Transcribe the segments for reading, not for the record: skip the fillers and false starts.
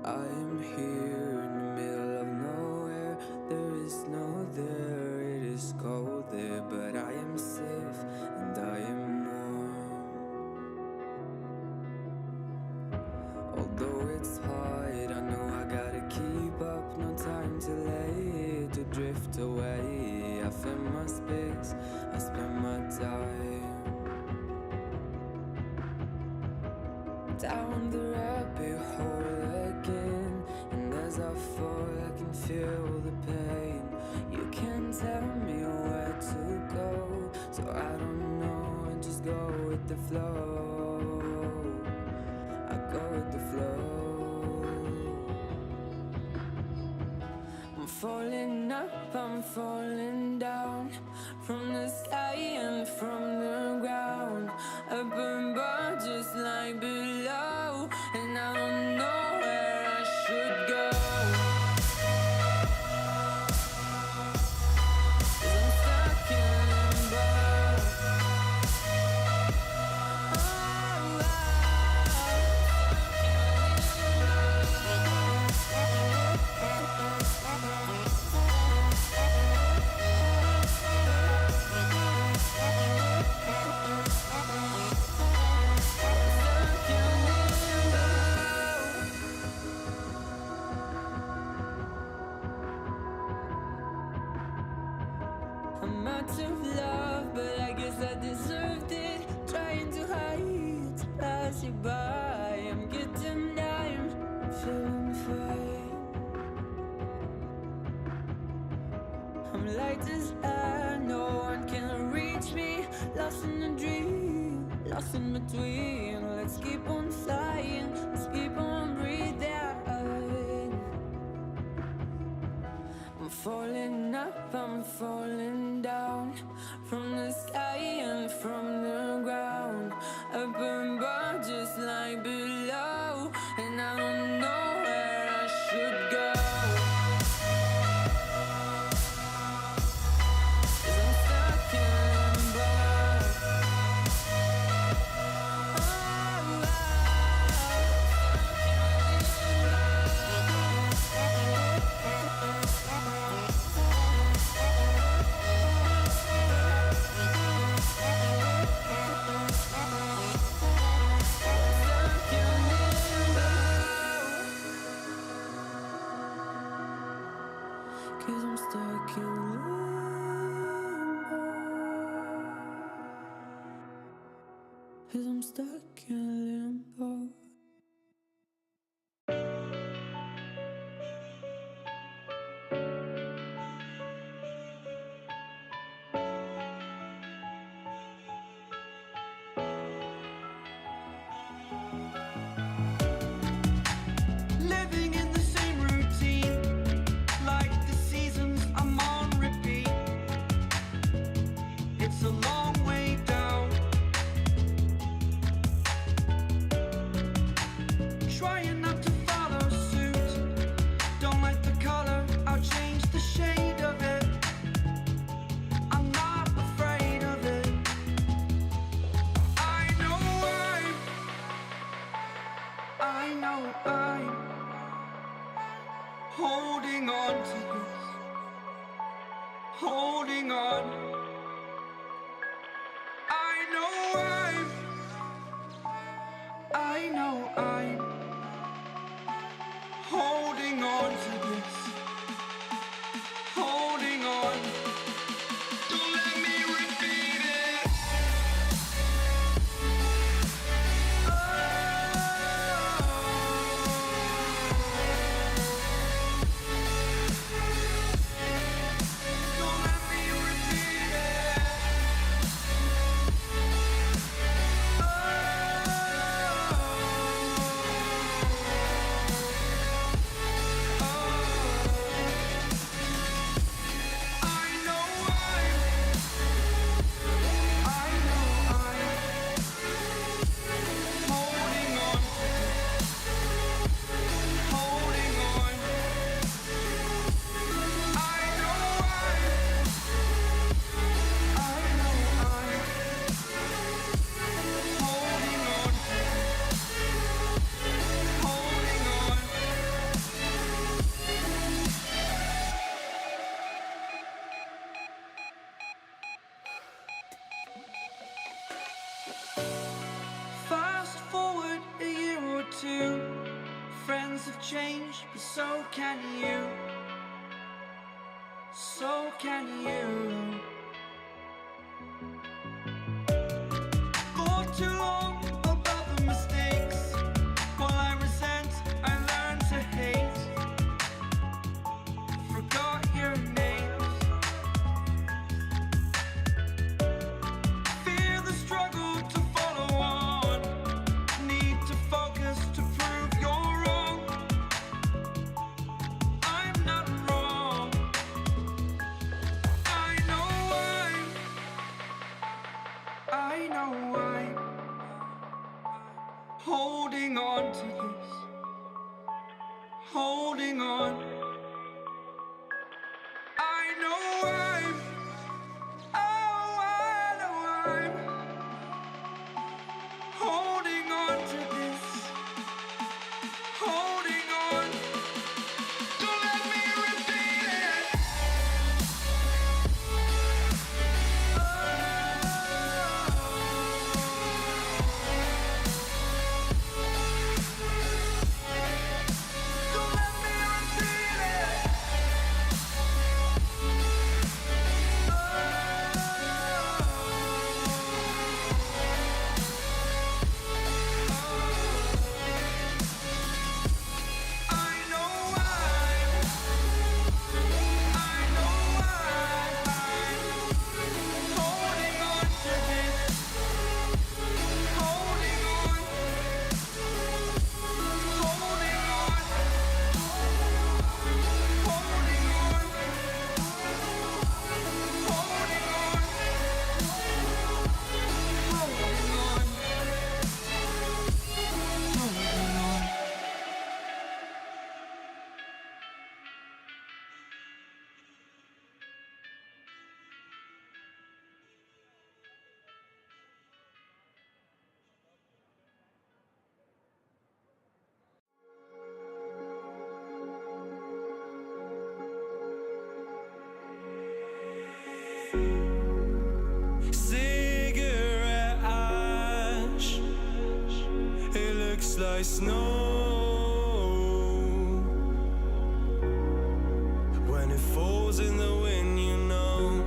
I am here in the middle of nowhere. There is no there, it is cold there, but I am safe and I am warm. Although it's hard, I know I gotta keep up. No time to lay to drift away. I find my space, I spend my time down the rabbit hole again. And as I fall, I can feel the pain. You can't tell me where to go, so I don't know, I just go with the flow. I go with the flow. I'm falling up, I'm falling down, from the sky and from the ground. Up above just like below, and I don't know where I should go. 'Cause I'm stuck in limbo. I'm out of love, but I guess I deserved it. Trying to hide, to pass you by. I'm getting down, feeling fine. I'm light as air, no one can reach me. Lost in a dream, lost in between. Let's keep on flying, let's keep on breathing. I'm falling up, I'm falling down, from the sky and from the ground. Up above just like below, and I don't know where I should go. 'Cause I'm stuck in limbo. Cause I'm stuck in limbo. Cause I'm stuck in limbo. Living in the same routine, like the seasons I'm on repeat. It's a long way down. change, but so can you. So can you. For too long about the mistakes, while I resent, I learned to hate. Forgot your names. Fear the struggle to follow on. Need to focus to prove you're wrong. I'm not wrong. I know I'm holding on to this. Holding on. I know I'm holding on to this. Holding on. Don't let me repeat it. Don't let me repeat it. I know I'm holding on to this. Holding on. Holding on. Holding on. Holding on. Holding on. Holding on. Cigarette ash, it looks like snow. When it falls in the wind, you know.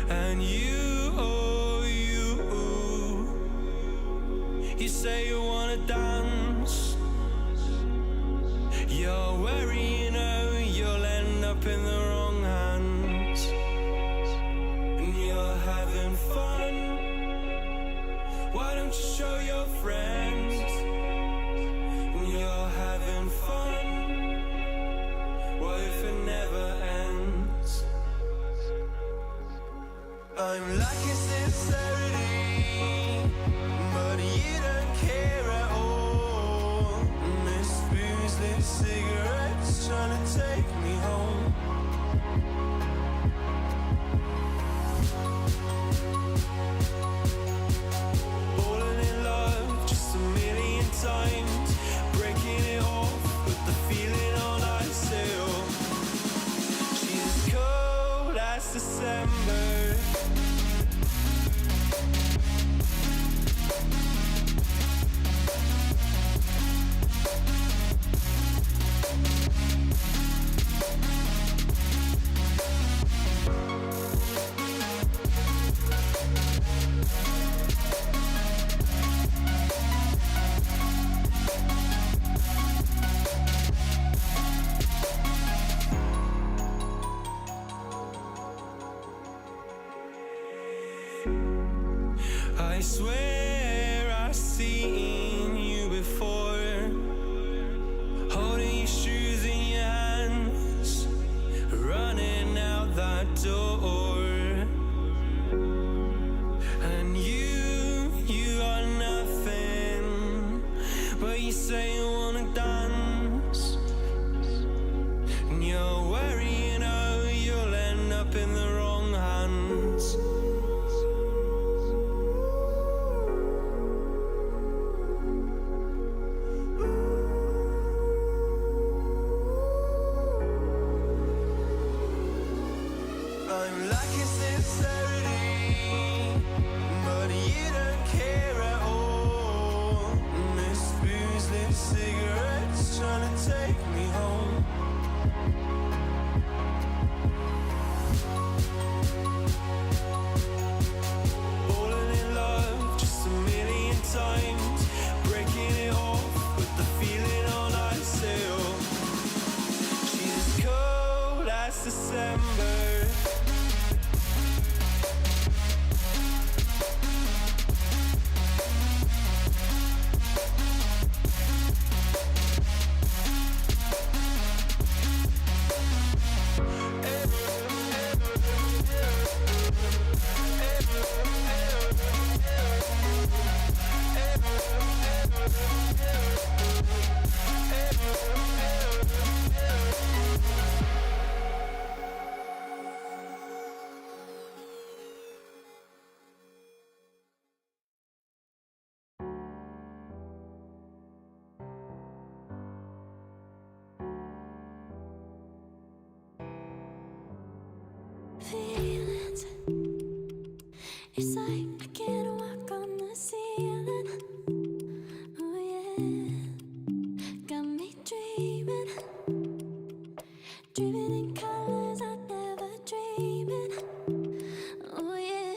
And you, oh you say you wanna dance. You're wary, you know, you'll end up in the wrong hands. And you're having fun. Why don't you show your friends? And you're having fun. What if it never ends? I'm lacking sincerity, but you don't care at all. And this booze, this cigarette's trying to take me home. Falling in love just a million times, breaking it off, put the feeling on ice still. She's as cold as December. I swear I've seen you before, holding your shoes in your hands, running out that door. And you are nothing, but you say you wanna dance. And you're wary, you know, you'll end up in the wrong hands. I'm lacking sincerity, but you don't care at all. And this booze, this feelings. It's like I can't walk on the ceiling. Oh yeah, got me dreaming, dreaming in colors I never dreamed in. Oh yeah,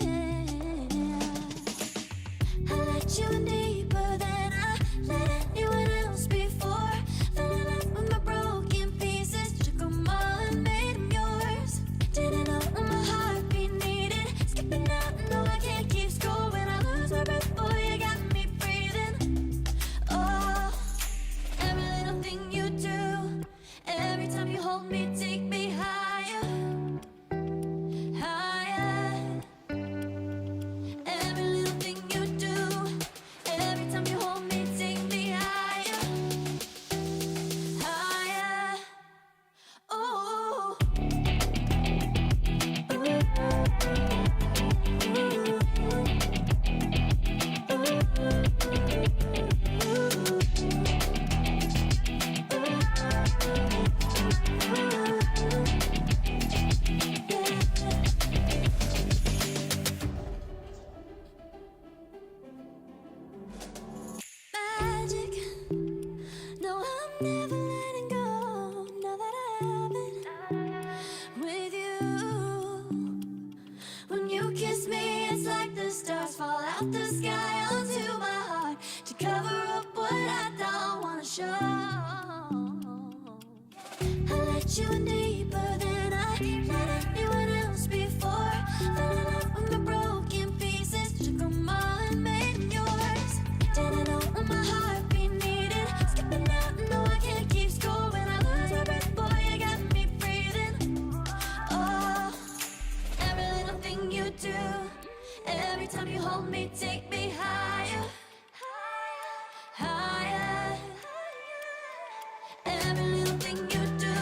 I let you in deeper than I let anyone else before. Fell in love with my broken pieces, took them all and made them yours. Didn't know what my heartbeat needed, skipping out, no I can't keep score. When I lose my breath, boy, you got me breathing. Oh, every little thing you do, every time you hold me, take me higher, higher. Every little thing you do, every time you hold me, take me higher, higher. Oh, magic. No, I'm never letting go. Now that I have it with you. When you kiss me, it's like the stars fall out the sky onto my heart to cover up what I don't wanna show. I let you in deeper than I let anyone else before. Fell in love with my broken pieces, took them all and made them yours. Didn't know what my heartbeat needed, skipping out, no I can't keep score. When I lose my breath, boy, you got me breathing. Oh, every little thing you do, every time you hold me, take me higher, higher. Every little thing you do,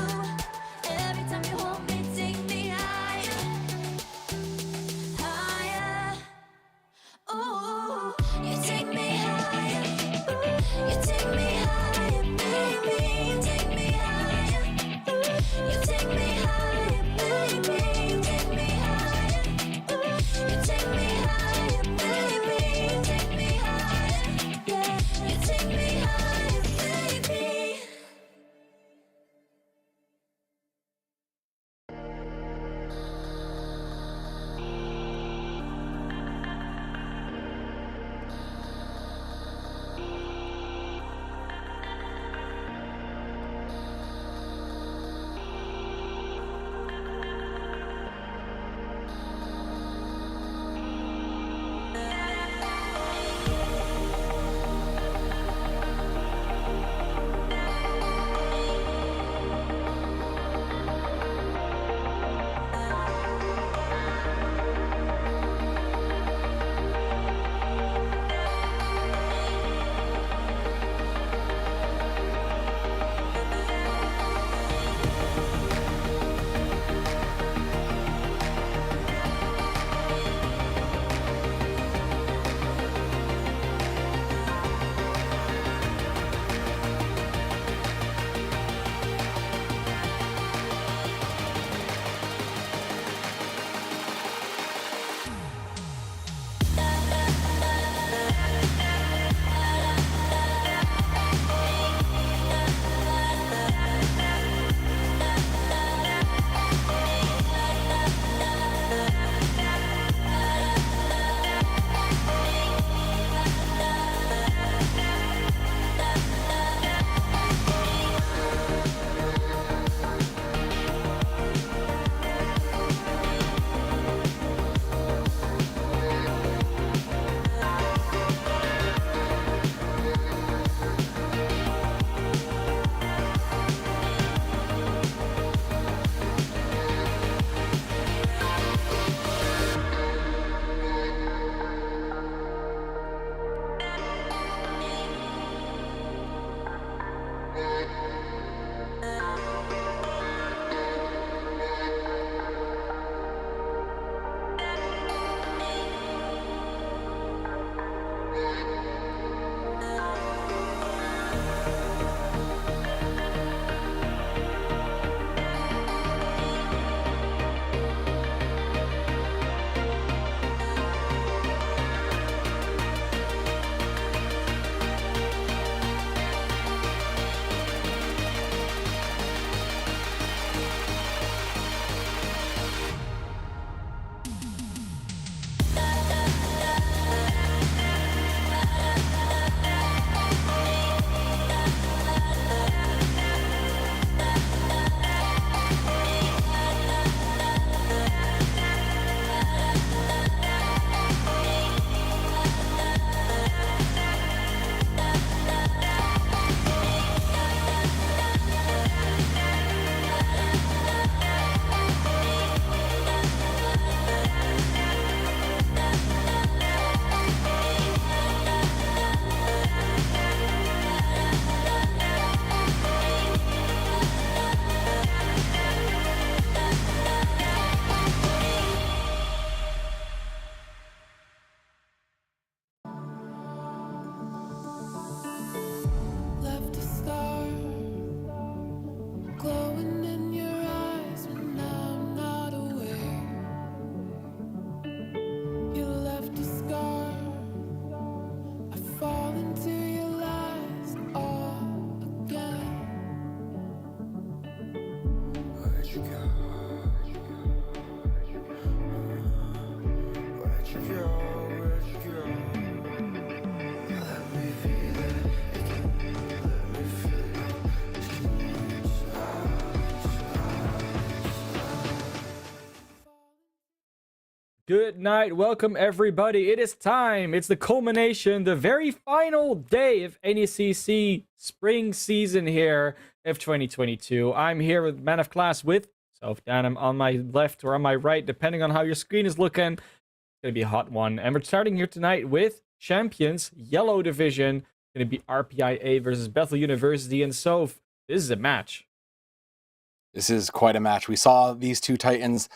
Good night. Welcome, everybody. It is time. It's the culmination, the very final day of NECC spring season here of 2022. I'm here with Man of Class with Self-Danim on my left or on my right, depending on how your screen is looking. It's going to be a hot one. And we're starting here tonight with Champions, Yellow Division. It's going to be RPIA versus Bethel University. And Soph, this is a match. This is quite a match. We saw these two Titans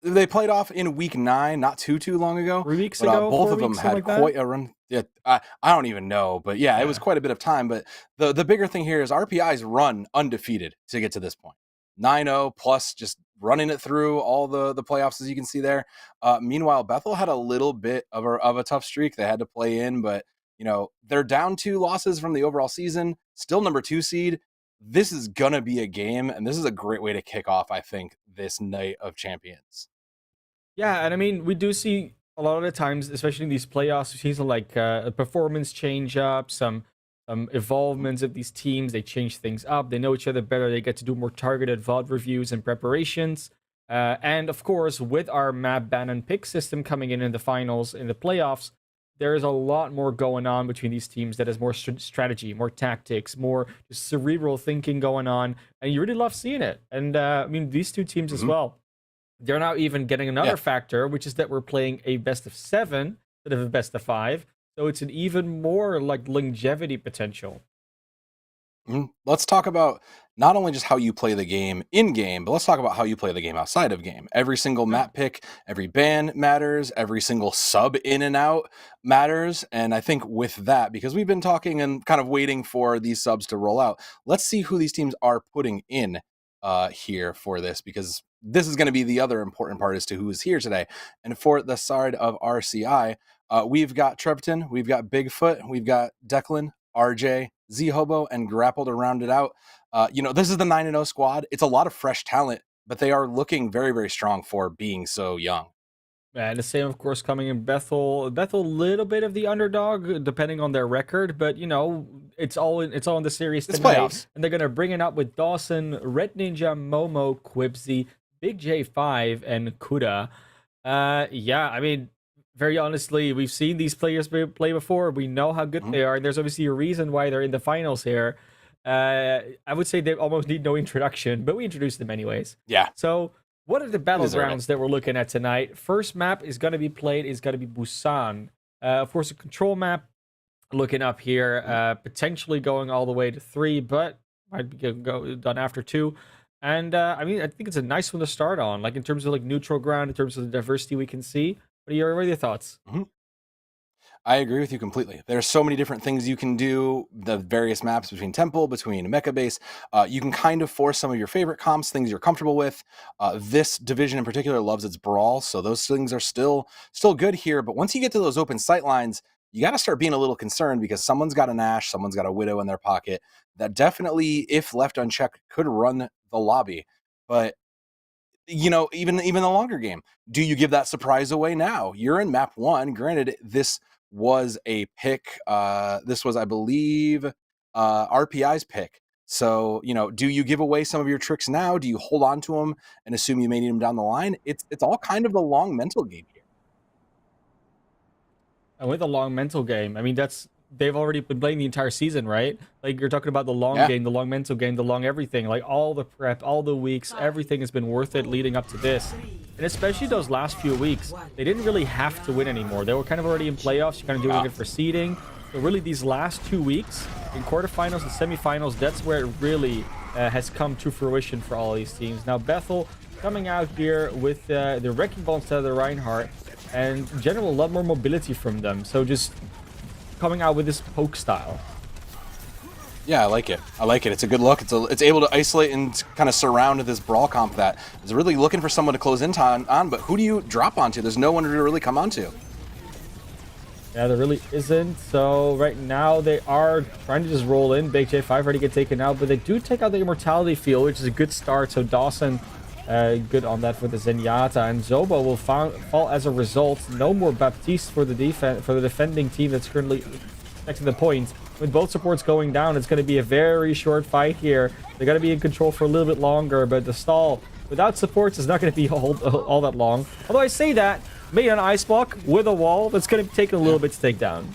they played off in week 9, not too long ago. 3 weeks ago, both of them had quite a run. Yeah, I don't even know, but yeah, it was quite a bit of time. But the bigger thing here is RPI's run undefeated to get to this point. 9-0 plus just running it through all the playoffs, as you can see there. Meanwhile, Bethel had a little bit of a tough streak they had to play in, but they're down 2 losses from the overall season, still number 2 seed. This is gonna be a game, and this is a great way to kick off, I think, this night of champions. Yeah, and I mean, we do see a lot of the times, especially in these playoffs, we've seen some a performance change up, some evolvements of these teams. They change things up. They know each other better. They get to do more targeted VOD reviews and preparations. And of course, with our map ban and pick system coming in the finals, in the playoffs, there is a lot more going on between these teams that is more strategy, more tactics, more just cerebral thinking going on. And you really love seeing it. And I mean, these two teams as well. They're now even getting another factor, which is that we're playing a best of 7 instead of a best of 5. So it's an even more longevity potential. Let's talk about not only just how you play the game in game, but let's talk about how you play the game outside of game. Every single map pick, every ban matters, every single sub in and out matters. And I think with that, because we've been talking and kind of waiting for these subs to roll out, let's see who these teams are putting in here for this, because this is going to be the other important part as to who is here today. And for the side of RCI, we've got Trevorton, we've got Bigfoot, we've got Declan, RJ, Z-Hobo, and Grapple to round it out. This is the 9-0 squad. It's a lot of fresh talent, but they are looking very, very strong for being so young. And the same, of course, coming in Bethel. Bethel, a little bit of the underdog, depending on their record, but it's all in the series tonight. Playoffs. And they're gonna bring it up with Dawson, Red Ninja, Momo, Quibsy, Big J5, and Kuda. I mean, very honestly, we've seen these players play before. We know how good they are, and there's obviously a reason why they're in the finals here. I would say they almost need no introduction, but we introduced them anyways. Yeah. So what are the battlegrounds that we're looking at tonight? First map is going to be played is going to be Busan. Of course, a control map. Looking up here, potentially going all the way to 3, but might be done after 2. And I mean, I think it's a nice one to start on, in terms of neutral ground, in terms of the diversity we can see. What are your thoughts? I agree with you completely. There's so many different things you can do, the various maps between Temple, between Mecha Base. You can kind of force some of your favorite comps, things you're comfortable with. This division in particular loves its brawl, so those things are still good here. But once you get to those open sight lines, you got to start being a little concerned, because someone's got an Ashe, someone's got a Widow in their pocket that definitely, if left unchecked, could run the lobby. But even the longer game, do you give that surprise away now? You're in map 1. Granted, this was a pick. This was, I believe, RPI's pick. So, do you give away some of your tricks now? Do you hold on to them and assume you may need them down the line? It's all kind of a long mental game here. And with a long mental game, I mean, they've already been playing the entire season, right? You're talking about the long game, the long mental game, the long everything, all the prep, all the weeks, everything has been worth it leading up to this. And especially those last few weeks, they didn't really have to win anymore. They were kind of already in playoffs. You're kind of doing it for seeding. So really, these last 2 weeks in quarterfinals and semifinals, that's where it really has come to fruition for all these teams. Now, Bethel coming out here with the Wrecking Ball instead of the Reinhardt, and in general, a lot more mobility from them. So just coming out with this poke style. Yeah, I like it. It's a good look. It's able to isolate and kind of surround this brawl comp that is really looking for someone to close in on, but who do you drop onto? There's no one to really come onto. Yeah, there really isn't. So right now they are trying to just roll in. Big J5 already get taken out, but they do take out the Immortality Field, which is a good start. So Dawson, good on that for the Zenyatta, and Zobo will fall as a result. No more Baptiste for the defending team that's currently next to the point. With both supports going down, it's going to be a very short fight here. They're going to be in control for a little bit longer, but the stall without supports, it's not going to be all that long. Although I say that, made an ice block with a wall, that's going to take a little bit to take down.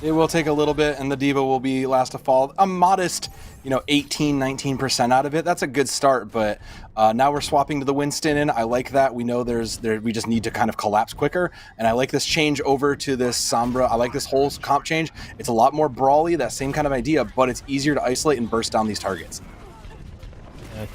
It will take a little bit, and the D.Va will be last to fall. A modest, 18, 19% out of it. That's a good start, but now we're swapping to the Winston in. I like that. We know we just need to kind of collapse quicker, and I like this change over to this Sombra. I like this whole comp change. It's a lot more brawly, that same kind of idea, but it's easier to isolate and burst down these targets.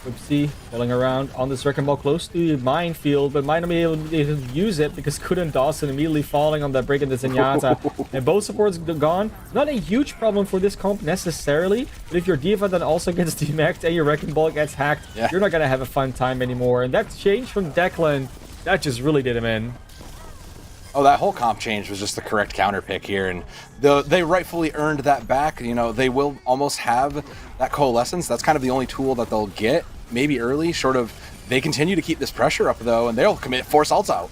Quipsy pulling around on this wrecking ball close to the minefield, but might not be able to use it because Kuda and Dawson immediately falling on that break into Zenyatta. And both supports gone. Not a huge problem for this comp necessarily, but if your D.Va then also gets demeched and your wrecking ball gets hacked, you're not going to have a fun time anymore. And that change from Declan, that just really did him in. Oh, that whole comp change was just the correct counter pick here, and they rightfully earned that back. They will almost have that coalescence. That's kind of the only tool that they'll get, maybe early, short of they continue to keep this pressure up, though, and they'll force ults out.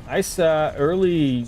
Nice early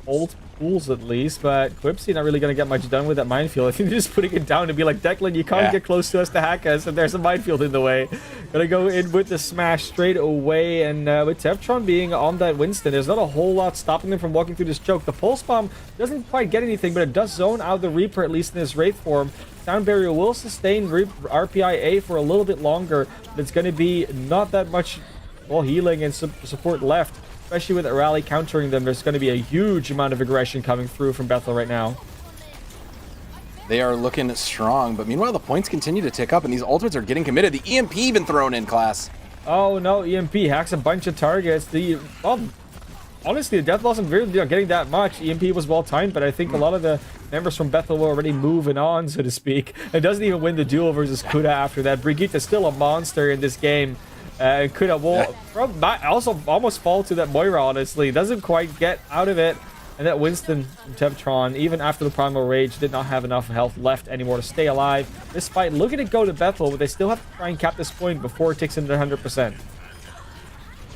ult pools at least, but Quipsy not really going to get much done with that minefield. I think they're just putting it down to be like, Declan, you can't get close to us to hack us, and there's a minefield in the way. Gonna go in with the smash straight away, and with Tevtron being on that Winston, there's not a whole lot stopping them from walking through this choke. The pulse bomb doesn't quite get anything, but it does zone out the Reaper, at least in his Wraith form. Sound Barrier will sustain RPI-A for a little bit longer, but it's going to be not that much healing and support left. Especially with Rally countering them, there's going to be a huge amount of aggression coming through from Bethel right now. They are looking strong, but meanwhile the points continue to tick up, and these ultimates are getting committed. The EMP even thrown in, class. Oh no, EMP hacks a bunch of targets. Honestly, the death wasn't really getting that much. EMP was well timed, but I think a lot of the members from Bethel were already moving on, so to speak. It doesn't even win the duel versus Kuda after that. Brigitte is still a monster in this game. Kuda will also almost fall to that Moira, honestly. Doesn't quite get out of it. And that Winston from Tevtron, even after the Primal Rage, did not have enough health left anymore to stay alive. This fight looking to go to Bethel, but they still have to try and cap this point before it ticks into 100%.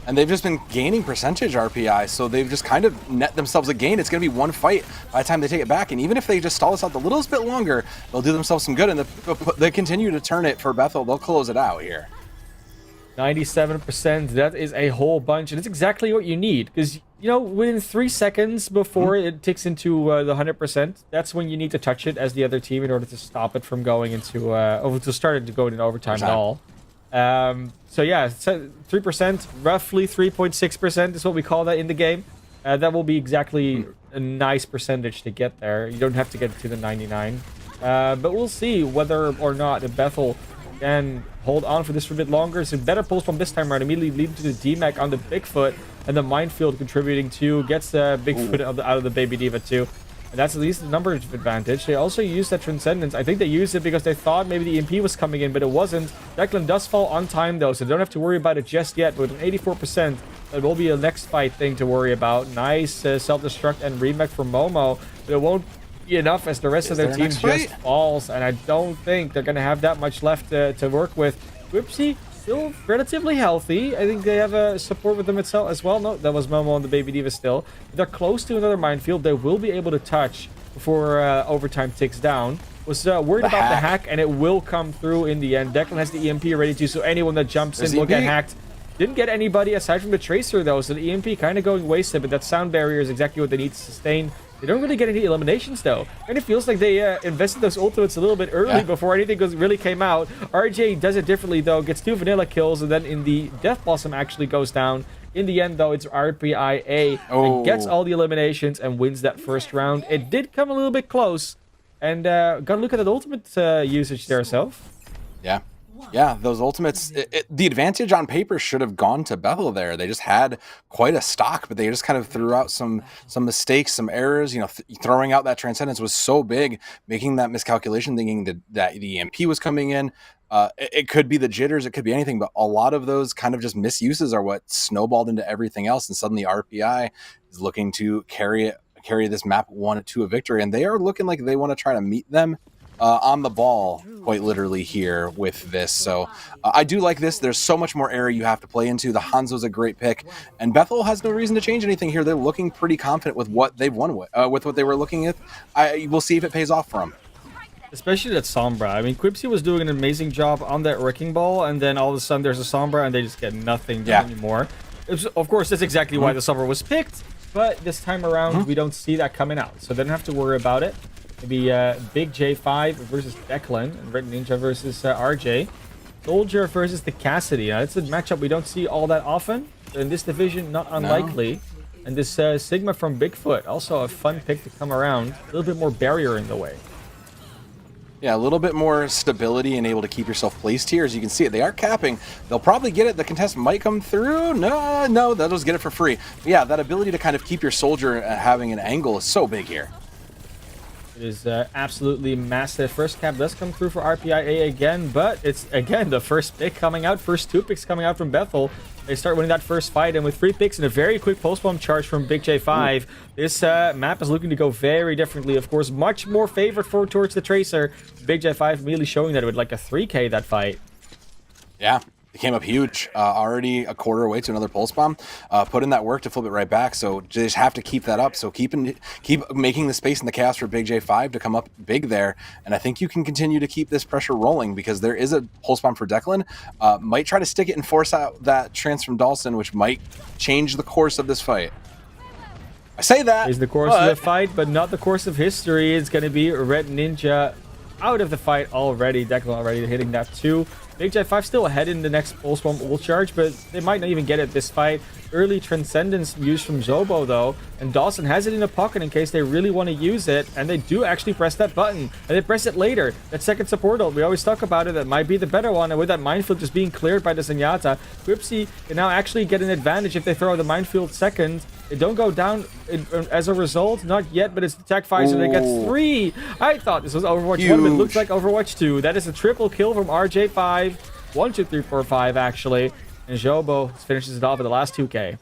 And they've just been gaining percentage RPI, so they've just kind of net themselves a gain. It's going to be one fight by the time they take it back, and even if they just stall us out the littlest bit longer, they'll do themselves some good, and they continue to turn it for Bethel. They'll close it out here. 97%, that is a whole bunch, and it's exactly what you need, because within 3 seconds before it ticks into the 100%, that's when you need to touch it as the other team in order to stop it from going into to start to go into overtime at all. So yeah, 3%, roughly 3.6% is what we call that in the game. That will be exactly a nice percentage to get there. You don't have to get to the 99, but we'll see whether or not the Bethel can hold on for this for a bit longer. It's a better pulse from this time around, immediately leading to the D-Mac on the Bigfoot, and the minefield contributing to, gets the Bigfoot out of the Baby D.Va too. And that's at least the numbers advantage. They also used that Transcendence. I think they used it because they thought maybe the EMP was coming in, but it wasn't. Declan does fall on time though, so they don't have to worry about it just yet. With an 84%, it will be a next fight thing to worry about. Nice self-destruct and remake for Momo, but it won't be enough as the rest of their team just falls, and I don't think they're going to have that much left to work with. Whipsy still relatively healthy. I think they have a support with them itself as well. No, that was Momo and the Baby D.Va still. They're close to another minefield. They will be able to touch before overtime ticks down. Was worried about the hack, and it will come through in the end. Declan has the EMP ready to, so anyone that jumps in will get hacked. Didn't get anybody aside from the Tracer though, so the EMP kind of going wasted, but that sound barrier is exactly what they need to sustain. They don't really get any eliminations though. And it feels like they invested those ultimates a little bit early before anything really came out. RJ does it differently though, gets 2 vanilla kills, and then in the Death Blossom actually goes down. In the end though, it's RPI-A that gets all the eliminations and wins that first round. It did come a little bit close, and gotta look at that ultimate usage there itself. Yeah, those ultimates, the advantage on paper should have gone to Bethel there. They just had quite a stock, but they just kind of threw out some mistakes, some errors. Throwing out that Transcendence was so big, making that miscalculation, thinking that the EMP was coming in. It could be the jitters, it could be anything, but a lot of those kind of just misuses are what snowballed into everything else, and suddenly RPI is looking to carry this map 1 to a victory, and they are looking like they want to try to meet them on the ball, quite literally, here with this. So I do like this. There's so much more area you have to play into. The Hanzo's a great pick, and Bethel has no reason to change anything here. They're looking pretty confident with what they've won with what they were looking at. We'll see if it pays off for them. Especially that Sombra. I mean, Quipsy was doing an amazing job on that Wrecking Ball, and then all of a sudden there's a Sombra, and they just get nothing done anymore. Of course, that's exactly why the Sombra was picked, but this time around, we don't see that coming out, so they don't have to worry about it. Maybe Big J5 versus Declan, and Red Ninja versus RJ. Soldier versus the Cassidy. Now, it's a matchup we don't see all that often. In this division, not unlikely. No. And this Sigma from Bigfoot, also a fun pick to come around. A little bit more barrier in the way. Yeah, a little bit more stability and able to keep yourself placed here. As you can see it, they are capping. They'll probably get it. The contest might come through. No, they'll just get it for free. But yeah, that ability to kind of keep your soldier having an angle is so big here. It is absolutely massive. First cap does come through for RPIA again, but it's, again, the first pick coming out. First 2 picks coming out from Bethel. They start winning that first fight, and with 3 picks and a very quick post-bomb charge from Big J5, this map is looking to go very differently. Of course, much more favored towards the Tracer. Big J5 immediately showing that it would like a 3K that fight. Yeah, it came up huge. Already a quarter away to another pulse bomb. Put in that work to flip it right back. So just have to keep that up. So keep making the space in the chaos for Big J5 to come up big there. And I think you can continue to keep this pressure rolling because there is a pulse bomb for Declan. Might try to stick it and force out that trance from Dawson, which might change the course of this fight. I say that is the course of the fight, but not the course of history. It's going to be Red Ninja out of the fight already. Declan already hitting that too. Big J5 still ahead in the next pulse bomb ult charge, but they might not even get it this fight. Early Transcendence used from Zobo though, and Dawson has it in a pocket in case they really want to use it, and they do actually press that button, and they press it later. That second support ult, we always talk about it, that might be the better one, and with that minefield just being cleared by the Zenyatta, Quipsy can now actually get an advantage if they throw the minefield second. They don't go down as a result, not yet, but it's the Tech Visor that gets 3. I thought this was Overwatch 1, but it looks like Overwatch 2. That is a triple kill from RJ5. 1, 2, 3, 4, 5 actually. And Jobo finishes it off at the last 2K.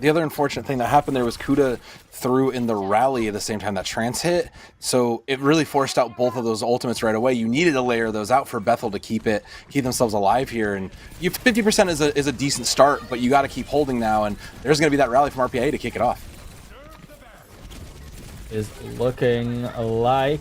The other unfortunate thing that happened there was Kuda threw in the rally at the same time that trance hit. So it really forced out both of those ultimates right away. You needed to layer those out for Bethel to keep themselves alive here. And 50% is a decent start, but you got to keep holding now. And there's going to be that rally from RPA to kick it off. Is looking like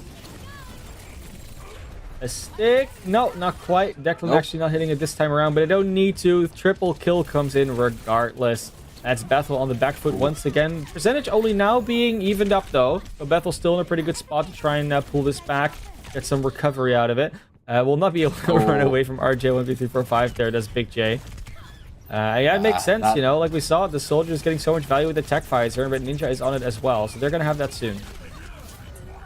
a stick. No, not quite. Declan actually not hitting it this time around, but I don't need to. Triple kill comes in regardless. That's Bethel on the back foot once again. Percentage only now being evened up though. So Bethel's still in a pretty good spot to try and pull this back, get some recovery out of it. Will not be able to run away from RJ 1, 2, 3, 4, 5 there. Does Big J. Yeah, it makes sense, you know. Like we saw, the Soldier is getting so much value with the Tech Visor, but Ninja is on it as well. So they're going to have that soon.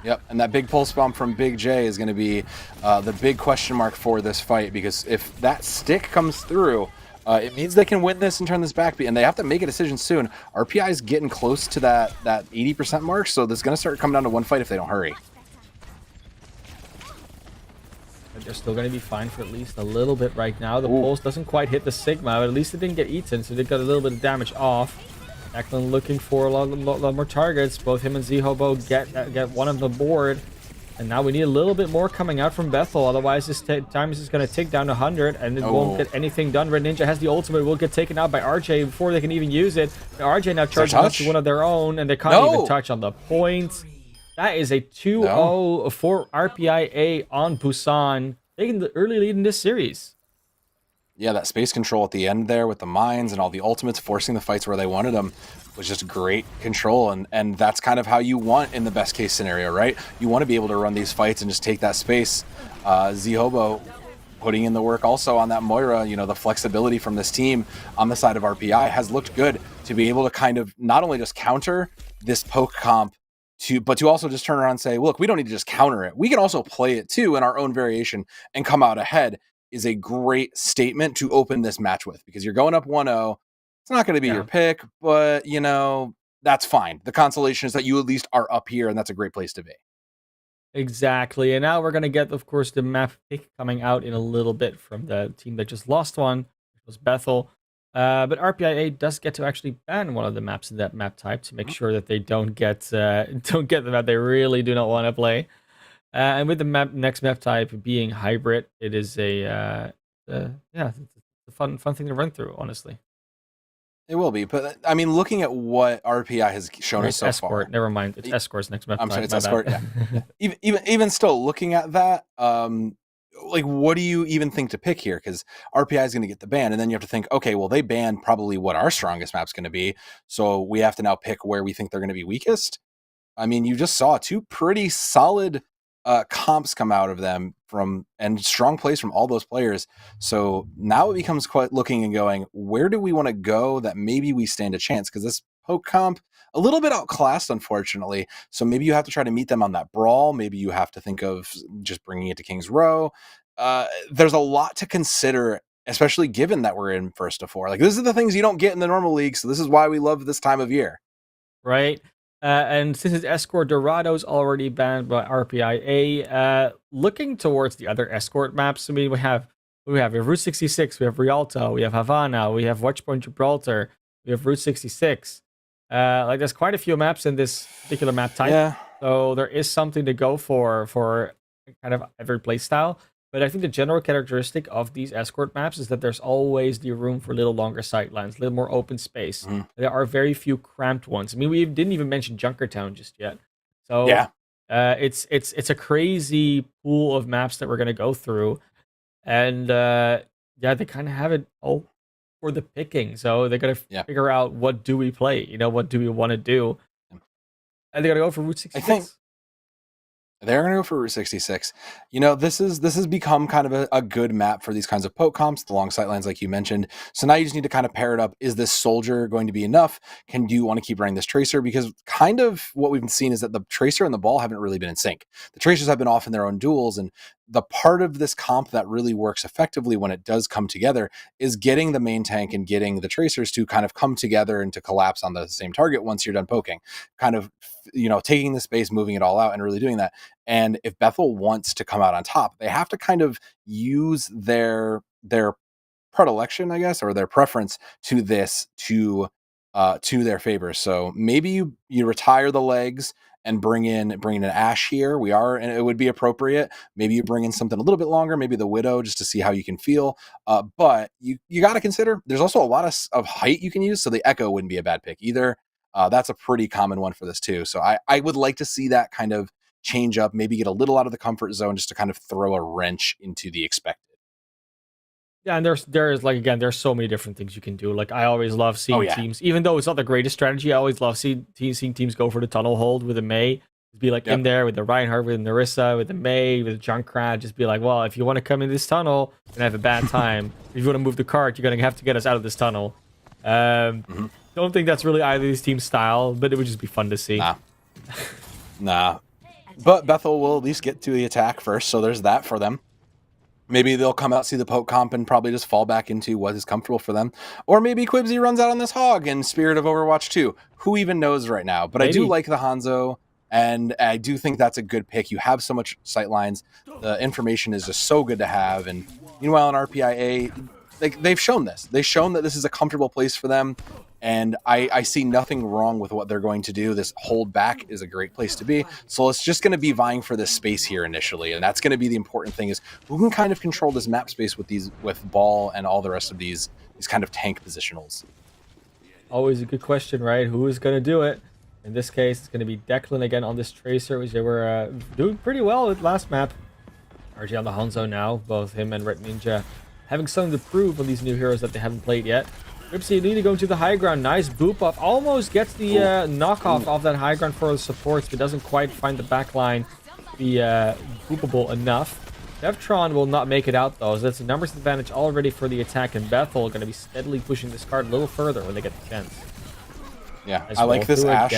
Yep, and that big pulse bomb from Big J is going to be the big question mark for this fight, because if that stick comes through, it means they can win this and turn this back, and they have to make a decision soon. RPI is getting close to that 80% mark, so this is going to start coming down to one fight if they don't hurry. But they're still going to be fine for at least a little bit right now. The pulse doesn't quite hit the Sigma, but at least it didn't get eaten, so they got a little bit of damage off. Declan looking for a lot more targets. Both him and Z-Hobo get one on the board. And now we need a little bit more coming out from Bethel. Otherwise, this time is just going to tick down to 100, and it won't get anything done. Red Ninja has the ultimate. Will get taken out by RJ before they can even use it. The RJ now charging up to one of their own, and they can't even touch on the point. That is a 2-0 for RPIA on Busan, taking the early lead in this series. Yeah, that space control at the end there with the mines and all the ultimates forcing the fights where they wanted them was just great control, and that's kind of how you want in the best case scenario, right? You want to be able to run these fights and just take that space. Z-Hobo putting in the work also on that Moira. You know, the flexibility from this team on the side of RPI has looked good to be able to kind of not only just counter this poke comp, but to also just turn around and say, look, we don't need to just counter it. We can also play it too in our own variation and come out ahead. Is a great statement to open this match with, because you're going up 1-0. It's not going to be your pick, but, you know, that's fine. The consolation is that you at least are up here, and that's a great place to be. Exactly. And now we're going to get, of course, the map pick coming out in a little bit from the team that just lost one, which was Bethel. But RPIA does get to actually ban one of the maps in that map type to make sure that they don't get the map they really do not want to play. And with the next map type being hybrid, it is it's a fun thing to run through, honestly. It will be, but I mean, looking at what RPI has shown us It's so escort. far. Never mind. It's escorts next map. I'm sorry, it's My escort. bad. Yeah. Even still, looking at that, like, what do you even think to pick here? Because RPI is going to get the ban, and then you have to think, okay, well, they banned probably what our strongest map's going to be, so we have to now pick where we think they're going to be weakest. I mean, you just saw two pretty solid comps come out of them and strong plays from all those players. So now it becomes quite looking and going, where do we want to go that maybe we stand a chance? Because this poke comp, a little bit outclassed, unfortunately. So maybe you have to try to meet them on that brawl. Maybe you have to think of just bringing it to King's Row. There's a lot to consider, especially given that we're in first to four. Like, this is the things you don't get in the normal league. So this is why we love this time of year. Right. And since it's Escort, Dorado's already banned by RPIA. Looking towards the other escort maps, I mean, we have Route 66, we have Rialto, we have Havana, we have Watchpoint Gibraltar, we have Route 66. Like, there's quite a few maps in this particular map type. Yeah. So there is something to go for kind of every play style. But I think the general characteristic of these escort maps is that there's always the room for a little longer sightlines, a little more open space. Mm-hmm. There are very few cramped ones. I mean, we didn't even mention Junkertown just yet. So Yeah. it's a crazy pool of maps that we're gonna go through, and yeah, they kind of have it all for the picking. So they're gonna figure out, what do we play? You know, what do we want to do? And they're gonna go for Route 66. I think they're going to go for Route 66. You know, this has become kind of a good map for these kinds of poke comps, the long sight lines like you mentioned. So now you just need to kind of pair it up. Is this soldier going to be enough? Do you want to keep running this tracer? Because kind of what we've seen is that the tracer and the ball haven't really been in sync. The tracers have been off in their own duels, and the part of this comp that really works effectively when it does come together is getting the main tank and getting the tracers to kind of come together and to collapse on the same target once you're done poking. Kind of, you know, taking the space, moving it all out, and really doing that. And if Bethel wants to come out on top, they have to kind of use their predilection, I guess, or their preference to this to their favor. So maybe you retire the legs and bring in an Ash here. And it would be appropriate. Maybe you bring in something a little bit longer, maybe the Widow, just to see how you can feel. But you got to consider there's also a lot of height you can use. So the Echo wouldn't be a bad pick either. That's a pretty common one for this too. So I would like to see that kind of change up, maybe get a little out of the comfort zone just to kind of throw a wrench into the expected. Yeah, and there's like, again, there's so many different things you can do. Like, I always love seeing teams, even though it's not the greatest strategy, I always love seeing teams go for the tunnel hold with a Mei. Just be like in there with the Reinhardt, with Narissa, with the Mei, with the Junkrat. Just be like, well, if you want to come in this tunnel and have a bad time, if you want to move the cart, you're gonna have to get us out of this tunnel. Don't think that's really either of these teams' style, but it would just be fun to see. Nah. But Bethel will at least get to the attack first, so there's that for them. Maybe they'll come out, see the poke comp, and probably just fall back into what is comfortable for them. Or maybe Quibsy runs out on this hog in Spirit of Overwatch 2. Who even knows right now? But maybe. I do like the Hanzo, and I do think that's a good pick. You have so much sight lines. The information is just so good to have. And meanwhile, in RPIA, they've shown this. They've shown that this is a comfortable place for them. And I see nothing wrong with what they're going to do. This hold back is a great place to be. So it's just going to be vying for this space here initially. And that's going to be the important thing, is who can kind of control this map space with ball and all the rest of these kind of tank positionals. Always a good question, right? Who is going to do it? In this case, it's going to be Declan again on this tracer, which they were doing pretty well with last map. RG on the Hanzo now, both him and Red Ninja having something to prove on these new heroes that they haven't played yet. Ripsy need to go to the high ground. Nice boop off. Almost gets the knockoff off that high ground for the supports, but doesn't quite find the backline to be boopable enough. Devtron will not make it out though, so that's a numbers advantage already for the attack, and Bethel going to be steadily pushing this card a little further when they get the chance. Yeah, I like this Ash.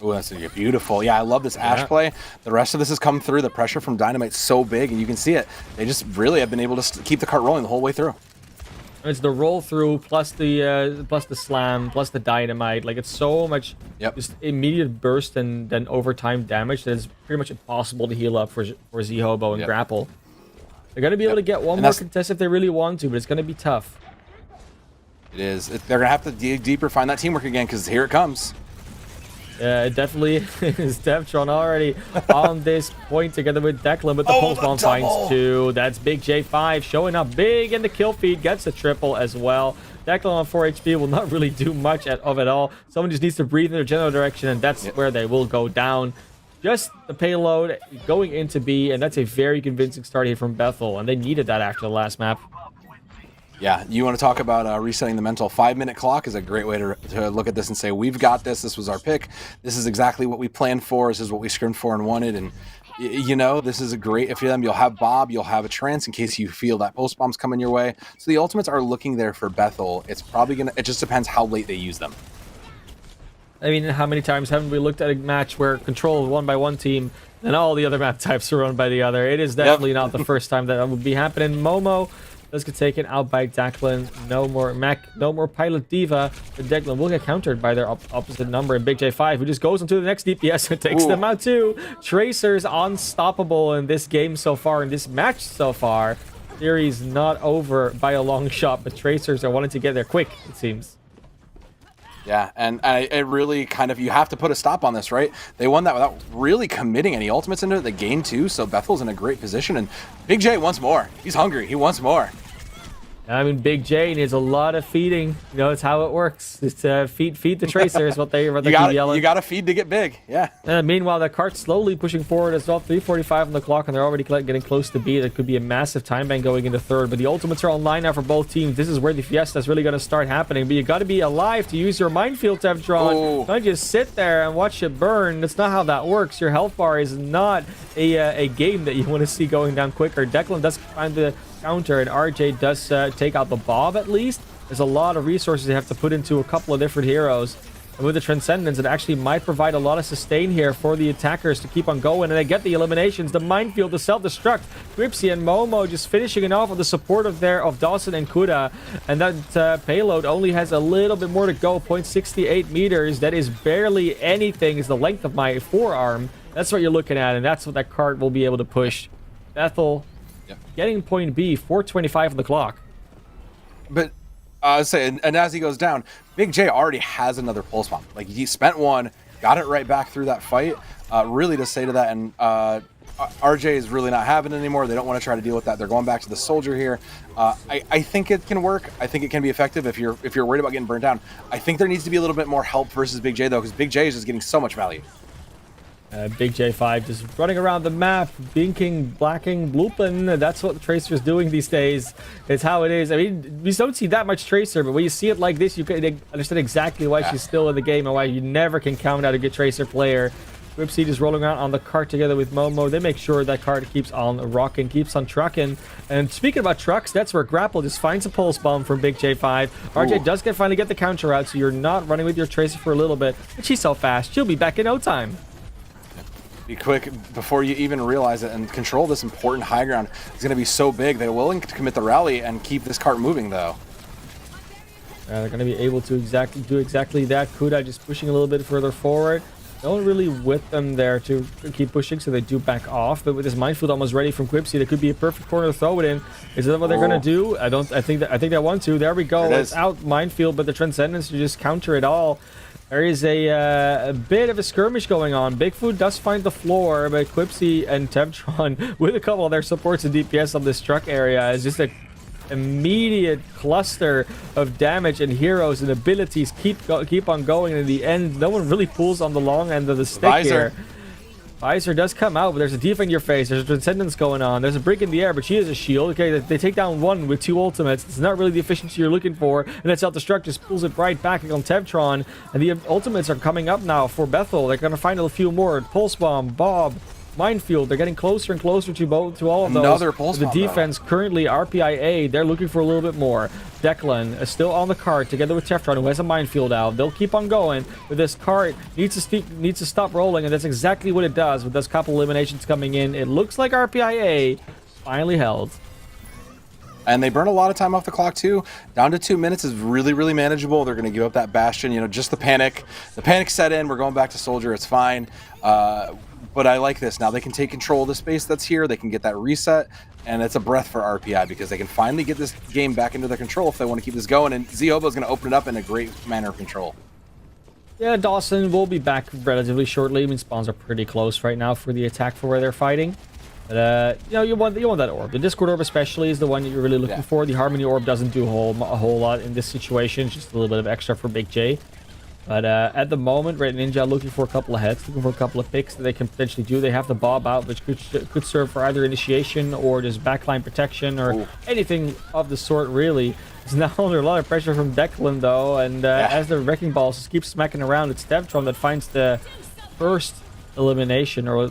Oh, that's beautiful. Yeah, I love this Ash play. The rest of this has come through. The pressure from Dynamite's so big, and you can see it. They just really have been able to keep the cart rolling the whole way through. It's the roll through plus the slam plus the dynamite. Like, it's so much just immediate burst and then overtime damage that it's pretty much impossible to heal up for Z-Hobo and Grapple. They're gonna be able to get one more contest if they really want to, but it's gonna be tough. It is. They're gonna have to dig deeper, find that teamwork again, because here it comes. Yeah, it definitely is. Devtron already on this point together with Declan, but the pulse bomb finds two. That's Big J5 showing up big, and the kill feed gets a triple as well. Declan on 4 HP will not really do much of it all. Someone just needs to breathe in their general direction, and that's where they will go down. Just the payload going into B, and that's a very convincing start here from Bethel, and they needed that after the last map. Yeah, you want to talk about resetting the mental 5-minute clock is a great way to look at this and say, we've got this. This was our pick. This is exactly what we planned for. This is what we scrimmed for and wanted. And, you know, this is a great, if you're them, you'll have Bob, you'll have a trance in case you feel that post bomb's coming your way. So the ultimates are looking there for Bethel. It's probably going to, it just depends how late they use them. I mean, how many times haven't we looked at a match where control is won by one team and all the other map types are run by the other? It is definitely not the first time that would be happening. Momo does get taken out by Declan. No more Mac, no more Pilot Diva. But Declan will get countered by their opposite number in Big J5, who just goes into the next DPS and takes them out too. Tracer's unstoppable in this game so far, in this match so far. Series not over by a long shot, but Tracers are wanting to get there quick, it seems. Yeah, and it really kind of, you have to put a stop on this, right? They won that without really committing any ultimates into it. They gained 2, so Bethel's in a great position, and Big J wants more. He's hungry. He wants more. I mean, Big J needs a lot of feeding. You know, it's how it works. It's feed the Tracers, what they keep yelling. You got to feed to get big, yeah. Meanwhile, the cart's slowly pushing forward as well. 3:45 on the clock, and they're already getting close to B. That could be a massive time bank going into third. But the ultimates are online now for both teams. This is where the fiesta is really going to start happening. But you got to be alive to use your minefield to have drawn. Don't just sit there and watch it burn. That's not how that works. Your health bar is not a game that you want to see going down quicker. Declan does find the counter, and RJ does take out the Bob at least. There's a lot of resources they have to put into a couple of different heroes. And with the Transcendence, it actually might provide a lot of sustain here for the attackers to keep on going. And they get the eliminations, the minefield, the self-destruct. Gripsy and Momo just finishing it off with the support of Dawson and Kuda. And that payload only has a little bit more to go. 0.68 meters. That is barely anything. Is the length of my forearm. That's what you're looking at. And that's what that cart will be able to push. Bethel getting point B, 4:25 on the clock. But I was saying, and as he goes down, Big J already has another pulse bomb. Like, he spent one, got it right back through that fight. Really to say to that, and RJ is really not having it anymore. They don't want to try to deal with that. They're going back to the soldier here. I think it can work. I think it can be effective if you're worried about getting burned down. I think there needs to be a little bit more help versus Big J though, because Big J is just getting so much value. Big J5 just running around the map, binking, blacking, blooping. That's what the Tracer's doing these days. It's how it is. I mean, we don't see that much Tracer, but when you see it like this, you can understand exactly why she's still in the game and why you never can count out a good Tracer player. Ripseed is rolling around on the cart together with Momo. They make sure that cart keeps on rocking, keeps on trucking. And speaking about trucks, that's where Grapple just finds a pulse bomb from Big J5. RJ does finally get the counter out, so you're not running with your Tracer for a little bit. But she's so fast, she'll be back in no time. Be quick before you even realize it, and control this important high ground is going to be so big. They're willing to commit the rally and keep this cart moving, though. They're going to be able to do exactly that. Kuda just pushing a little bit further forward. No one really with them there to keep pushing, so they do back off. But with this minefield almost ready from Quipsy, that could be a perfect corner to throw it in. Is that what they're going to do? I think they want to. There we go. It's out minefield, but the Transcendence to just counter it all. There is a bit of a skirmish going on. Bigfoot does find the floor, but Quipsy and Tevtron, with a couple of their supports and DPS on this truck area, is just a immediate cluster of damage, and heroes and abilities keep on going. And in the end, no one really pulls on the long end of the stick here. Visor does come out, but there's a Diva in your face. There's a Transcendence going on. There's a Brick in the air, but she is a shield. Okay, they take down one with 2 ultimates. It's not really the efficiency you're looking for. And that self-destruct just pulls it right back on Tevtron. And the ultimates are coming up now for Bethel. They're going to find a few more. Pulse Bomb, Bob, Minefield. They're getting closer and closer to all of those. Another Pulse Bomb, the defense currently RPIA. They're looking for a little bit more. Declan is still on the cart together with Teftron, who has a minefield out. They'll keep on going, but this cart needs to stop rolling, and that's exactly what it does with those couple eliminations coming in. It looks like RPIA finally held. And they burn a lot of time off the clock too. Down to 2 minutes is really, really manageable. They're going to give up that Bastion. You know, just the panic. The panic set in. We're going back to Soldier. It's fine. But I like this. Now they can take control of the space that's here. They can get that reset. And it's a breath for RPI because they can finally get this game back into their control if they want to keep this going. And Ziobo is going to open it up in a great manner of control. Yeah, Dawson will be back relatively shortly. I mean, spawns are pretty close right now for the attack for where they're fighting. But you want that orb. The Discord orb especially is the one that you're really looking for. The Harmony orb doesn't do a whole lot in this situation. It's just a little bit of extra for Big J. But at the moment, Red Ninja looking for a couple of hits, looking for a couple of picks that they can potentially do. They have the Bob out, which could serve for either initiation or just backline protection or anything of the sort, really. It's now under a lot of pressure from Declan, though. And as the Wrecking Balls just keep smacking around, it's Devtron that finds the first elimination or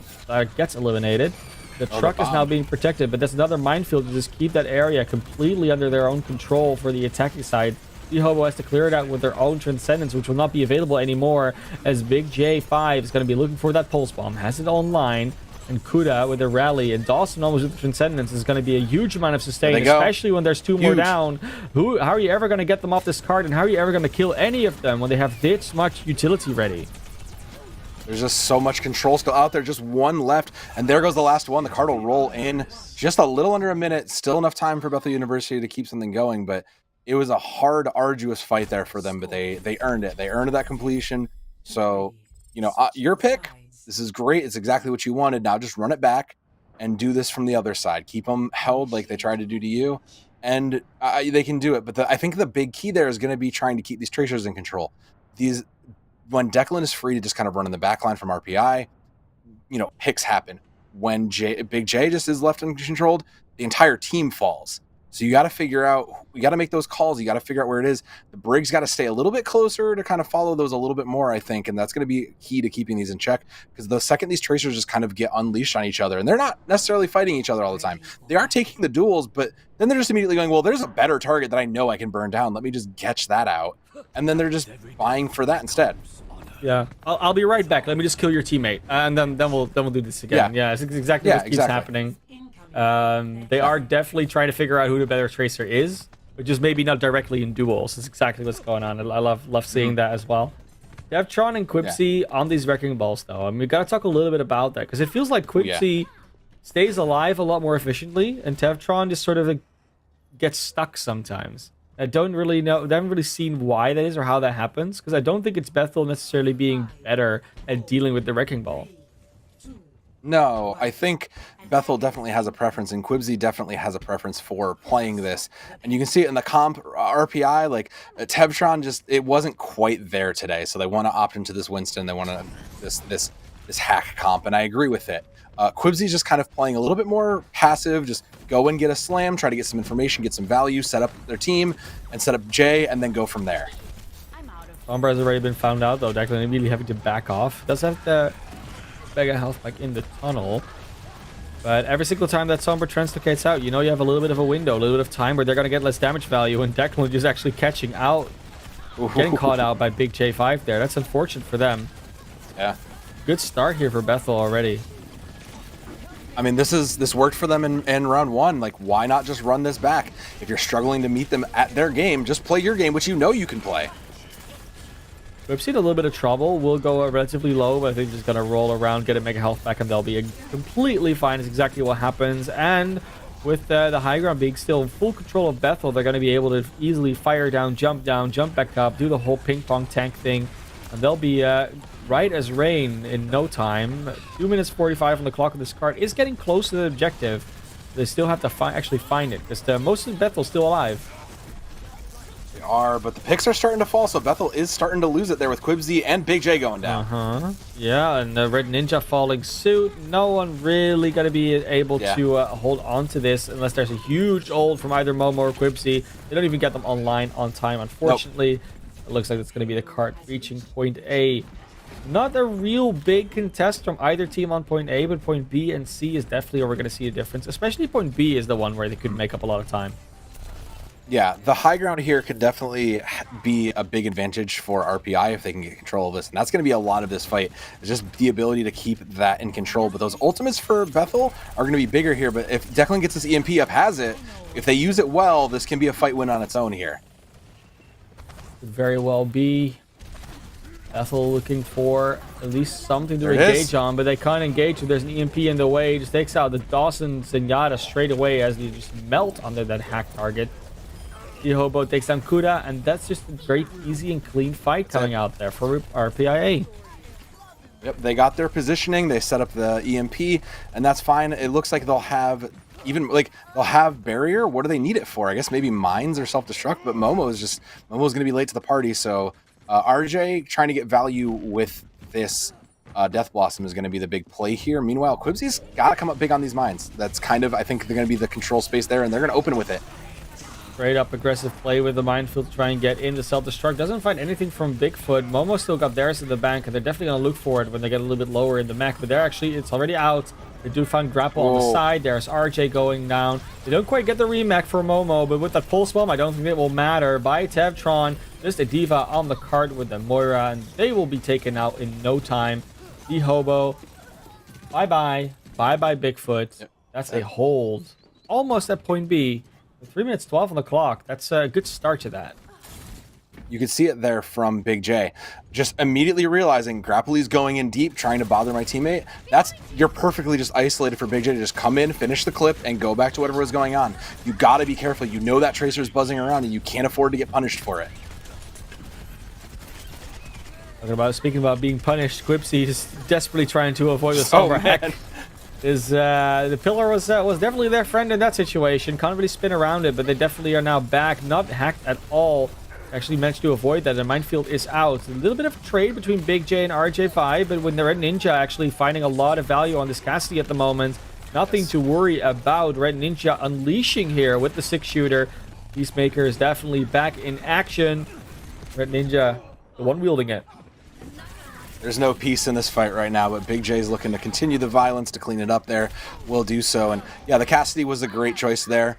gets eliminated. The truck is now being protected, but that's another minefield to just keep that area completely under their own control for the attacking side. Hobo has to clear it out with their own Transcendence, which will not be available anymore, as Big J5 is going to be looking for that Pulse Bomb. Has it online, and Kuda with the Rally, and Dawson almost with the Transcendence is going to be a huge amount of sustain, especially when there's two more down. How are you ever going to get them off this card, and how are you ever going to kill any of them when they have this much utility ready? There's just so much control still out there. Just one left, and there goes the last one. The card will roll in just a little under a minute. Still enough time for Bethel University to keep something going, but it was a hard, arduous fight there for them, but they earned it. They earned that completion. So, your pick, this is great. It's exactly what you wanted. Now just run it back and do this from the other side. Keep them held like they tried to do to you, and they can do it. But I think the big key there is going to be trying to keep these Tracers in control. When Declan is free to just kind of run in the backline from RPI, picks happen. When Big J just is left uncontrolled, the entire team falls. So you got to figure out, you got to make those calls. You got to figure out where it is. The Briggs got to stay a little bit closer to kind of follow those a little bit more, I think. And that's going to be key to keeping these in check, because the second these Tracers just kind of get unleashed on each other, and they're not necessarily fighting each other all the time. They are taking the duels, but then they're just immediately going, well, there's a better target that I know I can burn down. Let me just catch that out. And then they're just buying for that instead. Yeah, I'll be right back. Let me just kill your teammate, and then we'll do this again. Yeah, it's exactly what keeps happening. They are definitely trying to figure out who the better Tracer is, but just maybe not directly in duels. That's exactly what's going on. I love seeing that as well. Devtron and Quipsy on these Wrecking Balls, though. I mean, we got to talk a little bit about that, because it feels like Quipsy stays alive a lot more efficiently, and Devtron just sort of gets stuck sometimes. I don't really know. I haven't really seen why that is or how that happens, because I don't think it's Bethel necessarily being better at dealing with the Wrecking Ball. No, I think Bethel definitely has a preference, and Quibsy definitely has a preference for playing this. And you can see it in the comp RPI, like Tebtron it wasn't quite there today. So they want to opt into this Winston. They want to this hack comp, and I agree with it. Quibsy's just kind of playing a little bit more passive, just go and get a slam, try to get some information, get some value, set up their team, and set up J, and then go from there. Sombra has already been found out, though. Declan immediately having to back off. Does have the mega health back in the tunnel. But every single time that Sombra translocates out, you have a little bit of a window, a little bit of time where they're going to get less damage value, and Declan is actually catching out, getting caught out by Big J5 there. That's unfortunate for them. Yeah. Good start here for Bethel already. I mean, this worked for them in round one. Like, why not just run this back? If you're struggling to meet them at their game, just play your game, which you can play. We've seen a little bit of trouble. We'll go relatively low, but I think just going to roll around, get a mega health back, and they'll be completely fine. Is exactly what happens. And with the high ground being still in full control of Bethel, they're going to be able to easily fire down, jump back up, do the whole ping pong tank thing. And they'll be right as rain in no time. 2 minutes 45 on the clock of this card is getting close to the objective. They still have to actually find it, because most of Bethel's still alive. They are, but the picks are starting to fall, so Bethel is starting to lose it there with Quibsy and Big J going down. Yeah, and Red Ninja following suit. No one really going to be able to hold on to this unless there's a huge ult from either Momo or Quibsy. They don't even get them online on time, unfortunately. Nope. It looks like it's going to be the cart reaching point A. Not a real big contest from either team on point A, but point B and C is definitely where we're going to see a difference. Especially point B is the one where they could make up a lot of time. Yeah, the high ground here could definitely be a big advantage for RPI if they can get control of this. And that's going to be a lot of this fight. It's just the ability to keep that in control. But those ultimates for Bethel are going to be bigger here. But if Declan gets this EMP up, if they use it well, this can be a fight win on its own here. Could very well be. Bethel looking for at least something to engage on, but they can't engage if there's an EMP in the way. Just takes out the Dawson Zenyatta straight away as they just melt under that hack target. The Hobo takes down Kuda, and that's just a great, easy, and clean fight coming out there for RPIA. Yep, they got their positioning. They set up the EMP, and that's fine. It looks like they'll have they'll have barrier. What do they need it for? I guess maybe mines or self-destruct. But Momo's going to be late to the party. So RJ trying to get value with this Death Blossom is going to be the big play here. Meanwhile, Quibsy's got to come up big on these mines. That's kind of, I think they're going to be the control space there, and they're going to open with it. Straight up aggressive play with the minefield to try and get in the self-destruct. Doesn't find anything from Bigfoot. Momo still got theirs in the bank, and they're definitely going to look for it when they get a little bit lower in the mech. But they're actually, it's already out. They do find grapple on the side. There's RJ going down. They don't quite get the remech for Momo, but with that pulse bomb, I don't think it will matter. By Tevtron, just a diva on the cart with the Moira, and they will be taken out in no time. The Hobo, bye-bye. Bye-bye, Bigfoot. Yep. That's a hold. Almost at point B. 3 minutes 12 on the clock. That's a good start to that. You can see it there from Big J. Just immediately realizing Grapply's going in deep, trying to bother my teammate. You're perfectly just isolated for Big J to just come in, finish the clip, and go back to whatever was going on. You gotta be careful. You know that Tracer's buzzing around, and you can't afford to get punished for it. Speaking about being punished, Quipsy is desperately trying to avoid the silver hack. The pillar was definitely their friend in that situation. Can't really spin around it, but they definitely are now back, not hacked at all. Actually managed to avoid that. The minefield is out. A little bit of trade between Big J and RJ5, but when the Red Ninja actually finding a lot of value on this Cassidy at the moment, nothing to worry about. Red Ninja unleashing here with the 6-shooter. Peacemaker is definitely back in action. Red Ninja, the one wielding it. There's no peace in this fight right now, but Big J's looking to continue the violence, to clean it up there. Will do so. And yeah, the Cassidy was a great choice there.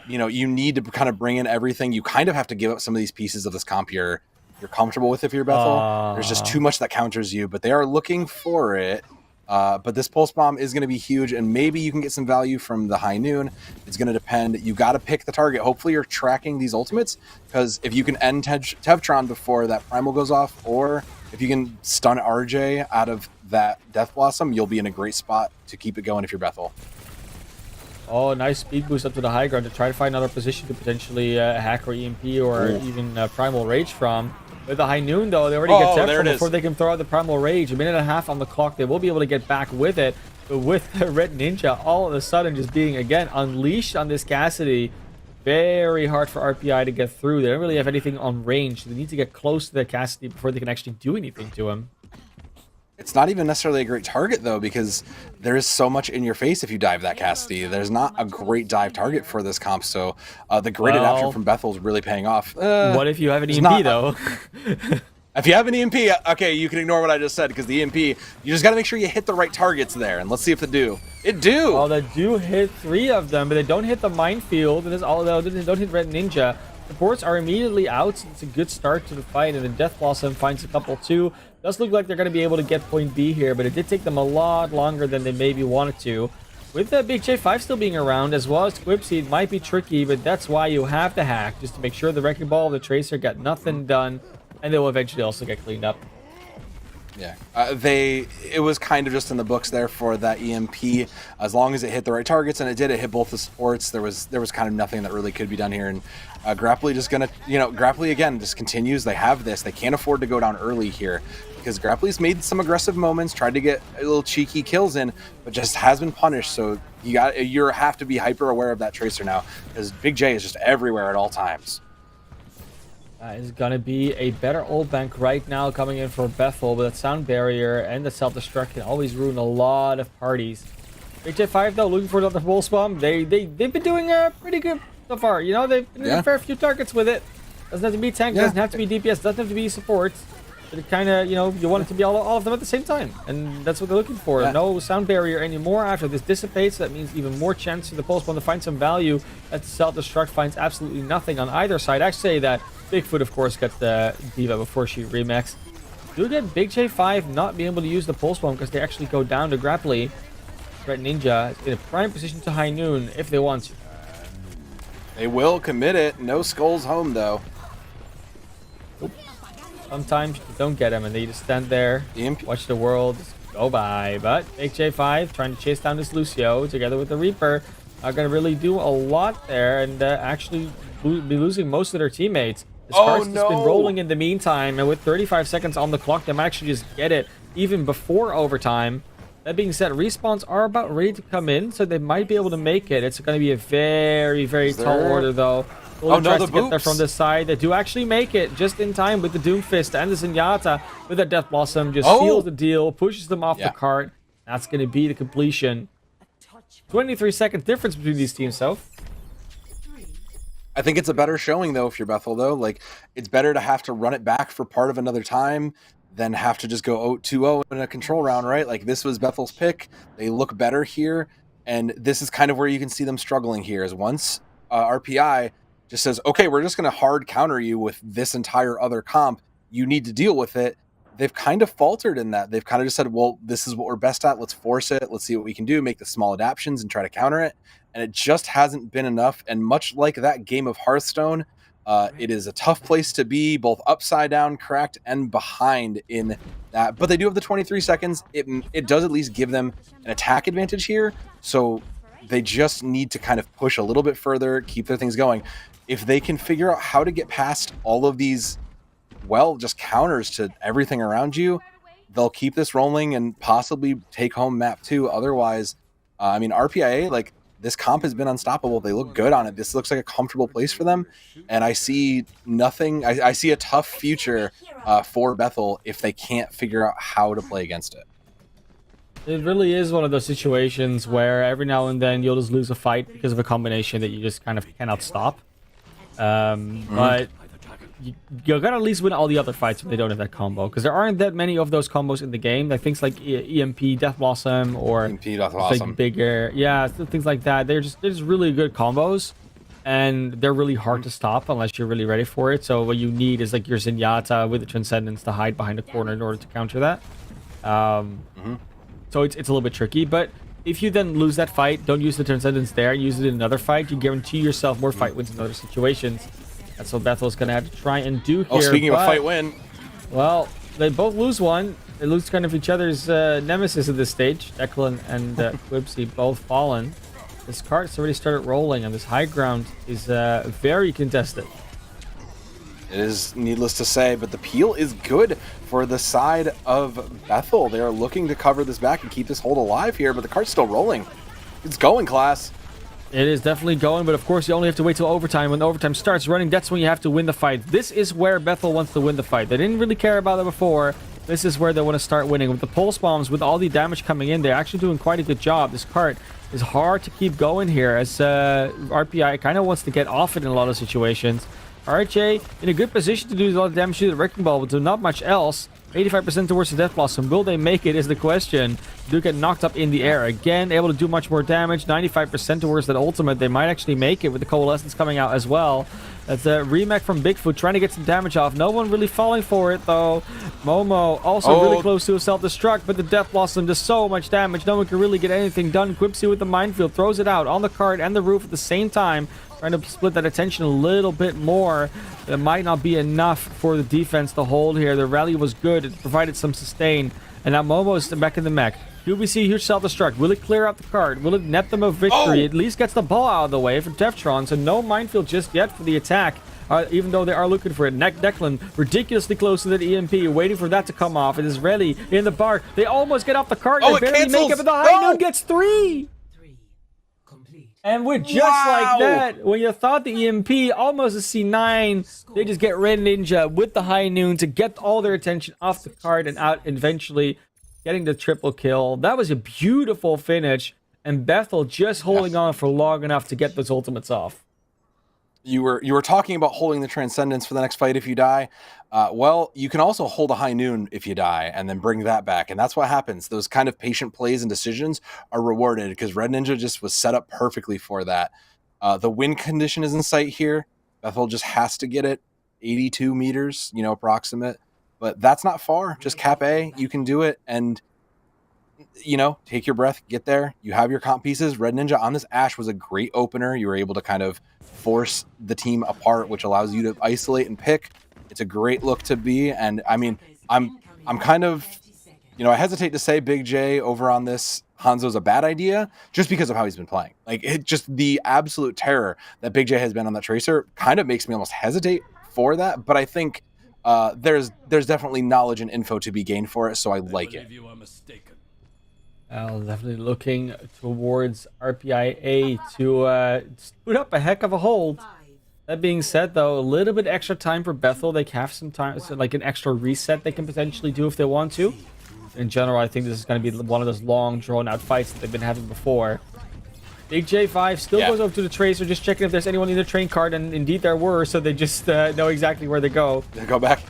You need to kind of bring in everything. You kind of have to give up some of these pieces of this comp you're comfortable with if you're Bethel. There's just too much that counters you, but they are looking for it. But this pulse bomb is going to be huge, and maybe you can get some value from the high noon. It's going to depend. You got to pick the target. Hopefully you're tracking these ultimates, because if you can end Tevtron before that primal goes off, or if you can stun RJ out of that Death Blossom, you'll be in a great spot to keep it going if you're Bethel. Oh, nice speed boost up to the high ground to try to find another position to potentially hack or EMP or even Primal Rage from. With the high noon, though, they already get Tevtron before they can throw out the Primal Rage. A minute and a half on the clock. They will be able to get back with it. But with the Red Ninja all of a sudden just being, again, unleashed on this Cassidy, very hard for RPI to get through. They don't really have anything on range. They need to get close to the Cassidy before they can actually do anything to him. It's not even necessarily a great target, though, because there is so much in your face if you dive that Cassidy. There's not a great dive target for this comp, so the great adaptation from Bethel is really paying off. What if you have an EMP, though? If you have an EMP, okay, you can ignore what I just said, because the EMP, you just got to make sure you hit the right targets there, and let's see if they do. It do! Well, they do hit 3 of them, but they don't hit the minefield, and they don't hit Red Ninja. Supports are immediately out. It's a good start to the fight, and the Death Blossom finds a couple too. Does look like they're going to be able to get point B here, but it did take them a lot longer than they maybe wanted to. With the Big J5 still being around, as well as Quipsy, it might be tricky, but that's why you have to hack, just to make sure the Wrecking Ball, the Tracer got nothing done, and they will eventually also get cleaned up. Yeah, it was kind of just in the books there for that EMP. As long as it hit the right targets, and it did, it hit both the supports. There was kind of nothing that really could be done here. And Grapply just gonna, Grapply again just continues. They have this. They can't afford to go down early here, because Grapply's made some aggressive moments, tried to get a little cheeky kills in, but just has been punished. So you have to be hyper aware of that Tracer now, because Big J is just everywhere at all times. That is going to be a better ult bank right now coming in for Bethel, but that sound barrier and the self-destruct can always ruin a lot of parties. HJ5 though, looking for another pulse bomb. They've been doing pretty good so far. They've been doing a fair few targets with it. Doesn't have to be tank, doesn't have to be DPS, doesn't have to be support. But it kind of, you want it to be all of them at the same time, and that's what they're looking for. Yeah. No sound barrier anymore. After this dissipates, that means even more chance for the pulse bomb to find some value. That self-destruct finds absolutely nothing on either side. I say that Bigfoot, of course, got the diva before she remixed. Do get Big J5 not being able to use the pulse bomb because they actually go down to Grapply. Red Ninja is in a prime position to high noon if they want to. They will commit it. No skulls home, though. Sometimes you don't get them and they just stand there, watch the world go by. But Big J5 trying to chase down this Lucio together with the Reaper are going to really do a lot there and actually be losing most of their teammates. This car's just been rolling in the meantime, and with 35 seconds on the clock, they might actually just get it. even before overtime. That being said, respawns are about ready to come in, so they might be able to make it. It's going to be a very, very tall order, though. Oh, no, the to get there boops. from this side. They do actually make it just in time with the Doomfist and the Zenyatta with that Death Blossom. Just seals the deal, pushes them off the cart. That's going to be the completion. 23-second difference between these teams, so. I think it's a better showing, though, if you're Bethel, though. Like, it's better to have to run it back for part of another time than have to just go 2-0 in a control round, right? Like, this was Bethel's pick. They look better here, and this is kind of where you can see them struggling here, is once RPI just says, okay, we're just going to hard counter you with this entire other comp. You need to deal with it. They've kind of faltered in that. They've kind of just said, well, this is what we're best at. Let's force it. Let's see what we can do, make the small adaptations and try to counter it. And it just hasn't been enough. And much like that game of Hearthstone, it is a tough place to be, both upside down, cracked, and behind in that. But they do have the 23 seconds. It does at least give them an attack advantage here. So they just need to kind of push a little bit further, keep their things going. If they can figure out how to get past all of these, well, just counters to everything around you, they'll keep this rolling and possibly take home map 2. Otherwise, I mean, RPIA, like, this comp has been unstoppable. They look good on it. This looks like a comfortable place for them. And I see nothing. I see a tough future for Bethel if they can't figure out how to play against it. It really is one of those situations where every now and then you'll just lose a fight because of a combination that you just kind of cannot stop. But you're gonna at least win all the other fights if they don't have that combo, because there aren't that many of those combos in the game. Like things like EMP, Death Blossom, or EMP, Death Blossom, like bigger, things like that. They're just really good combos, and they're really hard to stop unless you're really ready for it. So what you need is like your Zenyatta with the Transcendence to hide behind a corner in order to counter that. So it's a little bit tricky, but if you then lose that fight, don't use the Transcendence there, use it in another fight, you guarantee yourself more fight wins in other situations. That's what Bethel's going to have to try and do here. Oh, speaking of fight win. Well, they both lose one. They lose kind of each other's nemesis at this stage. Declan and Quibsy both fallen. This cart's already started rolling, and this high ground is very contested. It is needless to say, but the peel is good for the side of Bethel. They are looking to cover this back and keep this hold alive here, but the cart's still rolling. It's going, class. It is definitely going, but of course you only have to wait till overtime. When the overtime starts running, that's when you have to win the fight. This is where Bethel wants to win the fight. They didn't really care about it before. This is where they want to start winning. With the pulse bombs, with all the damage coming in, they're actually doing quite a good job. This cart is hard to keep going here, as RPI kind of wants to get off it in a lot of situations. RJ in a good position to do a lot of damage to the Wrecking Ball, but do not much else. 85% towards the Death Blossom. Will they make it is the question. Do get knocked up in the air. Again, able to do much more damage. 95% towards that ultimate. They might actually make it with the Coalescence coming out as well. That's a remake from Bigfoot trying to get some damage off. No one really falling for it, though. Momo also really close to a self-destruct, but the Death Blossom does so much damage. No one can really get anything done. Quipsy with the Minefield throws it out on the cart and the roof at the same time. Trying to split that attention a little bit more. It might not be enough for the defense to hold here. The rally was good. It provided some sustain. And now Momo is back in the mech. UBC, huge self-destruct. Will it clear out the card? Will it net them a victory? At least gets the ball out of the way for Teftron. So no minefield just yet for the attack. Even though they are looking for it. Declan ridiculously close to that EMP, waiting for that to come off. It is ready in the bar. They almost get off the cart. They barely make it, but the high noon gets 3. And we're just like that. When you thought the EMP almost a C9, they just get Red Ninja with the high noon to get all their attention off the card and out, eventually getting the triple kill. That was a beautiful finish. And Bethel just holding on for long enough to get those ultimates off. You were talking about holding the Transcendence for the next fight if you die. Well, you can also hold a high noon if you die and then bring that back. And that's what happens. Those kind of patient plays and decisions are rewarded because Red Ninja just was set up perfectly for that. The win condition is in sight here. Bethel just has to get it 82 meters, approximate. But that's not far. Just cap A. You can do it. And, take your breath, get there. You have your comp pieces. Red Ninja on this Ashe was a great opener. You were able to kind of force the team apart, which allows you to isolate and pick. It's a great look to be. And I mean, I'm kind of, I hesitate to say Big J over on this Hanzo's a bad idea just because of how he's been playing. Like, it just the absolute terror that Big J has been on that Tracer kind of makes me almost hesitate for that. But I think there's definitely knowledge and info to be gained for it, so I like it. You are mistaken. Well, definitely looking towards RPIA to put up a heck of a hold. That being said, though, a little bit extra time for Bethel. They have some time, so like an extra reset they can potentially do if they want to. In general, I think this is going to be one of those long, drawn-out fights that they've been having before. Big J5 still goes over to the Tracer, just checking if there's anyone in the train card, and indeed there were, so they just know exactly where they go. They go back.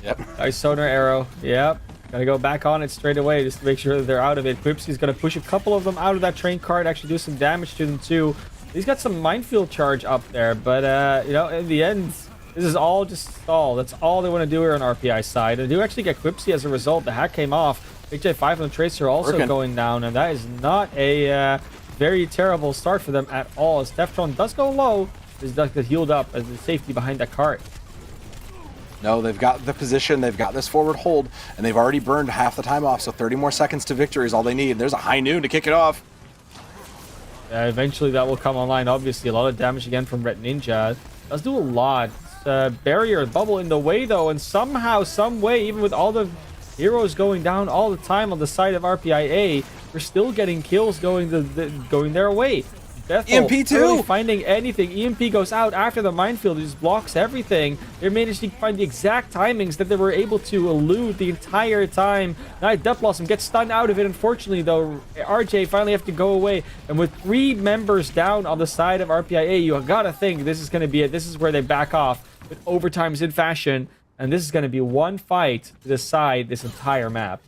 Yep. Nice sonar arrow. Yep. Gotta go back on it straight away just to make sure that they're out of it. Quipsy's gonna push a couple of them out of that train card, actually do some damage to them too. He's got some minefield charge up there, but you know, in the end, this is all just stall. That's all they want to do here on RPI side. They do actually get Quipsy as a result. The hack came off. Big J5 and the Tracer also going down, and that is not a very terrible start for them at all. As Deftron does go low, is does get healed up as the safety behind that cart. No, they've got the position, they've got this forward hold, and they've already burned half the time off, so 30 more seconds to victory is all they need. There's a high noon to kick it off. Eventually that will come online. Obviously, a lot of damage again from Red Ninja. Does do a lot. Barrier, bubble in the way, though, and somehow, some way, even with all the heroes going down all the time on the side of RPIA, we're still getting kills going their way. Bethel EMP too! Really finding anything. EMP goes out after the minefield. It just blocks everything. They managed to find the exact timings that they were able to elude the entire time. Now Death Blossom gets stunned out of it. Unfortunately, though, RJ finally have to go away. And with 3 members down on the side of RPIA, you gotta think this is gonna be it. This is where they back off with overtimes in fashion. And this is gonna be one fight to decide this entire map.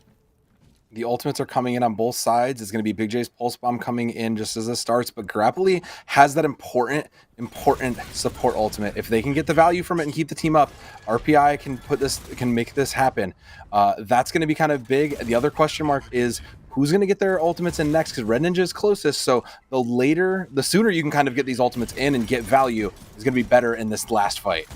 The ultimates are coming in on both sides. It's going to be Big J's Pulse Bomb coming in just as it starts, but Grapply has that important support ultimate. If they can get the value from it and keep the team up, RPI can make this happen. That's going to be kind of big. The other question mark is who's going to get their ultimates in next, because Red Ninja is closest, so the sooner you can kind of get these ultimates in and get value is going to be better in this last fight.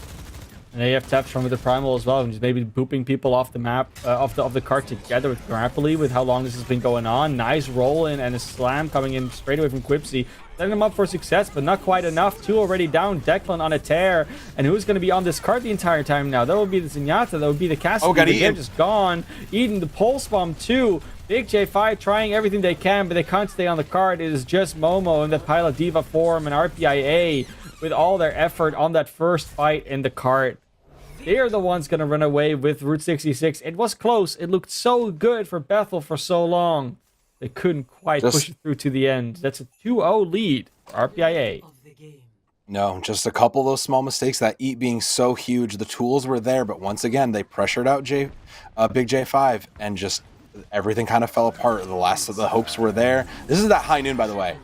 And they have Tepstrom with the Primal as well, and just maybe booping people off the map, off the cart together with Grapply, with how long this has been going on. Nice roll in and a slam coming in straight away from Quipsy. Setting them up for success, but not quite enough. 2 already down. Declan on a tear. And who's going to be on this cart the entire time now? That would be the Zenyatta. That would be the Cassidy. They're just gone. Eden the Pulse Bomb too. Big J5 trying everything they can, but they can't stay on the cart. It is just Momo in the Pilot Diva form and RPIA with all their effort on that first fight in the cart. They are the ones going to run away with Route 66. It was close. It looked so good for Bethel for so long. They couldn't quite push it through to the end. That's a 2-0 lead for RPIA. No, just a couple of those small mistakes. That eat being so huge. The tools were there, but once again, they pressured out Big J5, and just everything kind of fell apart. The last of the hopes were there. This is that high noon, by the way.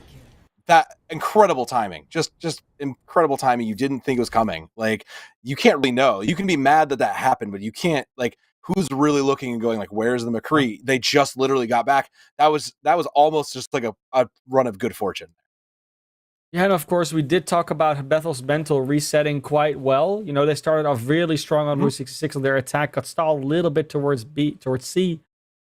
That incredible timing, just incredible timing. You didn't think it was coming. Like, you can't really know. You can be mad that happened, but you can't, like, who's really looking and going, like, where's the McCree? They just literally got back. That was almost just like a run of good fortune. Yeah, and of course, we did talk about Bethel's mental resetting quite well. You know, they started off really strong on Route 66 on their attack, got stalled a little bit towards C,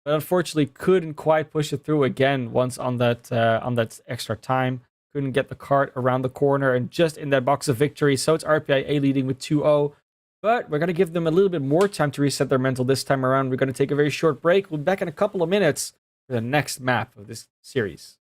but unfortunately couldn't quite push it through again once on that extra time. Couldn't get the cart around the corner and just in that box of victory. So it's RPIA leading with 2-0. But we're going to give them a little bit more time to reset their mental this time around. We're going to take a very short break. We'll be back in a couple of minutes for the next map of this series.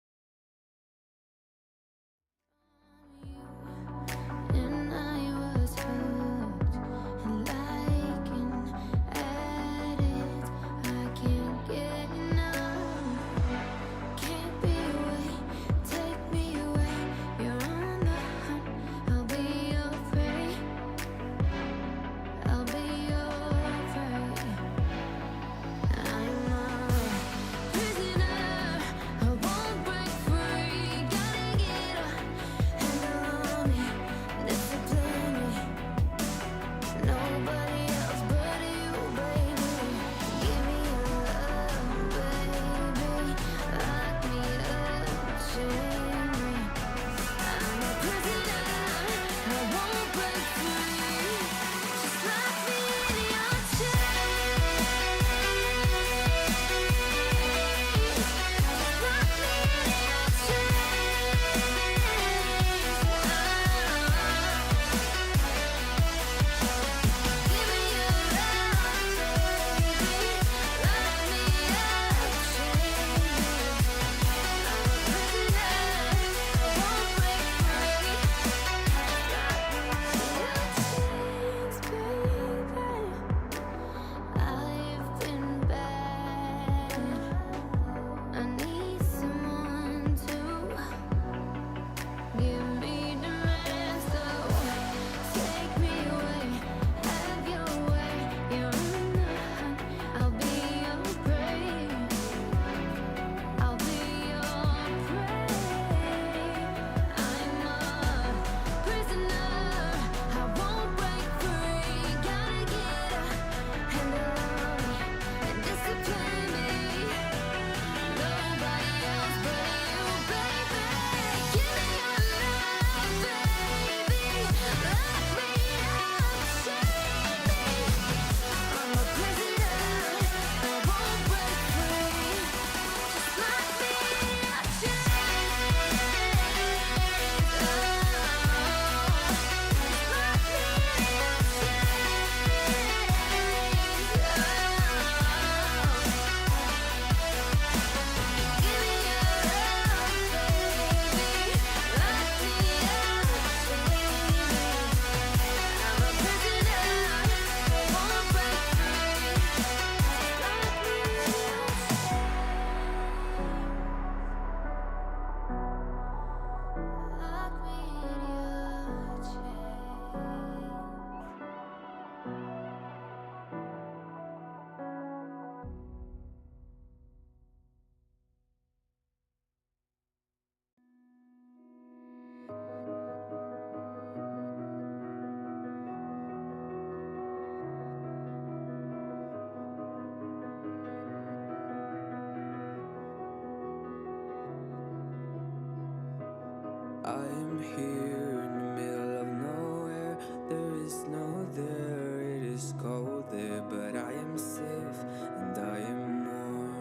I am here in the middle of nowhere. There is no there, it is cold there, but I am safe and I am warm.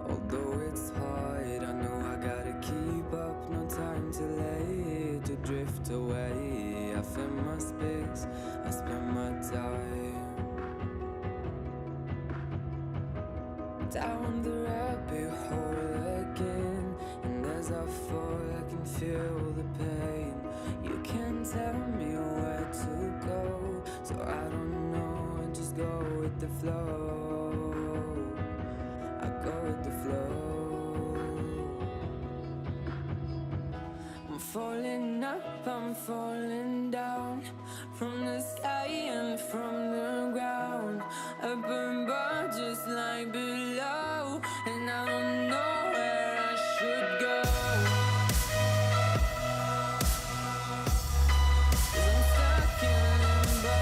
Although it's hard, I know I gotta keep up. No time to lay to drift away. I find my space, I spend my time down the rabbit hole again. And as I fall, I can feel the pain. You can't tell me where to go, so I don't know, I just go with the flow. I go with the flow. I'm falling up, I'm falling down, from the sky and from the ground. I burn bright just like below, and I don't know where I should go. 'Cause I'm stuck in limbo.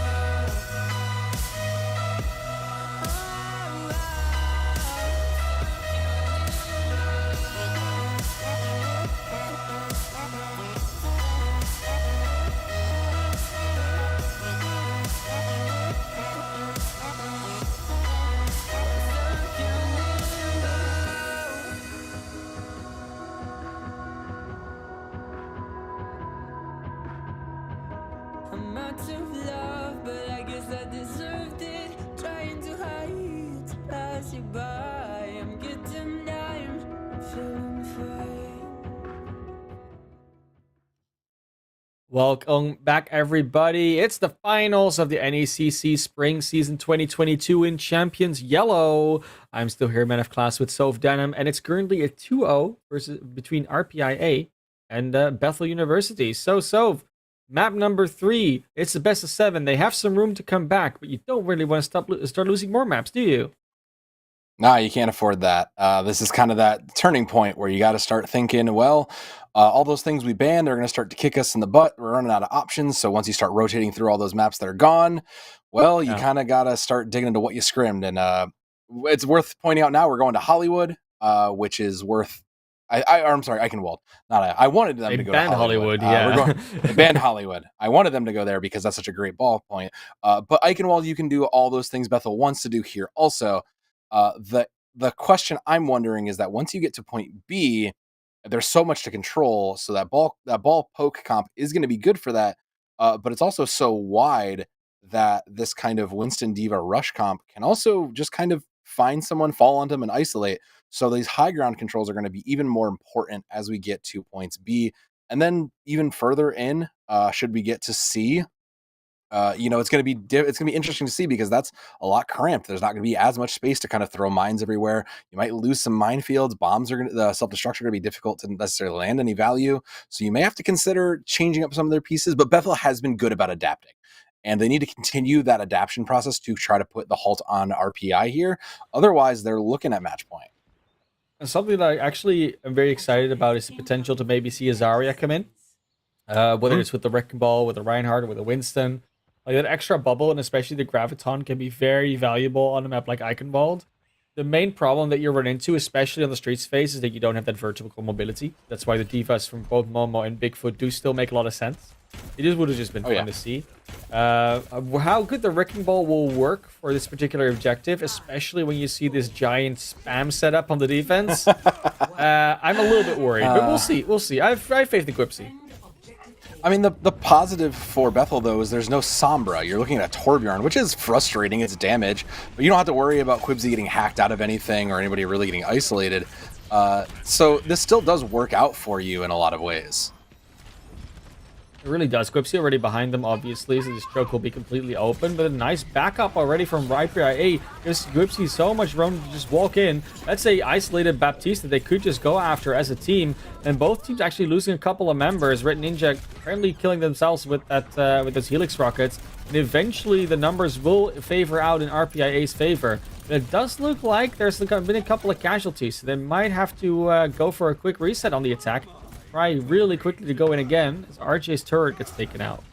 I'm out of love, but I guess I deserved it. Trying to hide, to pass you by. I'm getting time, I'm feeling fine. Welcome back, everybody. It's the finals of the NECC Spring Season 2022 in Champions Yellow. I'm still here, Man of Class, with Soph Denim, and it's currently a 2-0 versus between RPIA and Bethel University. So, Soph, map number 3. It's the best of 7. They have some room to come back, but you don't really want to start losing more maps, do you? Nah, you can't afford that. This is kind of that turning point where you got to start thinking, well, all those things we banned are going to start to kick us in the butt. We're running out of options. So once you start rotating through all those maps that are gone, well, you kind of got to start digging into what you scrimmed. And it's worth pointing out now we're going to Hollywood, which is worth... I'm sorry, Eichenwald. I wanted them to go to Hollywood. They banned Hollywood. I wanted them to go there because that's such a great ball point. But Eichenwald, you can do all those things Bethel wants to do here also. The question I'm wondering is that once you get to point B, there's so much to control, so that ball poke comp is going to be good for that, but it's also so wide that this kind of Winston Diva rush comp can also just kind of find someone, fall onto them, and isolate. So these high ground controls are going to be even more important as we get to points B, and then even further in, should we get to C. It's going to be interesting to see because that's a lot cramped. There's not going to be as much space to kind of throw mines everywhere. You might lose some minefields. Bombs are the self-destruct are going to be difficult to necessarily land any value. So you may have to consider changing up some of their pieces, but Bethel has been good about adapting. And they need to continue that adaptation process to try to put the halt on RPI here. Otherwise, they're looking at match point. And something that I actually am very excited about is the potential to maybe see a Zarya come in. Whether it's with the Wrecking Ball, with the Reinhardt, or with the Winston. Like that extra bubble, and especially the Graviton, can be very valuable on a map like Eichenwald. The main problem that you run into, especially on the streets phase, is that you don't have that vertical mobility. That's why the divas from both Momo and Bigfoot do still make a lot of sense. It just would have just been fun to see. How good the Wrecking Ball will work for this particular objective, especially when you see this giant spam setup on the defense. I'm a little bit worried, but we'll see. We'll see. I have faith in Quipsy. I mean, the positive for Bethel, though, is there's no Sombra. You're looking at a Torbjorn, which is frustrating. It's damage. But you don't have to worry about Quibsy getting hacked out of anything or anybody really getting isolated. So this still does work out for you in a lot of ways. It really does. Quipsy already behind them, obviously, so this choke will be completely open. But a nice backup already from RPIA. Gives Quipsy so much room to just walk in. That's a isolated Baptiste that they could just go after as a team. And both teams actually losing a couple of members. Red Ninja currently killing themselves with that with those Helix rockets. And eventually the numbers will favor out in RPIA's favor. But it does look like there's been a couple of casualties. So they might have to go for a quick reset on the attack. Try really quickly to go in again as RJ's turret gets taken out.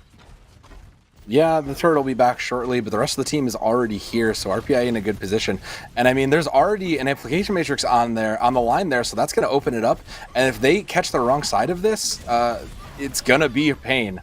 Yeah, the turret will be back shortly, but the rest of the team is already here, so RPI in a good position. And I mean, there's already an amplification matrix on the line there, so that's going to open it up. And if they catch the wrong side of this, it's going to be a pain.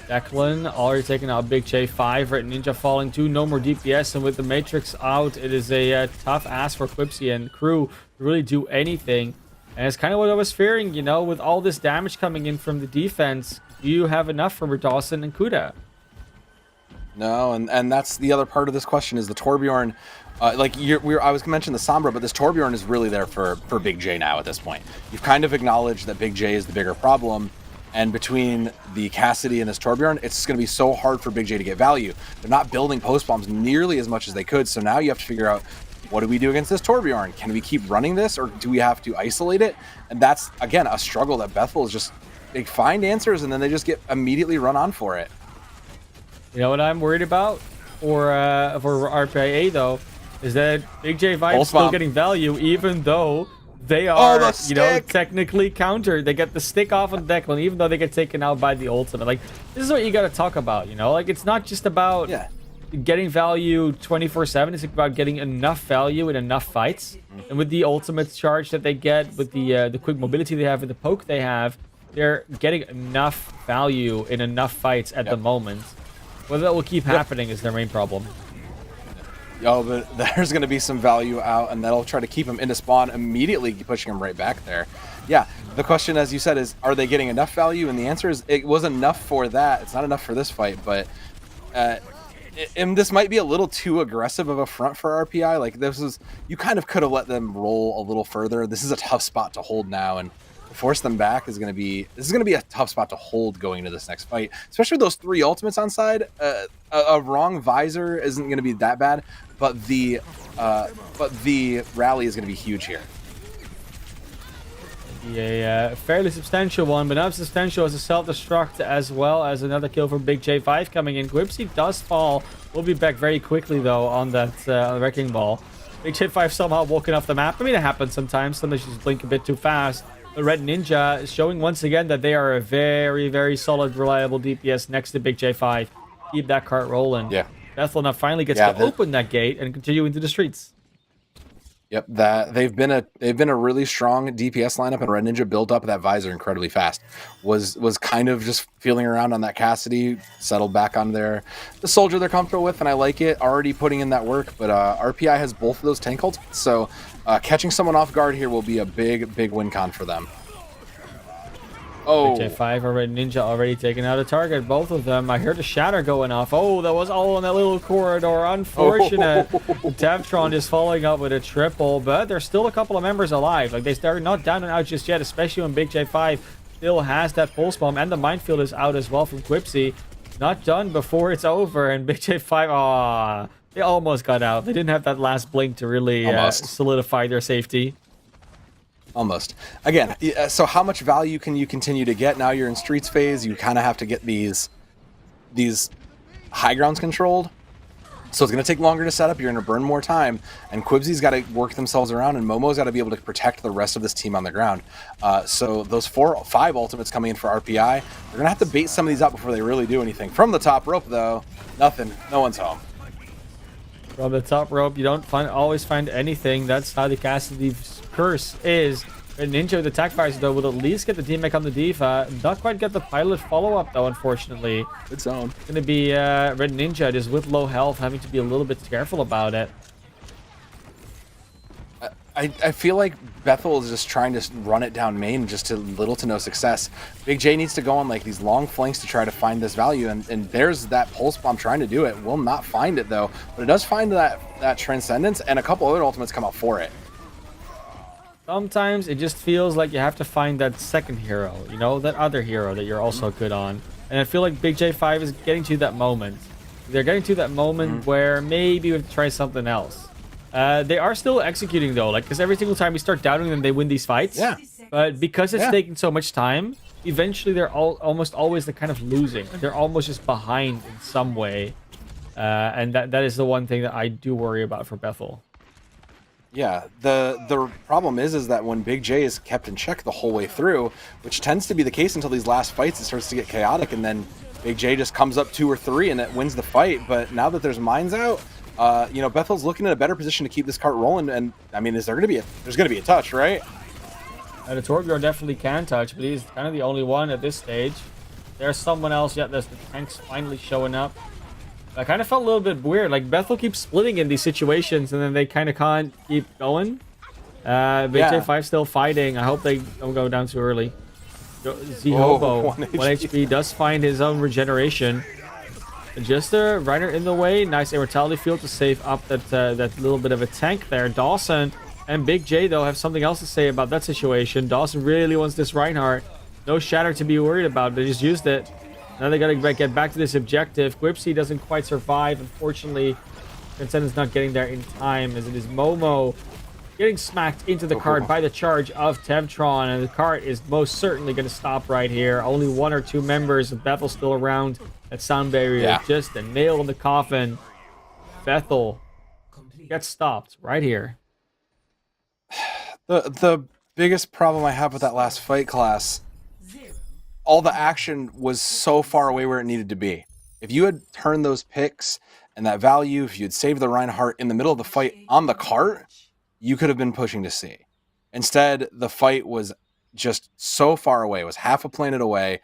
Declan already taking out Big J5. Red Ninja falling too. No more DPS, and with the matrix out, it is a tough ask for Quipsy and crew to really do anything. And it's kind of what I was fearing, you know, with all this damage coming in from the defense. Do you have enough for Dawson and Kuda? No, and that's the other part of this question is the Torbjorn. I was mentioning the Sombra, but this Torbjorn is really there for Big J now at this point. You've kind of acknowledged that Big J is the bigger problem. And between the Cassidy and this Torbjorn, it's going to be so hard for Big J to get value. They're not building post bombs nearly as much as they could. So now you have to figure out, what do we do against this Torbjorn? Can we keep running this, or do we have to isolate it? And that's, again, a struggle that Bethel is just, they find answers and then they just get immediately run on for it. You know what I'm worried about for RPIA, though, is that Big J Vibe is still getting value, even though they are, you know, technically countered. They get the stick off on Declan, even though they get taken out by the ultimate. Like, this is what you got to talk about, you know? Like, it's not just about getting value 24/7. It's about getting enough value in enough fights. And with the ultimate charge that they get, with the quick mobility they have, and the poke they have, they're getting enough value in enough fights at the moment. Whether that will keep happening is their main problem. Oh, but there's going to be some value out, and that'll try to keep him into spawn, immediately pushing him right back there. Yeah, the question, as you said, is, are they getting enough value? And the answer is, it was enough for that. It's not enough for this fight, but and this might be a little too aggressive of a front for RPI. Like, you kind of could have let them roll a little further. This is a tough spot to hold now, and to force them back is going to be a tough spot to hold going into this next fight, especially with those 3 ultimates on side. A wrong visor isn't going to be that bad, but the rally is going to be huge here. Yeah, fairly substantial one, but not substantial as a self-destruct, as well as another kill from Big J5 coming in. Quipsy does fall. We'll be back very quickly, though, on that wrecking ball. Big J5 somehow walking off the map. I mean, it happens sometimes. Sometimes you just blink a bit too fast. But Red Ninja is showing once again that they are a very, very solid, reliable DPS next to Big J5. Keep that cart rolling. Yeah. Bethel now finally gets to open that gate and continue into the streets. Yep, they've been a really strong DPS lineup, and Red Ninja built up that visor incredibly fast. Was kind of just feeling around on that Cassidy, settled back on the soldier they're comfortable with, and I like it. Already putting in that work, but RPI has both of those tank ults, so catching someone off guard here will be a big win con for them. Oh, J5 or Red Ninja already taking out a target, both of them. I heard a shatter going off. Oh, that was all in that little corridor. Unfortunate. Devtron is following up with a triple, but there's still a couple of members alive. Like, they're not down and out just yet, especially when Big J5 still has that pulse bomb, and the minefield is out as well from Quipsy. Not done before it's over, and Big J5, they almost got out. They didn't have that last blink to really solidify their safety. Almost. Again, so how much value can you continue to get? Now you're in streets phase. You kind of have to get these high grounds controlled. So it's going to take longer to set up. You're going to burn more time. And Quibsy's got to work themselves around, and Momo's got to be able to protect the rest of this team on the ground. So those 5 ultimates coming in for RPI, they're going to have to bait some of these out before they really do anything. From the top rope, though, nothing. No one's home. From the top rope, you don't always find anything. That's how the Cassidy's curse is. Red Ninja with attack fires, though, will at least get the teammate on the Diva. Not quite get the pilot follow-up, though, unfortunately. Good zone. It's going to be Red Ninja just with low health, having to be a little bit careful about it. I feel like Bethel is just trying to run it down main, just to little to no success. Big J needs to go on like these long flanks to try to find this value, and there's that pulse bomb trying to do it. Will not find it though, but it does find that transcendence, and a couple other ultimates come out for it. Sometimes it just feels like you have to find that second hero, you know, that other hero that you're also good on. And I feel like Big J5 is getting to that moment. They're getting to that moment where maybe we have to try something else. They are still executing, though, like, because every single time we start doubting them, they win these fights. Yeah. But because it's taking so much time, eventually they're almost always the kind of losing. They're almost just behind in some way. And that is the one thing that I do worry about for Bethel. Yeah, the problem is that when Big J is kept in check the whole way through, which tends to be the case until these last fights, it starts to get chaotic, and then Big J just comes up 2 or 3 and it wins the fight. But now that there's mines out, you know, Bethel's looking in a better position to keep this cart rolling. And I mean, there's going to be a touch, right? The Torbjorn definitely can touch, but he's kind of the only one at this stage. There's someone else. Yeah, there's the tanks finally showing up. I kind of felt a little bit weird. Like, Bethel keeps splitting in these situations, and then they kind of can't keep going. Big J5 still fighting. I hope they don't go down too early. Z-Hobo, 1 HP, does find his own regeneration. Just a Reiner in the way. Nice immortality field to save up that little bit of a tank there. Dawson and Big J, though, have something else to say about that situation. Dawson really wants this Reinhardt. No Shatter to be worried about. They just used it. Now they gotta get back to this objective. Gwipsy doesn't quite survive. Unfortunately, Transcendent's not getting there in time, as it is Momo getting smacked into the cart by the charge of Tevtron, and the cart is most certainly going to stop right here. Only 1 or 2 members of Bethel still around at sound barrier. Yeah. Just a nail in the coffin. Bethel gets stopped right here. The biggest problem I have with that last fight class, all the action was so far away where it needed to be. If you had turned those picks and that value, if you had saved the Reinhardt in the middle of the fight on the cart, you could have been pushing to C. Instead, the fight was just so far away. It was half a planet away.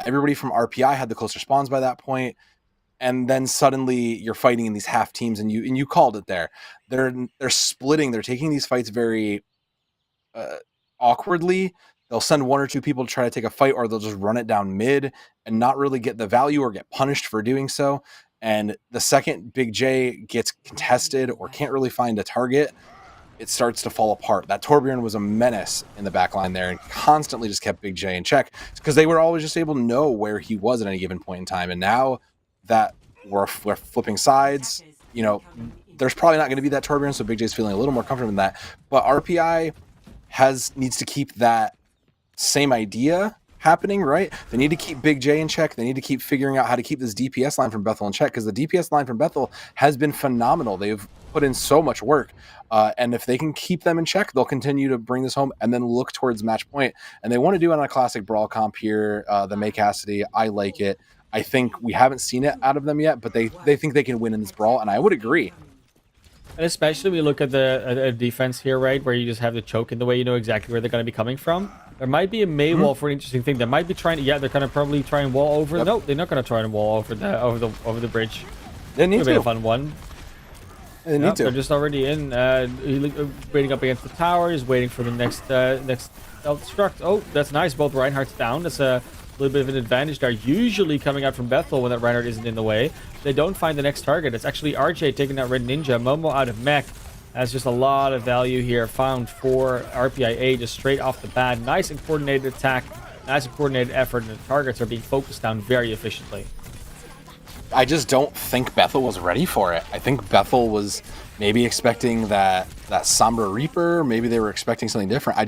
Everybody from RPI had the closer spawns by that point. And then suddenly you're fighting in these half teams, and you called it there. They're splitting. They're taking these fights very awkwardly. They'll send 1 or 2 people to try to take a fight, or they'll just run it down mid and not really get the value or get punished for doing so. And the second Big J gets contested or can't really find a target, it starts to fall apart. That Torbjorn was a menace in the back line there and constantly just kept Big J in check because they were always just able to know where he was at any given point in time. And now that we're flipping sides, you know, there's probably not going to be that Torbjorn, so Big J's feeling a little more comfortable in that. But RPI needs to keep that same idea happening, right? They need to keep Big J in check. They need to keep figuring out how to keep this DPS line from Bethel in check, because the DPS line from Bethel has been phenomenal. They've put in so much work. And if they can keep them in check, they'll continue to bring this home and then look towards match point. And they want to do it on a classic brawl comp here, the May Cassidy. I like it. I think we haven't seen it out of them yet, but they think they can win in this brawl, and I would agree. And especially when you look at the defense here, right, where you just have the choke in the way, you know exactly where they're going to be coming from. There might be a May wall for an interesting thing. They might be trying to, they're going to probably try and wall over. Yep. No, they're not going to try and wall over the bridge. They need to. It'll be a fun one. They need to. They're just already in, waiting up against the towers, waiting for the next self-destruct. Oh, that's nice. Both Reinhardt's down. That's a little bit of an advantage there. Usually coming out from Bethel when that Reinhardt isn't in the way. They don't find the next target. It's actually RJ taking that Red Ninja. Momo out of mech. That's just a lot of value here found for RPIA just straight off the bat. Nice and coordinated attack. Nice and coordinated effort. And the targets are being focused on very efficiently. I just don't think Bethel was ready for it. I think Bethel was maybe expecting that Sombra Reaper. Maybe they were expecting something different.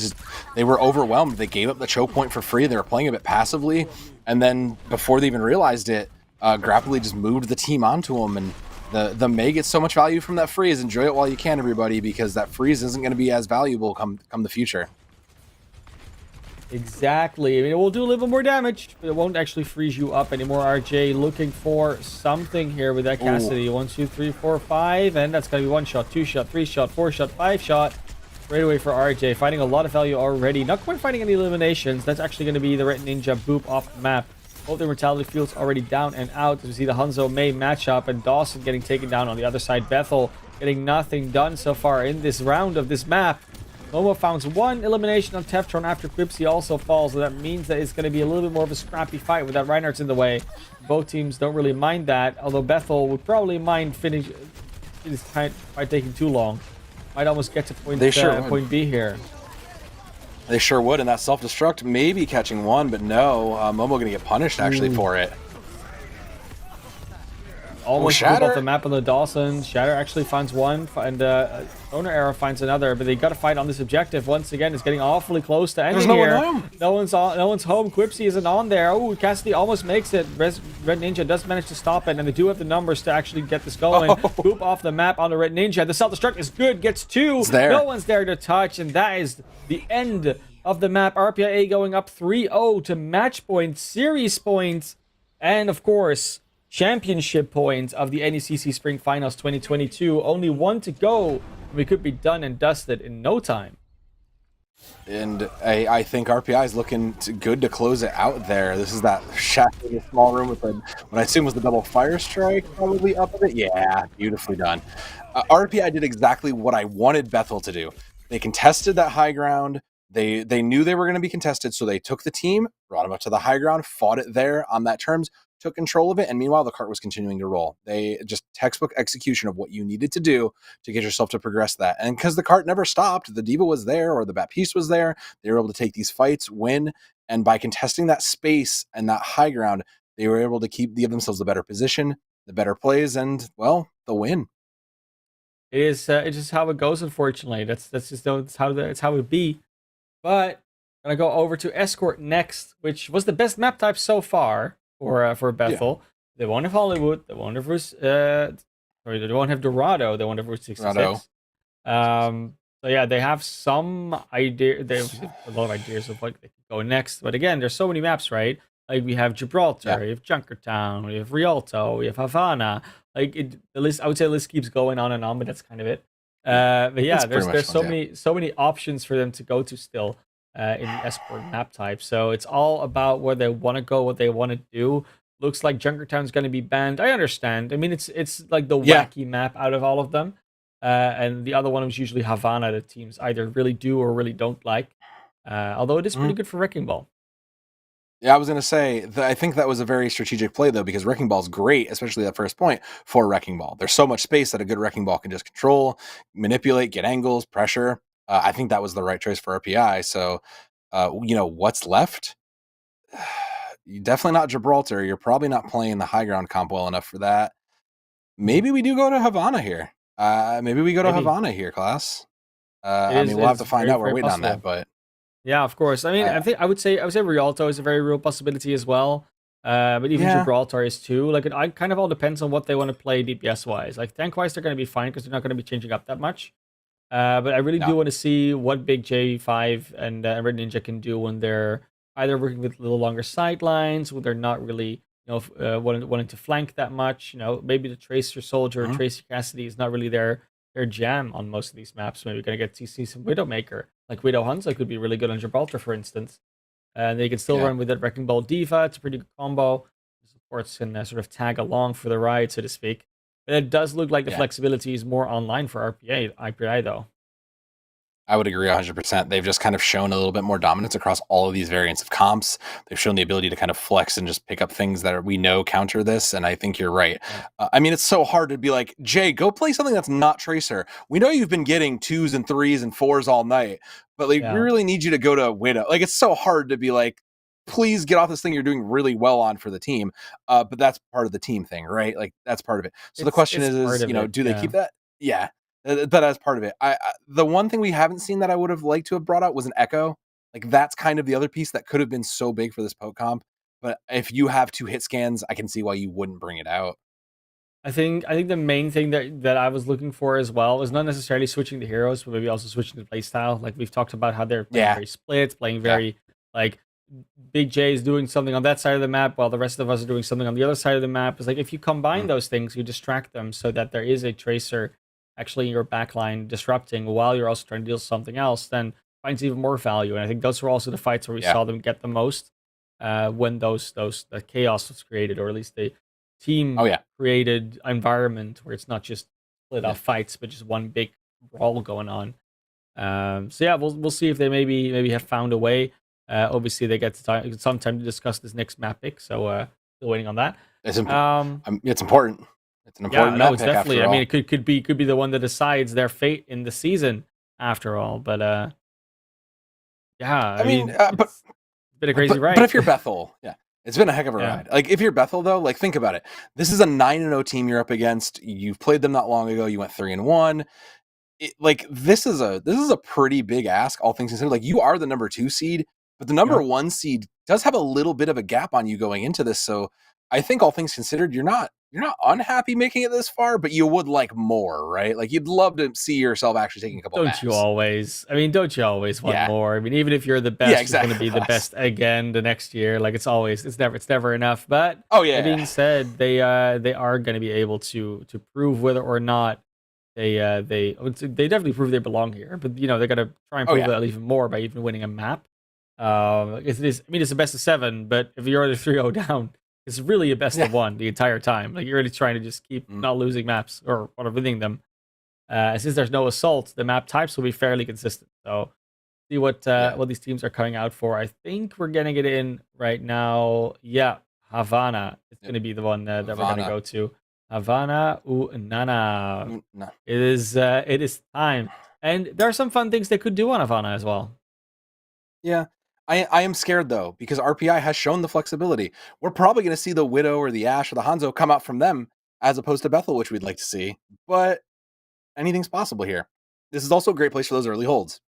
They were overwhelmed. They gave up the choke point for free. They were playing a bit passively. And then before they even realized it, Grapply just moved the team onto them. And the May gets so much value from that freeze. Enjoy it while you can, everybody, because that freeze isn't going to be as valuable come the future. Exactly. I mean, it will do a little bit more damage, but it won't actually freeze you up anymore. RJ looking for something here with that Cassidy. 1, 2, 3, 4, 5, and that's going to be 1 shot, 2 shot, 3 shot, 4 shot, 5 shot. Right away for RJ, finding a lot of value already. Not quite finding any eliminations. That's actually going to be the Red Ninja boop off the map. Both the Mortality Fields already down and out. We see the Hanzo May matchup, and Dawson getting taken down on the other side. Bethel getting nothing done so far in this round of this map. Momo founds 1 elimination on Tevtron after Quipsy also falls, so that means that it's going to be a little bit more of a scrappy fight with that Reinhardt's in the way. Both teams don't really mind that, although Bethel would probably mind finish this fight by taking too long. Might almost get to point B here. They sure would, and that self-destruct maybe catching 1, but no, Momo going to get punished actually for it. Almost move off the map on the Dawson. Shatter actually finds 1, and Owner Arrow finds another, but they got to fight on this objective. Once again, it's getting awfully close to ending here. No one's home. Quipsy isn't on there. Oh, Cassidy almost makes it. Red Ninja does manage to stop it, and they do have the numbers to actually get this going. Boop off the map on the Red Ninja. The self-destruct is good. Gets 2. No one's there to touch, and that is the end of the map. RPIA going up 3-0 to match point, series points. And of course, championship points of the NECC Spring Finals 2022. Only one to go. We could be done and dusted in no time. And I think RPI is looking good to close it out there. This is that shaft in a small room with what I assume was the double fire strike probably up of it. Yeah, beautifully done. RPI did exactly what I wanted Bethel to do. They contested that high ground. They knew they were going to be contested, so they took the team, brought them up to the high ground, fought it there on that terms, took control of it, and meanwhile the cart was continuing to roll. They just textbook execution of what you needed to do to get yourself to progress that. And because the cart never stopped, the Diva was there or the Baptiste was there, they were able to take these fights, win, and by contesting that space and that high ground, they were able to give themselves the better position, the better plays, and well, the win. It's just how it goes. Unfortunately, that's how it be. But I'm gonna go over to Escort next, which was the best map type so far for Bethel. They won't have Hollywood. They won't have sorry, they won't have Dorado. They won't have Route 66. So yeah, they have some idea. They have a lot of ideas of what they can go next. But again, there's so many maps, right? Like we have Gibraltar, we have Junkertown, we have Rialto, we have Havana. Like the list, I would say the list keeps going on and on, but that's kind of it. But yeah, there's so many options for them to go to still in the Escort map type. So it's all about where they want to go, what they want to do. Looks like Junkertown's going to be banned. I understand. I mean, it's like the wacky map out of all of them. And the other one was usually Havana that teams either really do or really don't like. Although it is pretty good for Wrecking Ball. Yeah, I was going to say, I think that was a very strategic play, though, because Wrecking Ball is great, especially that first point, for Wrecking Ball. There's so much space that a good Wrecking Ball can just control, manipulate, get angles, pressure. I think that was the right choice for RPI. So, what's left? Definitely not Gibraltar. You're probably not playing the high ground comp well enough for that. Maybe we do go to Havana here. Havana here, class. We'll have to find out. We're waiting on that, but... Yeah, of course. I mean, I would say Rialto is a very real possibility as well. But even Gibraltar is too. Like, it kind of all depends on what they want to play DPS wise. Like tank wise, they're going to be fine because they're not going to be changing up that much. But I really do want to see what Big J5 and Red Ninja can do when they're either working with a little longer sidelines, when they're not really wanting to flank that much. Maybe the Tracer Soldier or Tracer Cassidy is not really their jam on most of these maps. Maybe we're going to get to see some Widowmaker. Like Widow Hanzo could be really good on Gibraltar, for instance. And they can still run with that Wrecking Ball Diva. It's a pretty good combo. The supports can sort of tag along for the ride, so to speak. But it does look like the flexibility is more online for IPI, though. I would agree 100%. They've just kind of shown a little bit more dominance across all of these variants of comps. They've shown the ability to kind of flex and just pick up things that we know counter this, and I think you're right. It's so hard to be like, Jay, go play something that's not Tracer. We know you've been getting 2s and 3s and 4s all night, but we really need you to go to Widow. Like, it's so hard to be like, please get off this thing you're doing really well on for the team. But that's part of the team thing, right? Like, that's part of it. So the question is do they keep that? Yeah. But as part of it, the one thing we haven't seen that I would have liked to have brought out was an Echo. Like, that's kind of the other piece that could have been so big for this poke comp. But if you have 2 hit scans, I can see why you wouldn't bring it out. I think the main thing that I was looking for as well was not necessarily switching the heroes, but maybe also switching the playstyle. Like we've talked about how they're playing very split, playing very like Big J is doing something on that side of the map while the rest of us are doing something on the other side of the map. It's like if you combine those things, you distract them so that there is a tracer actually in your backline disrupting while you're also trying to deal something else, then finds even more value. And I think those were also the fights where we saw them get the most when the chaos was created, or at least the team created environment where it's not just split off fights, but just one big brawl going on. So yeah, we'll see if they maybe have found a way. Obviously, they get some time to discuss this next map pick, so still waiting on that. It's important. It's important. It's an important map it's pick. Definitely. I mean, it could be the one that decides their fate in the season. After all, but I mean, it's been a crazy ride. But if you're Bethel, it's been a heck of a ride. Like, if you're Bethel, though, like, think about it. This is a 9-0 team you're up against. You've played them not long ago. You went 3-1. This is a pretty big ask, all things considered. Like, you are the number 2 seed, but the number 1 seed does have a little bit of a gap on you going into this. So I think all things considered, you're not you're not unhappy making it this far, but you would like more, right? Like you'd love to see yourself actually taking a couple Don't maps. you always? I mean, don't you always want Yeah. more? I mean, even if you're the Yeah, best, you're going to exactly. be the best again the next year. Like it's never enough. But Oh that yeah. being said, they are going to be able to prove whether or not they definitely prove they belong here. But they're going to try and Oh prove yeah. that even more by even winning a map. It is. I mean, it's a best of 7, but if you're already 3-0 down, it's really a best of 1 the entire time. Like you're really trying to just keep not losing maps or winning them. Since there's no assault, the map types will be fairly consistent. So see what these teams are coming out for. I think we're getting it in right now. Yeah, Havana. It's going to be the one that we're going to go to. Havana Nana. No. It is time, and there are some fun things they could do on Havana as well. Yeah. I am scared though, because RPI has shown the flexibility. We're probably going to see the Widow or the Ashe or the Hanzo come out from them as opposed to Bethel, which we'd like to see. But anything's possible here. This is also a great place for those early holds.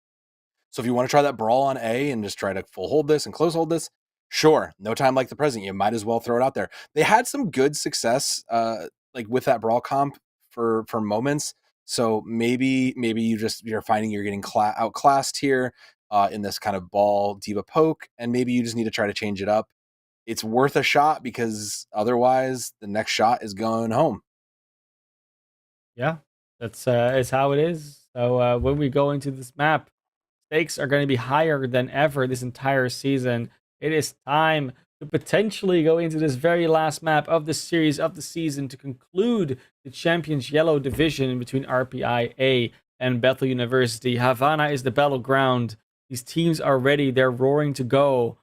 So if you want to try that brawl on A and just try to full hold this and close hold this, sure. No time like the present. You might as well throw it out there. They had some good success like with that brawl comp for moments. So maybe you're finding you're getting outclassed here in this kind of ball diva poke, and maybe you just need to try to change it up. It's worth a shot because otherwise the next shot is going home. Yeah, that's is how it is. So when we go into this map, stakes are going to be higher than ever this entire season. It is time to potentially go into this very last map of the series of the season to conclude the Champions Yellow division between RPI A and Bethel University. Havana is the battleground. These teams are ready. They're roaring to go.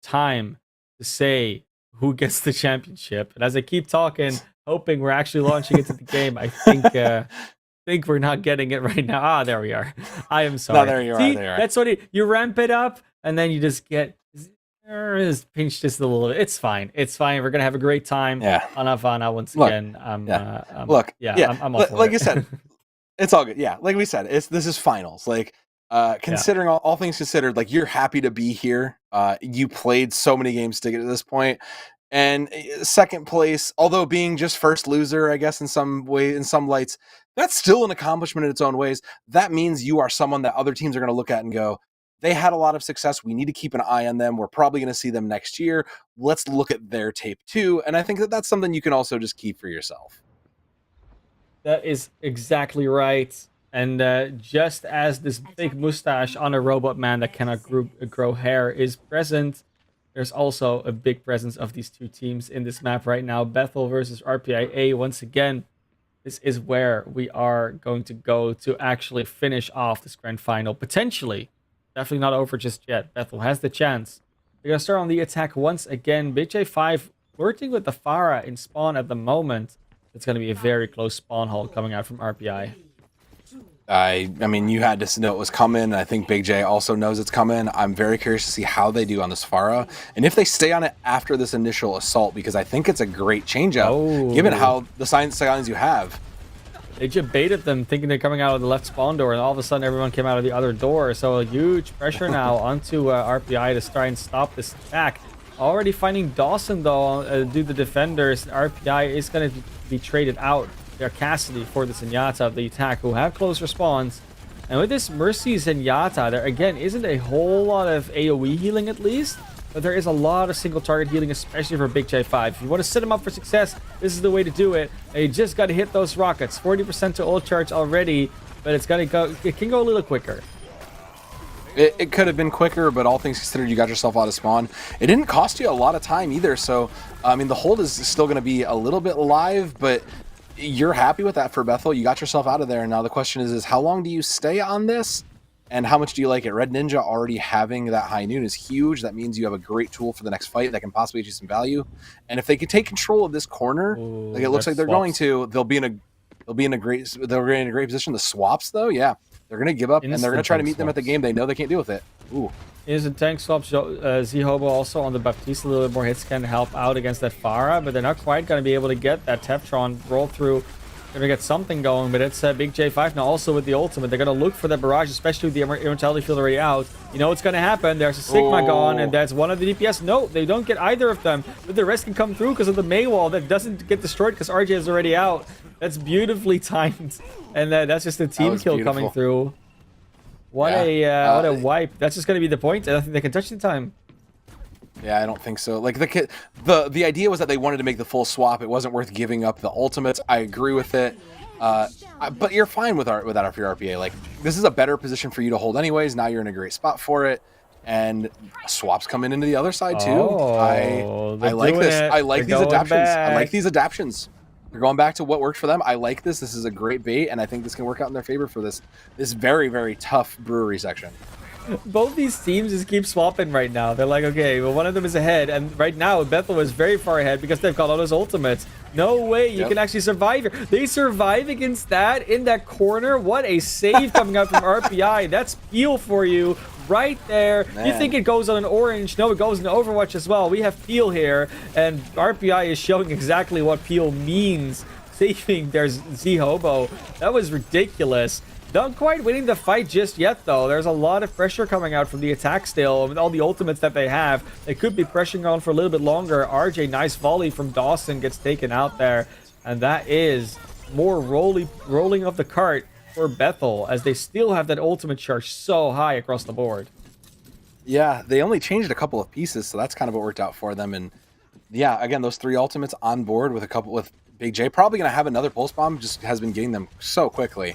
Time to say who gets the championship. And as I keep talking, hoping we're actually launching into the game, I think we're not getting it right now. Ah, there we are. I am sorry. No, there you are. See, There you are. that's what you ramp it up, and then you just get just pinch just a little bit. It's fine. It's fine. We're gonna have a great time on Havana once again. I'm all for like it. you said, it's all good. Yeah, like we said, this is finals. Like considering all things considered, like you're happy to be here. You played so many games to get to this point. And second place, although being just first loser, I guess in some lights, that's still an accomplishment in its own ways. That means you are someone that other teams are going to look at and go, they had a lot of success. We need to keep an eye on them. We're probably going to see them next year. Let's look at their tape too. And I think that's something you can also just keep for yourself. That is exactly right. And just as this big mustache on a robot man that cannot grow hair is present, there's also a big presence of these two teams in this map right now. Bethel versus RPIA. Once again, this is where we are going to go to actually finish off this grand final. Potentially. Definitely not over just yet. Bethel has the chance. They're going to start on the attack once again. BJ5 flirting with the Pharah in spawn at the moment. It's going to be a very close spawn hold coming out from RPI. I mean, you had to know it was coming. I think Big J also knows it's coming. I'm very curious to see how they do on this Pharah, and if they stay on it after this initial assault, because I think it's a great changeup, given how the signs you have. They just baited them, thinking they're coming out of the left spawn door, and all of a sudden everyone came out of the other door. So a huge pressure now onto RPI to try and stop this attack. Already finding Dawson, though, do the defenders. RPI is going to be traded out. Their Cassidy for the Zenyatta of the attack, who have close response. And with this Mercy Zenyatta, there again isn't a whole lot of AoE healing at least, but there is a lot of single target healing, especially for Big J5. If you want to set him up for success, this is the way to do it. And you just got to hit those rockets. 40% to ult charge already, but it's gonna go. It can go a little quicker. It could have been quicker, but all things considered, you got yourself out of spawn. It didn't cost you a lot of time either, so I mean the hold is still going to be a little bit live, but you're happy with that for Bethel. You got yourself out of there. Now the question is how long do you stay on this, and how much do you like it? Red Ninja already having that high noon is huge. That means you have a great tool for the next fight that can possibly get you some value. And if they can take control of this corner, like it looks like they're going to, they'll be in a great position. The swaps though, yeah, they're gonna give up and they're gonna try to meet them at the game. They know they can't deal with it. Ooh. Instant tank swaps. Z-Hobo also on the Baptiste. A little bit more hits can help out against that Pharah, but they're not quite going to be able to get that Teftron roll through gonna get something going, but it's Big J5 now also with the ultimate. They're gonna look for that barrage, especially with the immortality field already out. You know what's gonna happen. There's a Sigma gone, and that's one of the DPS. No, they don't get either of them, but the rest can come through because of the Mei wall that doesn't get destroyed because RJ is already out. That's beautifully timed, and that's just a team kill beautiful. coming through. What a wipe. That's just gonna be the point. I don't think they can touch the time. Yeah, I don't think so. Like the idea was that they wanted to make the full swap. It wasn't worth giving up the ultimates. I agree with it. But you're fine with that if you're RPA. Like, this is a better position for you to hold anyways. Now you're in a great spot for it. And swaps coming into the other side too. I like this. I like these adaptations. I like these adaptations. They're going back to what worked for them. I like this. This is a great bait, and I think this can work out in their favor for this very, very tough brewery section. Both these teams just keep swapping right now. They're like, okay, well, one of them is ahead, and right now Bethel is very far ahead because they've got all those ultimates. No way you can actually survive here. They survive against that in that corner. What a save coming out from RPI. That's peel for you right there. Man. You think it goes on an orange? No, it goes in Overwatch as well. We have peel here, and RPI is showing exactly what peel means. Saving their Z-Hobo. That was ridiculous. Not quite winning the fight just yet, though. There's a lot of pressure coming out from the attack still. With all the ultimates that they have, they could be pressuring on for a little bit longer. RJ, nice volley from Dawson, gets taken out there. And that is more rolling of the cart for Bethel, as they still have that ultimate charge so high across the board. Yeah, they only changed a couple of pieces, so that's kind of what worked out for them. And yeah, again, those 3 ultimates on board with with Big J. Probably going to have another pulse bomb, just has been getting them so quickly.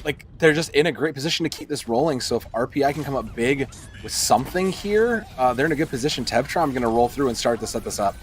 Like, they're just in a great position to keep this rolling. So if RPI can come up big with something here, they're in a good position. Tevtron going to roll through and start to set this up.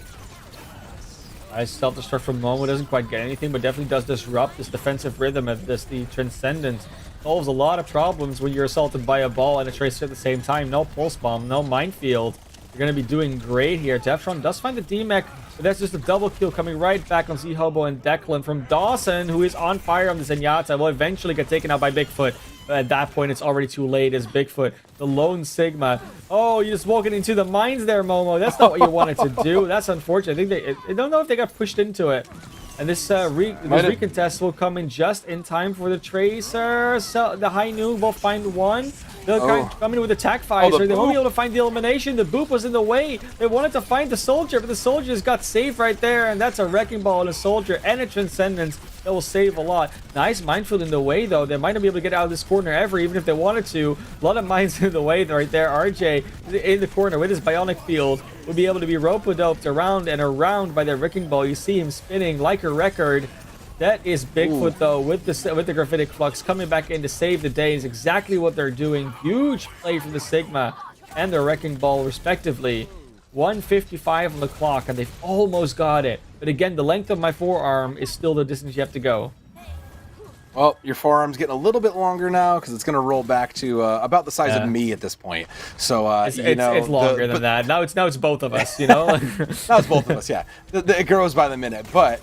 Nice self-destruct from Momo. Doesn't quite get anything, but definitely does disrupt this defensive rhythm of the Transcendence. Solves a lot of problems when you're assaulted by a ball and a tracer at the same time. No pulse bomb, no minefield. You're going to be doing great here. Teftron does find the DMEC, but that's just a double kill coming right back on Z-Hobo and Declan from Dawson, who is on fire on the Zenyatta. Will eventually get taken out by Bigfoot. But at that point, it's already too late as Bigfoot, the lone Sigma. Oh, you're just walking into the mines there, Momo. That's not what you wanted to do. That's unfortunate. I think I don't know if they got pushed into it. And this recontest will come in just in time for the Tracer. So the High Noon will find one. They'll come in with attack visor. They won't be able to find the elimination. The boop was in the way. They wanted to find the soldier, but the soldier just got saved right there. And that's a wrecking ball and a soldier and a Transcendence that will save a lot. Nice minefield in the way, though. They might not be able to get out of this corner ever, even if they wanted to. A lot of mines in the way right there. RJ in the corner with his bionic field will be able to be rope-a-doped around and around by their wrecking ball. You see him spinning like a record. That is Bigfoot, though, with the Graphitic Flux coming back in to save the day. Is exactly what they're doing. Huge play from the Sigma and the Wrecking Ball, respectively. 1:55 on the clock, and they've almost got it. But again, the length of my forearm is still the distance you have to go. Well, your forearm's getting a little bit longer now because it's going to roll back to about the size of me at this point. So it's longer than that. Now it's both of us. You know. Now it's both of us. Yeah, it grows by the minute. But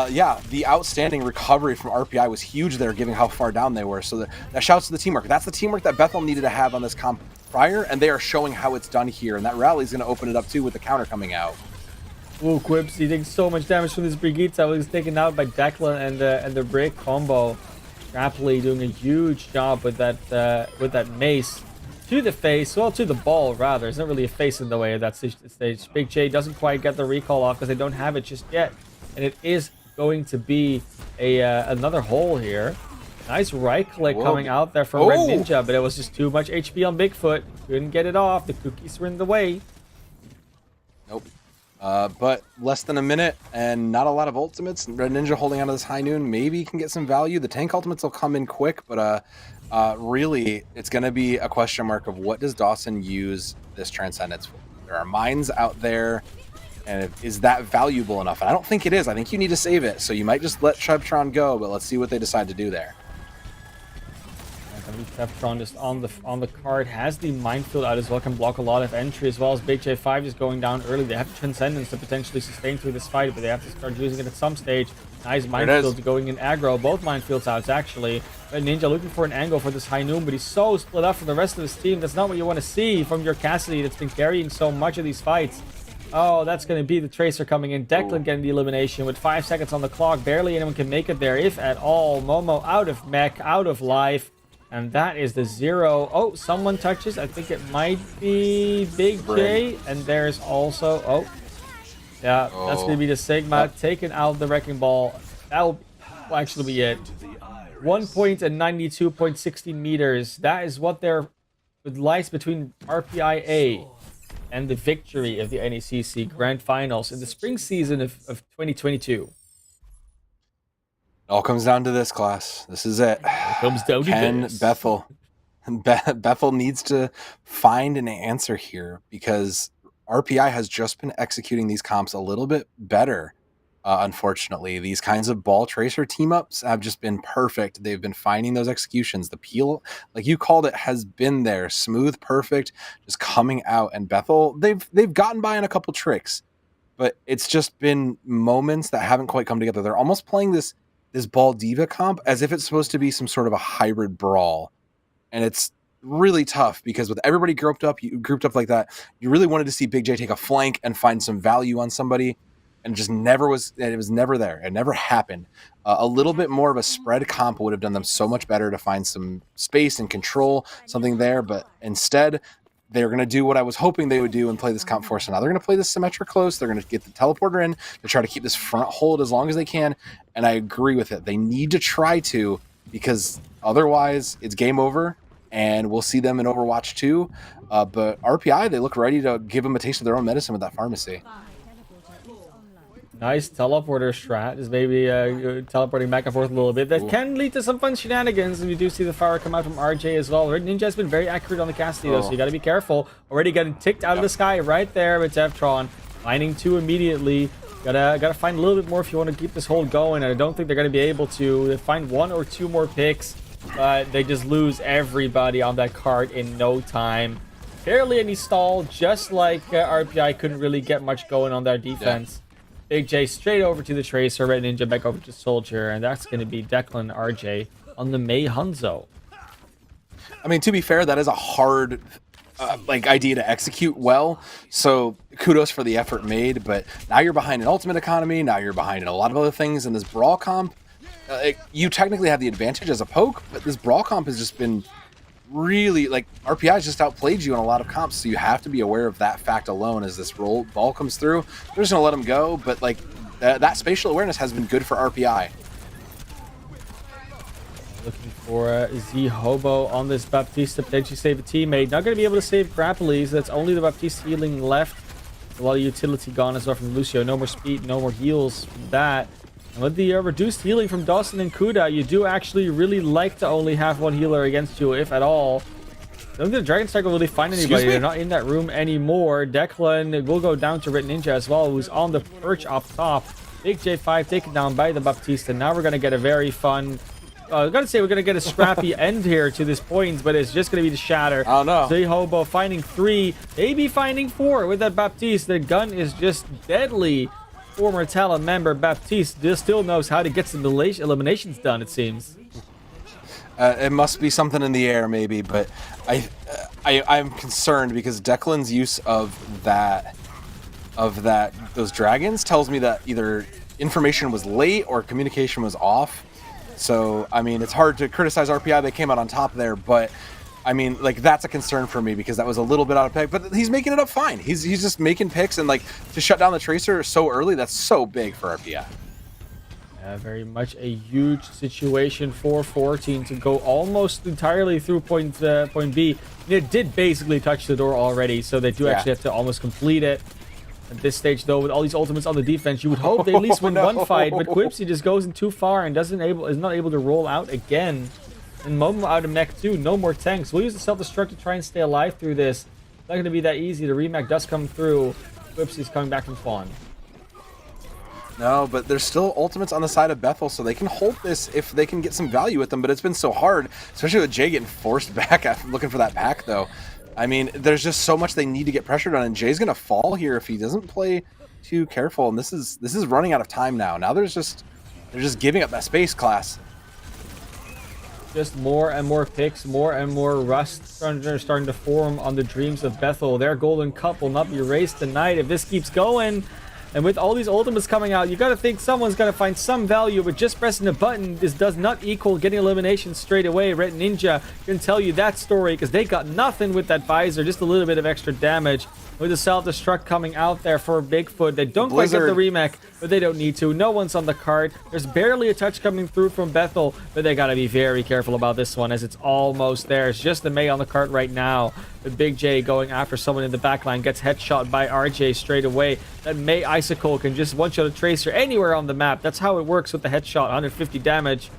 yeah, the outstanding recovery from RPI was huge there, given how far down they were. So that shouts to the teamwork. That's the teamwork that Bethel needed to have on this comp prior, and they are showing how it's done here. And that rally is going to open it up too with the counter coming out. Ooh, Quips, he takes so much damage from this Brigitte. He was taken out by Declan and the break combo. Rapidly doing a huge job with that mace to the face, well, to the ball rather. It's not really a face in the way of that stage. Big J doesn't quite get the recall off because they don't have it just yet, and it is going to be another hole here. Nice right click coming out there from Red Ninja, but it was just too much HP on Bigfoot. Couldn't get it off. The cookies were in the way. Nope. But less than a minute and not a lot of ultimates. Red Ninja holding onto this High Noon maybe can get some value. The tank ultimates will come in quick, but really it's going to be a question mark of what does Dawson use this Transcendence for. There are mines out there, and is that valuable enough? And I don't think it is. I think you need to save it, so you might just let Trebtron go, but let's see what they decide to do there. Teftron just on the card, has the minefield out as well, can block a lot of entry, as well as Big J5 is going down early. They have the Transcendence to potentially sustain through this fight, but they have to start using it at some stage. Nice minefields going in aggro, both minefields out actually. Red Ninja looking for an angle for this High Noon, but he's so split up from the rest of his team. That's not what you want to see from your Cassidy that's been carrying so much of these fights. Oh, that's going to be the Tracer coming in. Declan getting the elimination with 5 seconds on the clock. Barely anyone can make it there, if at all. Momo out of mech, out of life. And that is the 0. Oh, someone touches. I think it might be Big J. And there's also... Oh, yeah, that's going to be the Sigma. Taking out the Wrecking Ball. That will actually be it. 1 point and 92.16 meters. That is what there lies between RPIA and the victory of the NECC Grand Finals in the spring season of 2022. It all comes down to this, class. This is it. Comes down to this. Bethel. Bethel needs to find an answer here because RPI has just been executing these comps a little bit better. Unfortunately, these kinds of ball tracer team ups have just been perfect. They've been finding those executions. The peel, like you called it, has been there, smooth, perfect, just coming out. And Bethel, they've gotten by on a couple tricks, but it's just been moments that haven't quite come together. They're almost playing this ball diva comp as if it's supposed to be some sort of a hybrid brawl, and it's really tough because with everybody grouped up like that, you really wanted to see Big J take a flank and find some value on somebody. And it was never there. It never happened. A little bit more of a spread comp would have done them so much better to find some space and control, something there. But instead, they're going to do what I was hoping they would do and play this comp for. So now they're going to play this symmetric close. They're going to get the teleporter in to try to keep this front hold as long as they can. And I agree with it. They need to try to, because otherwise it's game over. And we'll see them in Overwatch 2. But RPI, they look ready to give them a taste of their own medicine with that pharmacy. Nice teleporter strat is maybe teleporting back and forth a little bit. That can lead to some fun shenanigans. And we do see the fire come out from RJ as well. Red Ninja has been very accurate on the casting though, so you got to be careful. Already getting ticked out of the sky right there with Zeftron. Finding 2 immediately. Gotta find a little bit more if you want to keep this hold going. And I don't think they're going to be able to. They find 1 or 2 more picks, but they just lose everybody on that cart in no time. Barely any stall, just like RPI couldn't really get much going on their defense. Big J straight over to the Tracer, Red Ninja back over to Soldier, and that's going to be Declan RJ on the Mei Hanzo. I mean, to be fair, that is a hard idea to execute well, so kudos for the effort made, but now you're behind an ultimate economy, now you're behind in a lot of other things, in this brawl comp, you technically have the advantage as a poke, but this brawl comp has just been really, RPI has just outplayed you in a lot of comps, so you have to be aware of that fact alone as this ball comes through. They're just going to let him go, but that spatial awareness has been good for RPI. Looking for Z Hobo on this Baptiste to potentially save a teammate. Not going to be able to save Grapples. That's only the Baptiste healing left. A lot of utility gone as well from Lucio. No more speed, no more heals from that. And with the reduced healing from Dawson and Kuda, you do actually really like to only have 1 healer against you, if at all. I don't think the Dragon Strike will really find anybody. They're not in that room anymore. Declan will go down to Red Ninja as well, who's on the perch up top. Big J5 taken down by the Baptiste. And now we're going to get a very fun... I was going to say we're going to get a scrappy end here to this point, but it's just going to be the shatter. Oh, no. Z Hobo finding 3, maybe finding 4 with that Baptiste. The gun is just deadly. Former Talon member Baptiste just still knows how to get some eliminations done, it seems. It must be something in the air, maybe, but I'm concerned because Declan's use of those dragons tells me that either information was late or communication was off. So, I mean, it's hard to criticize RPI. They came out on top there, but I mean, that's a concern for me because that was a little bit out of peg, but he's making it up fine. He's just making picks, and to shut down the Tracer so early, that's so big for RPI. Yeah, very much a huge situation for 14 to go almost entirely through point B. It did basically touch the door already, so they do actually have to almost complete it. At this stage, though, with all these ultimates on the defense, you would hope they at least win one fight, but Quipsy just goes in too far and is not able to roll out again. And Momo out of mech too. No more tanks. We'll use the self-destruct to try and stay alive through this. Not going to be that easy. The remake does come through. Quipsy's coming back from spawn. No, but there's still ultimates on the side of Bethel, so they can hold this if they can get some value with them. But it's been so hard, especially with Jay getting forced back after looking for that pack, though. I mean, there's just so much they need to get pressured on, and Jay's going to fall here if he doesn't play too careful. And this is running out of time now. Now they're just giving up that space, class. just more and more picks, more and more rust starting to form on the dreams of Bethel. Their golden cup will not be erased tonight if this keeps going. And with all these ultimates coming out, you got to think someone's going to find some value, but just pressing a button, this does not equal getting elimination straight away. Red Ninja can tell you that story because they got nothing with that visor, just a little bit of extra damage. With the self-destruct coming out there for Bigfoot, they don't quite get the remake, but they don't need to. No one's on the card. There's barely a touch coming through from Bethel, but they got to be very careful about this one as it's almost there. It's just the Mei on the card right now. The Big J going after someone in the backline gets headshot by RJ straight away. That Mei Icicle can just one-shot a Tracer anywhere on the map. That's how it works with the headshot, 150 damage.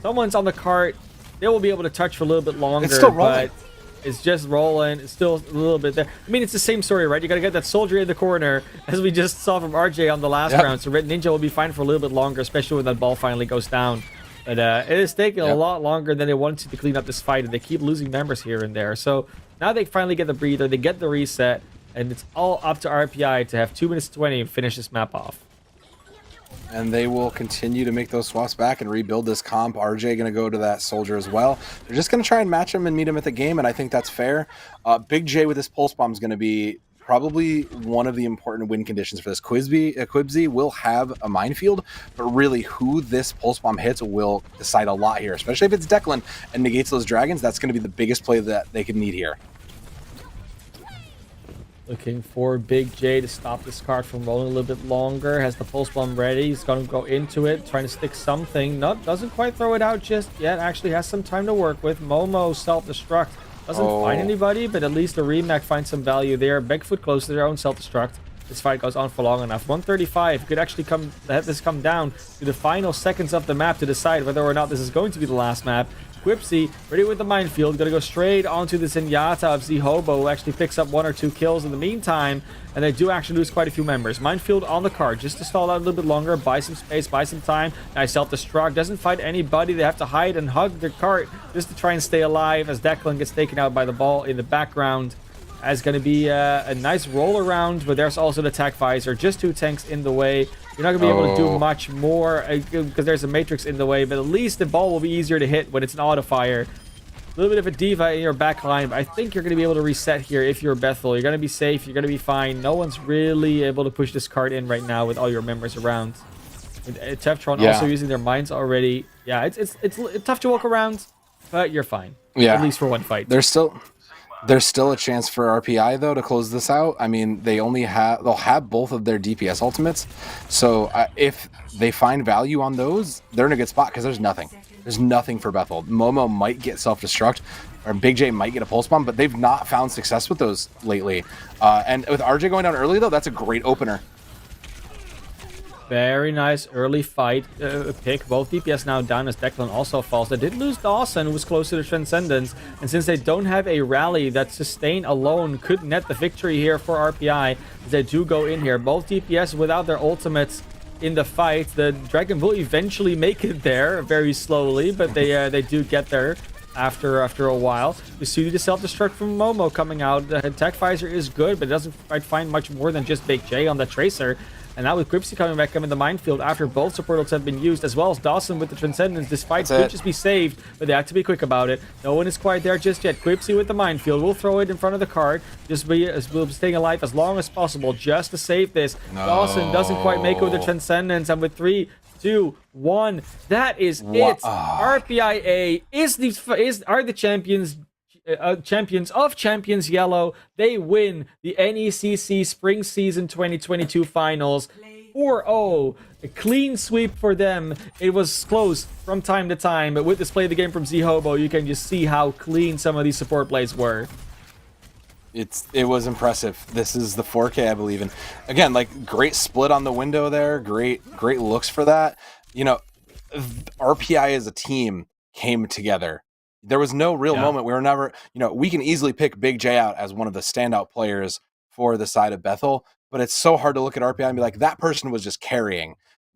Someone's on the cart. They will be able to touch for a little bit longer, it's still rolling. But it's just rolling. It's still a little bit there. I mean, it's the same story, right? You got to get that soldier in the corner, as we just saw from RJ on the last round. So Red Ninja will be fine for a little bit longer, especially when that ball finally goes down. But it is taking a lot longer than they wanted to clean up this fight, and they keep losing members here and there. So now they finally get the breather, they get the reset, and it's all up to RPI to have 2 minutes 20 and finish this map off. And they will continue to make those swaps back and rebuild this comp. RJ going to go to that soldier as well. They're just going to try and match him and meet him at the game, and I think that's fair. Big J with his pulse bomb is going to be probably one of the important win conditions for this. Quibsy will have a minefield, but really who this pulse bomb hits will decide a lot here, especially if it's Declan and negates those dragons. That's going to be the biggest play that they could need here. Looking for Big J to stop this card from rolling a little bit longer. Has the pulse bomb ready. He's going to go into it, trying to stick something. Doesn't quite throw it out just yet. Actually has some time to work with. Momo self-destruct. Doesn't find anybody, but at least the remake finds some value there. Bigfoot close to their own self-destruct. This fight goes on for long enough. 135 could actually have this come down to the final seconds of the map to decide whether or not this is going to be the last map. Quipsy, ready with the minefield, gonna go straight onto the Zenyatta of Z-Hobo, who actually picks up 1 or 2 kills in the meantime, and they do actually lose quite a few members. Minefield on the card, just to stall out a little bit longer, buy some space, buy some time. Nice self-destruct, doesn't fight anybody, they have to hide and hug their cart just to try and stay alive as Declan gets taken out by the ball in the background. As going to be a nice roll around, but there's also the attack visor, just 2 tanks in the way. You're not going to be able to do much more because there's a matrix in the way, but at least the ball will be easier to hit when it's an auto fire. A little bit of a diva in your back line, but I think you're going to be able to reset here if you're Bethel. You're going to be safe, you're going to be fine. No one's really able to push this card in right now with all your members around. Teftron also using their mines already. Yeah, it's tough to walk around, but you're fine. Yeah. At least for one fight. There's still a chance for RPI though to close this out. I mean, they'll have both of their DPS ultimates, so if they find value on those, they're in a good spot because there's nothing for Bethel. Momo might get self-destruct, or Big J might get a pulse bomb, but they've not found success with those lately. And with RJ going down early though, that's a great opener. Very nice early fight pick. Both DPS now down as Declan also falls. They did lose Dawson, who was close to the Transcendence. And since they don't have a rally that Sustain alone could net the victory here for RPI, they do go in here. Both DPS without their ultimates in the fight. The Dragon will eventually make it there very slowly, but they do get there after a while. We see the self-destruct from Momo coming out. The attack visor is good, but it doesn't quite find much more than just Big J on the Tracer. And now with Quipsy coming back in the minefield after both supportals have been used, as well as Dawson with the Transcendence, this fight could just be saved, but they have to be quick about it. No one is quite there just yet. Quipsy with the minefield. We'll throw it in front of the card. We'll be staying alive as long as possible just to save this. No. Dawson doesn't quite make it with the Transcendence, and with 3, 2, 1, that is it. RPIA are the champions. Champions of Champions Yellow. They win the NECC Spring Season 2022 Finals 4-0. A clean sweep for them. It was close from time to time, but with this play of the game from Z-Hobo, you can just see how clean some of these support plays were. It was impressive. This is the 4K, I believe. And again, like, great split on the window there. Great looks for that. You know, RPI as a team came together. There was no real moment. We were never, we can easily pick Big J out as one of the standout players for the side of Bethel, but it's so hard to look at RPI and be like, that person was just carrying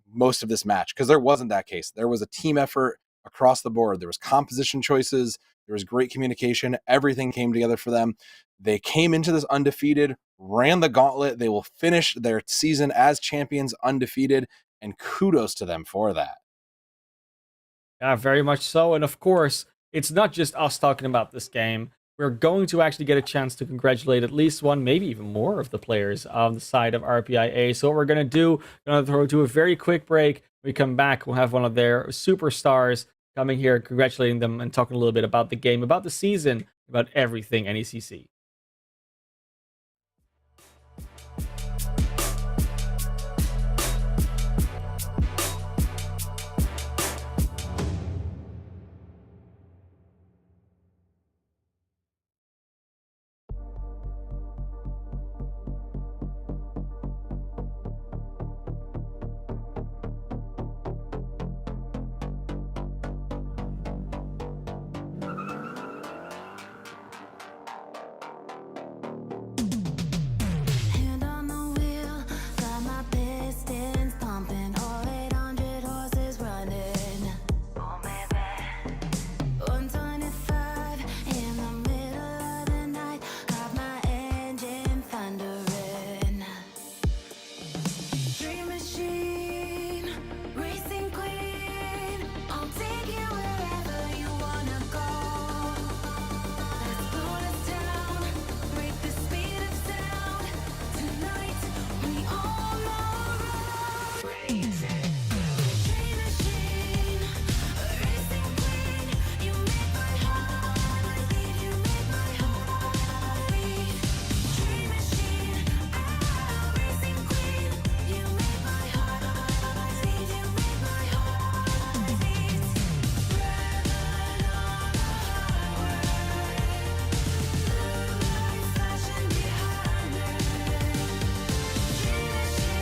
most of this match, because there wasn't that case. There was a team effort across the board. There was composition choices. There was great communication. Everything came together for them. They came into this undefeated, ran the gauntlet. They will finish their season as champions undefeated, and kudos to them for that. Yeah, very much so. And of course, it's not just us talking about this game. We're going to actually get a chance to congratulate at least one, maybe even more of the players on the side of RPIA. So what we're going to do, going to do a very quick break. When we come back, we'll have one of their superstars coming here, congratulating them and talking a little bit about the game, about the season, about everything NECC. Hand on the wheel, got my pistons pumping, all 800 horses running. Oh, baby. 125 in the middle of the night, got my engine thundering. Dream machine, racing queen, I'll take you wherever you wanna go. Let's slow us down, break the speed of sound. Tonight we all know racing. Dream machine, racing queen, you make my heart beat. You make my heart beat. Dream machine, racing queen, you make my heart beat. You make my heart beat. Driving on a highway, lights flashing behind me. Dream machine,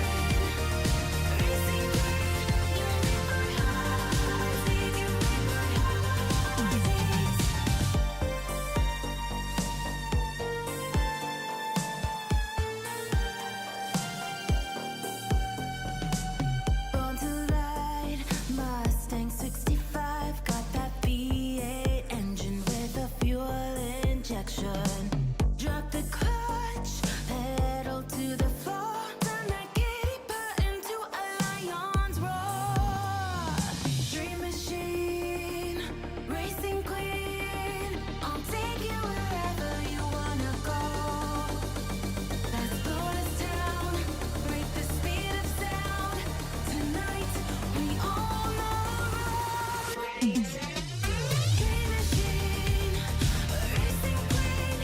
racing queen, you make my heart beat. You make my heart beat. Born to ride, Mustang 65, got that V8 engine with a fuel injection. Drop the clutch, pedal to the floor, turn that kitty butt into a lion's roar. Dream machine, racing queen, I'll take you wherever you wanna go. Let's slow us down, break the speed of sound. Tonight we all know racing. Dream machine, racing queen,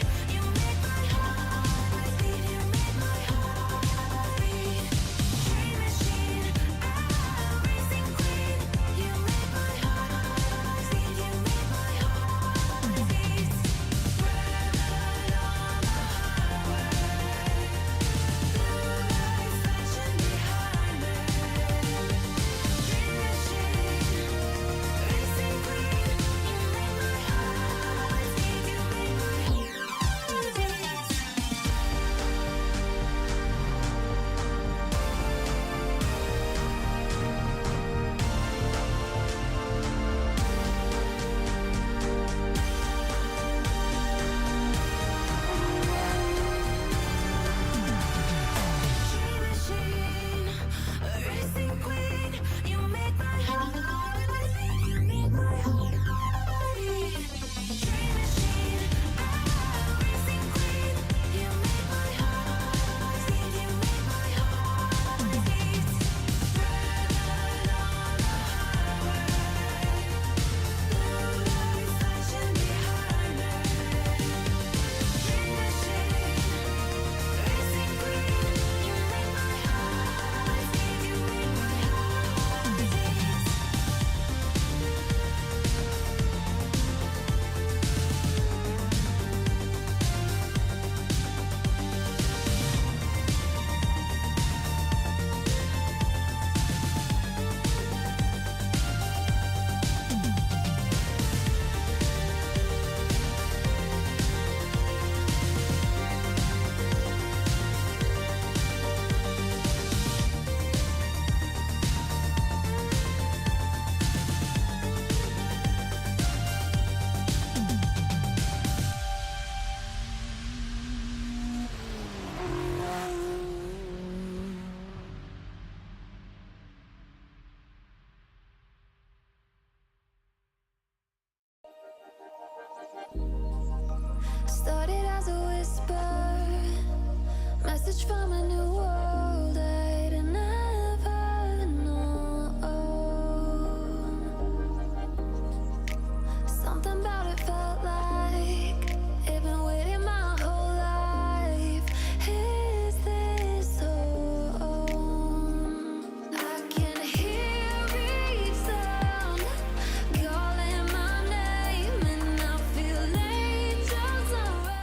message from a new world I'd never known. Something about it felt like I've been waiting my whole life. Is this home? I can hear each sound calling my name, and I feel angels around.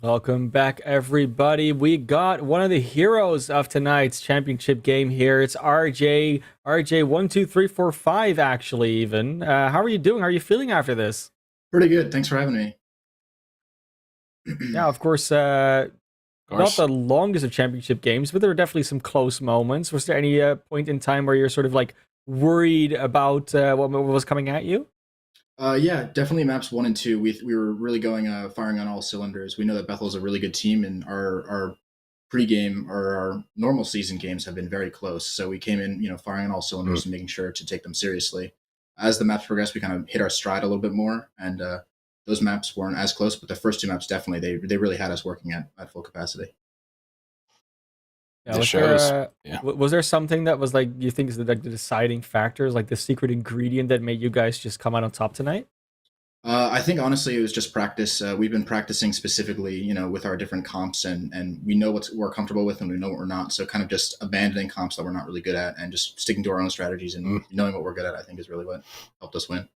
Welcome back, everybody. We got one of the heroes of tonight's championship game here. It's RJ. RJ 1, 2, 3, 4, 5. Actually, even. How are you doing? How are you feeling after this? Pretty good. Thanks for having me. Yeah, of course. Of Not course. the longest of championship games, but there were definitely some close moments. Was there any point in time where you're sort of like worried about what was coming at you? Yeah, definitely maps 1 and 2. We were really going firing on all cylinders. We know that Bethel's a really good team, and our pregame or our normal season games have been very close. So we came in, firing on all cylinders and making sure to take them seriously. As the maps progressed, we kind of hit our stride a little bit more, and those maps weren't as close. But the first 2 maps definitely they really had us working at full capacity. Yeah, It was shows. there Yeah. was there something that was like you think is like the deciding factors, like the secret ingredient that made you guys just come out on top tonight? I think honestly, it was just practice. We've been practicing specifically, with our different comps, and we know what we're comfortable with, and we know what we're not. So, kind of just abandoning comps that we're not really good at, and just sticking to our own strategies and knowing what we're good at. I think is really what helped us win.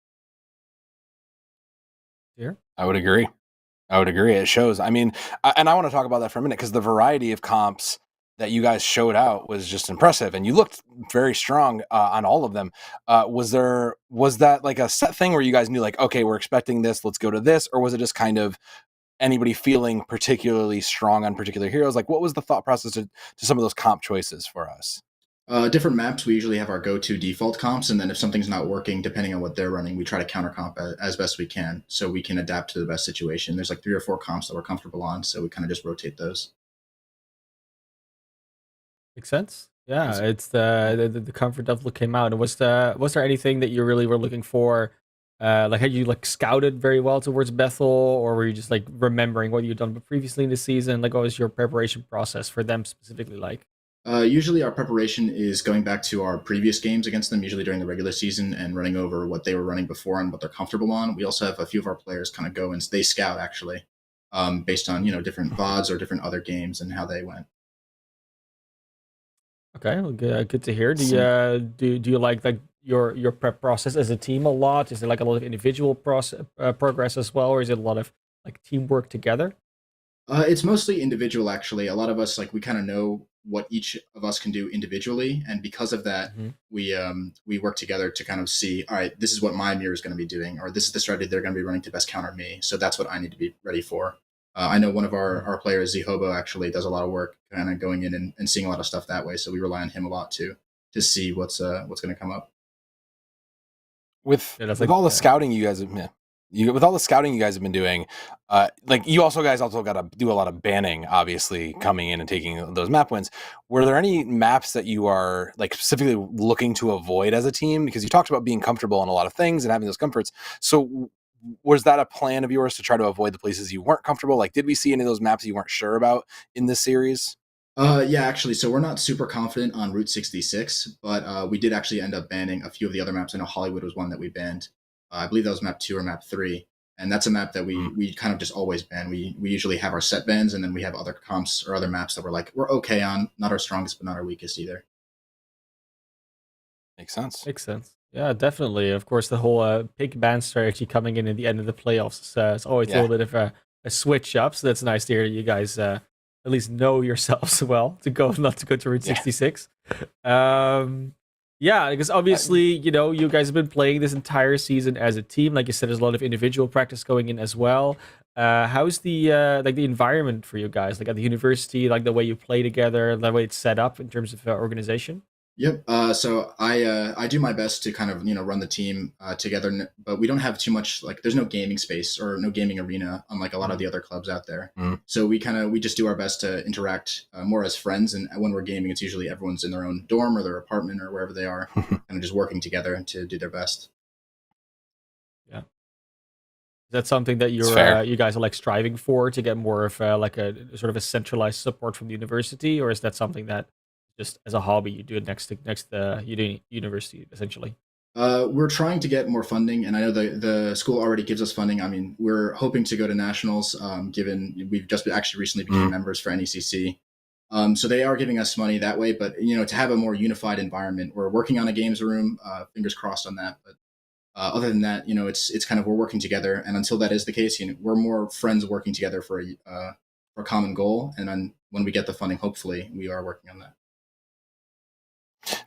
Here. I would agree. It shows. I mean, and I want to talk about that for a minute because the variety of comps that you guys showed out was just impressive, and you looked very strong on all of them. Was that like a set thing where you guys knew like, okay, we're expecting this, let's go to this, or was it just kind of anybody feeling particularly strong on particular heroes? Like, what was the thought process to some of those comp choices for us? Different maps, we usually have our go-to default comps, and then if something's not working, depending on what they're running, we try to counter comp as best we can, so we can adapt to the best situation. There's like 3 or 4 comps that we're comfortable on, so we kind of just rotate those. Makes sense. Yeah, Yes. it's the comfort level came out. And was there anything that you really were looking for? Like had you like scouted very well towards Bethel, or were you just like remembering what you'd done previously in the season? Like what was your preparation process for them specifically like? Usually, our preparation is going back to our previous games against them, usually during the regular season, and running over what they were running before and what they're comfortable on. We also have a few of our players kind of go and they scout actually, based on different VODs or different other games and how they went. Okay, well, good to hear. Do See. you do you like your prep process as a team a lot? Is it like a lot of individual process progress as well, or is it a lot of like teamwork together? It's mostly individual, actually. A lot of us, like, we kind of know what each of us can do individually, and because of that, Hmm. we work together to kind of see, all right, this is what my mirror is going to be doing, or this is the strategy they're going to be running to best counter me. So that's what I need to be ready for. I know one of our players, Zihobo, actually does a lot of work, kind of going in and seeing a lot of stuff that way. So we rely on him a lot to see what's going to come up. with Yeah, that's with like all the scouting you guys have with all the scouting you guys have been doing, like you guys also got to do a lot of banning, obviously coming in and taking those map wins. Were there any maps that you are like specifically looking to avoid as a team? Because you talked about being comfortable in a lot of things and having those comforts. So was that a plan of yours to try to avoid the places you weren't comfortable? Like, did we see any of those maps you weren't sure about in this series? Yeah, actually, so we're not super confident on Route 66, but we did actually end up banning a few of the other maps. I know Hollywood was one that we banned. I believe that was map 2 or map 3, and that's a map that we kind of just always ban. We usually have our set bans, and then we have other comps or other maps that we're okay on, not our strongest, but not our weakest either. Makes sense. Makes sense. Yeah, definitely. Of course, the whole pick ban strategy coming in at the end of the playoffs is always a Yeah. little bit of a switch up. So that's nice to hear that you guys at least know yourselves well to go not to go to Route Yeah. 66. Yeah, because obviously you guys have been playing this entire season as a team. Like you said, there's a lot of individual practice going in as well. How's the like the environment for you guys? Like at the university, like the way you play together, the way it's set up in terms of organization. Yep. So I do my best to kind of run the team together, but we don't have too much, like there's no gaming space or no gaming arena unlike a lot of the other clubs out there. Mhm. So we just do our best to interact more as friends, and when we're gaming, it's usually everyone's in their own dorm or their apartment or wherever they are, kind of just working together to do their best. Yeah. Is that something that It's fair. you guys are like striving for to get more of like a sort of a centralized support from the university, or is that something that just as a hobby you do it next to university essentially? We're trying to get more funding, and I know the school already gives us funding. I mean, we're hoping to go to nationals, given we've just actually recently became Mhm. members for NECC. So they are giving us money that way, but to have a more unified environment, we're working on a games room. Fingers crossed on that. But other than that, it's kind of we're working together, and until that is the case, we're more friends working together for a common goal. And then when we get the funding, hopefully, we are working on that.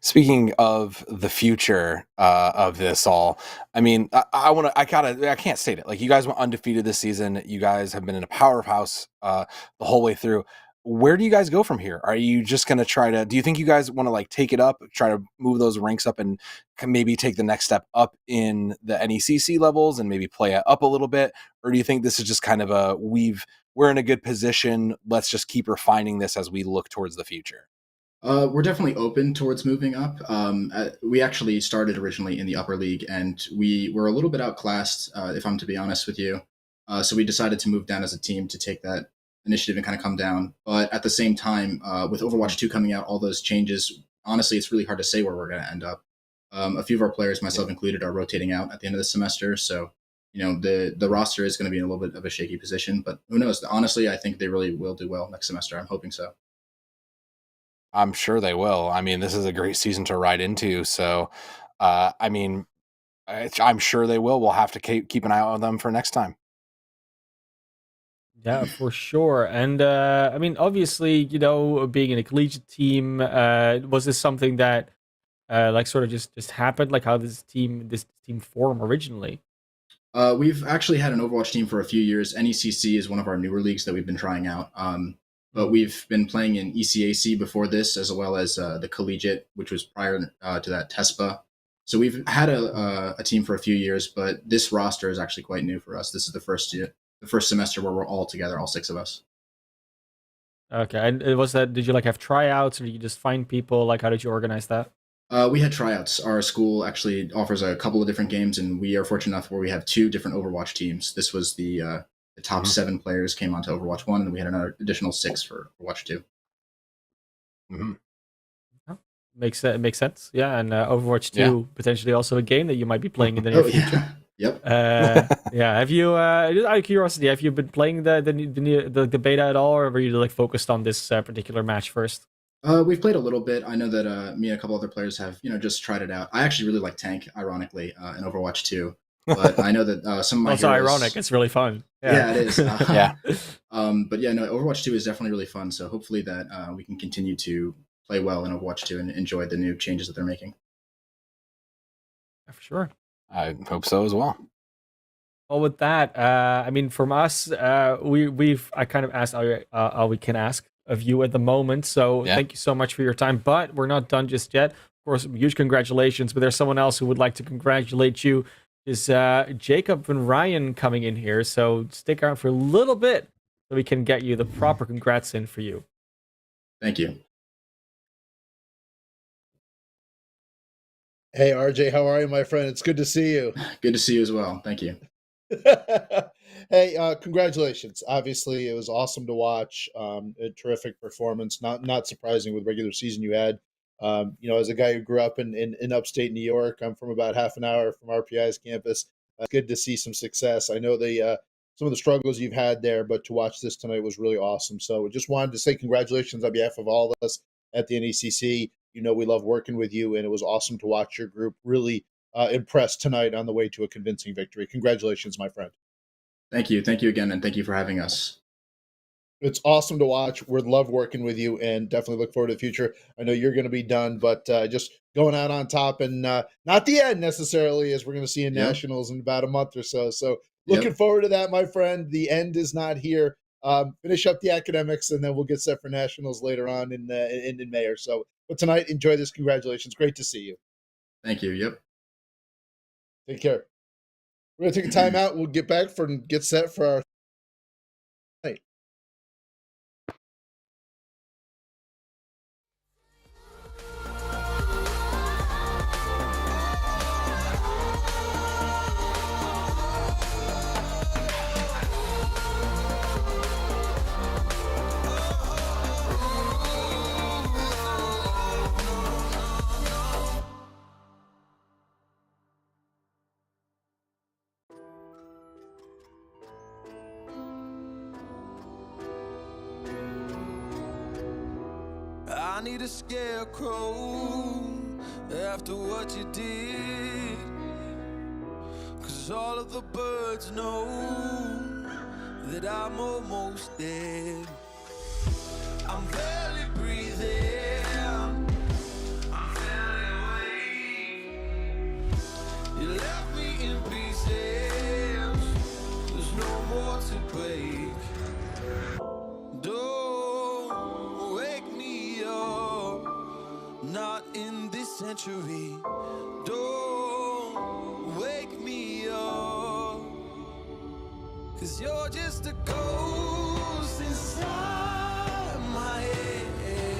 Speaking of the future of this all, I mean, I can't state it. Like, you guys went undefeated this season. You guys have been in a powerhouse the whole way through. Where do you guys go from here? Are you just going to do you think you guys want to like take it up, try to move those ranks up and maybe take the next step up in the NECC levels and maybe play it up a little bit? Or do you think this is just kind of we're in a good position. Let's just keep refining this as we look towards the future. We're definitely open towards moving up. We actually started originally in the upper league, and we were a little bit outclassed, if I'm to be honest with you. So we decided to move down as a team to take that initiative and kind of come down. But at the same time, with Overwatch 2 coming out, all those changes, honestly, it's really hard to say where we're going to end up. A few of our players, myself included, are rotating out at the end of the semester. So, the roster is going to be in a little bit of a shaky position. But who knows? Honestly, I think they really will do well next semester. I'm hoping so. I'm sure they will. I mean, this is a great season to ride into. So, I mean, I'm sure they will. We'll have to keep an eye out on them for next time. Yeah, for sure. And I mean, obviously, being in a collegiate team, was this something that like sort of just happened? Like how this team formed originally? We've actually had an Overwatch team for a few years. NECC is one of our newer leagues that we've been trying out. But we've been playing in ECAC before this, as well as the collegiate, which was prior to that, TESPA. So we've had a team for a few years, but this roster is actually quite new for us. This is the first semester where we're all together, all six of us. Okay, and was that? Did you like have tryouts, or did you just find people? Like, how did you organize that? We had tryouts. Our school actually offers a couple of different games, and we are fortunate enough where we have two different Overwatch teams. This was the top 7 players came onto Overwatch 1, and we had another additional 6 for Overwatch 2. Mm-hmm. Makes sense. Yeah, and Overwatch 2 Yeah. potentially also a game that you might be playing in the near future. Yep. Yeah. Have you? Just out of curiosity, have you been playing the beta at all, or were you like focused on this particular match first? We've played a little bit. I know that me and a couple other players have, just tried it out. I actually really like Tank, ironically, in Overwatch 2. But I know that some of my Also heroes... ironic. It's really fun. Yeah, it is. Yeah. But yeah, no, Overwatch 2 is definitely really fun. So hopefully that we can continue to play well in Overwatch 2 and enjoy the new changes that they're making. Yeah, for sure. I hope so as well. Well, with that, I mean, from us, I kind of asked all we can ask of you at the moment. So Yeah. thank you so much for your time. But we're not done just yet. Of course, huge congratulations. But there's someone else who would like to congratulate you. Is Jacob and Ryan coming in here? So stick around for a little bit so we can get you the proper congrats in for you. Thank you. Hey RJ, how are you, my friend? It's good to see you. Good to see you as well. Thank you. Hey, congratulations. Obviously, it was awesome to watch. A terrific performance. Not surprising with regular season you had. As a guy who grew up in upstate New York, I'm from about half an hour from RPI's campus. It's good to see some success. I know some of the struggles you've had there, but to watch this tonight was really awesome. So just wanted to say congratulations on behalf of all of us at the NECC. We love working with you, and it was awesome to watch your group really impressed tonight on the way to a convincing victory. Congratulations, my friend. Thank you. Thank you again, and thank you for having us. It's awesome to watch. We love working with you and definitely look forward to the future. I know you're going to be done, but just going out on top and not the end necessarily, as we're going to see in Yep. Nationals in about a month or so. So looking forward to that, my friend. The end is not here. Finish up the academics, and then we'll get set for Nationals later on in May or so. But tonight, enjoy this. Congratulations. Great to see you. Thank you. Yep. Take care. We're going to take a time out. We'll get set for our night. need a scarecrow after what you did. 'Cause all of the birds know that I'm almost dead. I'm barely breathing, I'm barely awake. You left me in pieces, there's no more to break. Don't wake me up, not in this century. Don't wake me up, 'cause you're just a ghost inside my head.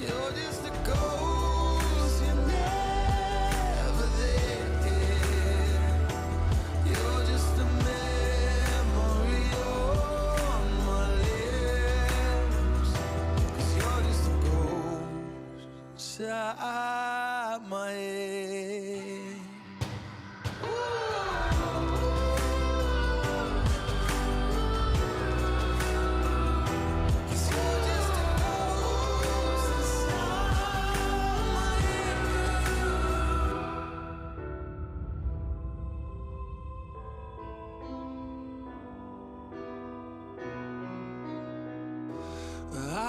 You're just a ghost, you're never there. You're just a memory on my lips. 'Cause you're just a ghost inside my head.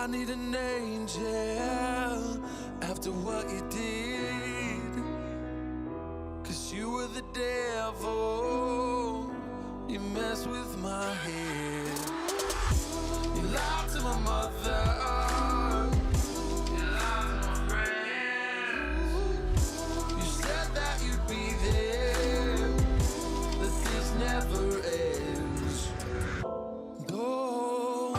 I need an angel after what you did. 'Cause you were the devil, you messed with my head. You lied to my mother, you lied to my friends. You said that you'd be there, that this never ends. Don't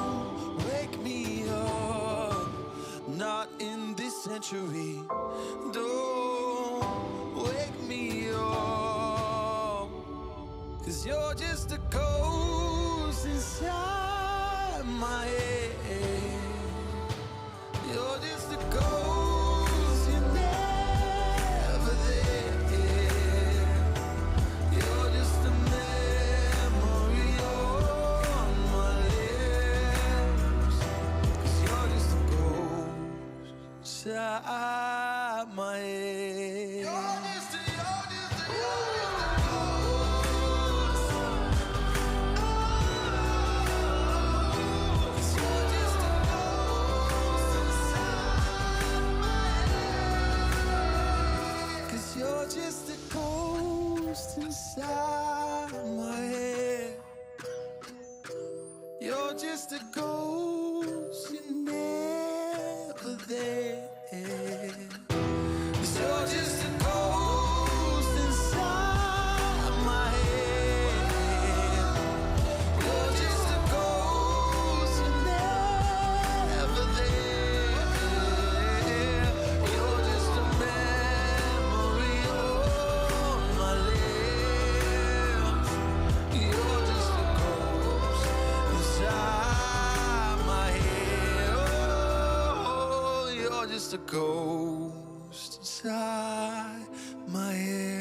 wake me up, not in this century. Don't wake me up, 'cause you're just a ghost inside my head. You're just a ghost, you're never there. You're just a memory on my lips. 'Cause you're just a ghost inside my head. You're just a ghost. You're just a ghost inside my head. You're just a ghost, you're never there. 'Cause you're just a ghost inside my head. You're just a ghost, you're never there. You're just a memory on my lips. You're just a ghost inside my head. Oh, you're just a ghost inside my head.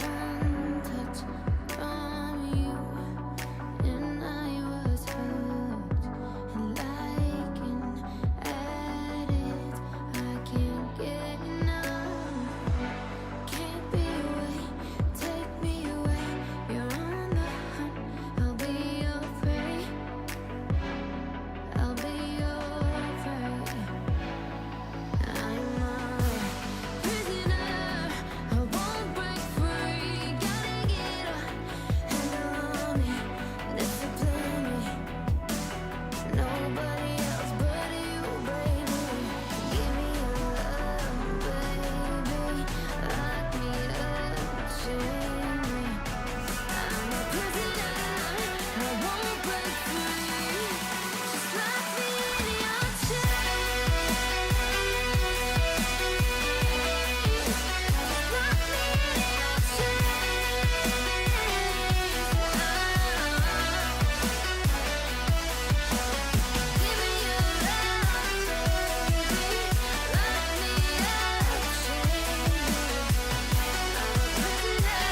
One touch from you, and I was hooked. And like an addict, I can't get enough. Can't be away, take me away. You're on the hunt, I'll be your prey. I'll be your prey. I'm a prisoner, I won't break free. Gotta get a handle on me, discipline me. Nobody else but you, baby. Give me your love, baby. Lock me up, chain me. I'm a prisoner, I won't break free. Just lock me in your chains. Lock me in your Give me your love, baby. Lock me up, chain me. I'm a prisoner,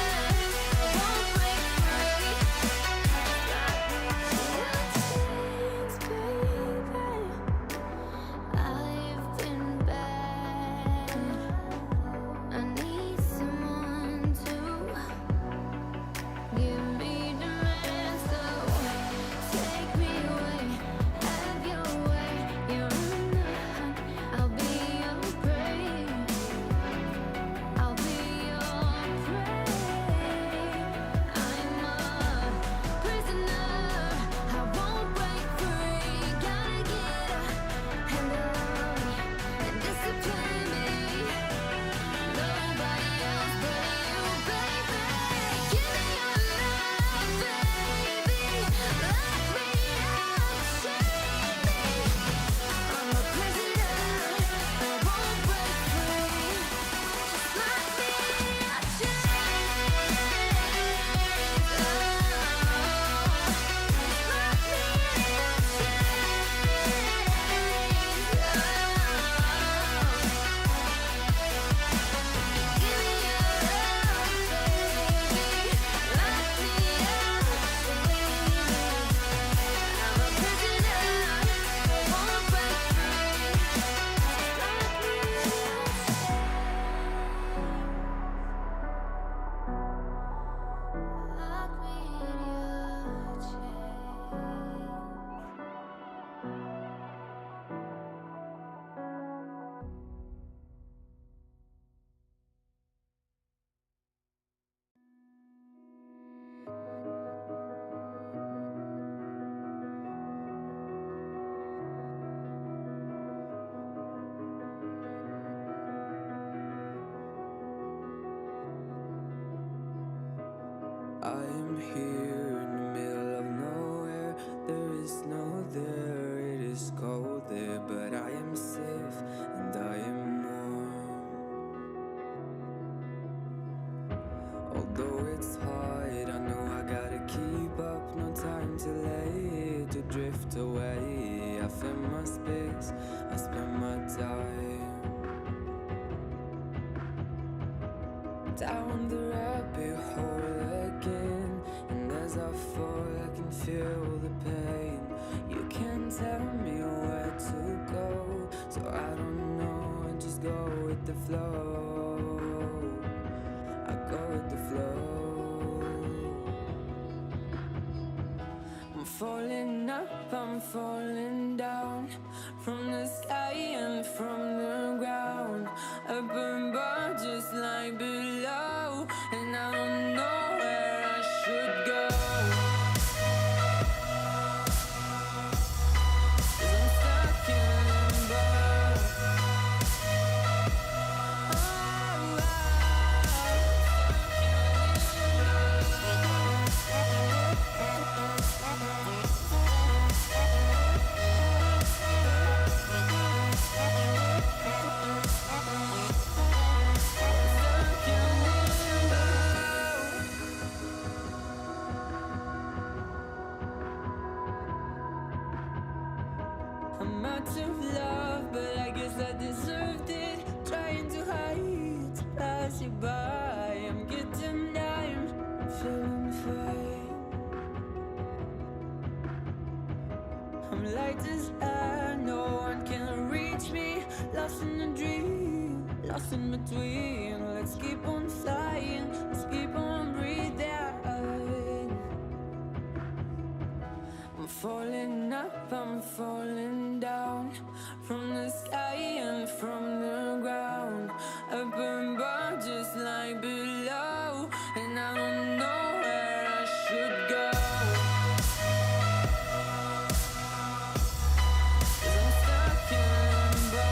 I won't break free. I've been bad. I need someone to give me demands. So take me away, have your way. You're on the hunt, I'll be your prey. I'll be your prey. I'm a prisoner, I won't break free. Gotta get a handle on me and discipline me. Nobody else but you, baby. Give me your love, baby. Lock me up, chain me. I'm a prisoner, I won't break free. Just lock me in your I am here in the middle of nowhere. There is no there, it is cold there, but I am safe and I am warm. Although it's hard, I know I gotta keep I fall, I can feel the pain. You can't tell me where to go, so I don't know, I just go with the flow. I go with the flow. I'm falling up, I'm falling down, from the sky and from the ground. Up above just like below, and I don't know where I should go. 'Cause I'm stuck in limbo. I'm out of love, but I guess I deserved it. Trying to hide, to pass you by. I'm getting numb, I'm feeling fine. I'm light as air, no one can reach me. Lost in a dream, lost in between. Let's keep on flying, let's keep on breathing. I'm falling up, I'm falling down, from the sky and from the ground. Up above just like below, and I don't know where I should go. 'Cause I'm stuck in limbo.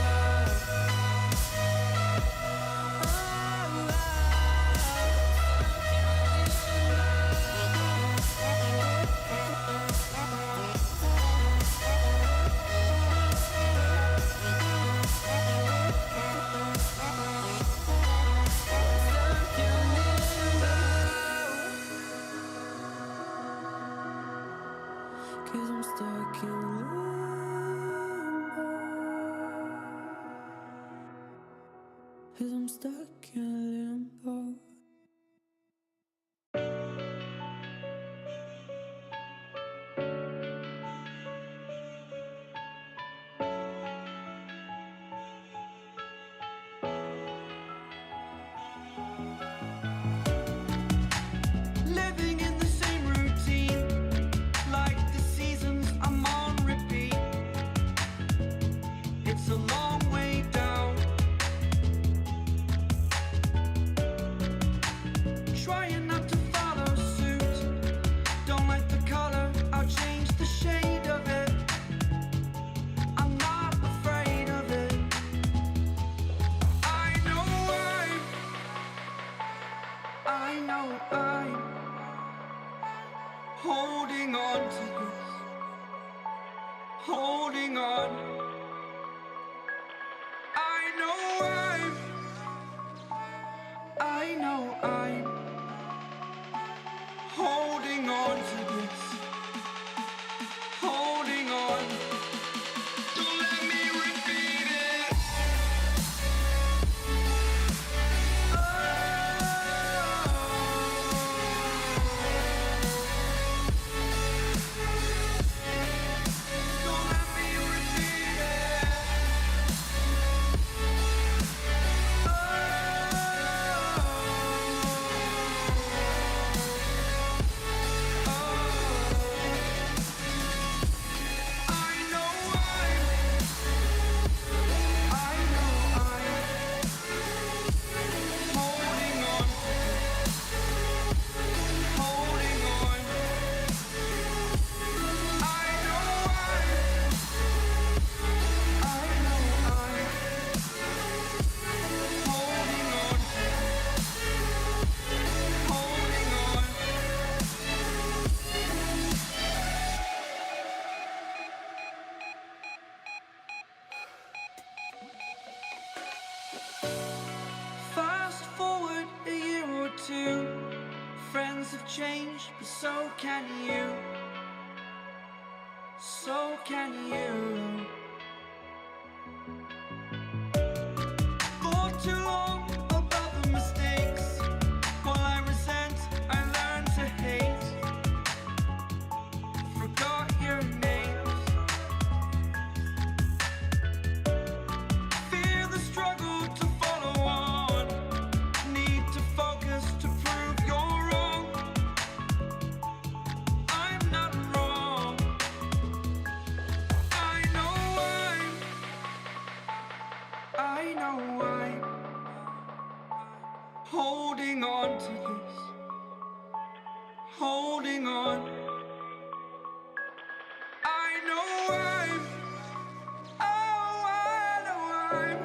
Cause I'm stuck in limbo. Cause I'm stuck in limbo. Living in the same routine, like the seasons I'm on repeat. It's a long way down. Trying not to follow suit. Don't like the color, I'll change the shade of it. I'm not afraid of it. I know I'm holding on to this, holding on. I know I'm holding on to this, holding on. Don't let me repeat it. Don't let me repeat it. Fast forward a year or two, friends have changed, but so can you. So can you. For too long about the mistakes, while I resent, I learn to hate. holding on. I know I know I'm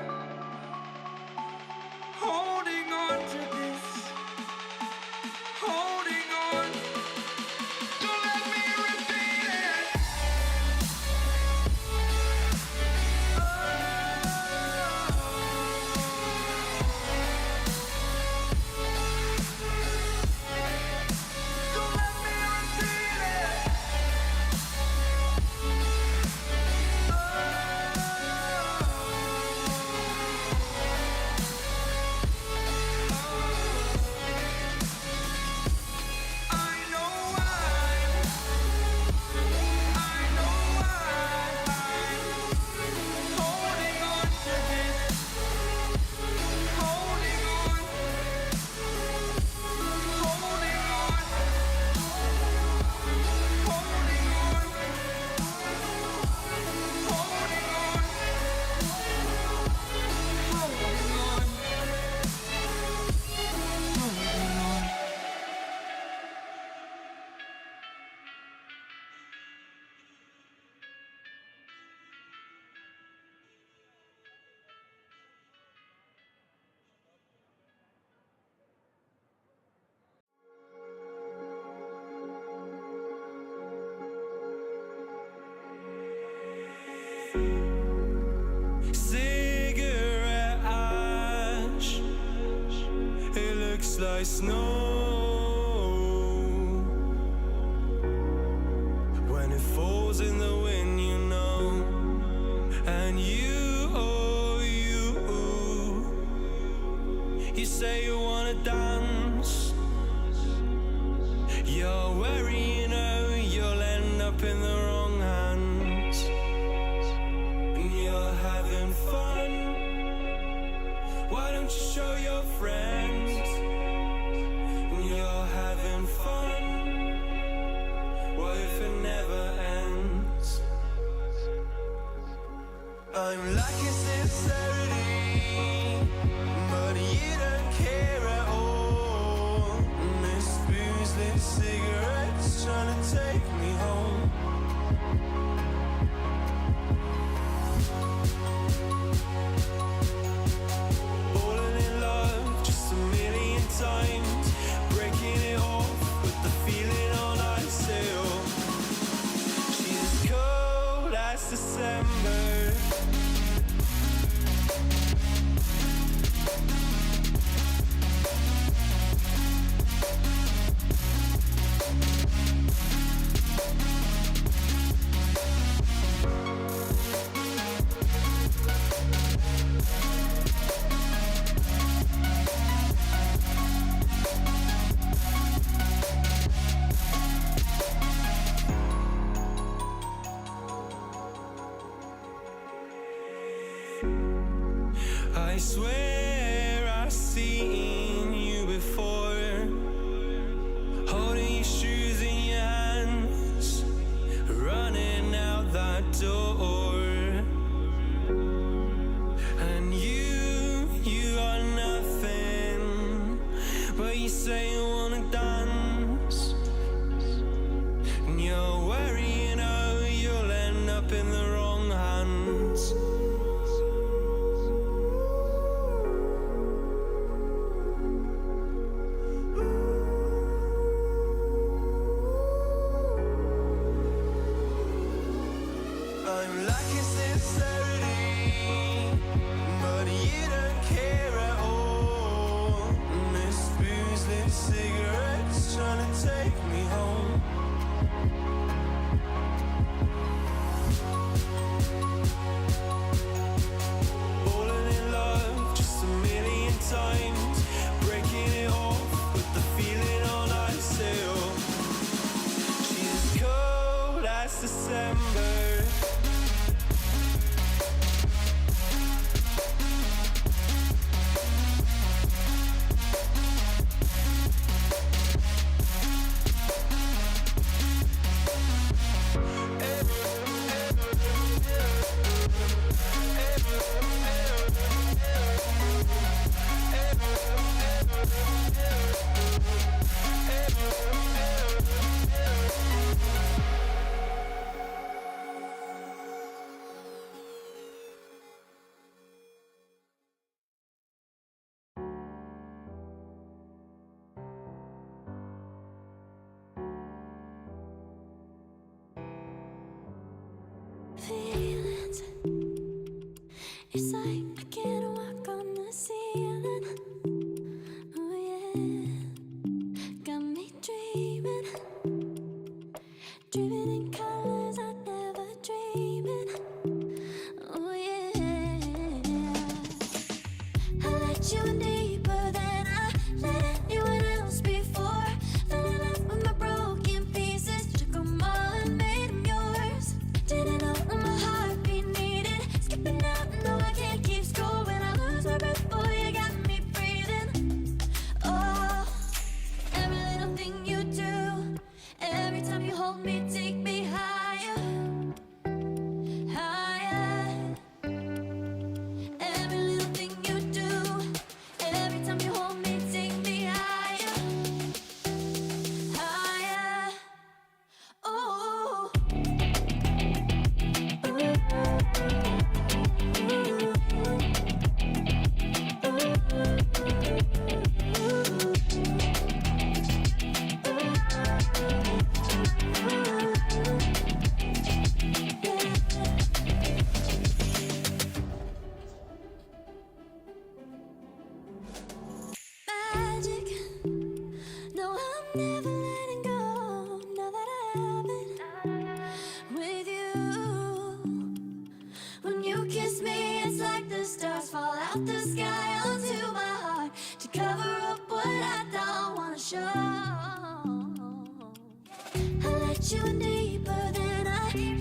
holding on to this, holding on. Don't let me repeat it. Don't let me repeat it. Cigarette ash, it looks like snow. When it falls in the wind, you know. And you, oh you say you wanna dance. You're wary, you know, you'll end up in the wrong hands. And you're having fun. Why don't you show your friends? And you're having fun. What if it never ends? I'm lacking sincerity, but you don't care at all. And this booze, this cigarette's trying to take me home. Falling in love just a million times, breaking it off with the feeling on ice still. She's as cold as December. I swear I've seen you before, holding your shoes in your hands, running out that door. And you are nothing, but you say you wanna dance. And you're worried, you know, you'll end up in the wrong hands. I'm lacking sincerity, but you don't care at all. And this booze, this cigarette's trying to take me home. Falling in love just a million times, breaking it off with the feeling on ice still. She's as cold as December. Dreaming in colors I never dreamed. Oh yeah. I let you in deeper than I let anyone else before. Fell in love with my broken pieces, took 'em all and made 'em yours. Didn't know what my heartbeat needed. Skipping out, no, I can't keep score. When I lose my breath, boy, you got me breathing. Oh, every little thing you do, every time you hold me, take me higher, higher. Every little thing you do, every time you hold me, take me higher, higher. Oh. Magic. No, I'm never letting go. Now that I have it with you. When you kiss me, it's like the stars fall out the sky onto my heart to cover up what I don't wanna show. I let you in deeper than I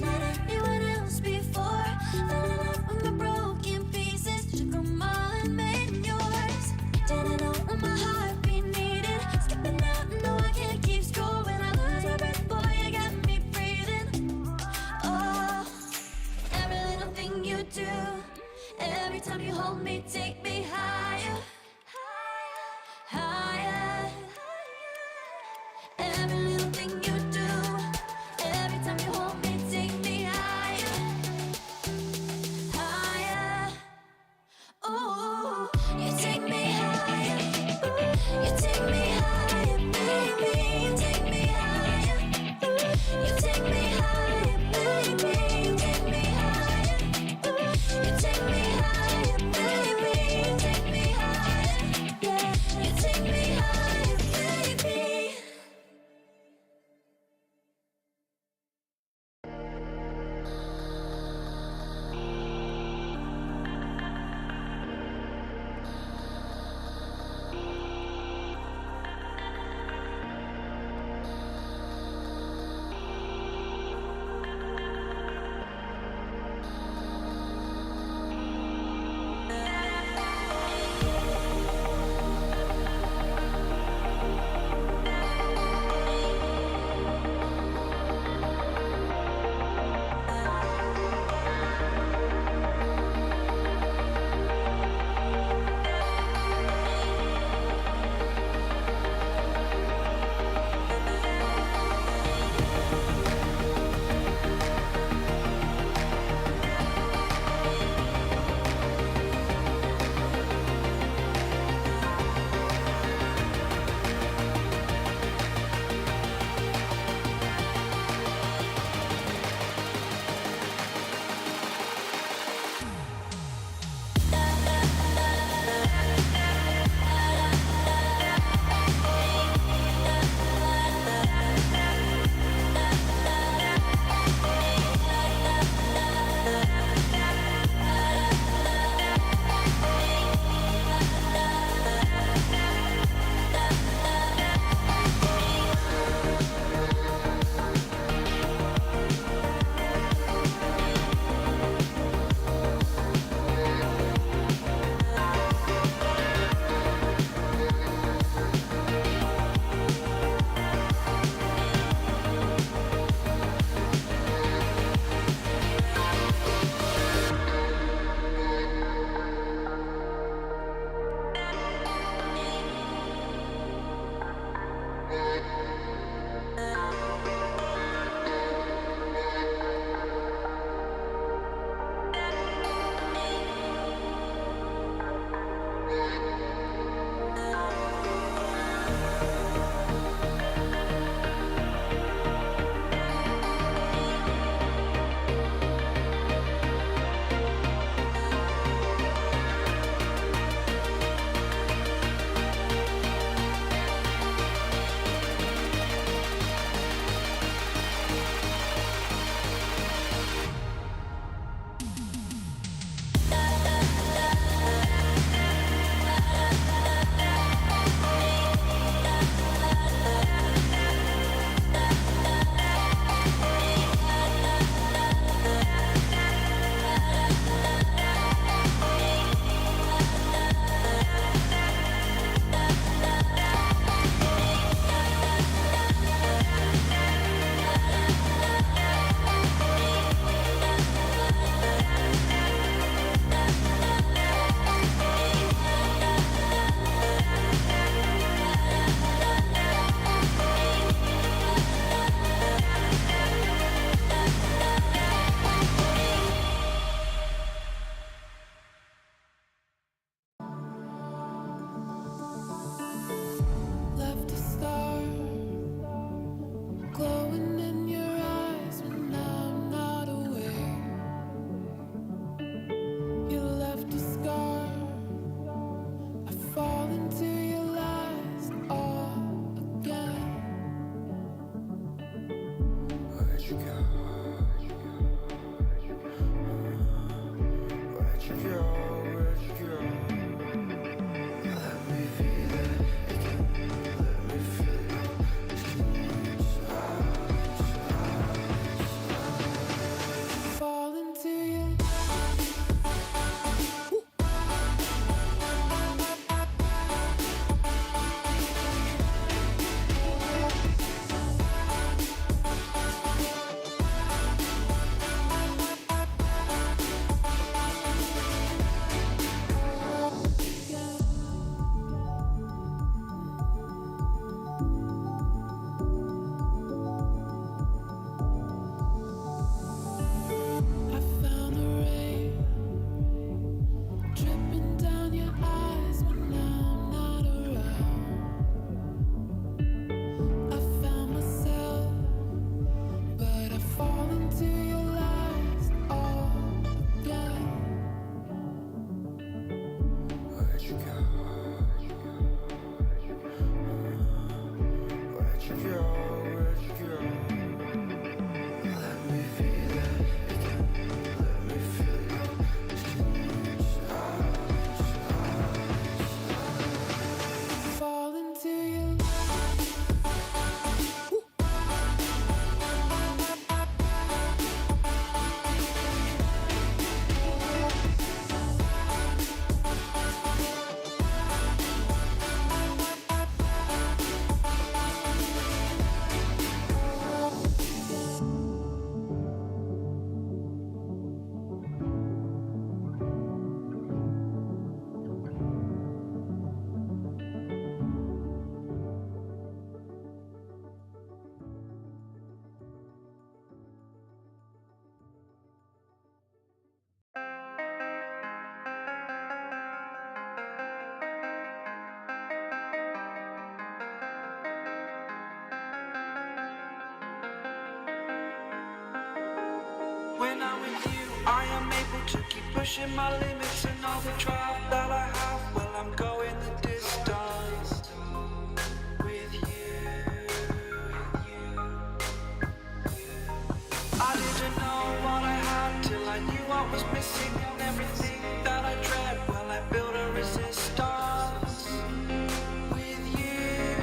let anyone else before. Fell in love with my broken pieces, took 'em all and made 'em yours. Didn't know what my heartbeat needed. Skipping out, no, I can't keep score. When I lose my breath, boy, you got me breathing. Oh, every little thing you do, every time you hold me, take me higher, higher. Every little thing you do, you go? Where'd you go? Where'd you go? Let me be there again. Let me feel you. Fall into you. I found the rain dripping down your eyes when I'm not around. I found myself, but I fall into your lies all again. Where'd you go? Where'd you go? Where'd you go? Let me be there again. Let me feel you. Fall into you. When I'm with you, I am able to keep pushing my limits and all the drive that I have. Well, I'm going the distance with you. I didn't know what I had till I knew what was missing and everything that I dread. Well, I built a resistance with you.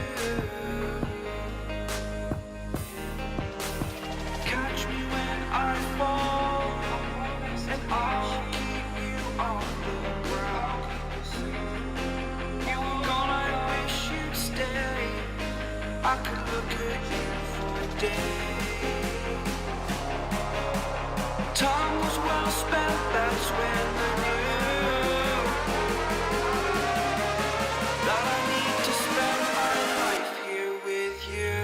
Catch me when I fall, and I'll keep you on the ground. You were gone, I wish you'd stay. I could look at you for days. Time was well spent, that's when I knew that I need to spend my life here with you.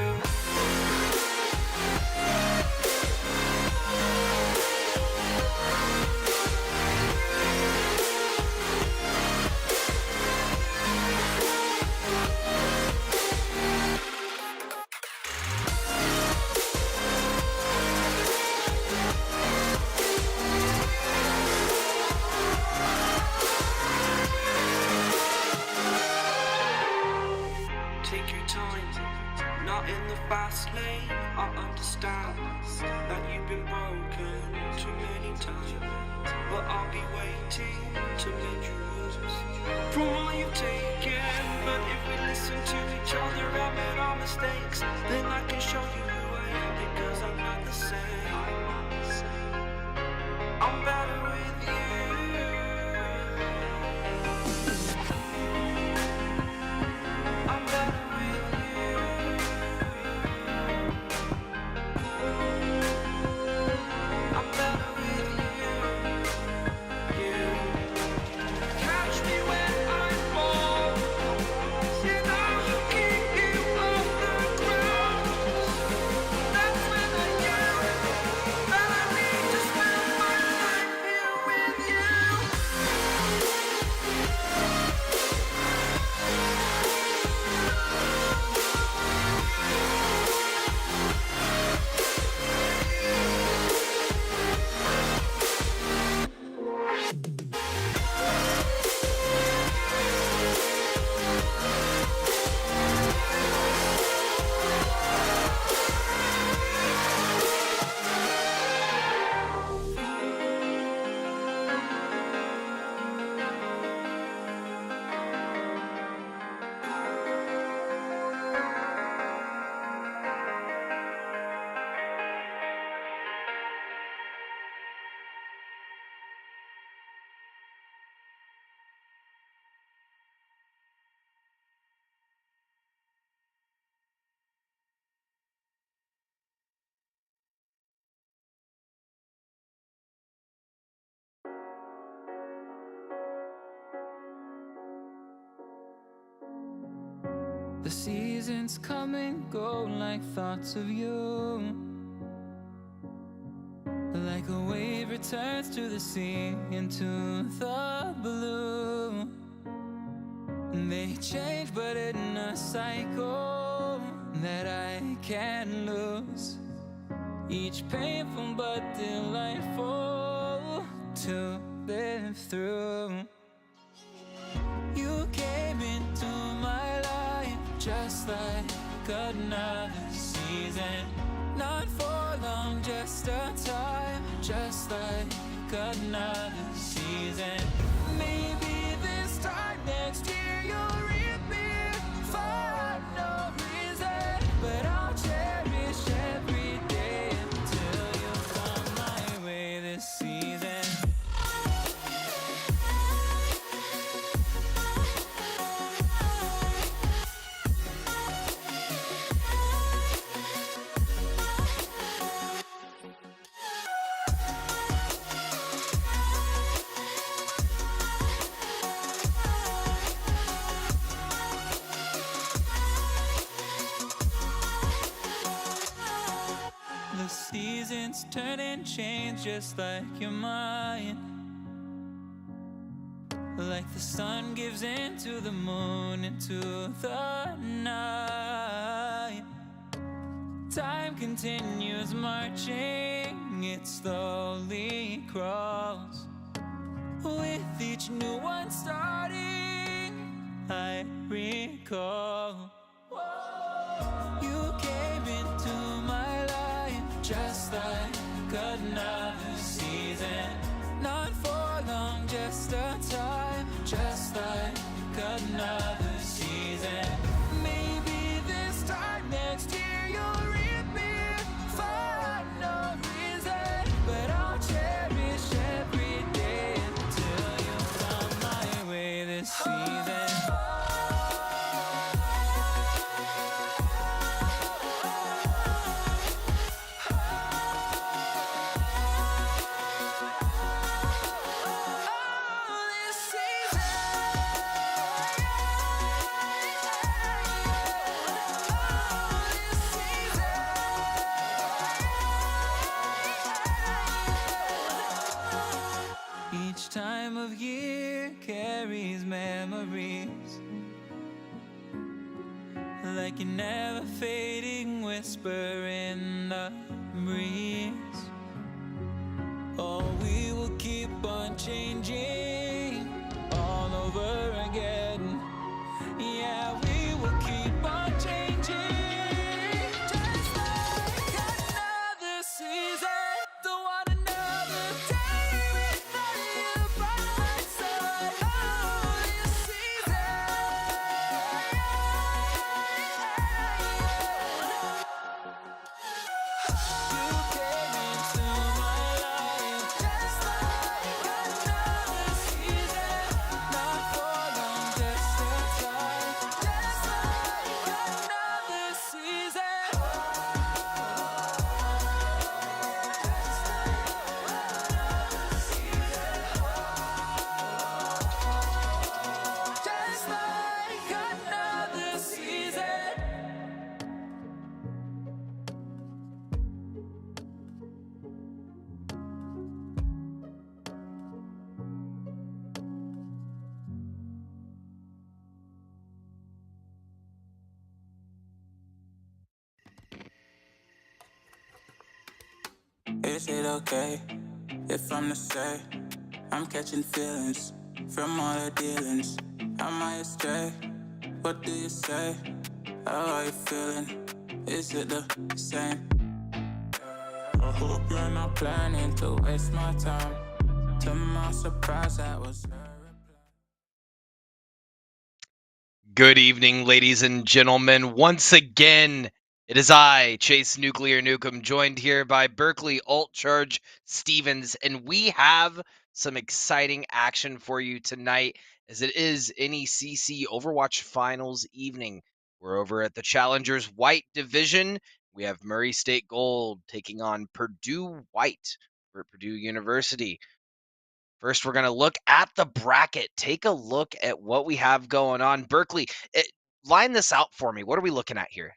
Take your time, not in the fast lane. I understand that you've been broken too many times, but I'll be waiting to make you lose from all you've taken. But if we listen to each other and admit our mistakes, then I can show you who I am, because I'm not the same. I'm better with you. I'm better with you. I'm better with you. Catch me when I fall, and I'll keep you off the ground. That's The seasons come and go like thoughts of you. Like a wave returns to the sea, into the blue. They change, but in a cycle that I can't lose. Each painful but delightful to live through. You came into my life just like another season. Not for long, just a time, just like another season. Maybe this time next year you'll reappear for no reason, but I'll cherish every day until you come my way this season. The seasons turn and change just like your mind. Like the sun gives into the moon, into the night. Time continues marching, it slowly crawls. With each new one starting, I recall. You came into my life just like another season. Not for long, just a time, just like another season. Maybe this time next year you'll reappear for no reason, but I'll cherish every day until you come my way this season. Each time of year carries memories, like a never fading whisper in the breeze. Oh, we will keep on changing all over again. Yeah, we will keep on changing. Just like another season. Don't want another day without you by my side. Oh, this season. You came into my life just like another season. Not for long, just a time, just like another season. Just like another season. Is it okay if I'm to say I'm catching feelings from all the dealings? Am I astray? What do you say? How are you feeling? Is it the same? I hope you're not planning to waste my time. To my surprise, that was her reply. Good evening, ladies and gentlemen. Once again, it is I, Chase Nuclear Nukem, joined here by Berkeley Alt Charge Stevens, and we have some exciting action for you tonight, as it is NECC Overwatch Finals evening. We're over at the Challengers White Division. We have Murray State Gold taking on Purdue White for Purdue University. First, we're going to look at the bracket. Take a look at what we have going on. Berkeley, line this out for me. What are we looking at here?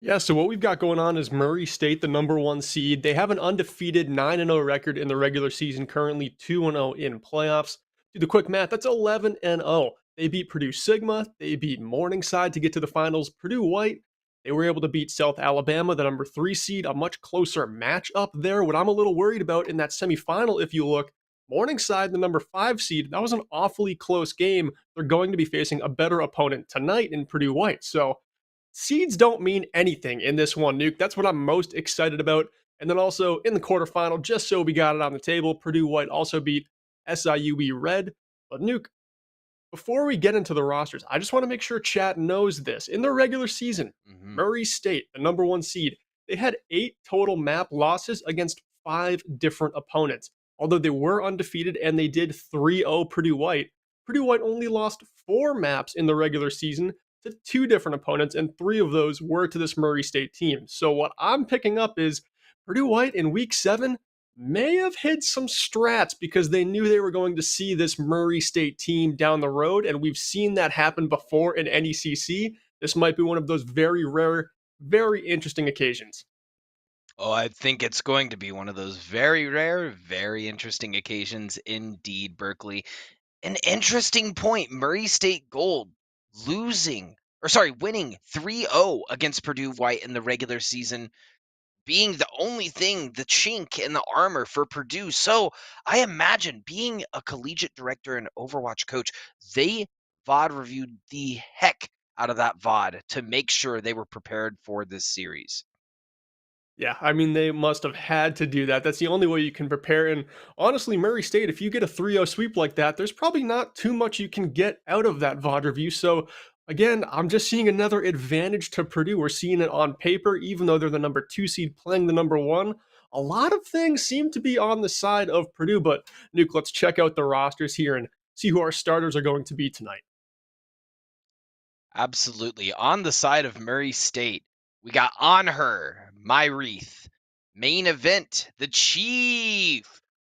Yeah, so what we've got going on is Murray State, the number 1 seed. They have an undefeated 9-0 record in the regular season, currently 2-0 in playoffs. Do the quick math, that's 11-0. They beat Purdue Sigma, they beat Morningside to get to the finals. Purdue White, they were able to beat South Alabama, the number 3 seed, a much closer matchup there. What I'm a little worried about in that semifinal, if you look, Morningside, the number 5 seed, that was an awfully close game. They're going to be facing a better opponent tonight in Purdue White. So seeds don't mean anything in this one, Nuke. That's what I'm most excited about. And then also in the quarterfinal, just so we got it on the table, Purdue White also beat SIUE Red. But Nuke, before we get into the rosters, I just want to make sure chat knows this. In the regular season, Murray State, the number 1 seed, they had 8 total map losses against 5 different opponents. Although they were undefeated and they did 3-0 Purdue White, Purdue White only lost 4 maps in the regular season to 2 different opponents, and 3 of those were to this Murray State team. So what I'm picking up is Purdue White in week 7 may have hid some strats because they knew they were going to see this Murray State team down the road, and we've seen that happen before in NECC. This might be one of those very rare, very interesting occasions. Oh, I think it's going to be one of those very rare, very interesting occasions indeed, Berkeley. An interesting point. Murray State Gold winning 3-0 against Purdue White in the regular season, being the only thing, the chink in the armor for Purdue. So I imagine, being a collegiate director and Overwatch coach, they VOD reviewed the heck out of that VOD to make sure they were prepared for this series. Yeah, I mean, they must have had to do that. That's the only way you can prepare. And honestly, Murray State, if you get a 3-0 sweep like that, there's probably not too much you can get out of that VOD review. So again, I'm just seeing another advantage to Purdue. We're seeing it on paper, even though they're the number 2 seed playing the number 1. A lot of things seem to be on the side of Purdue, but Nuke, let's check out the rosters here and see who our starters are going to be tonight. Absolutely. On the side of Murray State, we got On Her, Myreath, Main Event, The Chief,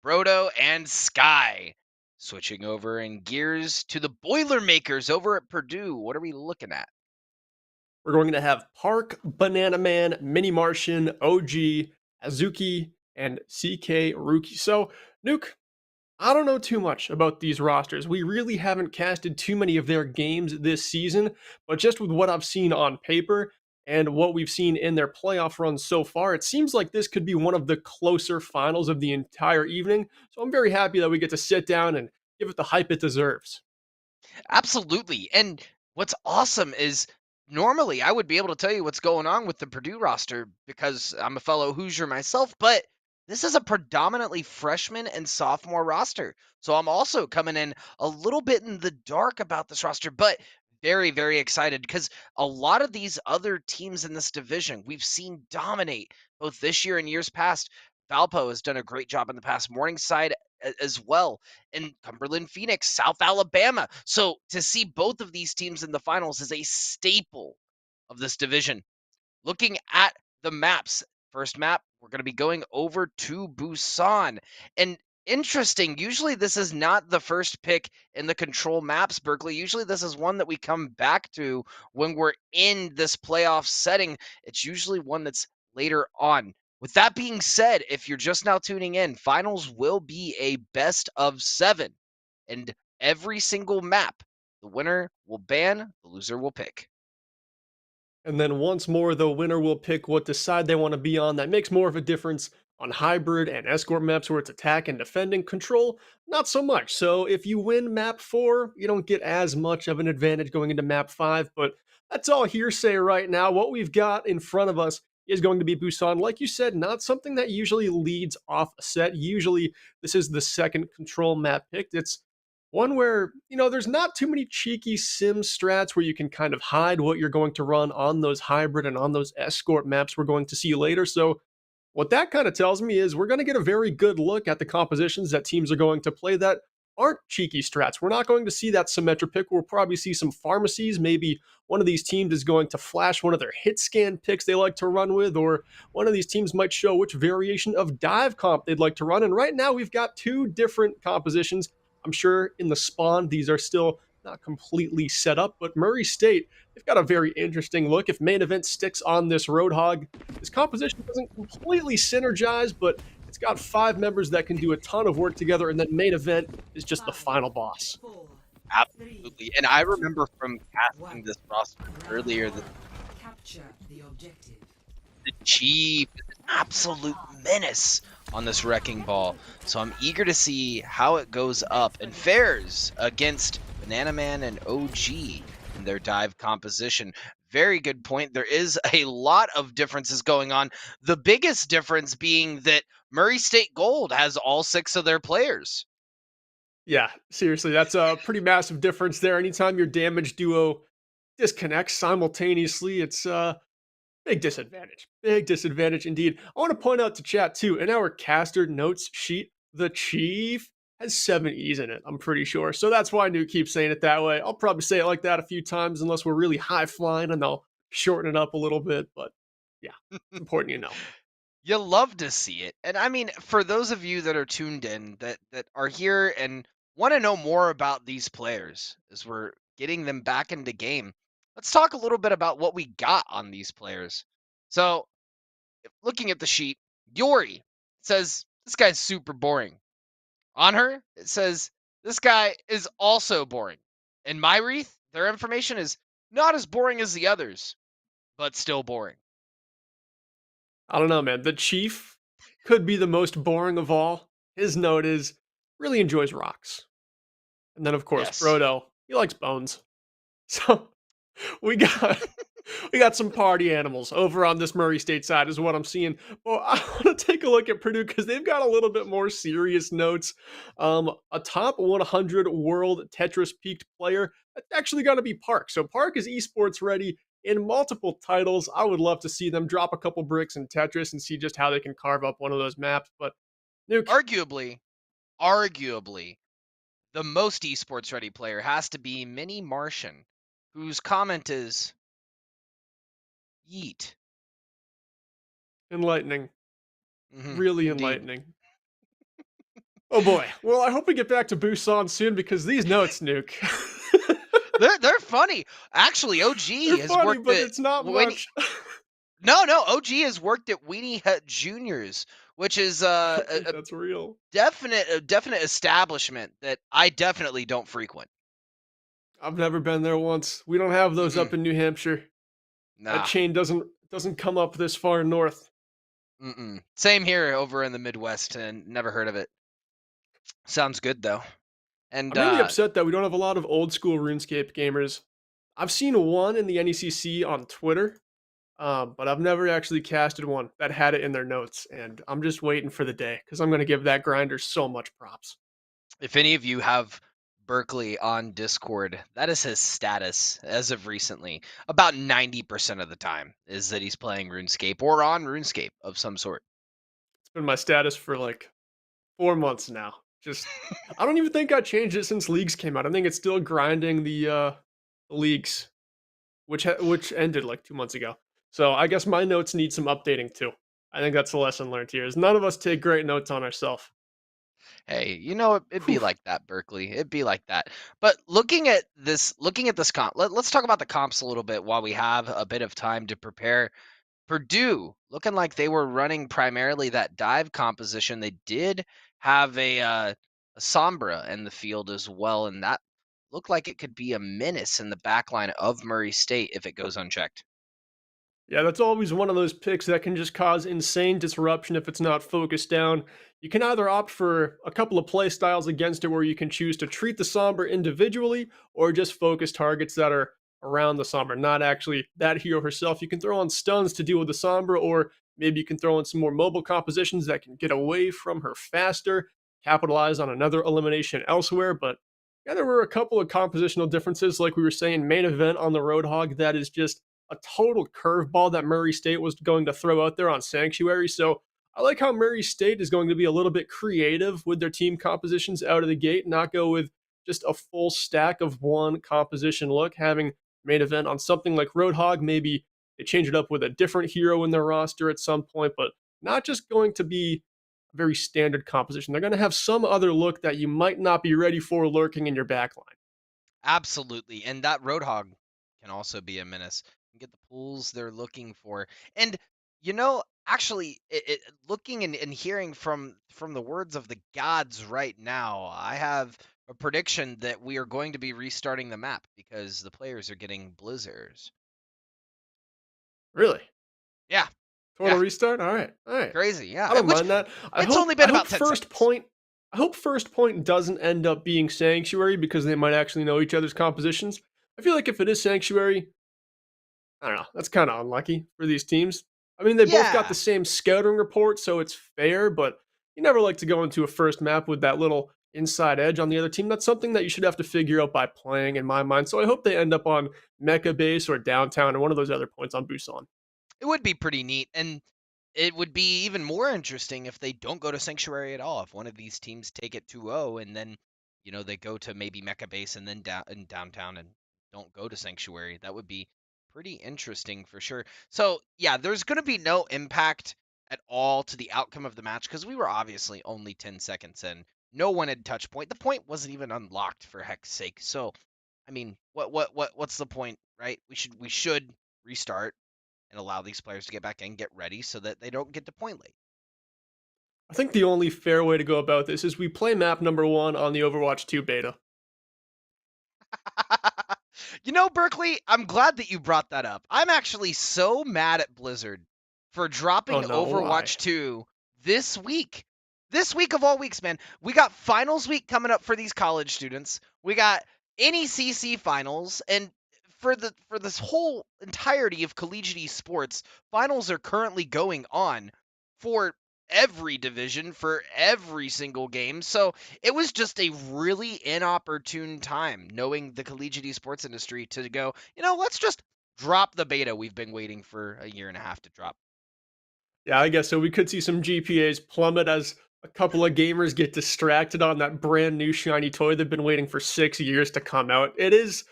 Brodo, and Sky. Switching over in gears to the Boilermakers over at Purdue. What are we looking at? We're going to have Park, Banana Man, Mini Martian, OG, Azuki, and CK Rookie. So, Nuke, I don't know too much about these rosters. We really haven't casted too many of their games this season, but just with what I've seen on paper and what we've seen in their playoff runs so far, it seems like this could be one of the closer finals of the entire evening. So I'm very happy that we get to sit down and give it the hype it deserves. Absolutely. And what's awesome is, normally I would be able to tell you what's going on with the Purdue roster because I'm a fellow Hoosier myself, but this is a predominantly freshman and sophomore roster. So I'm also coming in a little bit in the dark about this roster, but very, very excited because a lot of these other teams in this division we've seen dominate both this year and years past. Valpo has done a great job in the past. Morningside as well, and Cumberland Phoenix, South Alabama. So to see both of these teams in the finals is a staple of this division. Looking at the maps, first map, we're going to be going over to Busan. And interesting, usually this is not the first pick in the control maps, Berkeley. Usually this is one that we come back to when we're in this playoff setting. It's usually one that's later on. With that being said, if you're just now tuning in, finals will be a best of 7. And every single map, the winner will ban, the loser will pick. And then once more, the winner will pick what side they want to be on. That makes more of a difference on hybrid and escort maps where it's attack and defending. Control, not so much. So if you win map 4, you don't get as much of an advantage going into map 5. But that's all hearsay right now. What we've got in front of us is going to be Busan. Like you said, not something that usually leads off a set. Usually this is the second control map picked. It's one where, there's not too many cheeky sim strats where you can kind of hide what you're going to run on those hybrid and on those escort maps we're going to see later. So what that kind of tells me is we're going to get a very good look at the compositions that teams are going to play that aren't cheeky strats. We're not going to see that symmetric pick. We'll probably see some pharmacies. Maybe one of these teams is going to flash one of their hit scan picks they like to run with, or one of these teams might show which variation of dive comp they'd like to run. And right now we've got 2 different compositions. I'm sure in the spawn, these are still not completely set up, but Murray State, they've got a very interesting look. If main event sticks on this Roadhog, this composition doesn't completely synergize, but it's got 5 members that can do a ton of work together, and then main event is just the final boss. Absolutely. And I remember from casting this roster earlier that Capture the objective. the Chief is an absolute menace on this wrecking ball. So I'm eager to see how it goes up and fares against Banana Man and OG in their dive composition. Very good point. There is a lot of differences going on. The biggest difference being that Murray State Gold has all 6 of their players. Yeah, seriously, that's a pretty massive difference there. Anytime your damage duo disconnects simultaneously, it's a big disadvantage. Big disadvantage indeed. I want to point out to chat too, in our caster notes sheet, the Chief has 7 E's in it, I'm pretty sure. So that's why Nuke keeps saying it that way. I'll probably say it like that a few times unless we're really high flying and I'll shorten it up a little bit. But yeah, it's important you know. You love to see it. And I mean, for those of you that are tuned in that are here and want to know more about these players as we're getting them back into game, let's talk a little bit about what we got on these players. So, looking at the sheet, Yori says this guy's super boring. On her, it says this guy is also boring. And my wreath, their information is not as boring as the others, but still boring. I don't know, man. The Chief could be the most boring of all. His note is really enjoys rocks. And then, of course, Yes. Frodo, he likes bones. So we got we got some party animals over on this Murray State side, is what I'm seeing. Well, I want to take a look at Purdue because they've got a little bit more serious notes. A top 100 world Tetris peaked player. That's actually going to be Park. So Park is esports ready in multiple titles. I would love to see them drop a couple bricks in Tetris and see just how they can carve up one of those maps. But Nuke, Arguably, the most esports ready player has to be Mini Martian, whose comment is yeet. enlightening. Mhm, Really indeed. enlightening. Oh boy. Well, I hope we get back to Busan soon because these notes, Nuke. They're funny. Actually, OG They're has funny, worked but at it's not Winnie. much. No, OG has worked at Weenie Hut Juniors, which is a That's real. definite establishment that I definitely don't frequent. I've never been there once. We don't have those up Mm-mm. in New Hampshire. That Nah. chain doesn't come up this far north. Mm-mm. Same here over in the Midwest, and never heard of it. Sounds good though. And I'm really upset that we don't have a lot of old school RuneScape gamers. I've seen one in the NECC on Twitter, but I've never actually casted one that had it in their notes, and I'm just waiting for the day because I'm going to give that grinder so much props. if any of you have Berkeley on Discord, that is his status as of recently. About 90% of the time is that he's playing RuneScape or on RuneScape of some sort. It's been my status for like 4 months now. Just I don't even think I changed it since leagues came out. I think it's still grinding the leagues, which ended like 2 months ago. So I guess my notes need some updating too. I think that's the lesson learned here. Is none of us take great notes on ourselves. Hey, it'd be like that, Berkeley. It'd be like that. But looking at this comp, let's talk about the comps a little bit while we have a bit of time to prepare. Purdue looking like they were running primarily that dive composition. They did have a Sombra in the field as well, and that looked like it could be a menace in the backline of Murray State if it goes unchecked. Yeah, that's always one of those picks that can just cause insane disruption if it's not focused down. You can either opt for a couple of play styles against it where you can choose to treat the Sombra individually or just focus targets that are around the Sombra, not actually that hero herself. You can throw on stuns to deal with the Sombra, or maybe you can throw in some more mobile compositions that can get away from her faster, capitalize on another elimination elsewhere. But yeah, there were a couple of compositional differences, like we were saying, main event on the Roadhog, that is just a total curveball that Murray State was going to throw out there on Sanctuary. So I like how Murray State is going to be a little bit creative with their team compositions out of the gate, not go with just a full stack of one composition look, having main event on something like Roadhog. Maybe they change it up with a different hero in their roster at some point, but not just going to be a very standard composition. They're going to have some other look that you might not be ready for lurking in your backline. Absolutely. And that Roadhog can also be a menace. And get the pulls they're looking for. And actually, looking and hearing from the words of the gods right now, I have a prediction that we are going to be restarting the map because the players are getting blizzards. Really? Yeah, Total yeah, restart? All right. All right. crazy. I Yeah, don't which mind that. it's only I been hope about 10 first seconds. point I hope first point doesn't end up being Sanctuary because they might actually know each other's compositions. I feel like if it is Sanctuary, I don't know. That's kind of unlucky for these teams. I mean, they both got the Yeah, same scouting report, so it's fair, but you never like to go into a first map with that little inside edge on the other team. That's something that you should have to figure out by playing, in my mind. So I hope they end up on Mecha Base or downtown or one of those other points on Busan. it would be pretty neat. And it would be even more interesting if they don't go to Sanctuary at all. If one of these teams take it 2-0 and then, they go to maybe Mecha Base and then down in downtown and don't go to Sanctuary, that would be pretty interesting for sure. So, yeah, there's going to be no impact at all to the outcome of the match because we were obviously only 10 seconds in. No one had touch point. The point wasn't even unlocked for heck's sake. So, I mean, what's the point, right? We should restart and allow these players to get back in, get ready so that they don't get to point late. I think the only fair way to go about this is we play map number 1 on the Overwatch 2 beta. Berkeley, I'm glad that you brought that up. I'm actually so mad at Blizzard for Oh dropping no, why? Overwatch 2 this week. This week of all weeks, man. We got finals week coming up for these college students. We got NECC finals, and for this whole entirety of collegiate esports, finals are currently going on for every division for every single game. So it was just a really inopportune time, knowing the collegiate esports industry, to go, let's just drop the beta we've been waiting for a year and a half to drop. Yeah, I guess so. We could see some GPAs plummet as a couple of gamers get distracted on that brand new shiny toy they've been waiting for 6 years to come out. It is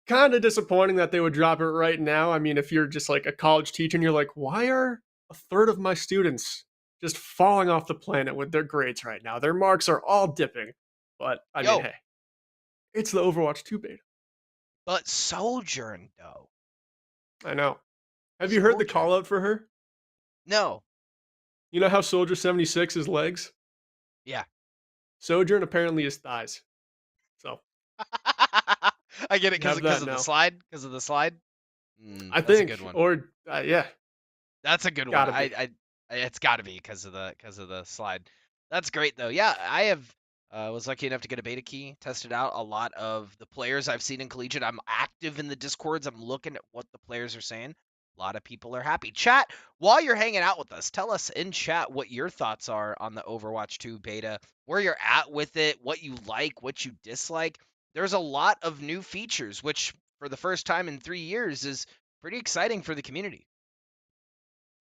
kind of disappointing that they would drop it right now. I mean, if you're just like a college teacher and you're like, why are a third of my students just falling off the planet with their grades right now? Their marks are all dipping. But I mean, Yo, hey, it's the Overwatch 2 beta. but Sojourn, though. I know. Have you heard the call Sojourn. out for her? No. You know how Soldier 76 is legs? Yeah. Sojourn apparently is thighs. So I get it have because that of the now. slide. Because of the slide. I That's a good think, one. or yeah, That's a good one. gotta be. It's got to be because of the slide. That's great though. Yeah, I have was lucky enough to get a beta key, tested out a lot of the players I've seen in collegiate. I'm active in the discords. I'm looking at what the players are saying. A lot of people are happy. Chat, while you're hanging out with us, tell us in chat what your thoughts are on the Overwatch 2 beta, where you're at with it, what you like, what you dislike. There's a lot of new features, which for the first time in 3 years is pretty exciting for the community.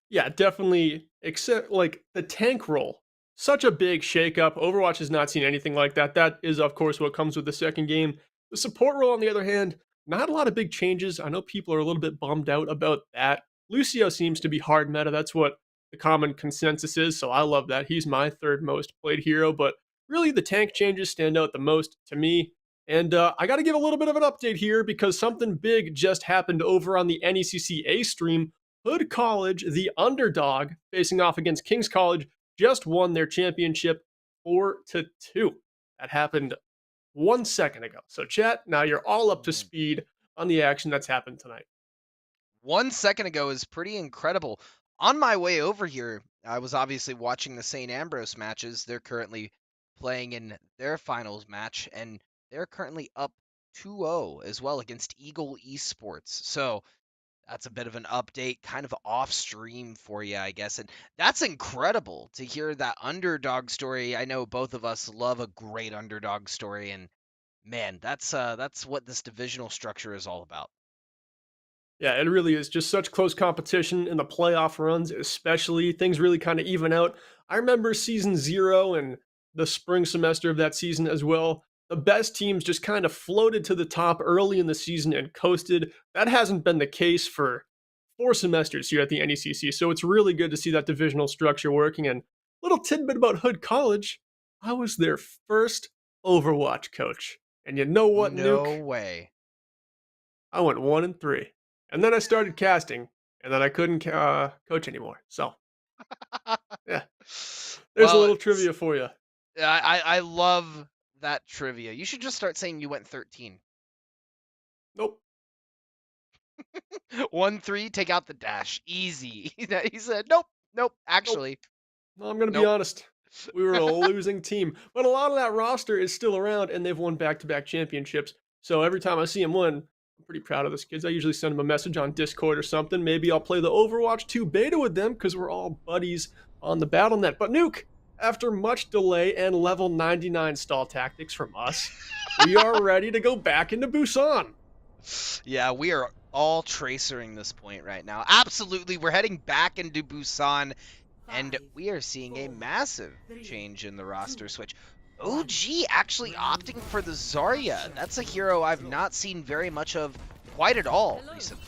Yeah, definitely. Except like the tank roll, such a big shakeup. Overwatch has not seen anything like that. That is, of course, what comes with the second game. The support role, on the other hand, not a lot of big changes. I know people are a little bit bummed out about that. Lucio seems to be hard meta. That's what the common consensus is. So I love that. He's my third most played hero. But really, the tank changes stand out the most to me. And I got to give a little bit of an update here because something big just happened over on the NECCA stream. Hood College, the underdog, facing off against King's College, just won their championship 4-2. That happened 1 second ago. So, chat, now you're all up to Mhm. speed on the action that's happened tonight. 1 second ago is pretty incredible. On my way over here, I was obviously watching the St. Ambrose matches. They're currently playing in their finals match, and they're currently up 2-0 as well against Eagle Esports. So that's a bit of an update, kind of off stream for you, I guess. And that's incredible to hear that underdog story. I know both of us love a great underdog story, and man, that's what this divisional structure is all about. Yeah, it really is just such close competition in the playoff runs, especially. Things really kind of even out. I remember season 0 and the spring semester of that season as well. The best teams just kind of floated to the top early in the season and coasted. That hasn't been the case for 4 semesters here at the NECC. So it's really good to see that divisional structure working. And little tidbit about Hood College, I was their first Overwatch coach. And you know what, No Nuke? way. I went 1-3. And then I started casting, and then I couldn't coach anymore. So, yeah. There's a Well, little trivia for you. I love that trivia. You should just start saying you went 13. Nope. 1-3, take out the dash. Easy. He said, nope, actually. No, I'm going to be Nope. honest. We were a losing team. But a lot of that roster is still around, and they've won back-to-back championships. So every time I see them win, I'm pretty proud of those kids. I usually send them a message on Discord or something. Maybe I'll play the Overwatch 2 beta with them because we're all buddies on the Battle.net. But Nuke, after much delay and level 99 stall tactics from us, we are ready to go back into Busan. Yeah, we are all tracering this point right now. Absolutely, we're heading back into Busan, and we are seeing a massive change in the roster switch. OG actually opting for the Zarya. That's a hero I've not seen very much of quite at all recently.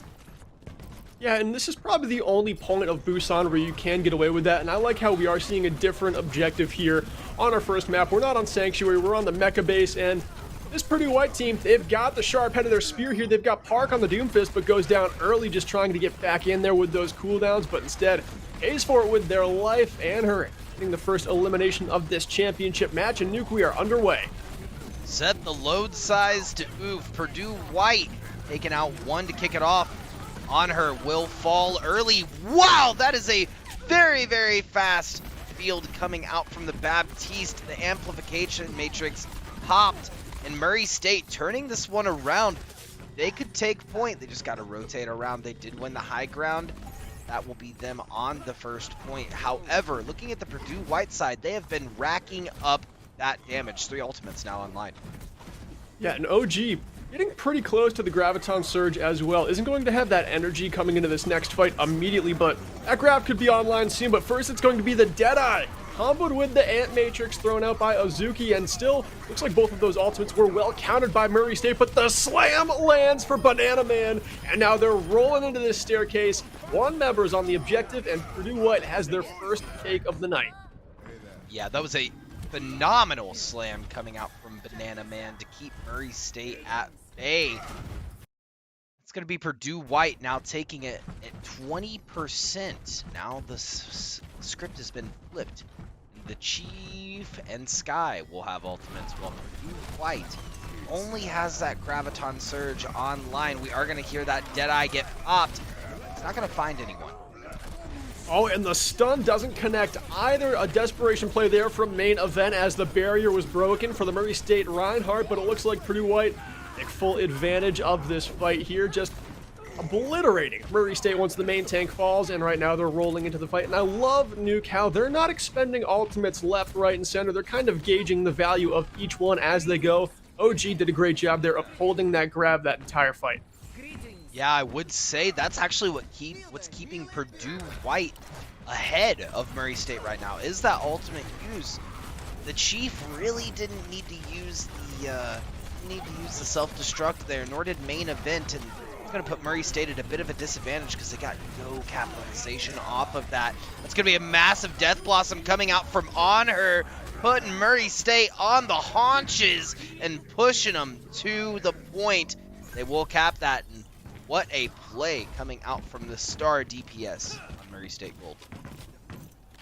Yeah, and this is probably the only point of Busan where you can get away with that, and I like how we are seeing a different objective here on our first map. We're not on Sanctuary, we're on the Mecha base, and this Purdue White team, they've got the sharp head of their spear here. They've got Park on the Doomfist, but goes down early just trying to get back in there with those cooldowns, but instead pays for it with their life and her getting the first elimination of this championship match, and Nuke, we are underway. Set the load size to Oof. Purdue White taking out one to kick it off. On her will fall early. Wow, that is a very, very fast field coming out from the Baptiste. The amplification matrix popped, and Murray State turning this one around. They could take point. They just got to rotate around. They did win the high ground. That will be them on the first point. However, looking at the Purdue White side, they have been racking up that damage. 3 ultimates now online. Yeah, and OG getting pretty close to the Graviton Surge as well. Isn't going to have that energy coming into this next fight immediately, but that grab could be online soon. But first, it's going to be the Deadeye, comboed with the Ant Matrix thrown out by Ozuki, and still looks like both of those ultimates were well countered by Murray State, but the slam lands for Banana Man, and now they're rolling into this staircase. 1 member is on the objective, and Purdue White has their first take of the night. Yeah, that was a phenomenal slam coming out from Banana Man to keep Murray State at bay. It's going to be Purdue White now taking it at 20%. Now the script has been flipped. The Chief and Sky will have ultimates, while Purdue White only has that Graviton Surge online. We are going to hear that Deadeye get popped. It's not going to find anyone. Oh, and the stun doesn't connect either. A desperation play there from main event as the barrier was broken for the Murray State Reinhardt, but it looks like Purdue White take full advantage of this fight here, just obliterating Murray State once the main tank falls, and right now they're rolling into the fight. And I love, Nuke, how they're not expending ultimates left, right, and center. They're kind of gauging the value of each one as they go. OG did a great job there of holding that grab that entire fight. Yeah, I would say that's actually what's keeping Purdue White ahead of Murray State right now, is that ultimate use. The Chief really didn't need to use the self-destruct there, nor did main event, and it's going to put Murray State at a bit of a disadvantage because they got no capitalization off of that. That's going to be a massive Death Blossom coming out from on her, putting Murray State on the haunches and pushing them to the point. They will cap that, and what a play coming out from the star DPS on Murray State Gold.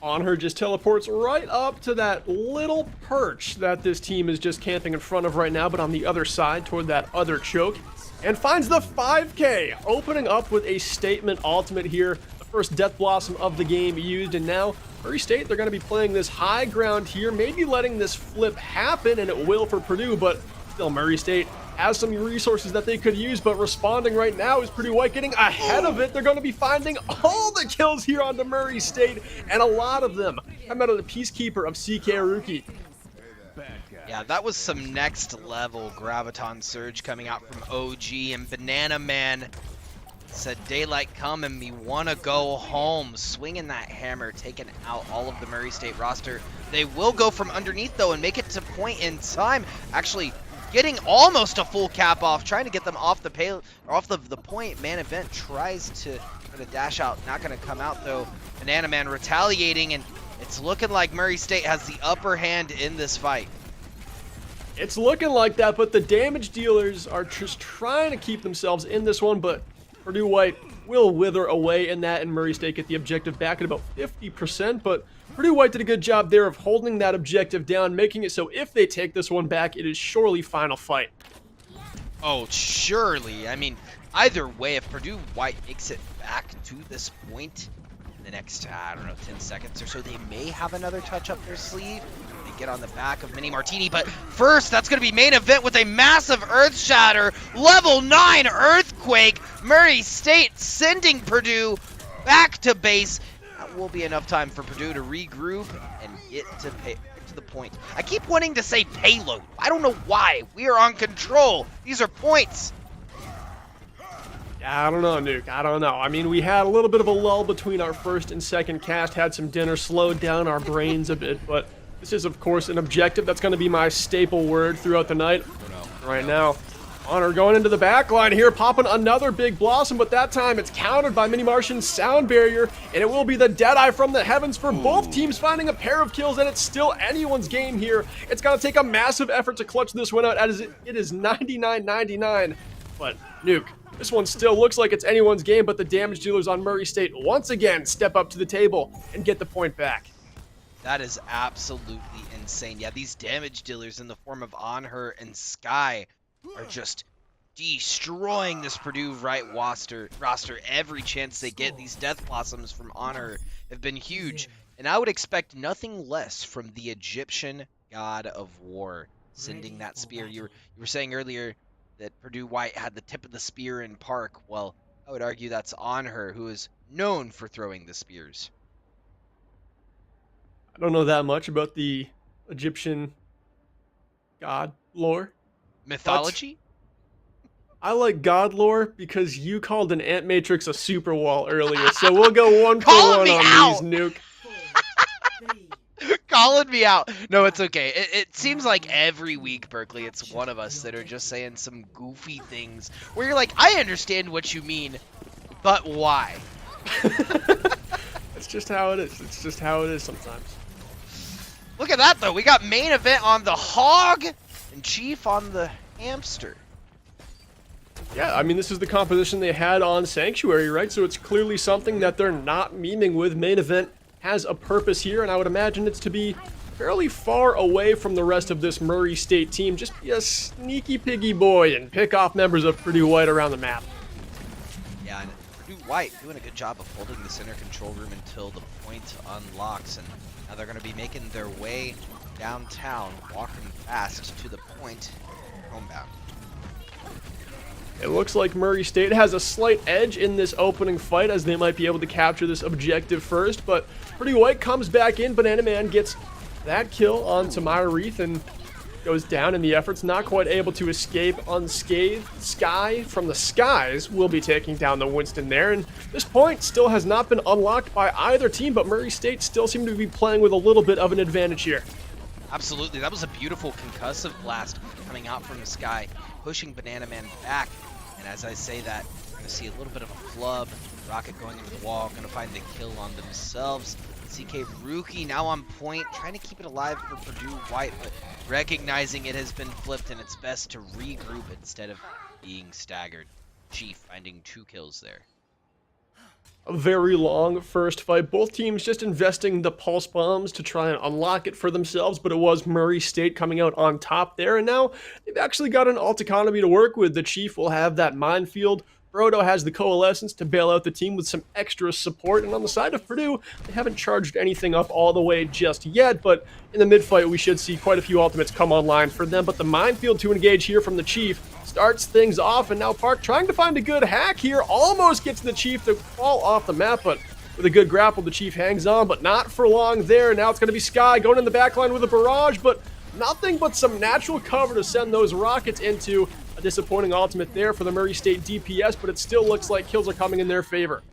On her just teleports right up to that little perch that this team is just camping in front of right now, but on the other side toward that other choke, and finds the 5K, opening up with a statement ultimate here. The first Death Blossom of the game used, and now Murray State, they're going to be playing this high ground here, maybe letting this flip happen, and it will for Purdue, but still Murray State has some resources that they could use, but responding right now is Purdue White getting ahead of it. They're going to be finding all the kills here onto Murray State, and a lot of them come out of the Peacekeeper of CK Aruki. Yeah, that was some next level Graviton Surge coming out from OG, and Banana Man said, "Daylight come and me wanna go home." Swinging that hammer, taking out all of the Murray State roster. They will go from underneath though and make it to point in time. Actually, getting almost a full cap off, trying to get them off the point. Man event tries to dash out, not going to come out though. Banana Man retaliating, and it's looking like Murray State has the upper hand in this fight. It's looking like that, but the damage dealers are just trying to keep themselves in this one, but Purdue White will wither away in that, and Murray State get the objective back at about 50%, but Purdue White did a good job there of holding that objective down, making it so if they take this one back, it is surely final fight. Oh, surely. I mean, either way, if Purdue White makes it back to this point in the next, I don't know, 10 seconds or so, they may have another touch up their sleeve. They get on the back of Mini Martini, but first, that's going to be main event with a massive Earth Shatter, level 9 Earthquake. Murray State sending Purdue back to base. That will be enough time for Purdue to regroup and get to the point. I keep wanting to say payload. I don't know why. We are on control. These are points. I don't know, Nuke. I don't know. I mean, we had a little bit of a lull between our first and second cast, had some dinner, slowed down our brains a bit, but this is, of course, an objective. That's going to be my staple word throughout the night. Right now, Honor going into the back line here, popping another big blossom, but that time it's countered by Mini Martian's sound barrier, and it will be the Deadeye from the heavens for both teams finding a pair of kills, and it's still anyone's game here. It's going to take a massive effort to clutch this one out, as it is 99-99. But, Nuke, this one still looks like it's anyone's game, but the damage dealers on Murray State once again step up to the table and get the point back. That is absolutely insane. Yeah, these damage dealers in the form of Onher and Sky are just destroying this Purdue Right roster every chance they get. These Death Blossoms from Honor have been huge, and I would expect nothing less from the Egyptian god of war sending that spear. You were saying earlier that Purdue White had the tip of the spear in Park. Well, I would argue that's Honor, who is known for throwing the spears. I don't know that much about the Egyptian god lore. Mythology? I like god lore because you called an ant matrix a super wall earlier, so we'll go 1 for 1 on these, Nuke. Calling me out. No, it's okay. It seems like every week, Berkeley, it's one of us that are just saying some goofy things where you're like, I understand what you mean, but why? That's just how it is. It's just how it is sometimes. Look at that, though. We got main event on the Hog and Chief on the Hamster. Yeah, I mean, this is the composition they had on Sanctuary, right? So it's clearly something that they're not memeing with. Main event has a purpose here, and I would imagine it's to be fairly far away from the rest of this Murray State team. Just be a sneaky piggy boy and pick off members of Purdue White around the map. Yeah, and Purdue White doing a good job of holding the center control room until the point unlocks, and now they're going to be making their way downtown, walking fast to the point, homebound. It looks like Murray State has a slight edge in this opening fight, as they might be able to capture this objective first, but Purdue White comes back in. Banana Man gets that kill on Tamara Reith and goes down in the efforts, not quite able to escape unscathed. Sky from the skies will be taking down the Winston there, and this point still has not been unlocked by either team, but Murray State still seem to be playing with a little bit of an advantage here. Absolutely, that was a beautiful concussive blast coming out from the Sky, pushing Banana Man back. And as I say that, we're going to see a little bit of a flub. Rocket going into the wall, going to find the kill on themselves. CK Rookie now on point, trying to keep it alive for Purdue White, but recognizing it has been flipped and it's best to regroup instead of being staggered. Chief finding 2 kills there. A very long first fight. Both teams just investing the pulse bombs to try and unlock it for themselves, but it was Murray State coming out on top there, and now they've actually got an alt economy to work with. The Chief will have that minefield. Brodo has the coalescence to bail out the team with some extra support, and on the side of Purdue, they haven't charged anything up all the way just yet, but in the mid-fight, we should see quite a few ultimates come online for them, but the minefield to engage here from the Chief starts things off, and now Park trying to find a good hack here, almost gets the Chief to fall off the map, but with a good grapple, the Chief hangs on, but not for long there. Now it's going to be Sky going in the backline with a barrage, but nothing but some natural cover to send those rockets into. A disappointing ultimate there for the Murray State DPS, but it still looks like kills are coming in their favor.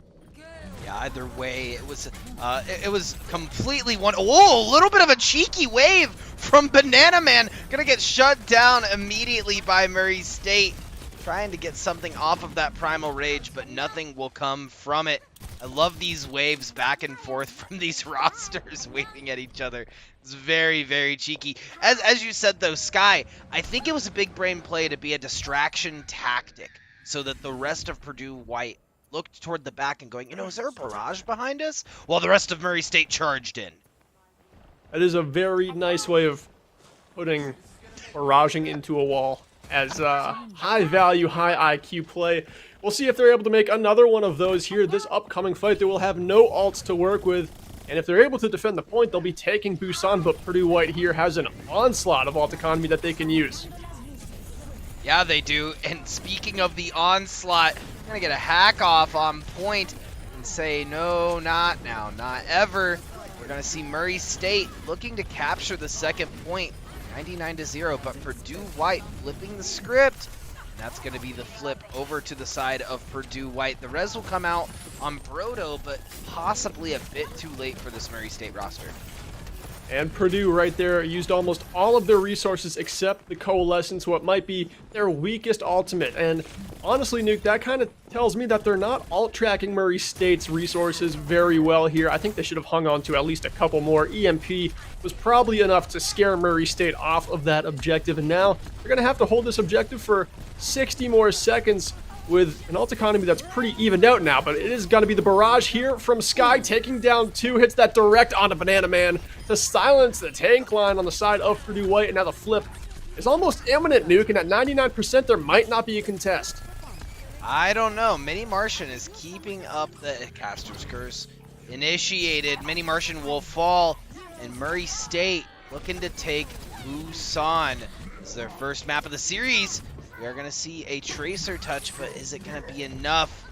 Yeah, either way, it was completely one. Whoa, a little bit of a cheeky wave from Banana Man. Gonna get shut down immediately by Murray State. Trying to get something off of that Primal Rage, but nothing will come from it. I love these waves back and forth from these rosters waving at each other. It's very, very cheeky. As you said though, Sky, I think it was a big brain play to be a distraction tactic so that the rest of Purdue White looked toward the back and going, is there a barrage behind us? While the rest of Murray State charged in. That is a very nice way of putting barraging into a wall as high value, high IQ play. We'll see if they're able to make another one of those here this upcoming fight. They will have no ults to work with, and if they're able to defend the point, they'll be taking Busan, but Purdue White here has an onslaught of ult economy that they can use. Yeah, they do. And speaking of the onslaught, I'm going to get a hack off on point and say, no, not now, not ever. We're going to see Murray State looking to capture the second point, 99-0, but Purdue White flipping the script. And that's going to be the flip over to the side of Purdue White. The res will come out on Brodo, but possibly a bit too late for this Murray State roster. And Purdue right there used almost all of their resources except the Coalescence, what might be their weakest ultimate. And honestly, Nuke, that kind of tells me that they're not alt-tracking Murray State's resources very well here. I think they should have hung on to at least a couple more. EMP was probably enough to scare Murray State off of that objective. And now they're going to have to hold this objective for 60 more seconds with an ult economy that's pretty evened out now, but it is going to be the barrage here from Sky, taking down 2, hits that direct onto Banana Man to silence the tank line on the side of Purdue White, and now the flip is almost imminent, Nuke, and at 99% there might not be a contest. I don't know. Mini Martian is keeping up the Caster's Curse. Initiated, Mini Martian will fall, and Murray State looking to take Busan. This is their first map of the series. We are going to see a Tracer touch, but is it going to be enough?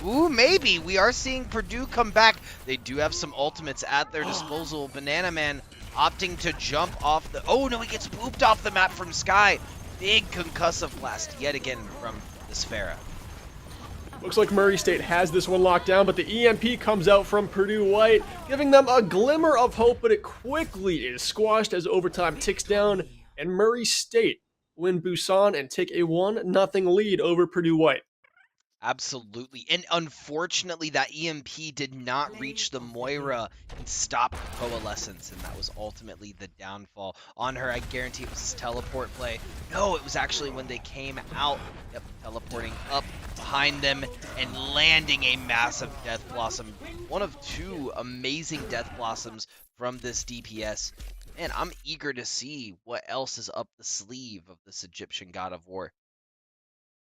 Ooh, maybe. We are seeing Purdue come back. They do have some ultimates at their disposal. Banana Man opting to jump off the... Oh, no, he gets pooped off the map from Sky. Big concussive blast yet again from the Sphera. Looks like Murray State has this one locked down, but the EMP comes out from Purdue White, giving them a glimmer of hope, but it quickly is squashed as overtime ticks down, and Murray State win Busan and take a 1-0 lead over Purdue White. Absolutely. And unfortunately, that EMP did not reach the Moira and stop the Coalescence, and that was ultimately the downfall on her. I guarantee it was his teleport play. No, it was actually when they came out, teleporting up behind them and landing a massive Death Blossom. One of 2 amazing Death Blossoms from this DPS. Man, I'm eager to see what else is up the sleeve of this Egyptian God of War.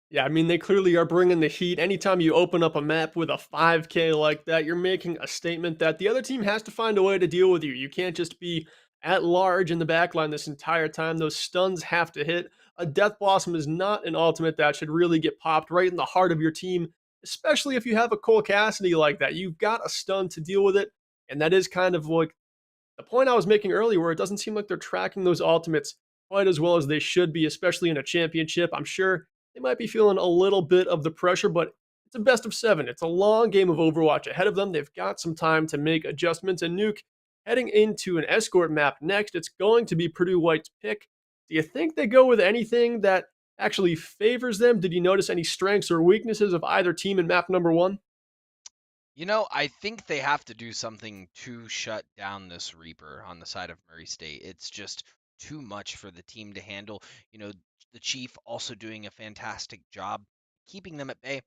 Yeah, I mean, they clearly are bringing the heat. Anytime you open up a map with a 5K like that, you're making a statement that the other team has to find a way to deal with you. You can't just be at large in the backline this entire time. Those stuns have to hit. A Death Blossom is not an ultimate that should really get popped right in the heart of your team, especially if you have a Cole Cassidy like that. You've got a stun to deal with it, and that is kind of like the point I was making earlier, where it doesn't seem like they're tracking those ultimates quite as well as they should be, especially in a championship. I'm sure they might be feeling a little bit of the pressure, but it's a best of 7. It's a long game of Overwatch ahead of them. They've got some time to make adjustments. And Nuke, heading into an escort map next, it's going to be Purdue White's pick. Do you think they go with anything that actually favors them? Did you notice any strengths or weaknesses of either team in map number 1? I think they have to do something to shut down this Reaper on the side of Murray State. It's just too much for the team to handle. The Chief also doing a fantastic job keeping them at bay.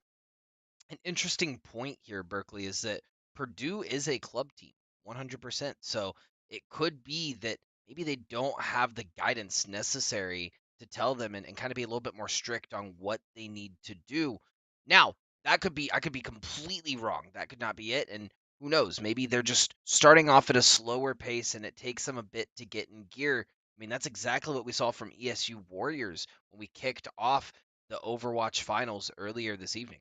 An interesting point here, Berkeley, is that Purdue is a club team, 100%. So it could be that maybe they don't have the guidance necessary to tell them and kind of be a little bit more strict on what they need to do. Now, I could be completely wrong. That could not be it. And who knows? Maybe they're just starting off at a slower pace and it takes them a bit to get in gear. I mean, that's exactly what we saw from ESU Warriors when we kicked off the Overwatch finals earlier this evening.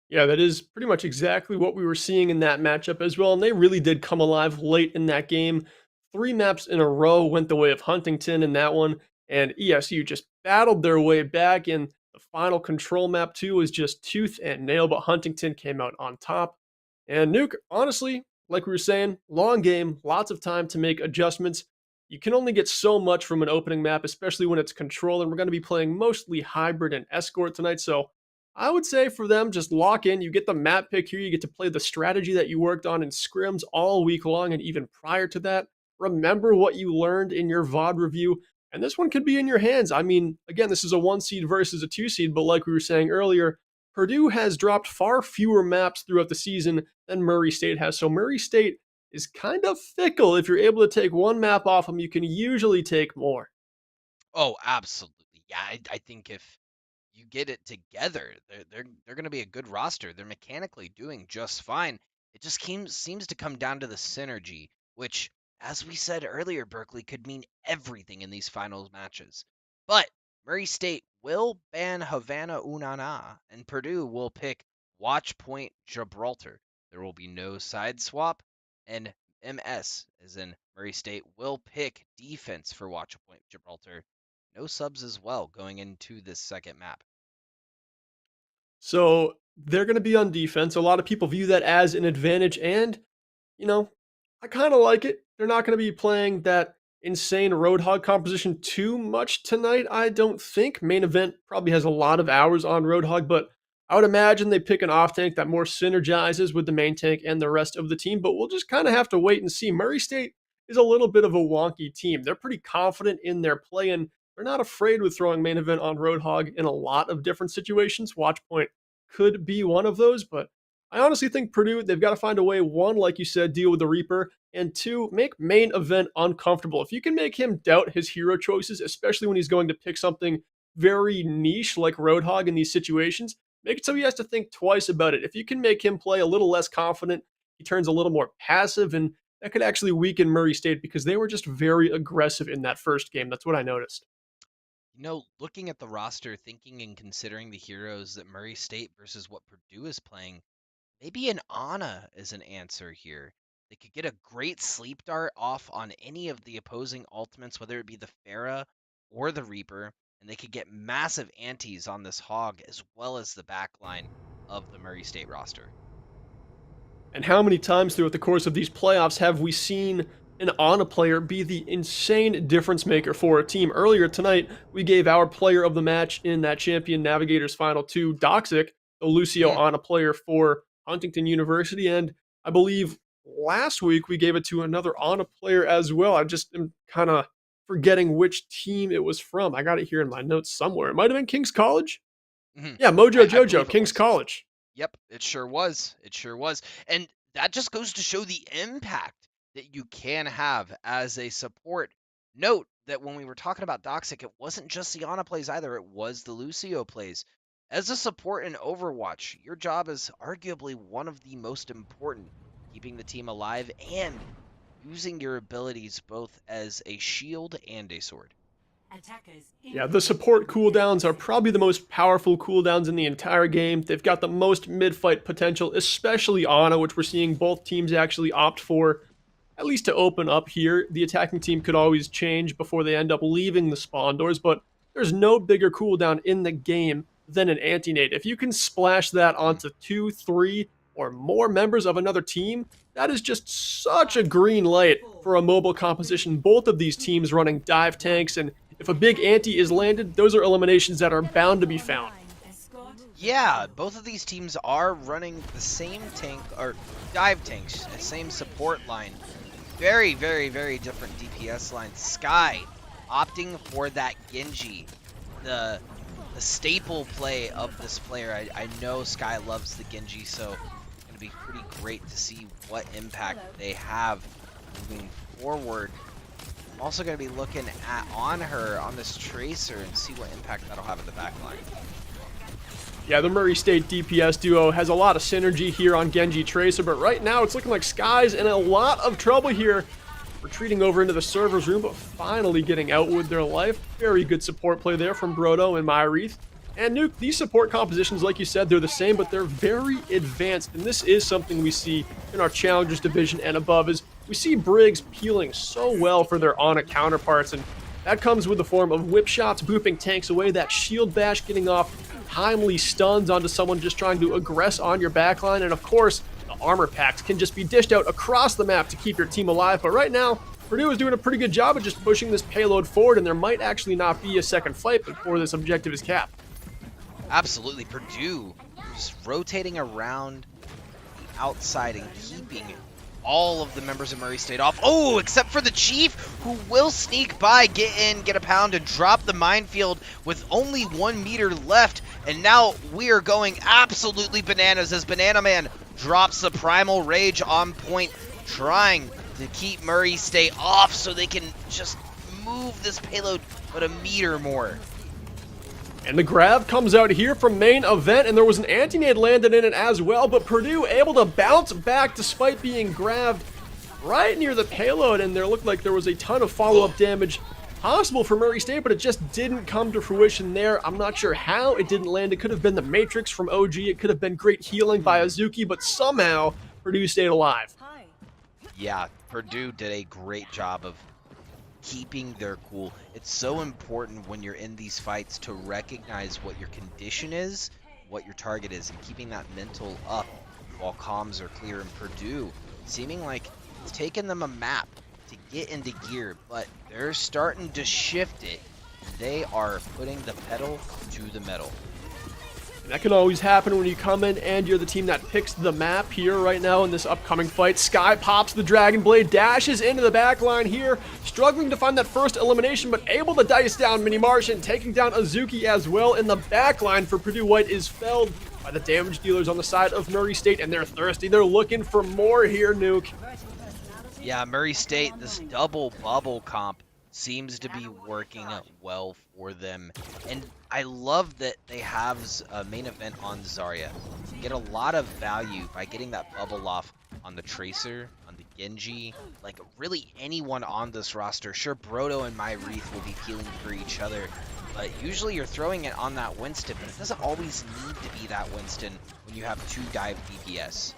Yeah, that is pretty much exactly what we were seeing in that matchup as well. And they really did come alive late in that game. 3 maps in a row went the way of Huntington in that one. And ESU just battled their way back. And the final control map, too, was just tooth and nail. But Huntington came out on top. And Nuke, honestly, like we were saying, long game, lots of time to make adjustments. You can only get so much from an opening map, especially when it's control. And we're going to be playing mostly hybrid and escort tonight. So I would say for them, just lock in. You get the map pick here. You get to play the strategy that you worked on in scrims all week long and even prior to that. Remember what you learned in your VOD review. And this one could be in your hands. I mean, again, this is a 1 seed versus a 2 seed, but like we were saying earlier, Purdue has dropped far fewer maps throughout the season than Murray State has. So Murray State is kind of fickle. If you're able to take one map off them, you can usually take more. Oh, absolutely. Yeah, I think if you get it together, they're going to be a good roster. They're mechanically doing just fine. It just seems to come down to the synergy, which, as we said earlier, Berkeley could mean everything in these finals matches. But Murray State will ban Havana Unana, and Purdue will pick Watch Point Gibraltar. There will be no side swap, and MS, as in Murray State, will pick defense for Watch Point Gibraltar. No subs as well going into this second map. So they're going to be on defense. A lot of people view that as an advantage, and you know, I kind of like it. They're not going to be playing that insane Roadhog composition too much tonight, I don't think. Main event probably has a lot of hours on Roadhog, but I would imagine they pick an off tank that more synergizes with the main tank and the rest of the team, but we'll just kind of have to wait and see. Murray State is a little bit of a wonky team. They're pretty confident in their play, and they're not afraid with throwing main event on Roadhog in a lot of different situations. Watchpoint could be one of those, but I honestly think Purdue, they've got to find a way, one, like you said, deal with the Reaper, and two, make main event uncomfortable. If you can make him doubt his hero choices, especially when he's going to pick something very niche like Roadhog in these situations, make it so he has to think twice about it. If you can make him play a little less confident, he turns a little more passive, and that could actually weaken Murray State because they were just very aggressive in that first game. That's what I noticed. Looking at the roster, thinking and considering the heroes that Murray State versus what Purdue is playing, maybe an Ana is an answer here. They could get a great sleep dart off on any of the opposing ultimates, whether it be the Pharah or the Reaper, and they could get massive antis on this Hog as well as the backline of the Murray State roster. And how many times throughout the course of these playoffs have we seen an Ana player be the insane difference maker for a team? Earlier tonight, we gave our player of the match in that Champion Navigators Final to Doxic, the Lucio Ana player for Huntington University, and I believe last week we gave it to another Ana player as well. I just am kind of forgetting which team it was from. I got it here in my notes somewhere. It might have been King's College. Yeah, Mojo I believe Jojo, it King's was. College. Yep, it sure was. It sure was. And that just goes to show the impact that you can have as a support. Note that when we were talking about Doxic, it wasn't just the Ana plays either, it was the Lucio plays. As a support in Overwatch, your job is arguably one of the most important, keeping the team alive and using your abilities both as a shield and a sword. Yeah, the support cooldowns are probably the most powerful cooldowns in the entire game. They've got the most mid-fight potential, especially Ana, which we're seeing both teams actually opt for, at least to open up here. The attacking team could always change before they end up leaving the spawn doors, but there's no bigger cooldown in the game than an anti-nade. If you can splash that onto 2, 3, or more members of another team, that is just such a green light for a mobile composition. Both of these teams running dive tanks, and if a big anti is landed, those are eliminations that are bound to be found. Yeah, both of these teams are running the same tank, or dive tanks, the same support line. Very, very, very different DPS lines. Sky opting for that Genji, the staple play of this player. I know Sky loves the Genji, so it's going to be pretty great to see what impact they have moving forward. I'm also going to be looking on her, on this Tracer, and see what impact that'll have in the backline. Yeah, the Murray State DPS duo has a lot of synergy here on Genji Tracer, but right now it's looking like Sky's in a lot of trouble here. Retreating over into the server's room, but finally getting out with their life. Very good support play there from Brodo and Myrith. And Nuke, these support compositions, like you said, they're the same, but they're very advanced. And this is something we see in our Challengers division and above, is we see Briggs peeling so well for their Ana counterparts. And that comes with the form of whip shots, booping tanks away, that shield bash getting off timely stuns onto someone just trying to aggress on your backline. And of course, the armor packs can just be dished out across the map to keep your team alive. But right now, Purdue is doing a pretty good job of just pushing this payload forward, and there might actually not be a second fight before this objective is capped. Absolutely. Purdue just rotating around the outside and keeping all of the members of Murray State off. Oh, except for the Chief, who will sneak by, get in, get a pound, and drop the minefield with only 1 meter left. And now we are going absolutely bananas as Banana Man drops the Primal Rage on point, trying to keep Murray State off so they can just move this payload but a meter more. And the grab comes out here from main event, and there was an anti-nade landed in it as well, but Purdue able to bounce back despite being grabbed right near the payload, and there looked like there was a ton of follow-up damage possible for Murray State, but it just didn't come to fruition there. I'm not sure how it didn't land. It could have been the Matrix from OG. It could have been great healing by Azuki, but somehow Purdue stayed alive. Yeah, Purdue did a great job of keeping their cool. It's so important when you're in these fights to recognize what your condition is, what your target is, and keeping that mental up while comms are clear. And Purdue, seeming like it's taken them a map to get into gear, but they're starting to shift it. They are putting the pedal to the metal. And that can always happen when you come in and you're the team that picks the map here right now in this upcoming fight. Sky pops the Dragon Blade, dashes into the back line here, struggling to find that first elimination, but able to dice down Mini Martian, taking down Azuki as well. In the back line for Purdue White is felled by the damage dealers on the side of Murray State, and they're thirsty. They're looking for more here, Nuke. Yeah, Murray State, this double bubble comp seems to be working well for them. And I love that they have a main event on Zarya. You get a lot of value by getting that bubble off on the Tracer, on the Genji, like really anyone on this roster. Sure, Brodo and Myreath will be peeling for each other, but usually you're throwing it on that Winston, but it doesn't always need to be that Winston when you have 2 dive DPS.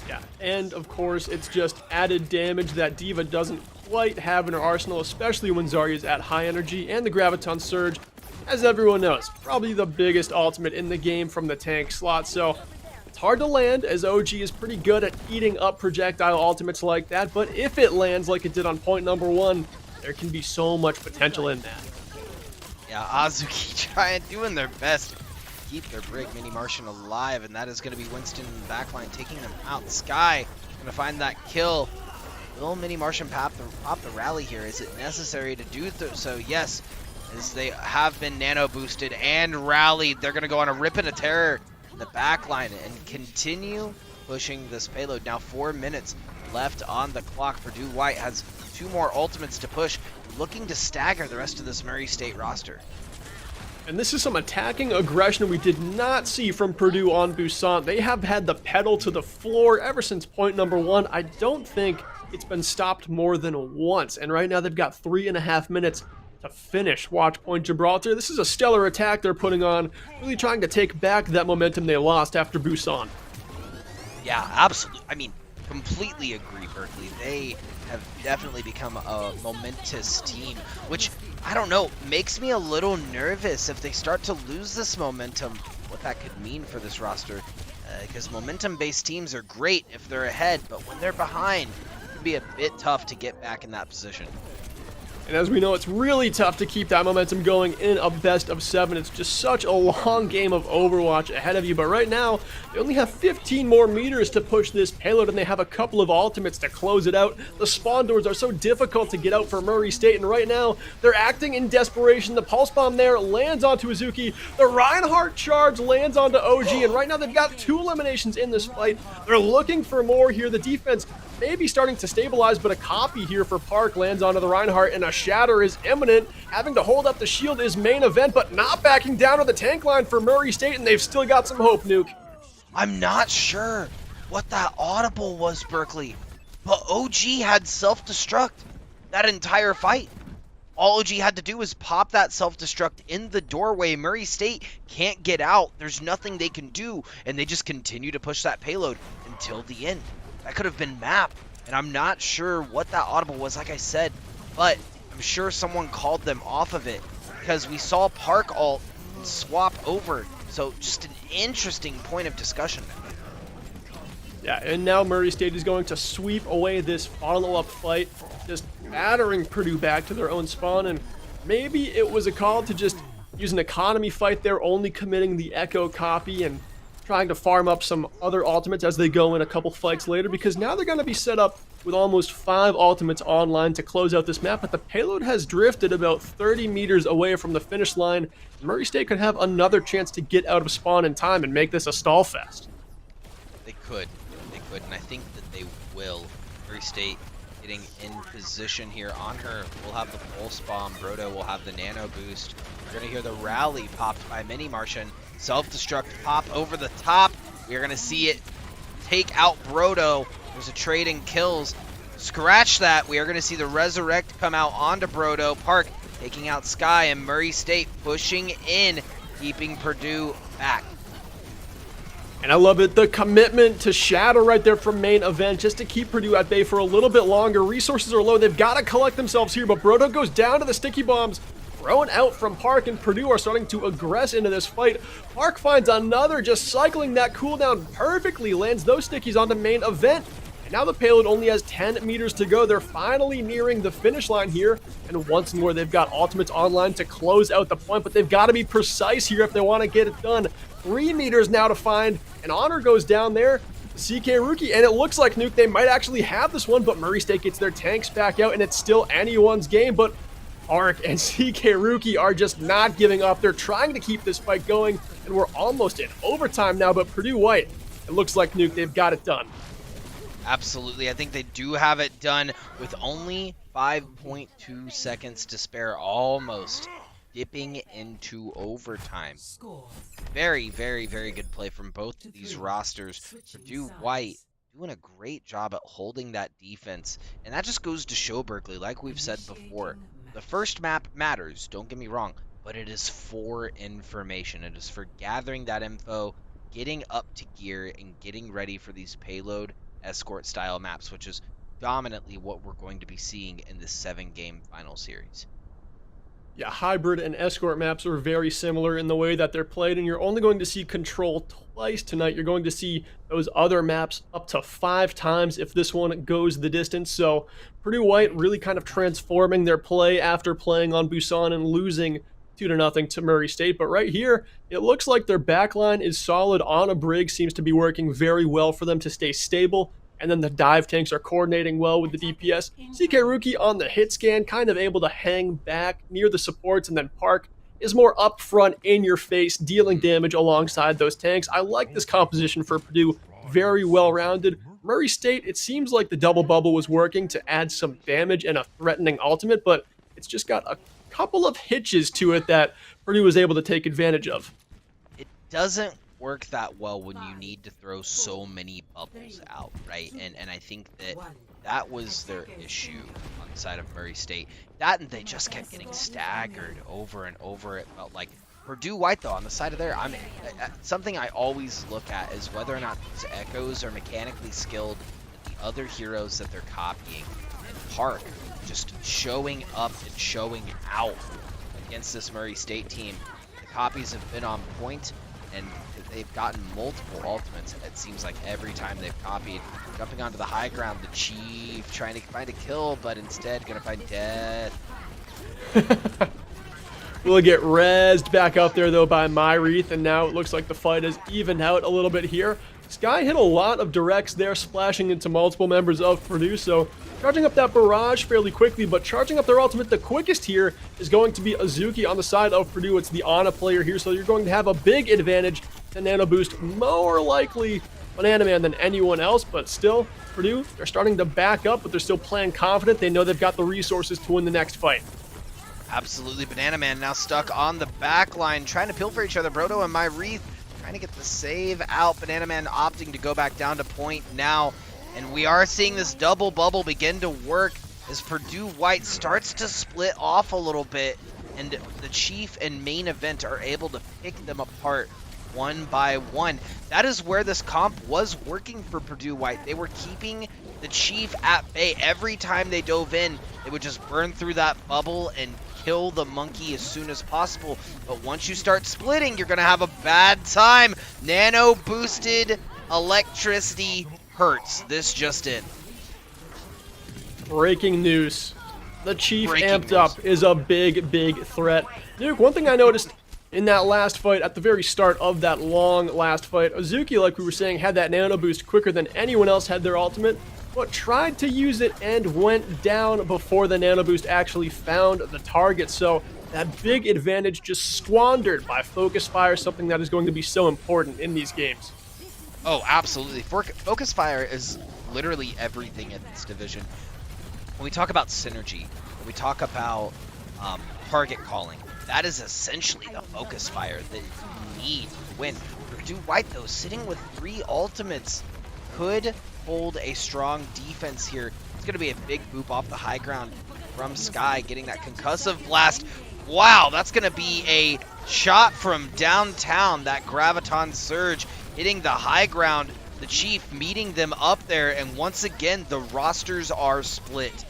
Yeah, and of course, it's just added damage that D.Va doesn't quite have in her arsenal, especially when Zarya's at high energy, and the Graviton Surge, as everyone knows, probably the biggest ultimate in the game from the tank slot, so it's hard to land, as OG is pretty good at eating up projectile ultimates like that, but if it lands like it did on point number 1, there can be so much potential in that. Yeah, Azuki doing their best to keep their Brig Mini Martian alive, and that is going to be Winston in the backline taking them out. Sky going to find that kill. Will Mini Martian pop the rally here? Is it necessary to do so? Yes, as they have been nano boosted and rallied. They're going to go on a rip and a terror in the backline and continue pushing this payload. Now 4 minutes left on the clock. Purdue White has 2 more ultimates to push, looking to stagger the rest of this Murray State roster. And this is some attacking aggression we did not see from Purdue on Busan. They have had the pedal to the floor ever since point number 1. I don't think it's been stopped more than once. And right now they've got 3.5 minutes to finish Watch Point Gibraltar. This is a stellar attack they're putting on, really trying to take back that momentum they lost after Busan. Yeah, absolutely. I mean, completely agree, Berkeley. They have definitely become a momentous team, which, I don't know, makes me a little nervous if they start to lose this momentum, what that could mean for this roster. Because momentum-based teams are great if they're ahead, but when they're behind, it can be a bit tough to get back in that position. And as we know, it's really tough to keep that momentum going in a best of 7. It's just such a long game of Overwatch ahead of you. But right now, they only have 15 more meters to push this payload, and they have a couple of ultimates to close it out. The spawn doors are so difficult to get out for Murray State, and right now, they're acting in desperation. The pulse bomb there lands onto Azuki. The Reinhardt charge lands onto OG, and right now they've got 2 eliminations in this fight. They're looking for more here. The defense maybe starting to stabilize, but a copy here for Park lands onto the Reinhardt, and a shatter is imminent. Having to hold up the shield is main event, but not backing down to the tank line for Murray State, and they've still got some hope, Nuke. I'm not sure what that audible was, Berkeley, but OG had self-destruct that entire fight. All OG had to do was pop that self-destruct in the doorway. Murray State can't get out. There's nothing they can do, and they just continue to push that payload until the end. That could have been map, and I'm not sure what that audible was, like I said, but I'm sure someone called them off of it because we saw Park ult swap over. So just an interesting point of discussion. Yeah, and now Murray State is going to sweep away this follow-up fight, just battering Purdue back to their own spawn, and maybe it was a call to just use an economy fight there, only committing the Echo copy and trying to farm up some other ultimates as they go in a couple fights later, because now they're going to be set up with almost 5 ultimates online to close out this map, but the payload has drifted about 30 meters away from the finish line. Murray State could have another chance to get out of spawn in time and make this a stall fest. They could, and I think that they will. Murray State getting in position here on her. We'll have the pulse bomb. Brodo will have the nano boost. We're gonna hear the rally popped by Mini Martian. Self-destruct pop over the top. We're gonna see it take out Brodo. There's a trade in kills. Scratch that. We are gonna see the resurrect come out onto Brodo. Park taking out Sky, and Murray State pushing in, keeping Purdue back. And I love it, the commitment to Shadow right there from main event, just to keep Purdue at bay for a little bit longer. Resources are low, they've got to collect themselves here, but Brodo goes down to the sticky bombs, thrown out from Park, and Purdue are starting to aggress into this fight. Park finds another, just cycling that cooldown perfectly, lands those stickies onto main event. And now the payload only has 10 meters to go. They're finally nearing the finish line here. And once more, they've got ultimates online to close out the point, but they've got to be precise here if they want to get it done. 3 meters now to find, and Honor goes down there. CK Rookie, and it looks like, Nuke, they might actually have this one, but Murray State gets their tanks back out, and it's still anyone's game. But Ark and CK Rookie are just not giving up. They're trying to keep this fight going, and we're almost in overtime now, but Purdue White, it looks like, Nuke, they've got it done. Absolutely. I think they do have it done with only 5.2 seconds to spare, almost dipping into overtime. Very, very, very good play from both of these rosters. Purdue White doing a great job at holding that defense, and that just goes to show, Berkeley, like we've said before, the first map matters, don't get me wrong, but it is for information. It is for gathering that info, getting up to gear, and getting ready for these payload escort style maps, which is dominantly what we're going to be seeing in this 7-game final series. Yeah, hybrid and escort maps are very similar in the way that they're played, and you're only going to see control twice tonight. You're going to see those other maps up to 5 times if this one goes the distance. So Purdue White really kind of transforming their play after playing on Busan and losing 2-0 to Murray State. But right here, it looks like their backline is solid on a brig, seems to be working very well for them to stay stable. And then the dive tanks are coordinating well with the DPS. CK Rookie on the hit scan, kind of able to hang back near the supports, and then Park is more up front, in your face, dealing damage alongside those tanks. I like this composition for Purdue, very well rounded. Murray State, it seems like the double bubble was working to add some damage and a threatening ultimate, but it's just got a couple of hitches to it that Purdue was able to take advantage of. It doesn't work that well when you need to throw so many bubbles out, right? And I think that was their issue on the side of Murray State. That, and they just kept getting staggered over and over. It felt like Purdue White, though, on the side of there, something I always look at is whether or not these echoes are mechanically skilled with the other heroes that they're copying. And Park just showing up and showing out against this Murray State team. The copies have been on point, and they've gotten multiple ultimates, it seems like, every time they've copied. Jumping onto the high ground, the Chief trying to find a kill, but instead gonna find death. We'll get rezzed back up there, though, by Myreath, and now it looks like the fight has evened out a little bit here. Sky hit a lot of directs there, splashing into multiple members of Purdue, so charging up that barrage fairly quickly, but charging up their ultimate the quickest here is going to be Azuki on the side of Purdue. It's the Ana player here, so you're going to have a big advantage to nano boost, more likely Banana Man than anyone else, but still, Purdue, they're starting to back up, but they're still playing confident. They know they've got the resources to win the next fight. Absolutely. Banana Man now stuck on the back line, trying to pill for each other. Brodo and Myreath trying to get the save out. Banana Man opting to go back down to point now. And we are seeing this double bubble begin to work as Purdue White starts to split off a little bit. And the Chief and main event are able to pick them apart one by one. That is where this comp was working for Purdue White. They were keeping the Chief at bay. Every time they dove in, they would just burn through that bubble and kill the monkey as soon as possible. But once you start splitting, you're gonna have a bad time. Nano boosted electricity hurts. This just in. Breaking news. The Chief amped up is a big, big threat. Nuke, one thing I noticed, in that last fight, at the very start of that long last fight, Azuki, like we were saying, had that nano boost quicker than anyone else had their ultimate, but tried to use it and went down before the nano boost actually found the target. So that big advantage just squandered by Focus Fire, something that is going to be so important in these games. Oh, absolutely. Focus Fire is literally everything in this division. When we talk about synergy, when we talk about target calling, that is essentially the Focus Fire that you need to win. Purdue White, though, sitting with 3 ultimates, could hold a strong defense here. It's going to be a big boop off the high ground from Sky, getting that concussive blast. Wow, that's going to be a shot from downtown, that Graviton Surge hitting the high ground. The Chief meeting them up there, and once again, the rosters are split.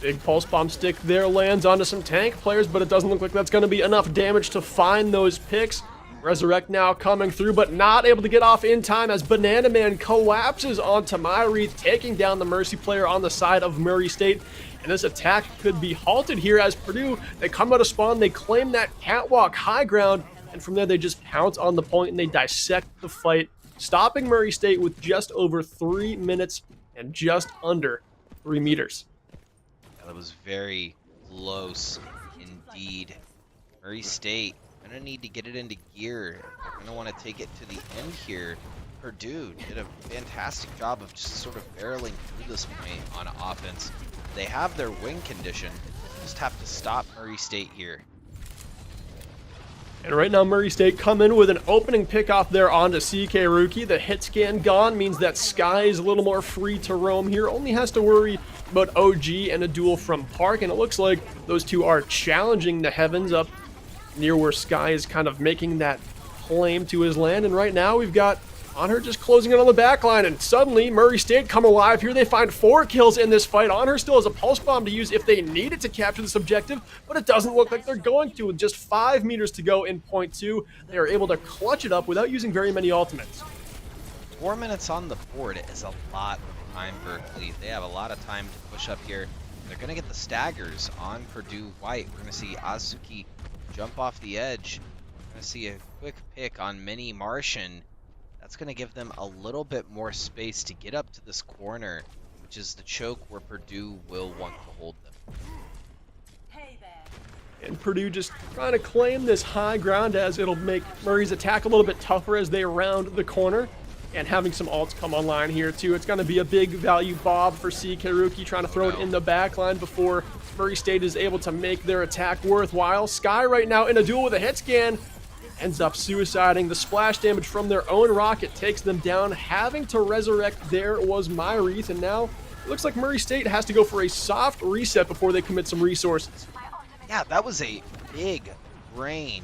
Big pulse bomb stick there lands onto some tank players, but it doesn't look like that's going to be enough damage to find those picks. Resurrect now coming through, but not able to get off in time as Banana Man collapses onto Myrith, taking down the Mercy player on the side of Murray State. And this attack could be halted here as Purdue, they come out of spawn, they claim that catwalk high ground, and from there they just pounce on the point and they dissect the fight, stopping Murray State with just over 3 minutes and just under 3 meters. That was very close indeed. Murray State gonna need to get it into gear. They're gonna want to take it to the end here. Purdue did a fantastic job of just sort of barreling through this point on offense. They have their win condition. Just have to stop Murray State here. And right now, Murray State come in with an opening pick off there onto CK Rookie. The hit scan gone means that Sky is a little more free to roam here. Only has to worry about OG and a duel from Park. And it looks like those two are challenging the heavens up near where Sky is kind of making that claim to his land. And right now, we've got Honor just closing it on the back line, and suddenly Murray State come alive here. They find 4 kills in this fight. Honor still has a pulse bomb to use if they needed to capture this objective, but it doesn't look like they're going to. With just 5 meters to go in point 2, they are able to clutch it up without using very many ultimates. 4 minutes on the board is a lot of time, Berkeley. They have a lot of time to push up here. They're going to get the staggers on Purdue White. We're going to see Azuki jump off the edge. We're going to see a quick pick on Mini Martian. That's going to give them a little bit more space to get up to this corner, which is the choke where Purdue will want to hold them. And Purdue just trying to claim this high ground as it'll make Murray's attack a little bit tougher as they round the corner. And having some ults come online here too. It's going to be a big value bob for CK Rookie, trying to throw it in the back line before Murray State is able to make their attack worthwhile. Sky right now in a duel with a hit scan. Ends up suiciding. The splash damage from their own rocket takes them down. Having to resurrect there was Myrith, and now it looks like Murray State has to go for a soft reset before they commit some resources. Yeah, that was a big brain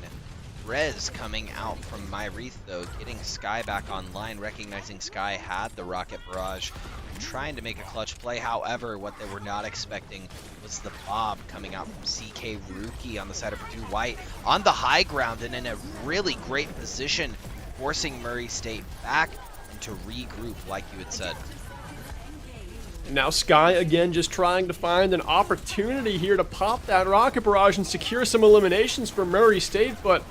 res coming out from Myrith, though, getting Sky back online, recognizing Sky had the rocket barrage, trying to make a clutch play. However, what they were not expecting was the bob coming out from CK Rookie on the side of Purdue White on the high ground and in a really great position, forcing Murray State back and to regroup, like you had said. And now Sky again just trying to find an opportunity here to pop that rocket barrage and secure some eliminations for Murray State, but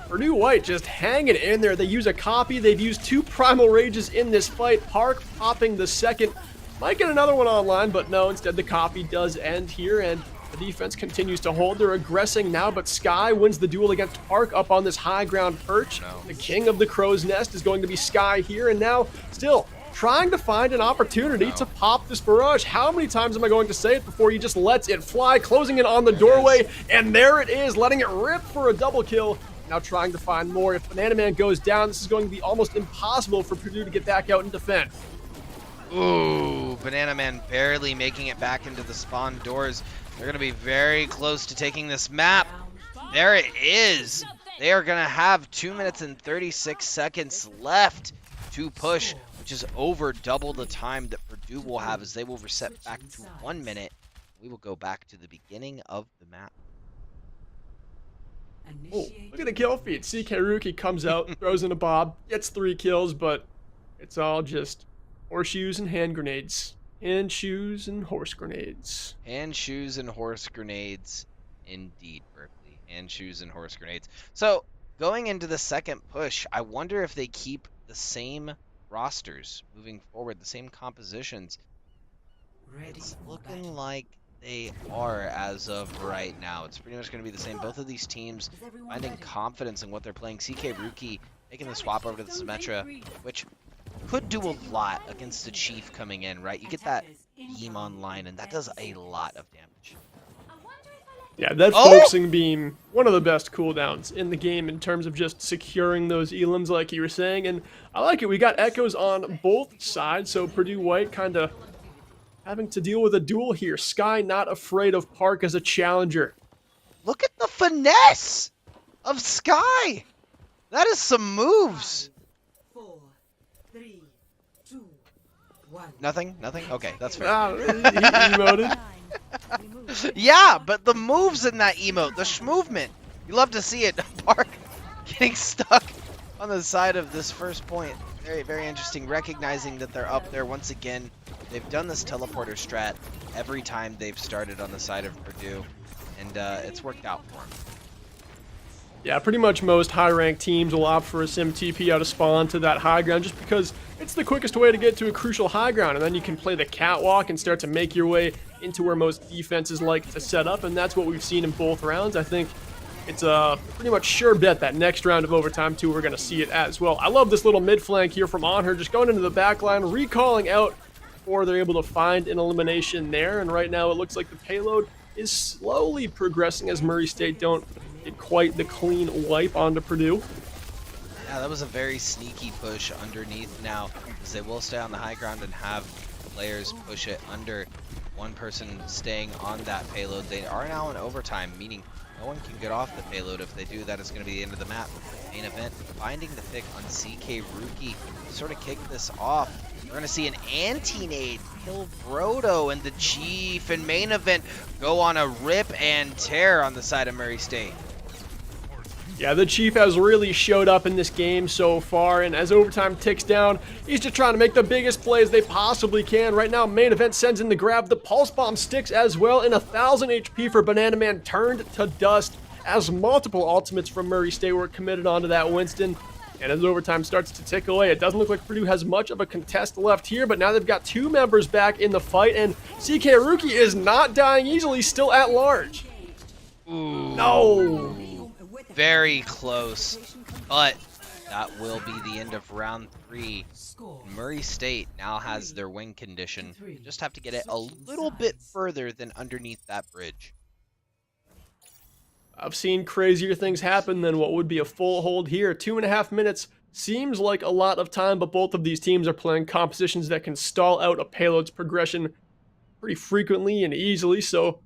Purdue White just hanging in there. They use a copy. They've used 2 Primal Rages in this fight. Park popping the second. Might get another one online, but no. Instead, the copy does end here, and the defense continues to hold. They're aggressing now, but Sky wins the duel against Park up on this high ground perch. The king of the crow's nest is going to be Sky here, and now still trying to find an opportunity to pop this barrage. How many times am I going to say it before he just lets it fly, closing it on the doorway, and there it is, letting it rip for a double kill. Now trying to find more. If Banana Man goes down, this is going to be almost impossible for Purdue to get back out and defend. Ooh, Banana Man barely making it back into the spawn doors. They're going to be very close to taking this map. There it is. They are going to have 2 minutes and 36 seconds left to push, which is over double the time that Purdue will have, as they will reset back to 1 minute. We will go back to the beginning of the map. Oh, look at the kill feed. CK Rookie comes out, throws in a bob, gets 3 kills, but it's all just horseshoes and hand grenades. Hand shoes and horse grenades. Hand shoes and horse grenades, indeed, Berkeley. hand shoes and horse grenades. So going into the second push, I wonder if they keep the same rosters moving forward, the same compositions. It's looking like they are as of right now. It's pretty much going to be the same. Both of these teams finding confidence in what they're playing. CK Rookie making the swap over to the Symmetra, which could do a lot against the Chief coming in, right? You get that beam online, and that does a lot of damage. Yeah, that focusing beam, one of the best cooldowns in the game in terms of just securing those elims like you were saying, and I like it. We got echoes on both sides, so Purdue White kind of having to deal with a duel here. Sky not afraid of Park as a challenger. Look at the finesse of Sky! That is some moves! 4, 3, 2, 1. Nothing? Okay, that's fair. He emoted. Yeah, but the moves in that emote, the schmovement, you love to see it. Park getting stuck on the side of this first point. Very, very interesting. Recognizing that they're up there once again. They've done this teleporter strat every time they've started on the side of Purdue, and it's worked out for them. Yeah, pretty much most high-ranked teams will opt for a sim TP out of spawn to that high ground just because it's the quickest way to get to a crucial high ground, and then you can play the catwalk and start to make your way into where most defenses like to set up, and that's what we've seen in both rounds. I think it's a pretty much sure bet that next round of overtime, too, we're going to see it as well. I love this little mid-flank here from On Her, just going into the back line, recalling out before they're able to find an elimination there, and right now it looks like the payload is slowly progressing as Murray State don't get quite the clean wipe onto Purdue. Yeah, that was a very sneaky push underneath now, as they will stay on the high ground and have players push it under. One person staying on that payload. They are now in overtime, meaning no one can get off the payload. If they do, that is going to be the end of the map. Main event, finding the pick on CK Rookie to sort of kick this off. We're going to see an anti-nade kill Brodo, and the Chief in main event go on a rip and tear on the side of Murray State. Yeah, the Chief has really showed up in this game so far, and as overtime ticks down, he's just trying to make the biggest plays they possibly can. Right now, main event sends in the grab. The Pulse Bomb sticks as well, and 1,000 HP for Banana Man turned to dust as multiple ultimates from Murray State were committed onto that Winston. And as overtime starts to tick away, it doesn't look like Purdue has much of a contest left here, but now they've got two members back in the fight, and CK Rookie is not dying easily, still at large. Ooh. No! Very close, but that will be the end of round 3. Murray State now has their win condition. They just have to get it a little bit further than underneath that bridge. I've seen crazier things happen than what would be a full hold here. 2.5 minutes seems like a lot of time, but both of these teams are playing compositions that can stall out a payload's progression pretty frequently and easily, so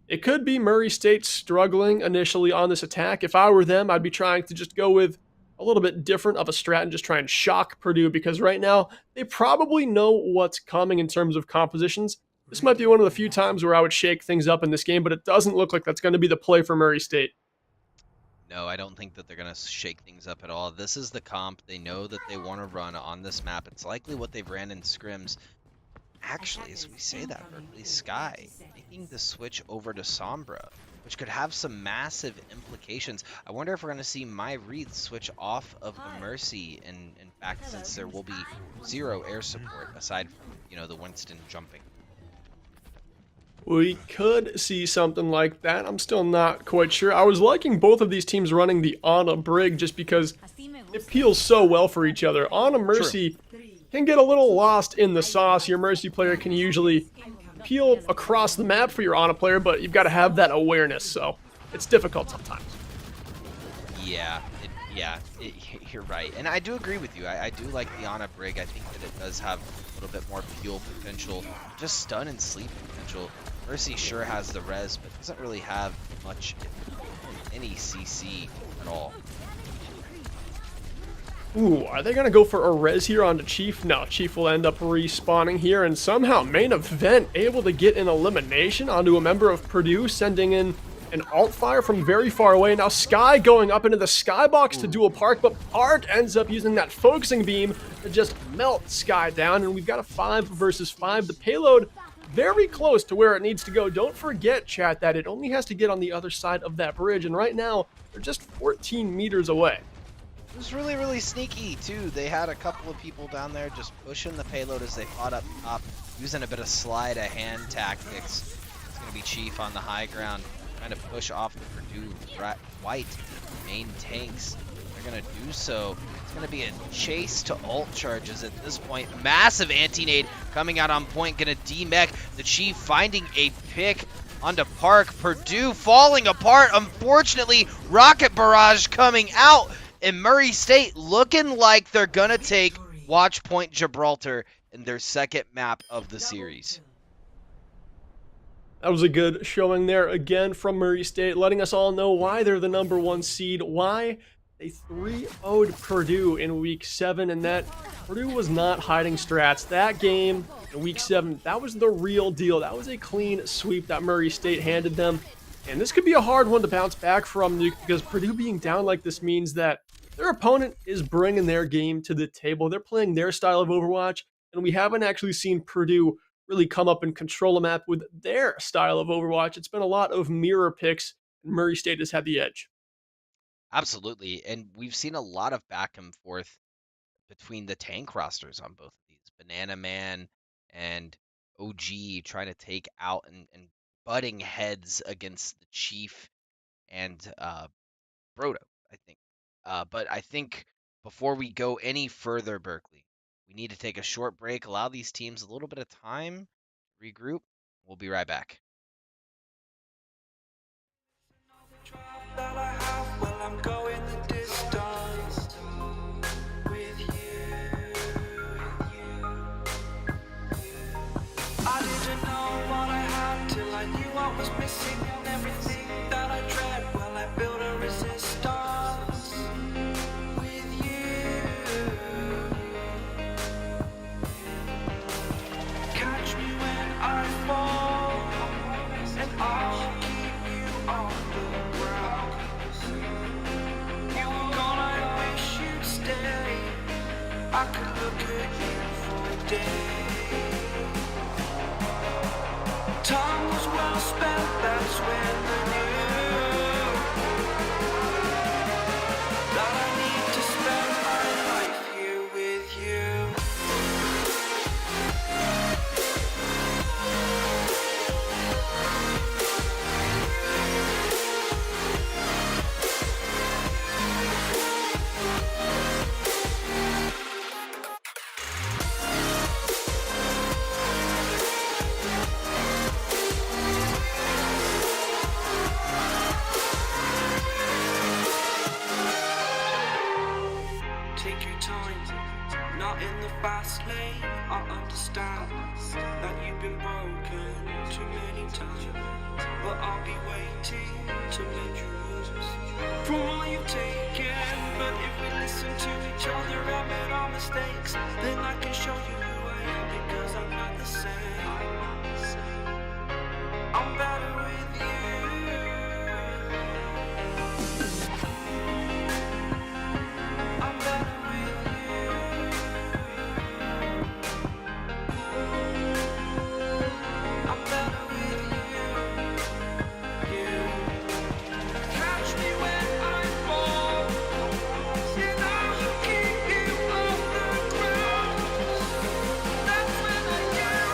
it could be Murray State struggling initially on this attack. If I were them, I'd be trying to just go with a little bit different of a strat and just try and shock Purdue, because right now they probably know what's coming in terms of compositions. This might be one of the few times where I would shake things up in this game, but it doesn't look like that's going to be the play for Murray State. No, I don't think that they're going to shake things up at all. This is the comp they know that they want to run on this map. It's likely what they've ran in scrims. Actually, as we say that, Berkeley Sky making the switch over to Sombra, which could have some massive implications. I wonder if we're going to see My Wreath switch off of the Mercy, in fact, since there will be 0 air support aside from, the Winston jumping. We could see something like that. I'm still not quite sure. I was liking both of these teams running the Ana Brig just because it peels so well for each other. Ana Mercy can get a little lost in the sauce. Your Mercy player can usually peel across the map for your Ana player, but you've got to have that awareness, so it's difficult sometimes. Yeah, you're right. And I do agree with you. I do like the Ana Brig. I think that it does have a little bit more fuel potential, just stun and sleep potential. Mercy sure has the res, but doesn't really have much, if any, CC at all. Ooh, are they going to go for a res here onto Chief? No, Chief will end up respawning here, and somehow main event able to get an elimination onto a member of Purdue, sending in an alt fire from very far away. Now Sky going up into the skybox to duel Park, but Park ends up using that focusing beam to just melt Sky down, and we've got a 5 versus 5. The payload very close to where it needs to go. Don't forget, chat, that it only has to get on the other side of that bridge, and right now, they're just 14 meters away. It was really, really sneaky, too. They had a couple of people down there just pushing the payload as they fought up top, using a bit of sleight-of-hand tactics. It's going to be Chief on the high ground, trying to push off the Purdue White main tanks. They're going to do so. It's going to be a chase to ult charges at this point. Massive anti-nade coming out on point, going to demech. The Chief finding a pick onto Park. Purdue falling apart. Unfortunately, rocket barrage coming out. And Murray State looking like they're going to take Watch Point Gibraltar in their second map of the series. That was a good showing there again from Murray State, letting us all know why they're the #1 seed, why they 3-0'd Purdue in Week 7, and that Purdue was not hiding strats. That game in Week 7, that was the real deal. That was a clean sweep that Murray State handed them. And this could be a hard one to bounce back from, because Purdue being down like this means that their opponent is bringing their game to the table. They're playing their style of Overwatch, and we haven't actually seen Purdue really come up and control a map with their style of Overwatch. It's been a lot of mirror picks, and Murray State has had the edge. Absolutely, and we've seen a lot of back and forth between the tank rosters on both of these. Banana Man and OG trying to take out and butting heads against the Chief and Brodo, I think. But I think before we go any further, Berkeley, we need to take a short break, allow these teams a little bit of time, regroup. We'll be right back. That I have, well, I'm going the distance with you. I didn't know what I had till I knew what was missing, and everything that I dread, well, I built a resistance with you. Catch me when I fall, and I'll keep you on the ground. You were gone, I wish you'd stay. I could look at you for days. Time was well spent, that's when I knew that I need to spend my life here with you. Take your time, not in the fast lane. I understand that you've been broken too many times, but I'll be waiting to mend your wounds from all you've taken. But if we listen to each other, admit our mistakes, then I can show you who I am, because I'm not the same. I'm better with you. I'm better with you. I'm better with you. Catch me when I fall, and I'll keep you off the ground. That's when I knew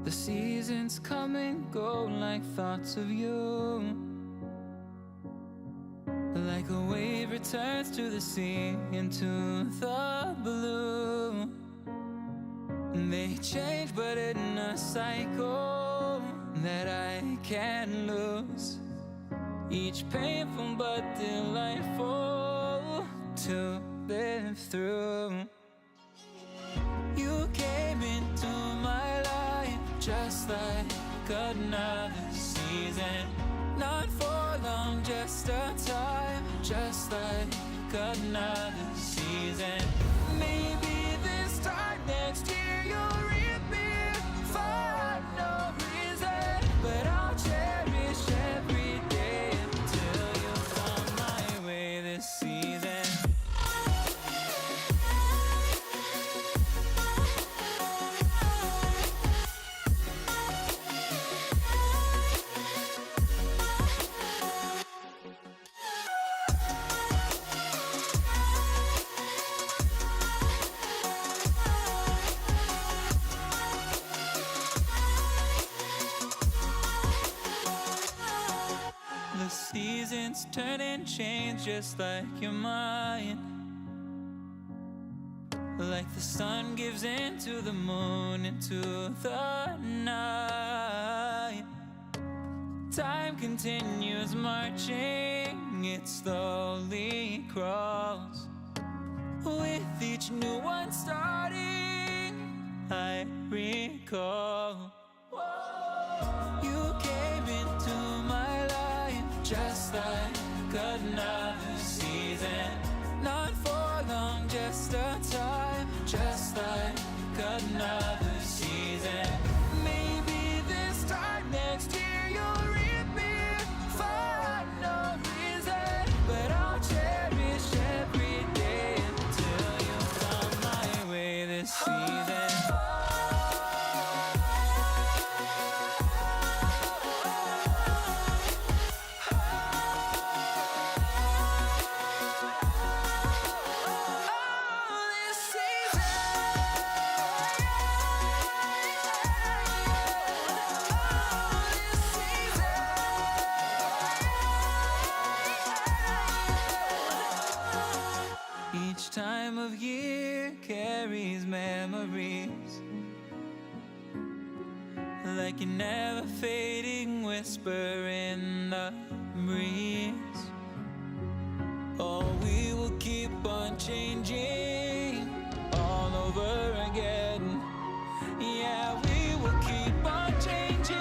The seasons come and go like thoughts of you. Like a wave returns to the sea, into the blue. They change, but in a cycle that I can't lose. Each painful but delightful to live through. You came into my life just like another season. Not for long, just a time, just like another season. Maybe this time next year you'll reappear for no reason. But I'll cherish every day until you come my way this season. The seasons turn and change just like your mind. Like the sun gives into the moon, into the night. Time continues marching, it slowly crawls. With each new one starting, I recall. You came into my life just like another season. Not for long, just a time, just like another season. Maybe this time next year you'll reappear for no reason. But I'll cherish every day until you come my way this season. Each time of year carries memories, like a never fading whisper in the breeze. Oh, we will keep on changing all over again. Yeah, we will keep on changing.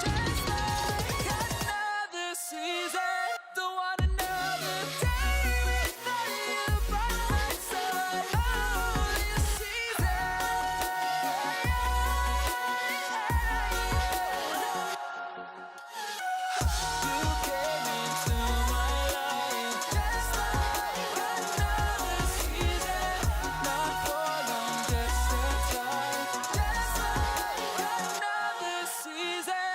Just like another season. Don't want another day without you by my side. Oh, this season. You came into my life just like another season. Not for long, just a time, just like another season.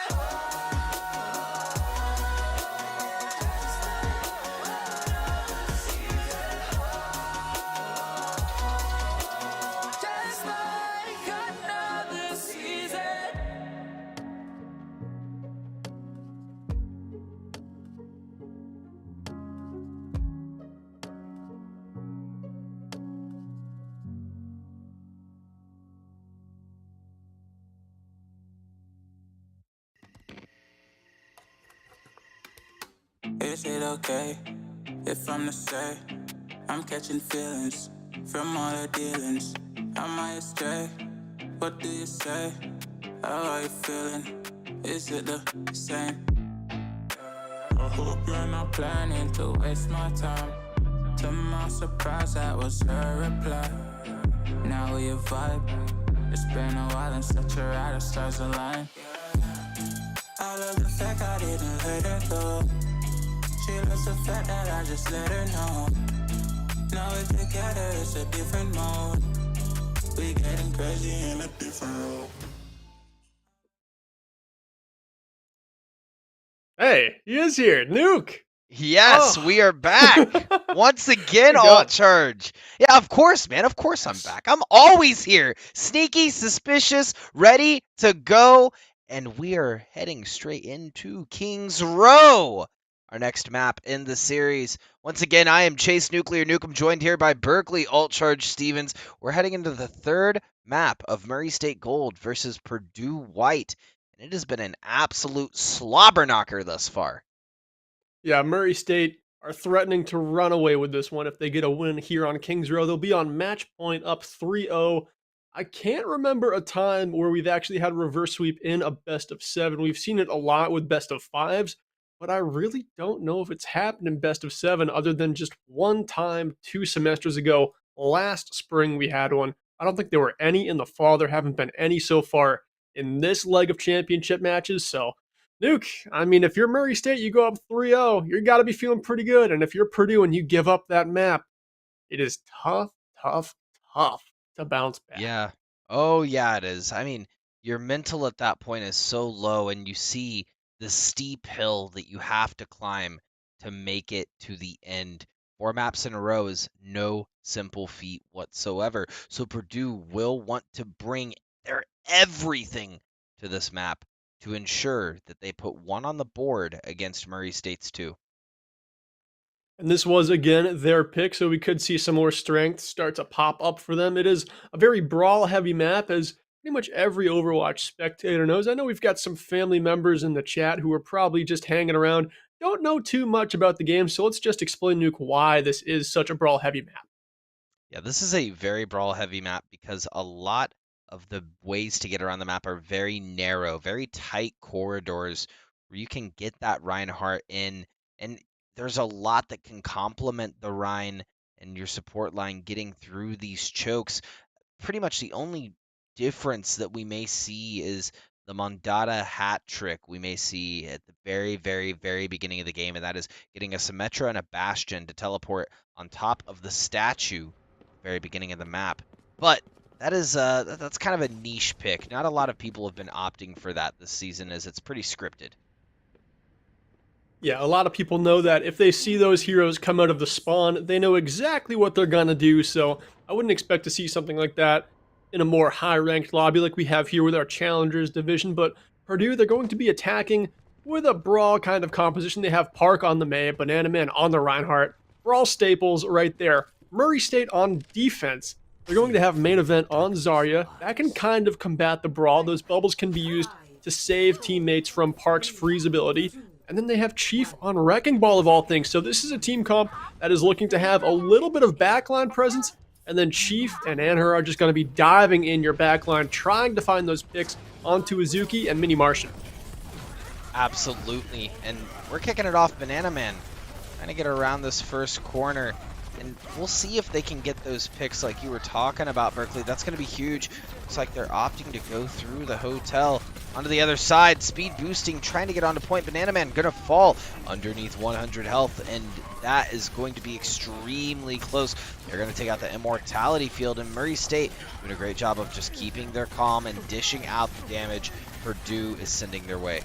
Just like another season. Is it okay if I'm to say I'm catching feelings from all the dealings? Am I astray? What do you say? How are you feeling? Is it the same? I hope you're not planning to waste my time. To my surprise, that was her reply. Now we vibe. It's been a while and such a ride, the stars align. I love the fact I didn't let her go. She loves the fact that I just let her know. Now we're together, it's a different mode. We getting crazy in a different role. Hey, he is here. Nuke! Yes, Oh. we are back. Once again, Thank all God. charge. Yeah, of course, man. Of course I'm back. I'm always here. Sneaky, suspicious, ready to go. And we are heading straight into King's Row, our next map in the series. Once again, I am Chase Nuclear Nukem, joined here by Berkeley Alt Charge Stevens. We're heading into the third map of Murray State Gold versus Purdue White. And it has been an absolute slobber knocker thus far. Yeah, Murray State are threatening to run away with this one if they get a win here on Kings Row. They'll be on match point up 3-0. I can't remember a time where we've actually had a reverse sweep in a best of 7. We've seen it a lot with best of 5s, but I really don't know if it's happened in best of 7 other than just one time 2 semesters ago. Last spring we had one. I don't think there were any in the fall. There haven't been any so far in this leg of championship matches, so Nuke, I mean, if you're Murray State, you go up 3-0, you got to be feeling pretty good. And if you're Purdue and you give up that map, it is tough, tough, tough to bounce back. Yeah. Oh, yeah, it is. I mean, your mental at that point is so low, and you see the steep hill that you have to climb to make it to the end. 4 maps in a row is no simple feat whatsoever. So Purdue will want to bring their everything to this map to ensure that they put 1 on the board against Murray State's 2. And this was, again, their pick, so we could see some more strength start to pop up for them. It is a very brawl-heavy map, as pretty much every Overwatch spectator knows. I know we've got some family members in the chat who are probably just hanging around, don't know too much about the game, so let's just explain, Nuke, why this is such a brawl-heavy map. Yeah, this is a very brawl-heavy map because a lot of the ways to get around the map are very narrow, very tight corridors where you can get that Reinhardt in, and there's a lot that can complement the Rhine and your support line getting through these chokes. Pretty much the only difference that we may see is the Mondada hat trick we may see at the very, very, very beginning of the game, and that is getting a Symmetra and a Bastion to teleport on top of the statue at the very beginning of the map. But that is that's kind of a niche pick. Not a lot of people have been opting for that this season, as it's pretty scripted. Yeah, a lot of people know that if they see those heroes come out of the spawn, they know exactly what they're gonna do, so I wouldn't expect to see something like that in a more high-ranked lobby like we have here with our Challengers division, but Purdue, they're going to be attacking with a brawl kind of composition. They have Park on the May, Banana Man on the Reinhardt, brawl staples right there. Murray State on defense, they're going to have main event on Zarya. That can kind of combat the brawl. Those bubbles can be used to save teammates from Park's freeze ability. And then they have Chief on Wrecking Ball of all things. So this is a team comp that is looking to have a little bit of backline presence. And then Chief and Anher are just going to be diving in your backline, trying to find those picks onto Azuki and Mini Martian. Absolutely. And we're kicking it off Banana Man. Trying to get around this first corner. And we'll see if they can get those picks like you were talking about, Berkeley. That's going to be huge. Looks like they're opting to go through the hotel. Onto the other side, speed boosting, trying to get onto point. Banana Man going to fall underneath 100 health, and that is going to be extremely close. They're going to take out the Immortality field, and Murray State doing a great job of just keeping their calm and dishing out the damage Purdue is sending their way.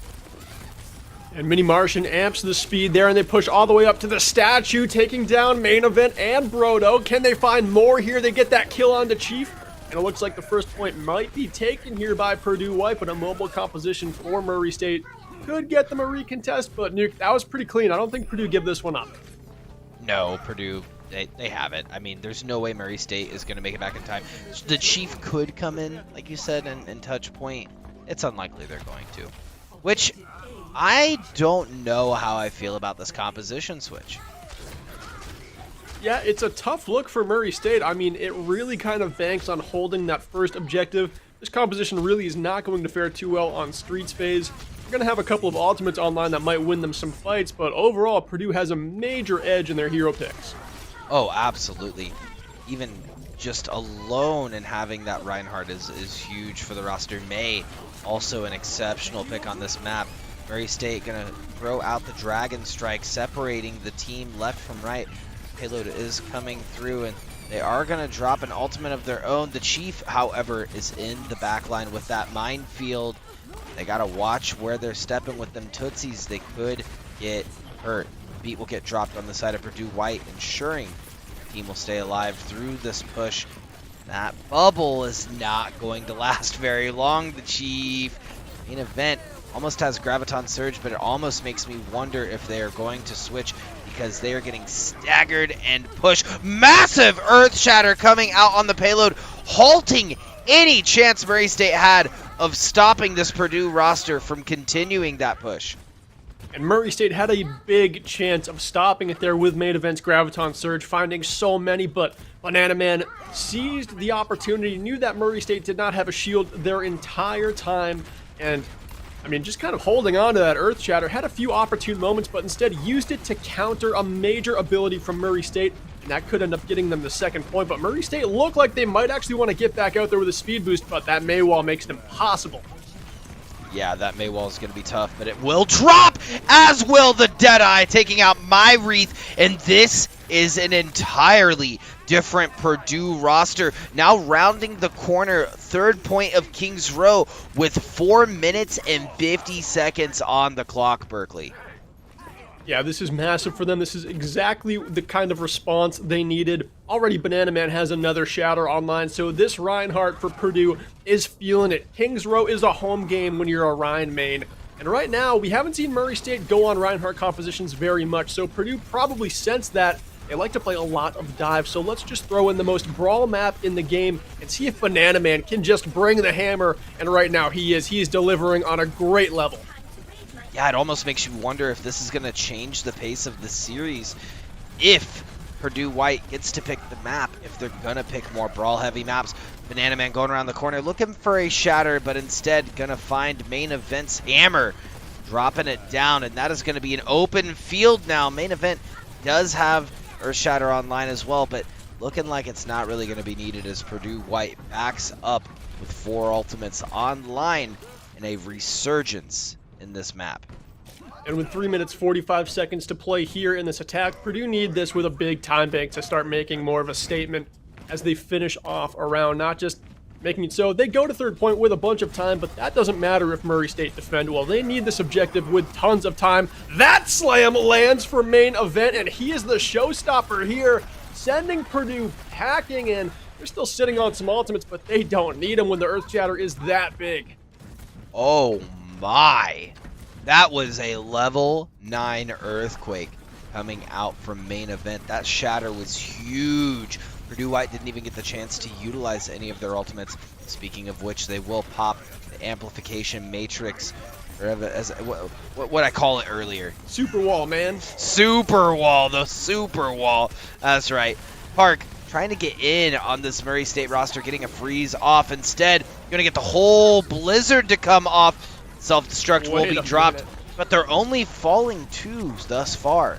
And Mini Martian amps the speed there, and they push all the way up to the statue, taking down main event and Brodo. Can they find more here? They get that kill onto Chief, and it looks like the first point might be taken here by Purdue White, but a mobile composition for Murray State could get them a recontest, but Nuke, that was pretty clean. I don't think Purdue give this one up. No, Purdue, they have it. I mean, there's no way Murray State is going to make it back in time. The Chief could come in, like you said, and touch point. It's unlikely they're going to. Which, I don't know how I feel about this composition switch. Yeah, it's a tough look for Murray State. I mean, it really kind of banks on holding that first objective. This composition really is not going to fare too well on Streets phase. They're going to have a couple of ultimates online that might win them some fights, but overall, Purdue has a major edge in their hero picks. Oh, absolutely. Even just alone and having that Reinhardt is huge for the roster. May, also an exceptional pick on this map. Murray State going to throw out the Dragon Strike, separating the team left from right. Payload is coming through, and they are going to drop an ultimate of their own. The Chief, however, is in the backline with that minefield. They got to watch where they're stepping with them Tootsies. They could get hurt. beat will get dropped on the side of Purdue White, ensuring the team will stay alive through this push. That bubble is not going to last very long. The Chief main event almost has Graviton Surge, but it almost makes me wonder if they are going to switch because they are getting staggered and pushed. Massive Earth Shatter coming out on the payload, halting any chance Murray State had of stopping this Purdue roster from continuing that push. And Murray State had a big chance of stopping it there with main event's Graviton Surge, finding so many, but Banana Man seized the opportunity, knew that Murray State did not have a shield their entire time, and I mean, just kind of holding on to that Earth Shatter, had a few opportune moments, but instead used it to counter a major ability from Murray State, and that could end up getting them the second point. But Murray State looked like they might actually want to get back out there with a speed boost, but that Maywall makes it impossible. Yeah, that Maywall is going to be tough, but it will drop, as will the Deadeye, taking out my Wreath, and this is an entirely different Purdue roster. Now rounding the corner, third point of Kings Row with 4 minutes and 50 seconds on the clock, Berkeley. Yeah, this is massive for them. This is exactly the kind of response they needed. Already Banana Man has another Shatter online, so this Reinhardt for Purdue is feeling it. Kings Row is a home game when you're a Rhine main. And right now, we haven't seen Murray State go on Reinhardt compositions very much, so Purdue probably sensed that. They like to play a lot of dive, so let's just throw in the most brawl map in the game and see if Banana Man can just bring the hammer, and right now he is delivering on a great level. Yeah, it almost makes you wonder if this is going to change the pace of the series. If Purdue White gets to pick the map, if they're going to pick more brawl-heavy maps. Banana Man going around the corner, looking for a Shatter, but instead going to find Main Event's hammer, dropping it down, and that is going to be an open field now. Main Event does have Earth Shatter online as well, but looking like it's not really going to be needed as Purdue White backs up with 4 ultimates online and a resurgence in this map. And with 3 minutes 45 seconds to play here in this attack, Purdue need this with a big time bank to start making more of a statement as they finish off around, not just making it so they go to third point with a bunch of time, but that doesn't matter if Murray State defend well. They need this objective with tons of time. That slam lands for Main Event, and he is the showstopper here, sending Purdue packing in. They're still sitting on some ultimates, but they don't need them when the Earth Shatter is that big. Oh my. That was a level 9 earthquake coming out from Main Event. That Shatter was huge. Purdue White didn't even get the chance to utilize any of their ultimates. Speaking of which, they will pop the amplification matrix, or as what I call it earlier. Super wall, man. Super wall, the super wall. That's right. Park trying to get in on this Murray State roster, getting a freeze off. Instead, you're going to get the whole blizzard to come off. Self-destruct will be dropped, but they're only falling 2s thus far.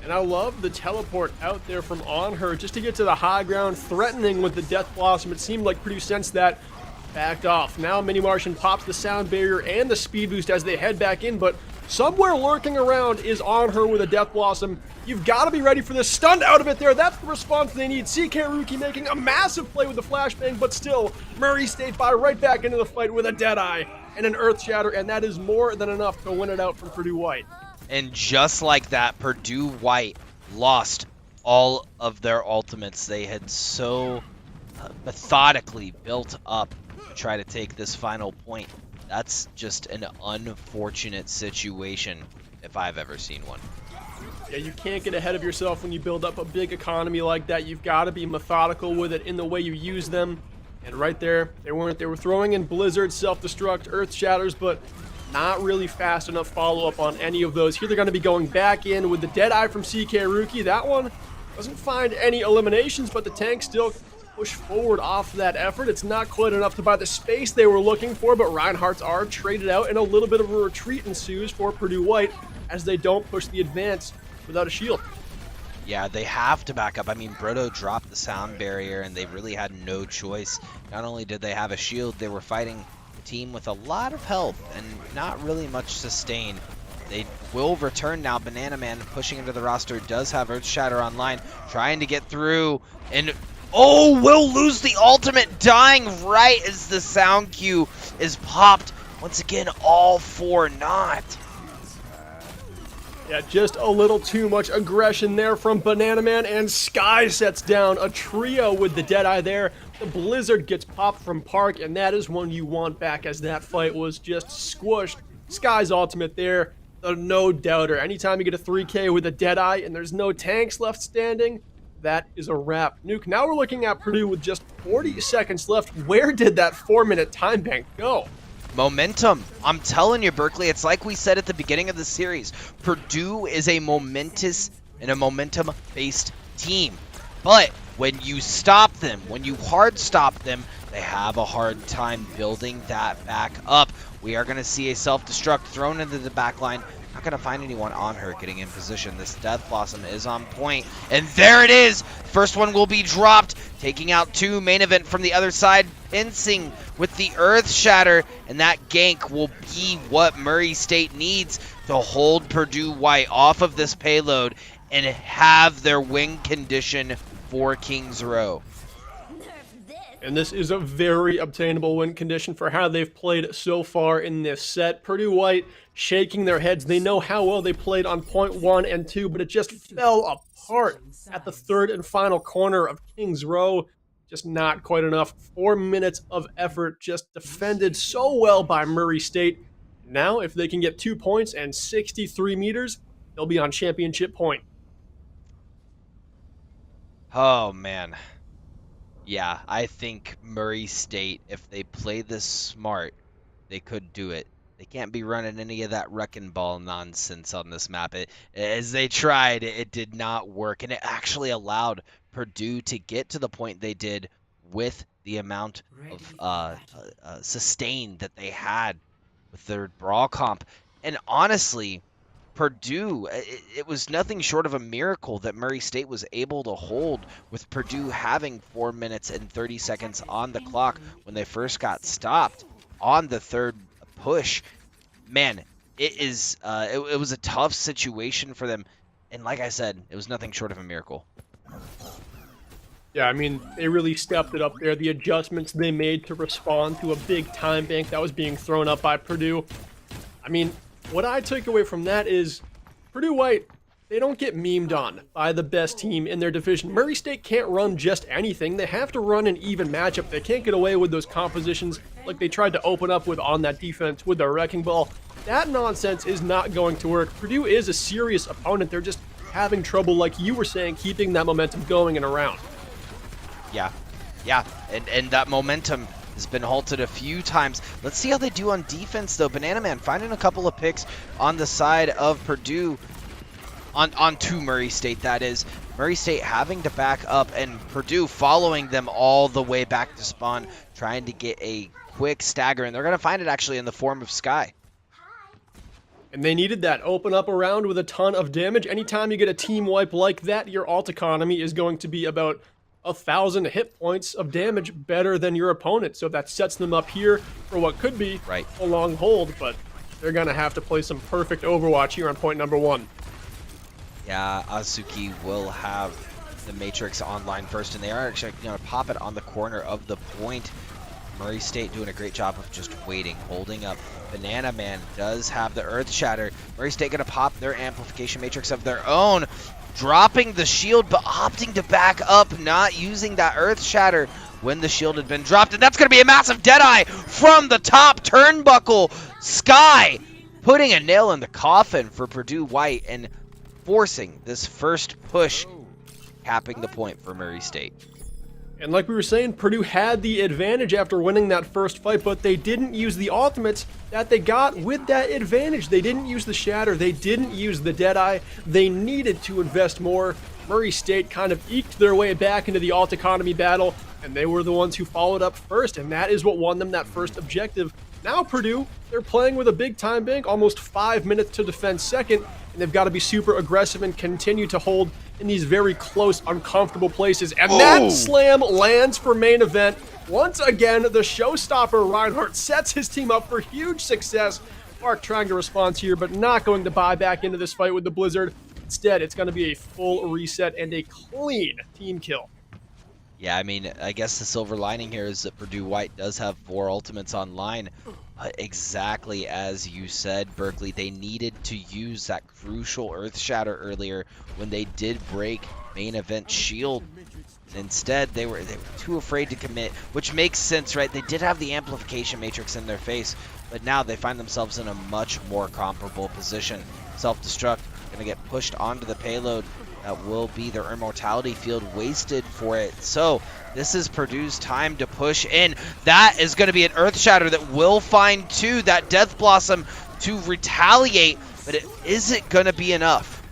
And I love the teleport out there from On Her just to get to the high ground, threatening with the Death Blossom. It seemed like Purdue sensed that, backed off. Now Mini Martian pops the sound barrier and the speed boost as they head back in, but somewhere lurking around is On Her with a Death Blossom. You've got to be ready for this. Stunned out of it there. That's the response they need. CK Rookie making a massive play with the flashbang, but still, Murray State by right back into the fight with a Deadeye and an Earth Shatter, and that is more than enough to win it out from Purdue White. And just like that, Purdue White lost all of their ultimates. They had so methodically built up to try to take this final point. That's just an unfortunate situation if I've ever seen one. Yeah, you can't get ahead of yourself when you build up a big economy like that. You've got to be methodical with it in the way you use them. And right there, they weren't. They were throwing in Blizzard, Self-Destruct, Earth Shatters, but not really fast enough follow-up on any of those. Here they're going to be going back in with the Deadeye from CK Rookie. That one doesn't find any eliminations, but the tank still push forward off that effort. It's not quite enough to buy the space they were looking for, but Reinhardt's are traded out, and a little bit of a retreat ensues for Purdue White as they don't push the advance without a shield. Yeah, they have to back up. I mean, Brodo dropped the sound barrier, and they really had no choice. Not only did they have a shield, they were fighting a team with a lot of health and not really much sustain. They will return now. Banana Man pushing into the roster does have Earth Shatter online, trying to get through, and oh, will lose the ultimate, dying right as the sound cue is popped. Once again, all for naught. Yeah, just a little too much aggression there from Banana Man, and Sky sets down a trio with the Deadeye there. The Blizzard gets popped from Park, and that is one you want back, as that fight was just squished. Sky's ultimate there, the no doubter. Anytime you get a 3K with a Deadeye and there's no tanks left standing, that is a wrap. Nuke, now we're looking at Purdue with just 40 seconds left. Where did that 4-minute time bank go? Momentum. I'm telling you, Berkeley, it's like we said at the beginning of the series. Purdue is a momentous and a momentum-based team. But when you stop them, when you hard stop them, they have a hard time building that back up. We are going to see a self-destruct thrown into the back line. Not going to find anyone on her getting in position. This Death Blossom is on point. And there it is! First one will be dropped. Taking out 2. Main event from the other side. Pincing with the Earth Shatter. And that gank will be what Murray State needs to hold Purdue White off of this payload and have their win condition for Kings Row. And this is a very obtainable win condition for how they've played so far in this set. Purdue White shaking their heads. They know how well they played on point 1 and 2, but it just fell apart at the third and final corner of Kings Row. Just not quite enough. 4 minutes of effort just defended so well by Murray State. Now, if they can get 2 points and 63 meters, they'll be on championship point. Oh, man. Yeah, I think Murray State, if they play this smart, they could do it. They can't be running any of that wrecking ball nonsense on this map. As they tried, it did not work, and it actually allowed Purdue to get to the point they did with the amount of sustain that they had with their brawl comp. And honestly, Purdue, it was nothing short of a miracle that Murray State was able to hold, with Purdue having 4 minutes and 30 seconds on the clock when they first got stopped on the third push. Man, it was a tough situation for them, and like I said, it was nothing short of a miracle. Yeah, I mean, they really stepped it up there. The adjustments they made to respond to a big time bank that was being thrown up by Purdue. I mean, what I took away from that is Purdue White, they don't get memed on by the best team in their division. Murray State can't run just anything. They have to run an even matchup. They can't get away with those compositions like they tried to open up with on that defense with their wrecking ball. That nonsense is not going to work. Purdue is a serious opponent. They're just having trouble, like you were saying, keeping that momentum going and around. Yeah, and that momentum has been halted a few times. Let's see how they do on defense, though. Banana Man finding a couple of picks on the side of Purdue, on to Murray State, that is. Murray State having to back up, and Purdue following them all the way back to spawn, trying to get a quick stagger, and they're going to find it actually in the form of Sky. And they needed that. Open up around with a ton of damage. Anytime you get a team wipe like that, your alt economy is going to be about 1,000 hit points of damage better than your opponent. So that sets them up here for what could be a long hold, but they're going to have to play some perfect Overwatch here on point number 1. Yeah, Azuki will have the Matrix online first, and they are actually going to pop it on the corner of the point. Murray State doing a great job of just waiting, holding up. Banana Man does have the Earth Shatter. Murray State going to pop their Amplification Matrix of their own, dropping the shield, but opting to back up, not using that Earth Shatter when the shield had been dropped. And that's going to be a massive Deadeye from the top turnbuckle. Sky putting a nail in the coffin for Purdue White and forcing this first push, capping the point for Murray State. And like we were saying, Purdue had the advantage after winning that first fight, but they didn't use the ultimates that they got with that advantage. They didn't use the Shatter. They didn't use the Deadeye. They needed to invest more. Murray State kind of eked their way back into the alt economy battle, and they were the ones who followed up first, and that is what won them that first objective. Now Purdue, they're playing with a big time bank, almost 5 minutes to defend second, and they've got to be super aggressive and continue to hold in these very close, uncomfortable places. And that slam lands for main event. Once again, the showstopper Reinhardt sets his team up for huge success. Mark trying to respond here, but not going to buy back into this fight with the Blizzard. Instead, it's going to be a full reset and a clean team kill. Yeah, I mean, I guess the silver lining here is that Purdue White does have 4 ultimates online. But exactly as you said, Berkeley, they needed to use that crucial Earth Shatter earlier when they did break main event shield. And instead, they were too afraid to commit, which makes sense, right? They did have the amplification matrix in their face, but now they find themselves in a much more comparable position. Self-destruct, going to get pushed onto the payload. That will be their immortality field wasted for it. So this is Purdue's time to push in. That is going to be an Earth Shatter that will find 2, that Death Blossom to retaliate, but is it going to be enough?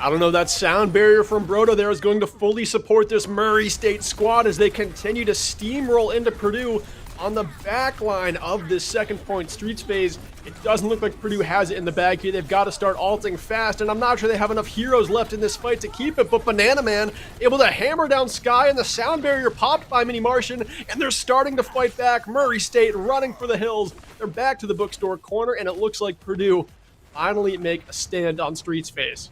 I don't know, that sound barrier from Brodo there is going to fully support this Murray State squad as they continue to steamroll into Purdue on the back line of this second point Streets phase. It doesn't look like Purdue has it in the bag here. They've got to start alting fast, and I'm not sure they have enough heroes left in this fight to keep it, but Banana Man able to hammer down Sky, and the sound barrier popped by Mini Martian, and they're starting to fight back. Murray State running for the hills. They're back to the bookstore corner, and it looks like Purdue finally make a stand on Streets phase.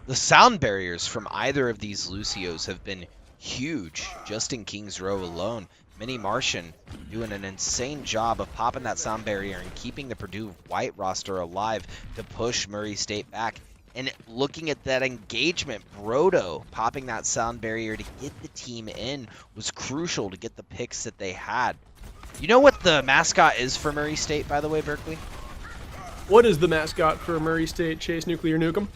The sound barriers from either of these Lucios have been huge, just in King's Row alone. Mini Martian doing an insane job of popping that sound barrier and keeping the Purdue White roster alive to push Murray State back. And looking at that engagement, Brodo popping that sound barrier to get the team in was crucial to get the picks that they had. You know what the mascot is for Murray State, by the way, Berkeley? What is the mascot for Murray State, Chase Nuclear Nukem?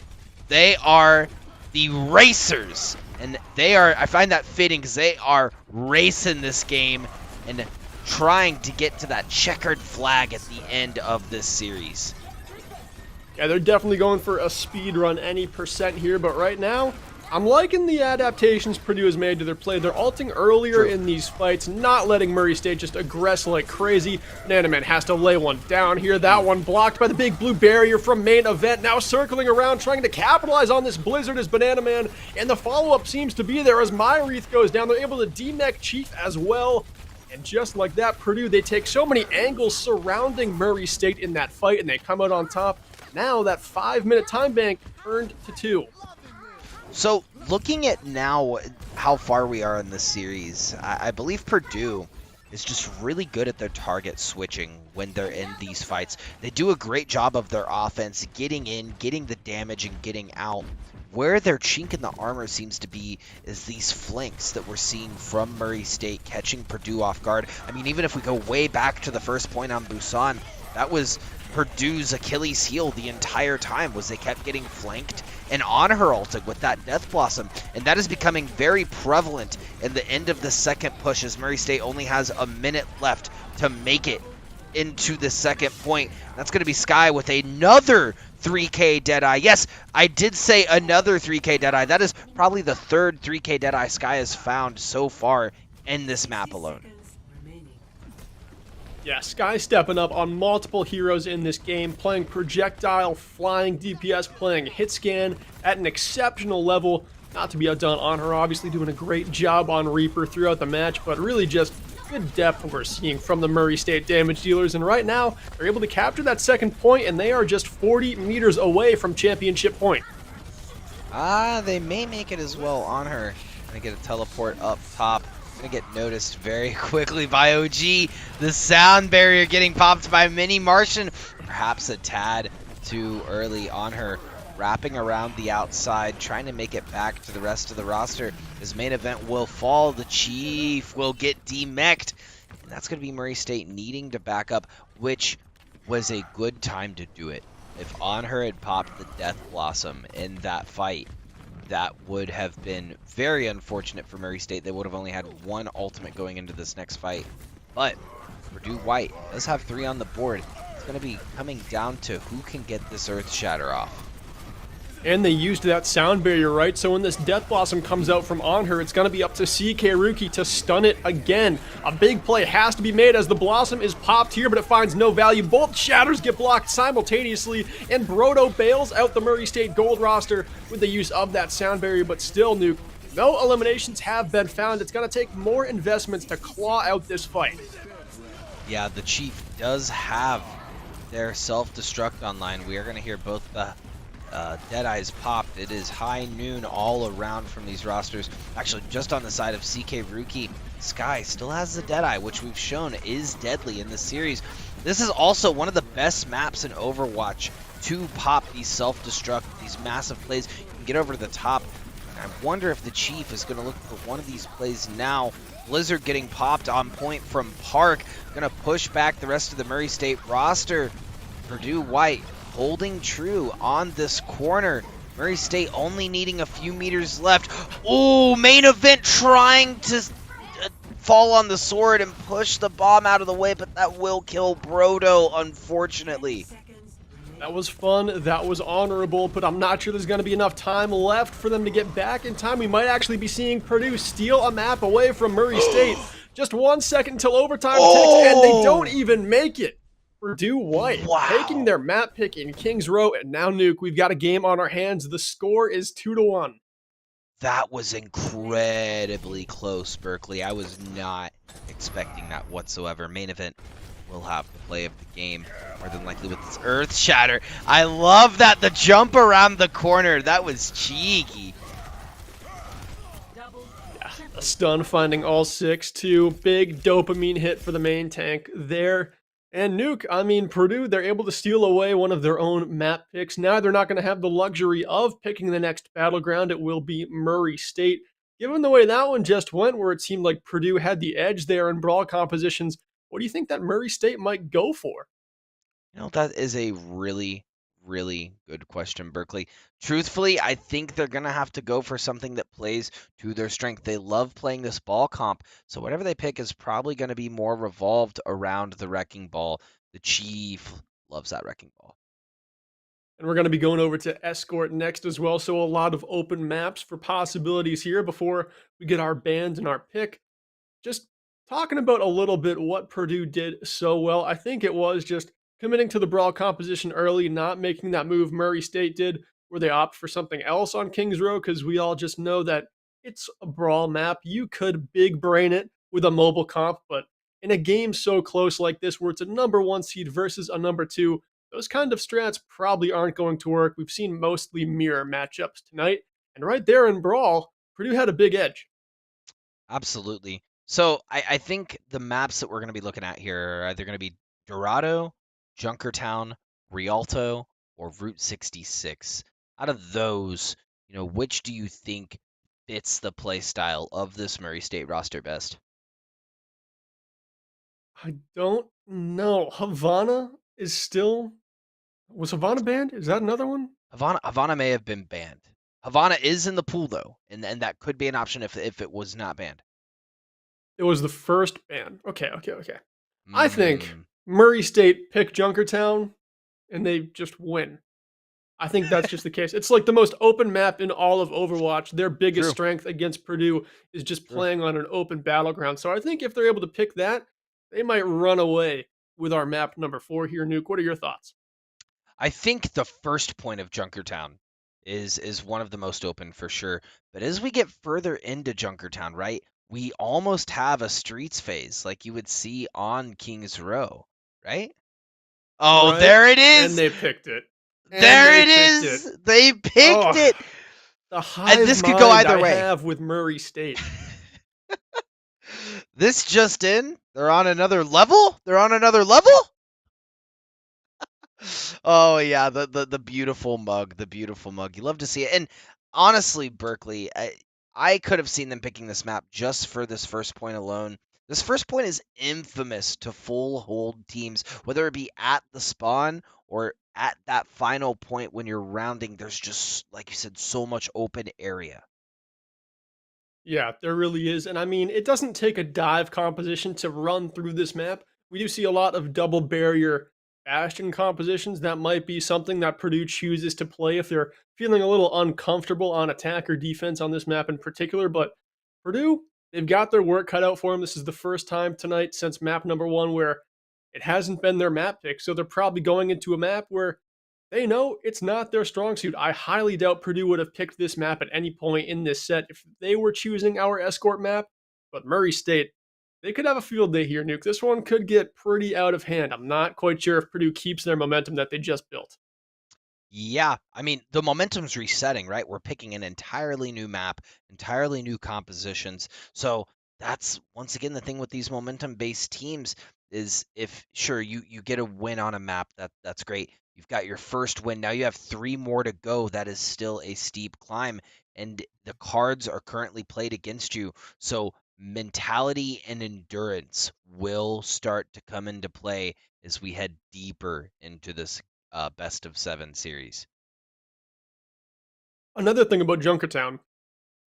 They are the Racers, and they are, I find that fitting because they are racing this game and trying to get to that checkered flag at the end of this series. Yeah, they're definitely going for a speed run any percent here, but right now, I'm liking the adaptations Purdue has made to their play. They're ulting earlier in these fights, not letting Murray State just aggress like crazy. Banana Man has to lay one down here. That one blocked by the big blue barrier from main event. Now circling around, trying to capitalize on this blizzard is Banana Man. And the follow-up seems to be there as Mywreath goes down. They're able to demech Chief as well. And just like that, Purdue, they take so many angles surrounding Murray State in that fight, and they come out on top. Now that 5-minute time bank turned to 2. So, looking at now how far we are in this series, I believe Purdue is just really good at their target switching when they're in these fights. They do a great job of their offense, getting in, getting the damage, and getting out. Where their chink in the armor seems to be is these flanks that we're seeing from Murray State, catching Purdue off guard. I mean, even if we go way back to the first point on Busan, that was Purdue's Achilles heel the entire time, was they kept getting flanked and on her ulting with that Death Blossom, and that is becoming very prevalent in the end of the second push as Murray State only has a minute left to make it into the second point. That's going to be Sky with another 3K Deadeye. Yes, I did say another 3K Deadeye. That is probably the third 3K Deadeye Sky has found so far in this map alone. Yeah, Sky stepping up on multiple heroes in this game, playing projectile, flying DPS, playing hit scan at an exceptional level. Not to be outdone on her, obviously doing a great job on Reaper throughout the match, but really just good depth we're seeing from the Murray State damage dealers. And right now, they're able to capture that second point, and they are just 40 meters away from championship point. They may make it as well on her. Gonna get a teleport up top. Gonna get noticed very quickly by OG. The sound barrier getting popped by Mini Martian. Perhaps a tad too early on her. Wrapping around the outside, trying to make it back to the rest of the roster. His main event will fall. The Chief will get demeched. And that's gonna be Murray State needing to back up, which was a good time to do it. If on her had popped the Death Blossom in that fight, that would have been very unfortunate for Murray State. They would have only had one ultimate going into this next fight. But Purdue White does have 3 on the board. It's going to be coming down to who can get this Earth Shatter off. And they used that sound barrier, right? So when this Death Blossom comes out from on her, it's going to be up to CK Rookie to stun it again. A big play has to be made as the Blossom is popped here, but it finds no value. Both shatters get blocked simultaneously, and Brodo bails out the Murray State Gold roster with the use of that sound barrier, but still, Nuke, no eliminations have been found. It's going to take more investments to claw out this fight. Yeah, the Chief does have their self-destruct online. We are going to hear both the Deadeye's popped. It is high noon all around from these rosters. Actually, just on the side of CK Rookie, Sky still has the Deadeye, which we've shown is deadly in this series. This is also one of the best maps in Overwatch to pop these self-destruct, these massive plays. You can get over to the top. I wonder if the Chief is going to look for one of these plays now. Blizzard getting popped on point from Park. Going to push back the rest of the Murray State roster. Purdue White holding true on this corner. Murray State only needing a few meters left. Oh, main event trying to fall on the sword and push the bomb out of the way, but that will kill Brodo, unfortunately. That was fun, that was honorable, but I'm not sure there's going to be enough time left for them to get back in time. We might actually be seeing Purdue steal a map away from Murray State. Just 1 second until overtime ticks, and they don't even make it. Purdue White taking their map pick in Kings Row, and now Nuke, we've got a game on our hands. The score is 2-1. That was incredibly close, Berkeley. I was not expecting that whatsoever. Main event will have the play of the game, more than likely with this Earth Shatter. I love that, the jump around the corner. That was cheeky. Yeah, a stun finding all 6, too. Big dopamine hit for the main tank there. And Nuke, I mean, Purdue, they're able to steal away one of their own map picks. Now they're not going to have the luxury of picking the next battleground. It will be Murray State. Given the way that one just went, where it seemed like Purdue had the edge there in brawl compositions, what do you think that Murray State might go for? You know, that is a really, really good question, Berkeley. Truthfully, I think they're going to have to go for something that plays to their strength. They love playing this ball comp, so whatever they pick is probably going to be more revolved around the Wrecking Ball. The Chief loves that Wrecking Ball. And we're going to be going over to Escort next as well, so a lot of open maps for possibilities here before we get our band and our pick. Just talking about a little bit what Purdue did so well. I think it was just committing to the brawl composition early, not making that move Murray State did, where they opt for something else on Kings Row, because we all just know that it's a brawl map. You could big brain it with a mobile comp, but in a game so close like this, where it's a number 1 seed versus a number 2, those kind of strats probably aren't going to work. We've seen mostly mirror matchups tonight, and right there in brawl, Purdue had a big edge. Absolutely. So I think the maps that we're going to be looking at here are either going to be Dorado, Junkertown, Rialto, or Route 66. Out of those, which do you think fits the play style of this Murray State roster best? I don't know. Havana is still... Was Havana banned? Is that another one? Havana may have been banned. Havana is in the pool, though, and that could be an option if it was not banned. It was the first ban. Okay. I think Murray State pick Junkertown, and they just win. I think that's just the case. It's like the most open map in all of Overwatch. Their biggest strength against Purdue is just playing on an open battleground. So I think if they're able to pick that, they might run away with our map number 4 here, Nuke. What are your thoughts? I think the first point of Junkertown is one of the most open for sure. But as we get further into Junkertown, right, we almost have a streets phase like you would see on Kings Row, right? Oh, right. There it is. And they picked it. There it is. They picked it. The hive and this could go either way. I have with Murray State. This just in. They're on another level. Oh yeah, the beautiful mug, You love to see it. And honestly, Berkeley, I could have seen them picking this map just for this first point alone. This first point is infamous to full hold teams, whether it be at the spawn or at that final point when you're rounding. There's just, like you said, so much open area. Yeah, there really is. And I mean, it doesn't take a dive composition to run through this map. We do see a lot of double barrier bastion compositions. That might be something that Purdue chooses to play if they're feeling a little uncomfortable on attack or defense on this map in particular. But Purdue, they've got their work cut out for them. This is the first time tonight since map number 1 where it hasn't been their map pick. So they're probably going into a map where they know it's not their strong suit. I highly doubt Purdue would have picked this map at any point in this set if they were choosing our escort map. But Murray State, they could have a field day here, Nuke. This one could get pretty out of hand. I'm not quite sure if Purdue keeps their momentum that they just built. Yeah, I mean, the momentum's resetting, right? We're picking an entirely new map, entirely new compositions. So that's once again the thing with these momentum-based teams is if sure you get a win on a map, that's great. You've got your first win. Now you have 3 more to go. That is still a steep climb, and the cards are currently played against you. So mentality and endurance will start to come into play as we head deeper into this best of 7 series. Another thing about Junkertown,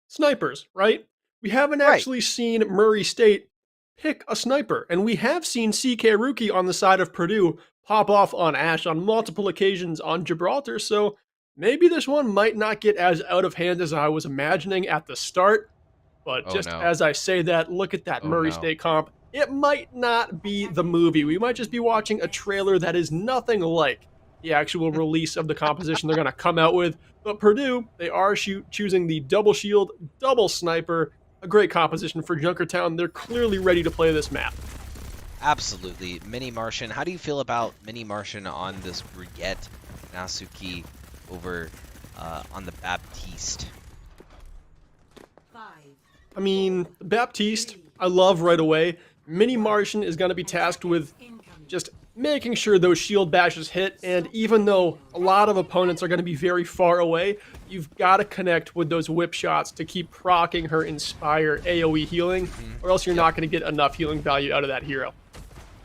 snipers, right? We haven't Right. actually seen Murray State pick a sniper, and we have seen CK Rookie on the side of Purdue pop off on Ash on multiple occasions on Gibraltar, so maybe this one might not get as out of hand as I was imagining at the start. But Oh just no. as I say that, look at that Oh Murray no. State comp. It might not be the movie. We might just be watching a trailer that is nothing like the actual release of the composition they're going to come out with. But Purdue, they are choosing the double shield, double sniper, a great composition for Junkertown. They're clearly ready to play this map. Absolutely. Mini Martian. How do you feel about Mini Martian on this Brigitte Nasuki over on the Baptiste? I mean, Baptiste, I love right away. Mini Martian is going to be tasked with just making sure those shield bashes hit, and even though a lot of opponents are going to be very far away, you've got to connect with those whip shots to keep proccing her Inspire AoE healing, or else you're not going to get enough healing value out of that hero.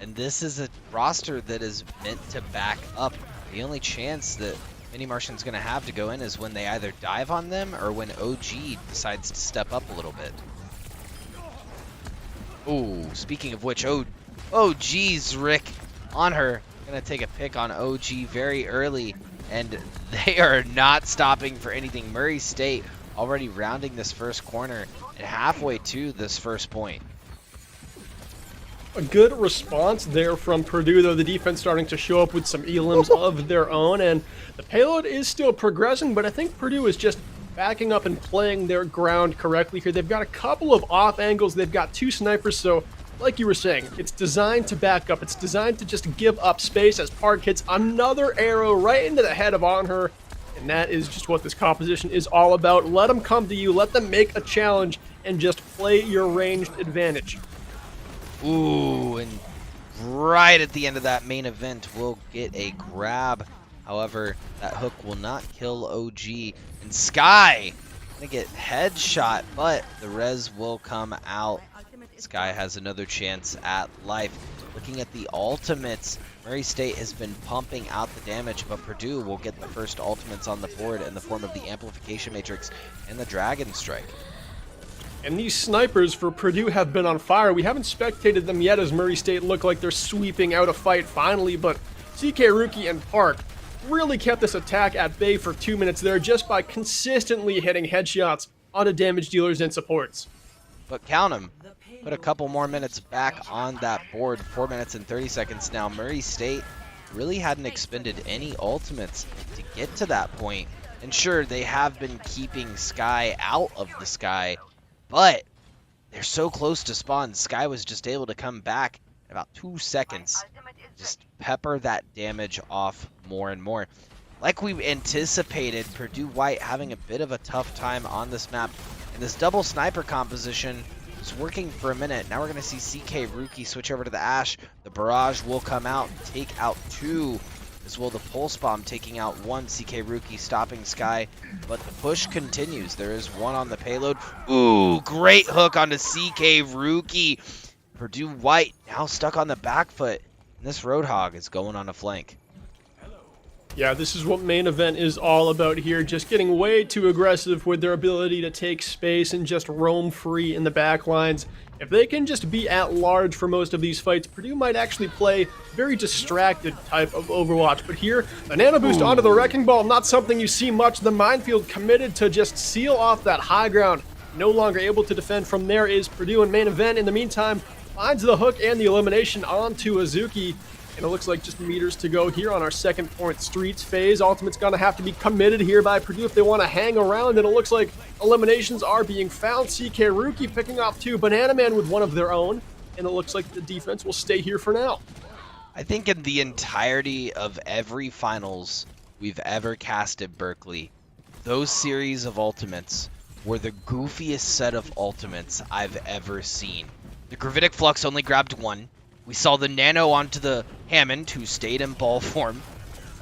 And this is a roster that is meant to back up. The only chance that Mini Martian's going to have to go in is when they either dive on them or when OG decides to step up a little bit. Ooh, speaking of which, oh geez, Rick on her. Gonna take a pick on OG very early, and they are not stopping for anything. Murray State already rounding this first corner and halfway to this first point. A good response there from Purdue, though the defense starting to show up with some elims of their own, and the payload is still progressing, but I think Purdue is just backing up and playing their ground correctly here. They've got a couple of off angles, they've got 2 snipers, so like you were saying, it's designed to back up, it's designed to just give up space as Park hits another arrow right into the head of On Her, and that is just what this composition is all about. Let them come to you, let them make a challenge, and just play your ranged advantage. Ooh, and right at the end of that main event, we'll get a grab. However, that hook will not kill OG. And Sky gonna get headshot, but the res will come out. Sky has another chance at life. Looking at the ultimates, Murray State has been pumping out the damage, but Purdue will get the first ultimates on the board in the form of the Amplification Matrix and the Dragon Strike. And these snipers for Purdue have been on fire. We haven't spectated them yet as Murray State look like they're sweeping out a fight finally, but CK Rookie and Park really kept this attack at bay for 2 minutes there just by consistently hitting headshots onto damage dealers and supports. But count them. Put a couple more minutes back on that board. 4 minutes and 30 seconds now. Murray State really hadn't expended any ultimates to get to that point. And sure, they have been keeping Sky out of the sky, but they're so close to spawn. Sky was just able to come back in about 2 seconds. Just pepper that damage off more and more. Like we anticipated, Purdue White having a bit of a tough time on this map. And this double sniper composition was working for a minute. Now we're going to see CK Rookie switch over to the Ash. The barrage will come out, take out 2. As well, the pulse bomb taking out 1. CK Rookie stopping Sky, but the push continues. There is 1 on the payload. Ooh, great hook onto CK Rookie. Purdue White now stuck on the back foot. And this Roadhog is going on a flank. Yeah, this is what main event is all about here, just getting way too aggressive with their ability to take space and just roam free in the back lines. If they can just be at large for most of these fights, Purdue might actually play very distracted type of Overwatch. But here, a nano boost onto the Wrecking Ball, not something you see much. The Minefield committed to just seal off that high ground. No longer able to defend from there is Purdue in main event. In the meantime, finds the hook and the elimination onto Azuki. And it looks like just meters to go here on our second point streets phase. Ultimate's gonna have to be committed here by Purdue if they want to hang around, and it looks like eliminations are being found. CK Rookie picking off 2, Banana Man with 1 of their own, and it looks like the defense will stay here for now. I think in the entirety of every finals we've ever casted Berkeley, those series of ultimates were the goofiest set of ultimates I've ever seen. The Gravitic Flux only grabbed one. We saw the Nano onto the Hammond, who stayed in ball form.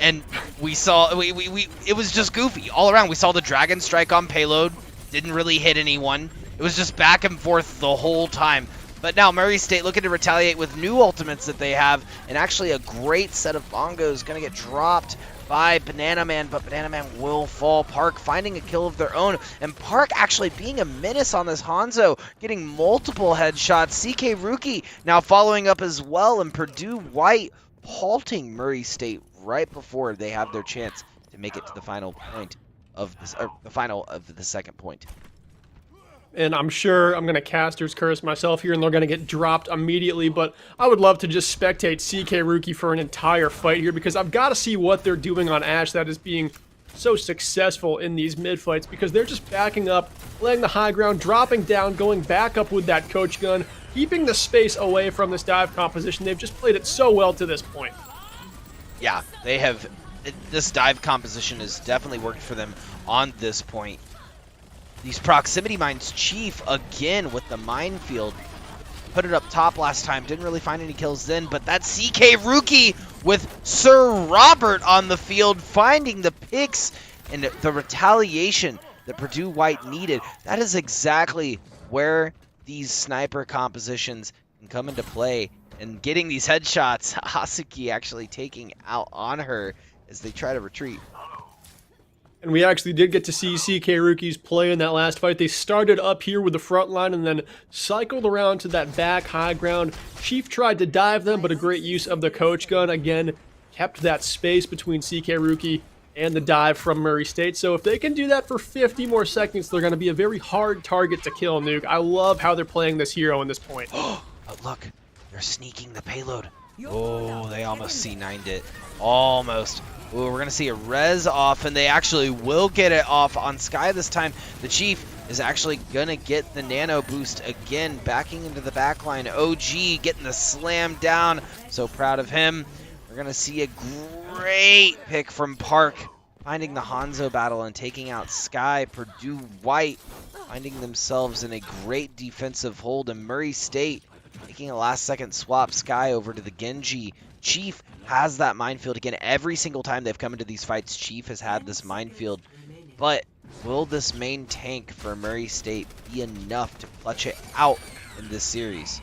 And we saw, it was just goofy all around. We saw the Dragon Strike on payload, didn't really hit anyone. It was just back and forth the whole time. But now Murray State looking to retaliate with new ultimates that they have, and actually a great set of bongos going to get dropped by Banana Man, but Banana Man will fall. Park finding a kill of their own, and Park actually being a menace on this Hanzo, getting multiple headshots. CK Rookie now following up as well, and Purdue White halting Murray State right before they have their chance to make it to the final point of this, or the final of the second point. And I'm sure I'm going to caster's curse myself here, and they're going to get dropped immediately, but I would love to just spectate CK Rookie for an entire fight here, because I've got to see what they're doing on Ashe that is being so successful in these mid fights, because they're just backing up, playing the high ground, dropping down, going back up with that coach gun, keeping the space away from this dive composition. They've just played it so well to this point. Yeah, they have. This dive composition has definitely worked for them on this point. These proximity mines, Chief again with the minefield. Put it up top last time, didn't really find any kills then, but that CK Rookie with Sir Robert on the field, finding the picks and the retaliation that Purdue White needed. That is exactly where these sniper compositions can come into play, and getting these headshots. Hasuki actually taking out on her as they try to retreat. And we actually did get to see CK Rookies play in that last fight. They started up here with the front line and then cycled around to that back high ground. Chief tried to dive them, but a great use of the coach gun again kept that space between CK Rookie and the dive from Murray State. So if they can do that for 50 more seconds, they're going to be a very hard target to kill, Nuke. I love how they're playing this hero in this point. But look, they're sneaking the payload. Oh, they almost C9'd it. Almost. Ooh, we're going to see a res off, and they actually will get it off on Sky this time. The Chief is actually going to get the nano boost again, backing into the backline. OG getting the slam down. So proud of him. We're going to see a great pick from Park, finding the Hanzo battle and taking out Sky. Purdue White finding themselves in a great defensive hold, and Murray State making a last-second swap Sky over to the Genji. Chief has that minefield again. Every single time they've come into these fights, Chief has had this minefield. But will this main tank for Murray State be enough to clutch it out in this series?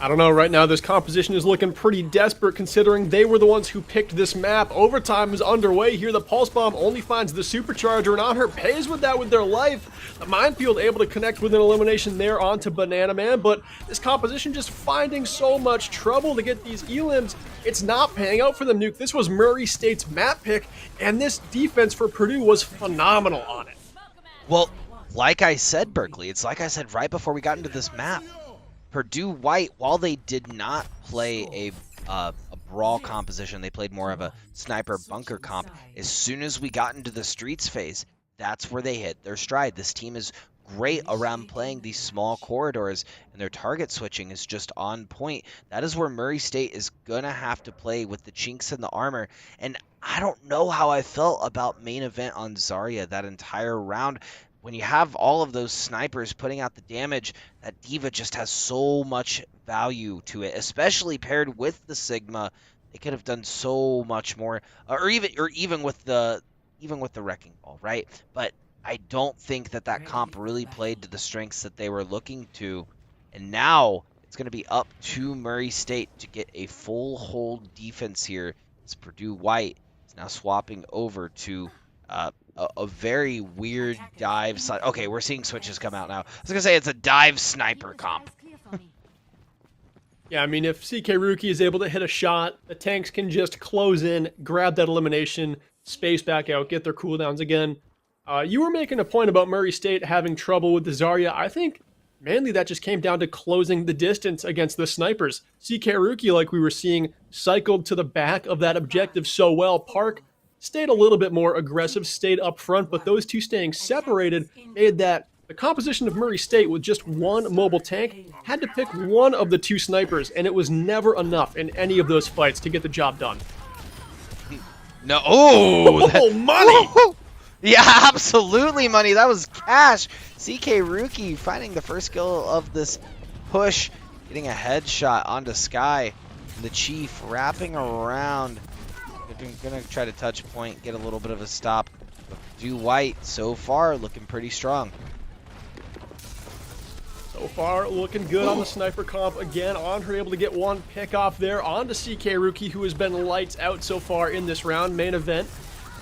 I don't know, right now this composition is looking pretty desperate considering they were the ones who picked this map. Overtime is underway here. The Pulse Bomb only finds the Supercharger, and on her pays with that with their life. The Minefield able to connect with an elimination there onto Banana Man, but this composition just finding so much trouble to get these elims. It's not paying out for them, Nuke. This was Murray State's map pick, and this defense for Purdue was phenomenal on it. Well, like I said, Berkeley, it's like I said right before we got into this map. Purdue White, while they did not play a brawl composition, they played more of a sniper bunker comp. As soon as we got into the streets phase, that's where they hit their stride. This team is great around playing these small corridors, and their target switching is just on point. That is where Murray State is going to have to play with the chinks in the armor. And I don't know how I felt about main event on Zarya that entire round. When you have all of those snipers putting out the damage, that D.Va just has so much value to it, especially paired with the Sigma. They could have done so much more, or even with the Wrecking Ball, right? But I don't think that comp really played to the strengths that they were looking to, and now it's going to be up to Murray State to get a full hold defense here. As Purdue White is now swapping over to a very weird dive. Okay, we're seeing switches come out now. I was going to say it's a dive sniper comp. Yeah, I mean, if CK Rookie is able to hit a shot, the tanks can just close in, grab that elimination, space back out, get their cooldowns again. You were making a point about Murray State having trouble with the Zarya. I think mainly that just came down to closing the distance against the snipers. CK Rookie, like we were seeing, cycled to the back of that objective so well. Park stayed a little bit more aggressive, stayed up front, but those two staying separated made that the composition of Murray State with just one mobile tank had to pick one of the two snipers, and it was never enough in any of those fights to get the job done. No. Oh, Oh, money! Yeah, absolutely money. That was cash. CK Rookie finding the first kill of this push, getting a headshot onto Sky. The Chief wrapping around. Gonna try to touch point, get a little bit of a stop. But do White so far looking pretty strong. So far, looking good on the sniper comp. Again, Andre able to get one pick off there onto CK Rookie, who has been lights out so far in this round. Main event,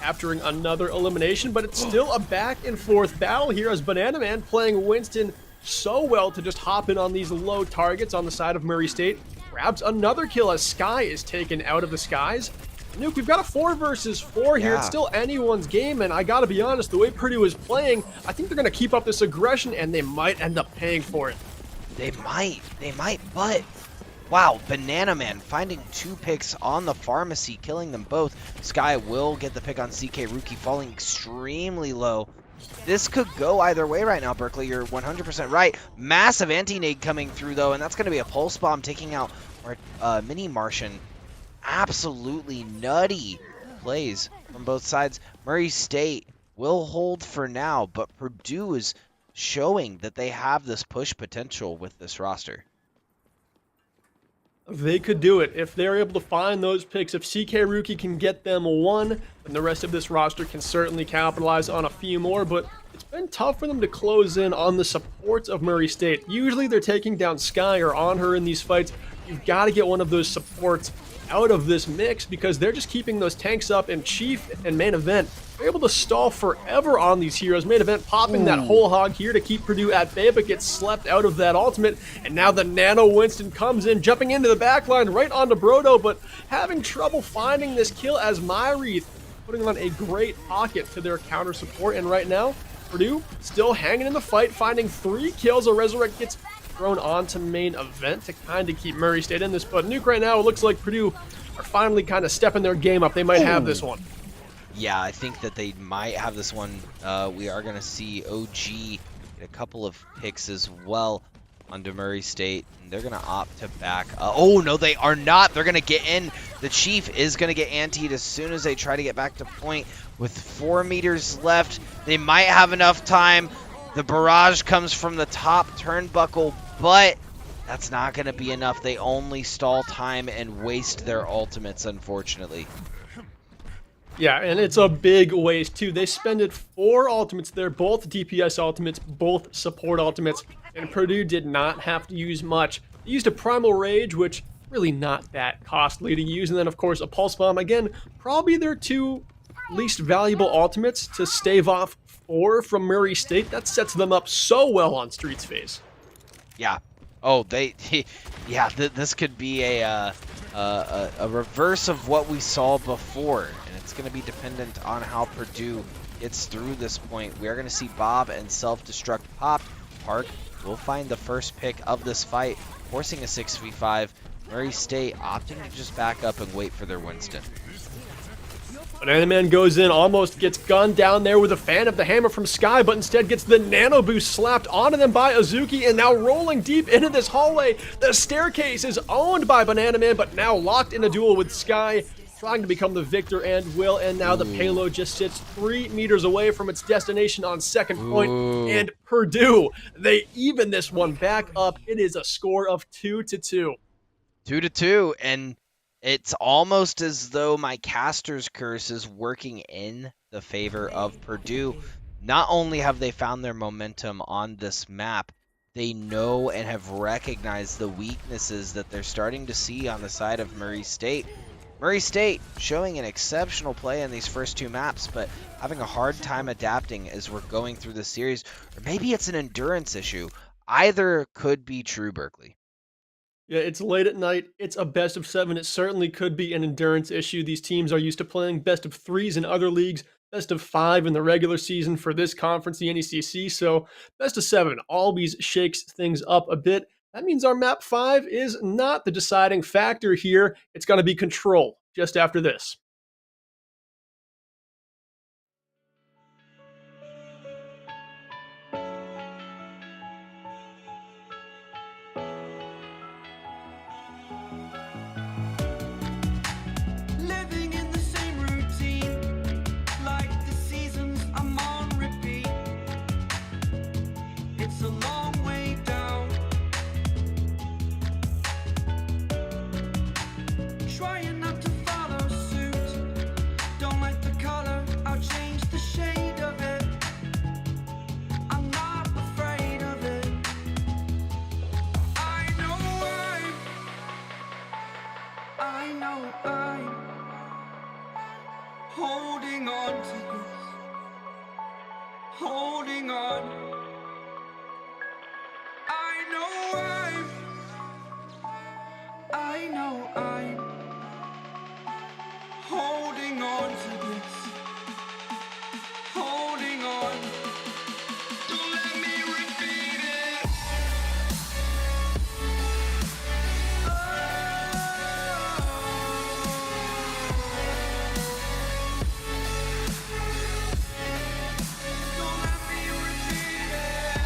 capturing another elimination, but it's still a back and forth battle here as Banana Man playing Winston so well to just hop in on these low targets on the side of Murray State. Grabs another kill as Sky is taken out of the skies. Nuke, we've got a 4 versus 4 here. Yeah. It's still anyone's game, and I gotta be honest, the way Purdue is playing, I think they're gonna keep up this aggression, and they might end up paying for it. They might, but wow, Banana Man finding 2 picks on the pharmacy, killing them both. Sky will get the pick on CK Rookie, falling extremely low. This could go either way right now, Berkeley. You're 100% right. Massive anti-nade coming through, though, and that's going to be a pulse bomb taking out Mini Martian. Absolutely nutty plays from both sides. Murray State will hold for now, but Purdue is showing that they have this push potential with this roster. They could do it if they're able to find those picks. If CK Rookie can get them one, then the rest of this roster can certainly capitalize on a few more, but it's been tough for them to close in on the supports of Murray State. Usually they're taking down Sky or on her in these fights. You've got to get one of those supports out of this mix because they're just keeping those tanks up, and Chief and Main Event are able to stall forever on these heroes. Main Event popping that whole hog here to keep Purdue at bay, but gets slept out of that ultimate, and now the Nano Winston comes in, jumping into the backline right onto Brodo, but having trouble finding this kill as Myrith putting on a great pocket to their counter support, and right now, Purdue still hanging in the fight, finding 3 kills. A Resurrect gets thrown onto Main Event to kind of keep Murray State in this, but Nuke right now, it looks like Purdue are finally kind of stepping their game up. They might have this one. Yeah, I think that they might have this one. We are going to see OG get a couple of picks as well onto Murray State, and they're going to opt to back. Oh, no, they are not. They're going to get in. The Chief is going to get antied as soon as they try to get back to point. With 4 meters left, they might have enough time. The barrage comes from the top turnbuckle, but that's not going to be enough. They only stall time and waste their ultimates, unfortunately. Yeah, and it's a big waste, too. They spended 4 ultimates there, both DPS ultimates, both support ultimates, and Purdue did not have to use much. They used a Primal Rage, which really not that costly to use, and then, of course, a Pulse Bomb. Again, probably their 2 least valuable ultimates to stave off 4 from Murray State. That sets them up so well on Street's face. Yeah. Oh, yeah. This could be a reverse of what we saw before, and it's going to be dependent on how Purdue gets through this point. We are going to see Bob and Self-Destruct pop. Park will find the first pick of this fight, forcing a 6v5. Murray State opting to just back up and wait for their Winston. Banana Man goes in, almost gets gunned down there with a fan of the hammer from Sky, but instead gets the nano boost slapped onto them by Azuki, and now rolling deep into this hallway. The staircase is owned by Banana Man, but now locked in a duel with Sky, trying to become the victor and will, and now the payload just sits 3 meters away from its destination on second point, and Purdue, they even this one back up. It is a score of 2-2. 2-2, and it's almost as though my caster's curse is working in the favor of Purdue. Not only have they found their momentum on this map, they know and have recognized the weaknesses that they're starting to see on the side of Murray State. Murray State showing an exceptional play in these first 2 maps, but having a hard time adapting as we're going through the series. Or maybe it's an endurance issue. Either could be true, Berkeley. Yeah, it's late at night. It's a best of 7. It certainly could be an endurance issue. These teams are used to playing best of 3s in other leagues, best of 5 in the regular season for this conference, the NECC. So best of 7 always shakes things up a bit. That means our map 5 is not the deciding factor here. It's going to be Control just after this. Living in the same routine. it's a long way down. Trying not to follow suit. Don't like the color, I'll change the shade of it. I'm not afraid of it. I know I'm holding on to this. Holding on. I know I'm holding on to this. Holding on. Don't let me repeat it. Don't let me repeat it.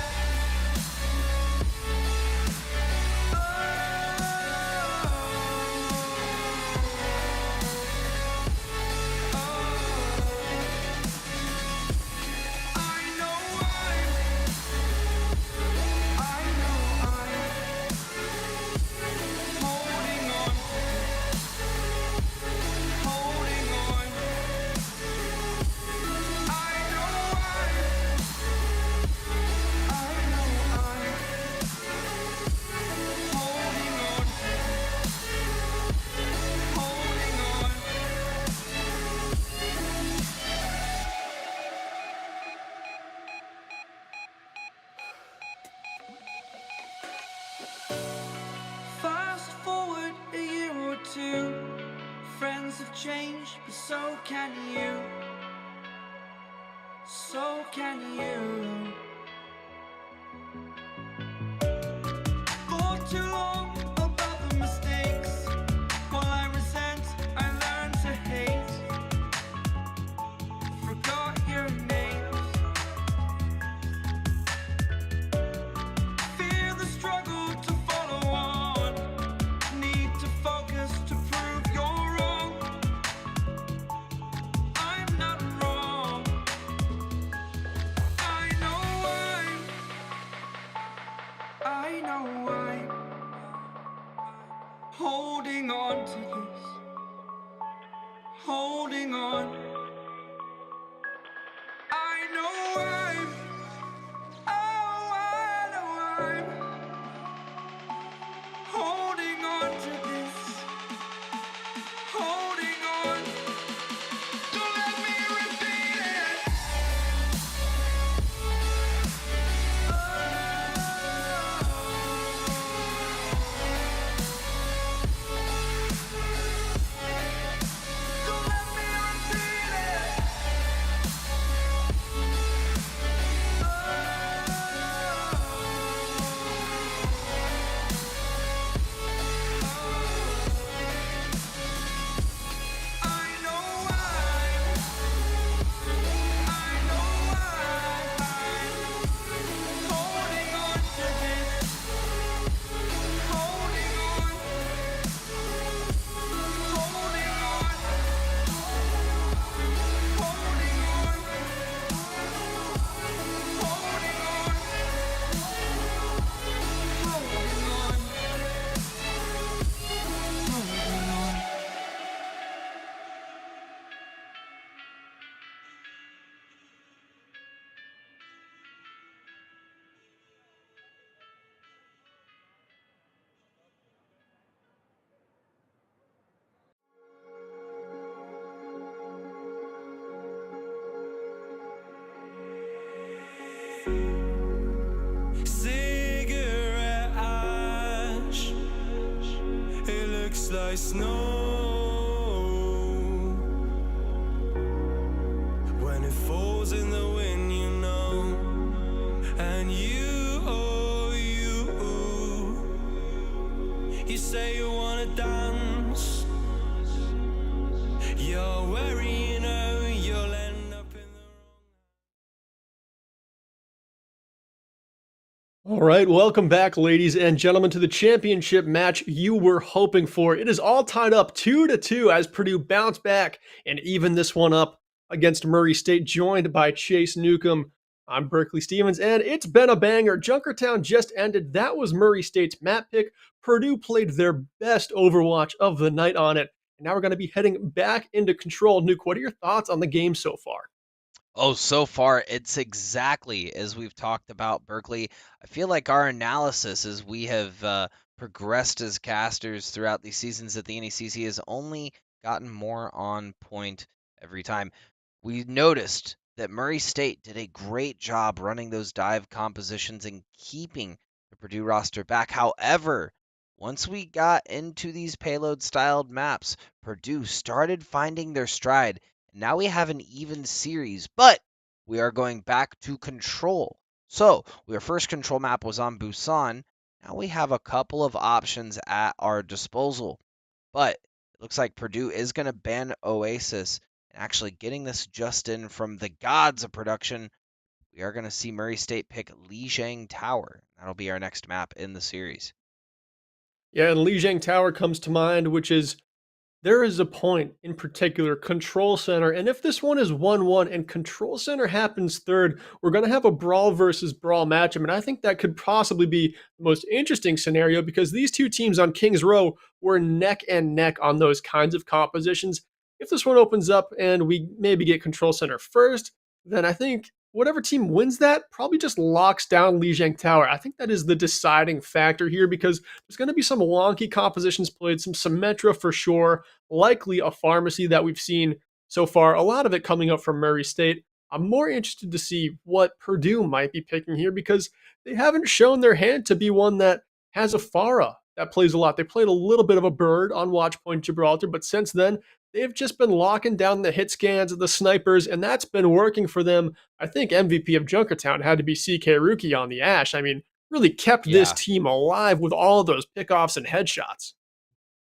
Fast forward a year or two, friends have changed, but so can you. So can you. For too long about the mistakes, while I resent, I learned to hate. Forgot your names. Fear the struggle to follow on. Need to focus to prove you're wrong. I'm not wrong. I know I'm holding on to this. Holding on. I know I'm holding on to this. Holding on. Don't let me repeat it. Don't let me repeat it. I know I'm holding on to this. Holding on. Holding on. Holding on. Holding on. Holding on. Holding on. Cigarette ash, it looks like snow. When it falls in the wind, you know. And you say you wanna dance. You're wary, you know, you'll end up in the All right, welcome back, ladies and gentlemen, to the championship match you were hoping for. It is all tied up 2-2 as Purdue bounce back and even this one up against Murray State, joined by Chase Newcomb. I'm Berkeley Stevens, and it's been a banger. Junkertown just ended. That was Murray State's map pick. Purdue played their best Overwatch of the night on it. And now we're going to be heading back into Control. Nuke, what are your thoughts on the game so far? Oh, so far, it's exactly as we've talked about, Berkeley. I feel like our analysis as we have progressed as casters throughout these seasons at the NECC has only gotten more on point every time. We noticed that Murray State did a great job running those dive compositions and keeping the Purdue roster back. However, once we got into these payload-styled maps, Purdue started finding their stride. Now we have an even series, but we are going back to Control. So, our first Control map was on Busan. Now we have a couple of options at our disposal. But it looks like Purdue is going to ban Oasis. And actually getting this just in from the gods of production, we are going to see Murray State pick Lijiang Tower. That'll be our next map in the series. Yeah, and Lijiang Tower comes to mind, which is there is a point in particular, Control Center, and if this one is 1-1 and Control Center happens third, we're going to have a brawl versus brawl matchup, and I think that could possibly be the most interesting scenario because these two teams on Kings Row were neck and neck on those kinds of compositions. If this one opens up and we maybe get Control Center first, then I think whatever team wins that probably just locks down Lijiang Tower. I think that is the deciding factor here because there's going to be some wonky compositions played, some Symmetra for sure, likely a Pharmacy that we've seen so far, a lot of it coming up from Murray State. I'm more interested to see what Purdue might be picking here because they haven't shown their hand to be one that has a Pharah that plays a lot. They played a little bit of a bird on Watchpoint Gibraltar, but since then, they've just been locking down the hit scans of the snipers, and that's been working for them. I think MVP of Junkertown had to be CK Rookie on the Ash. I mean, really kept this team alive with all of those pickoffs and headshots.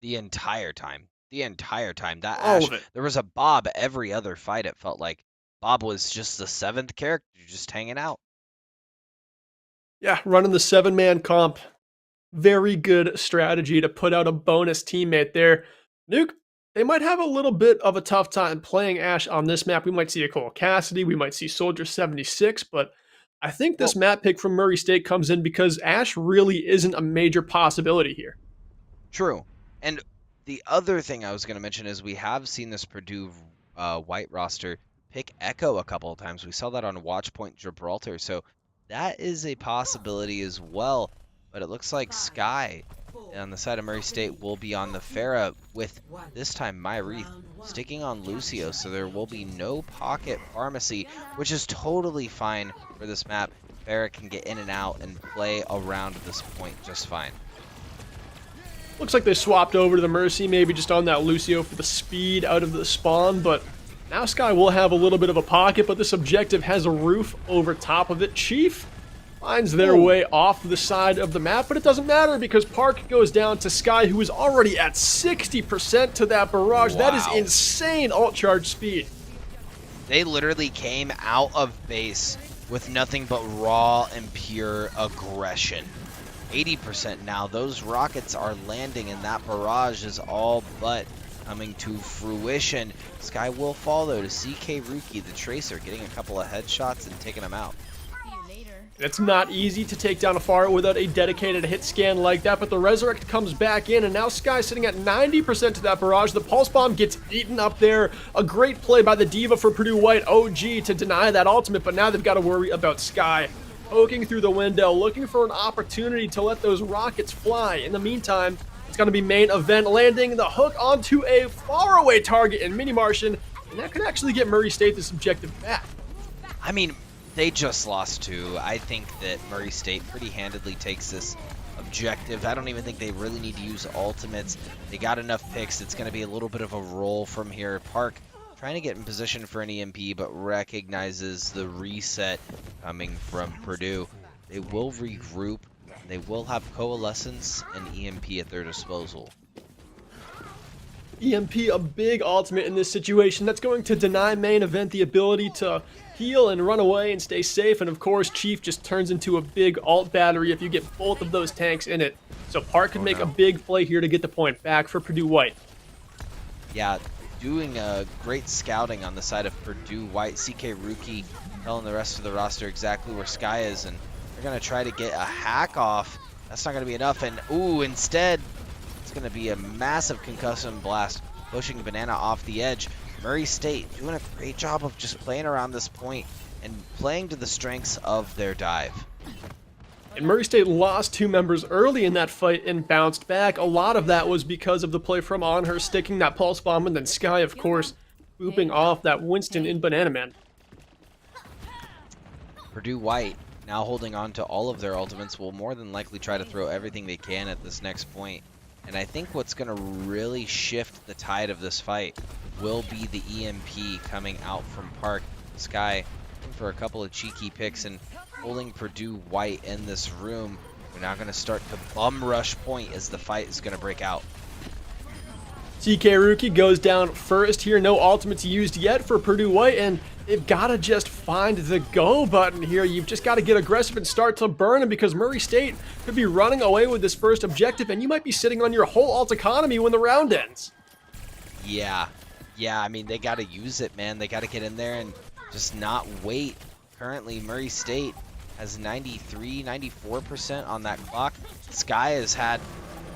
The entire time. That All Ash, of it. there was a Bob every other fight, it felt like. Bob was just the 7th character, just hanging out. Yeah, running the 7-man comp. Very good strategy to put out a bonus teammate there. Nuke, they might have a little bit of a tough time playing Ash on this map. We might see a Cole Cassidy, we might see Soldier 76, but I think this map pick from Murray State comes in because Ash really isn't a major possibility here. True. And the other thing I was going to mention is we have seen this Purdue white roster pick Echo a couple of times. We saw that on Watchpoint Gibraltar, so that is a possibility as well. But it looks like Sky on the side of Murray State will be on the Pharah with, this time, Myreeth sticking on Lucio, so there will be no pocket Pharmacy, which is totally fine for this map. Pharah can get in and out and play around this point just fine. Looks like they swapped over to the Mercy, maybe just on that Lucio for the speed out of the spawn, but now Sky will have a little bit of a pocket, but this objective has a roof over top of it. Chief finds their way off the side of the map, but it doesn't matter because Park goes down to Sky, who is already at 60% to that barrage. Wow. That is insane ult charge speed. They literally came out of base with nothing but raw and pure aggression. 80% now. Those rockets are landing, and that barrage is all but coming to fruition. Sky will fall, though, to CK Rookie, the Tracer, getting a couple of headshots and taking them out. It's not easy to take down a Pharah without a dedicated hit scan like that, but the Resurrect comes back in, and now Sky sitting at 90% to that barrage. The Pulse Bomb gets eaten up there. A great play by the Diva for Purdue White OG to deny that ultimate, but now they've got to worry about Sky poking through the window, looking for an opportunity to let those rockets fly. In the meantime, it's going to be main event, landing the hook onto a faraway target in Mini Martian, and that could actually get Murray State this objective back. I mean, they just lost 2. I think that Murray State pretty handedly takes this objective. I don't even think they really need to use ultimates. They got enough picks. It's going to be a little bit of a roll from here. Park trying to get in position for an EMP, but recognizes the reset coming from Purdue. They will regroup. They will have Coalescence and EMP at their disposal. EMP, a big ultimate in this situation. That's going to deny main event the ability to heal and run away and stay safe. And of course, Chief just turns into a big ult battery if you get both of those tanks in it. So Park could make a big play here to get the point back for Purdue White. Yeah, doing a great scouting on the side of Purdue White. CK Rookie telling the rest of the roster exactly where Sky is, and they're going to try to get a hack off. That's not going to be enough, and ooh, instead, it's going to be a massive concussion blast, pushing Banana off the edge. Murray State doing a great job of just playing around this point and playing to the strengths of their dive. And Murray State lost 2 members early in that fight and bounced back. A lot of that was because of the play from On Her sticking that pulse bomb, and then Sky, of course, booping off that Winston in Banana Man. Purdue White, now holding on to all of their ultimates, will more than likely try to throw everything they can at this next point. And I think what's going to really shift the tide of this fight will be the EMP coming out from Park. Sky for a couple of cheeky picks and holding Purdue White in this room. We're now going to start to bum rush point as the fight is going to break out. CK Rookie goes down first here. No ultimates used yet for Purdue White, and they've got to just find the go button here. You've just got to get aggressive and start to burn them, because Murray State could be running away with this first objective, and you might be sitting on your whole alt economy when the round ends. Yeah, I mean, they got to use it, man. They got to get in there and just not wait. Currently, Murray State has 93, 94% on that clock. Sky has had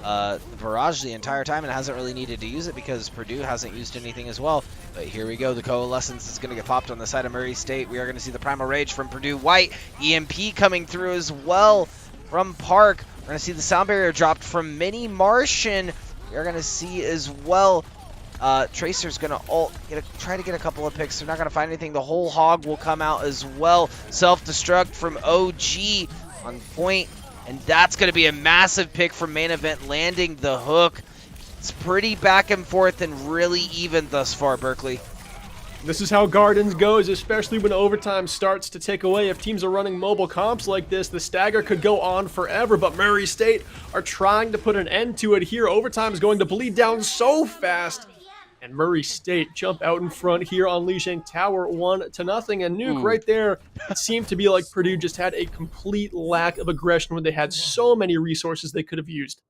the barrage the entire time and hasn't really needed to use it because Purdue hasn't used anything as well. But here we go. The Coalescence is going to get popped on the side of Murray State. We are going to see the Primal Rage from Purdue White. EMP coming through as well from Park. We're going to see the sound barrier dropped from Mini Martian. We are going to see as well Tracer's going to try to get a couple of picks. They're not going to find anything. The whole hog will come out as well. Self-destruct from OG on point. And that's going to be a massive pick from Main Event, landing the hook. It's pretty back and forth and really even thus far, Berkeley. This is how Gardens goes, especially when overtime starts to tick away. If teams are running mobile comps like this, the stagger could go on forever, but Murray State are trying to put an end to it here. Overtime is going to bleed down so fast. And Murray State jump out in front here on Lijiang Tower 1-0. And Nuke right there, it seemed to be like Purdue just had a complete lack of aggression when they had so many resources they could have used.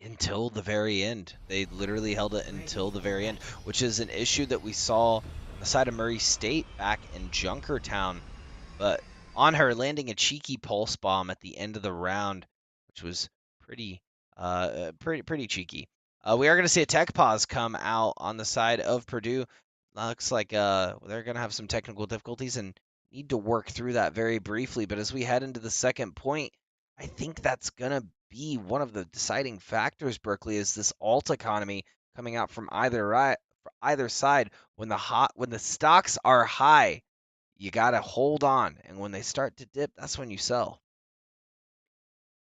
Until the very end. They literally held it until the very end, which is an issue that we saw on the side of Murray State back in Junkertown. But On Her landing a cheeky pulse bomb at the end of the round, which was pretty cheeky. We are going to see a tech pause come out on the side of Purdue. Looks like they're going to have some technical difficulties and need to work through that very briefly. But as we head into the second point, I think that's going to be one of the deciding factors, Berkeley, is this alt economy coming out from either side. When the stocks are high, you got to hold on. And when they start to dip, that's when you sell.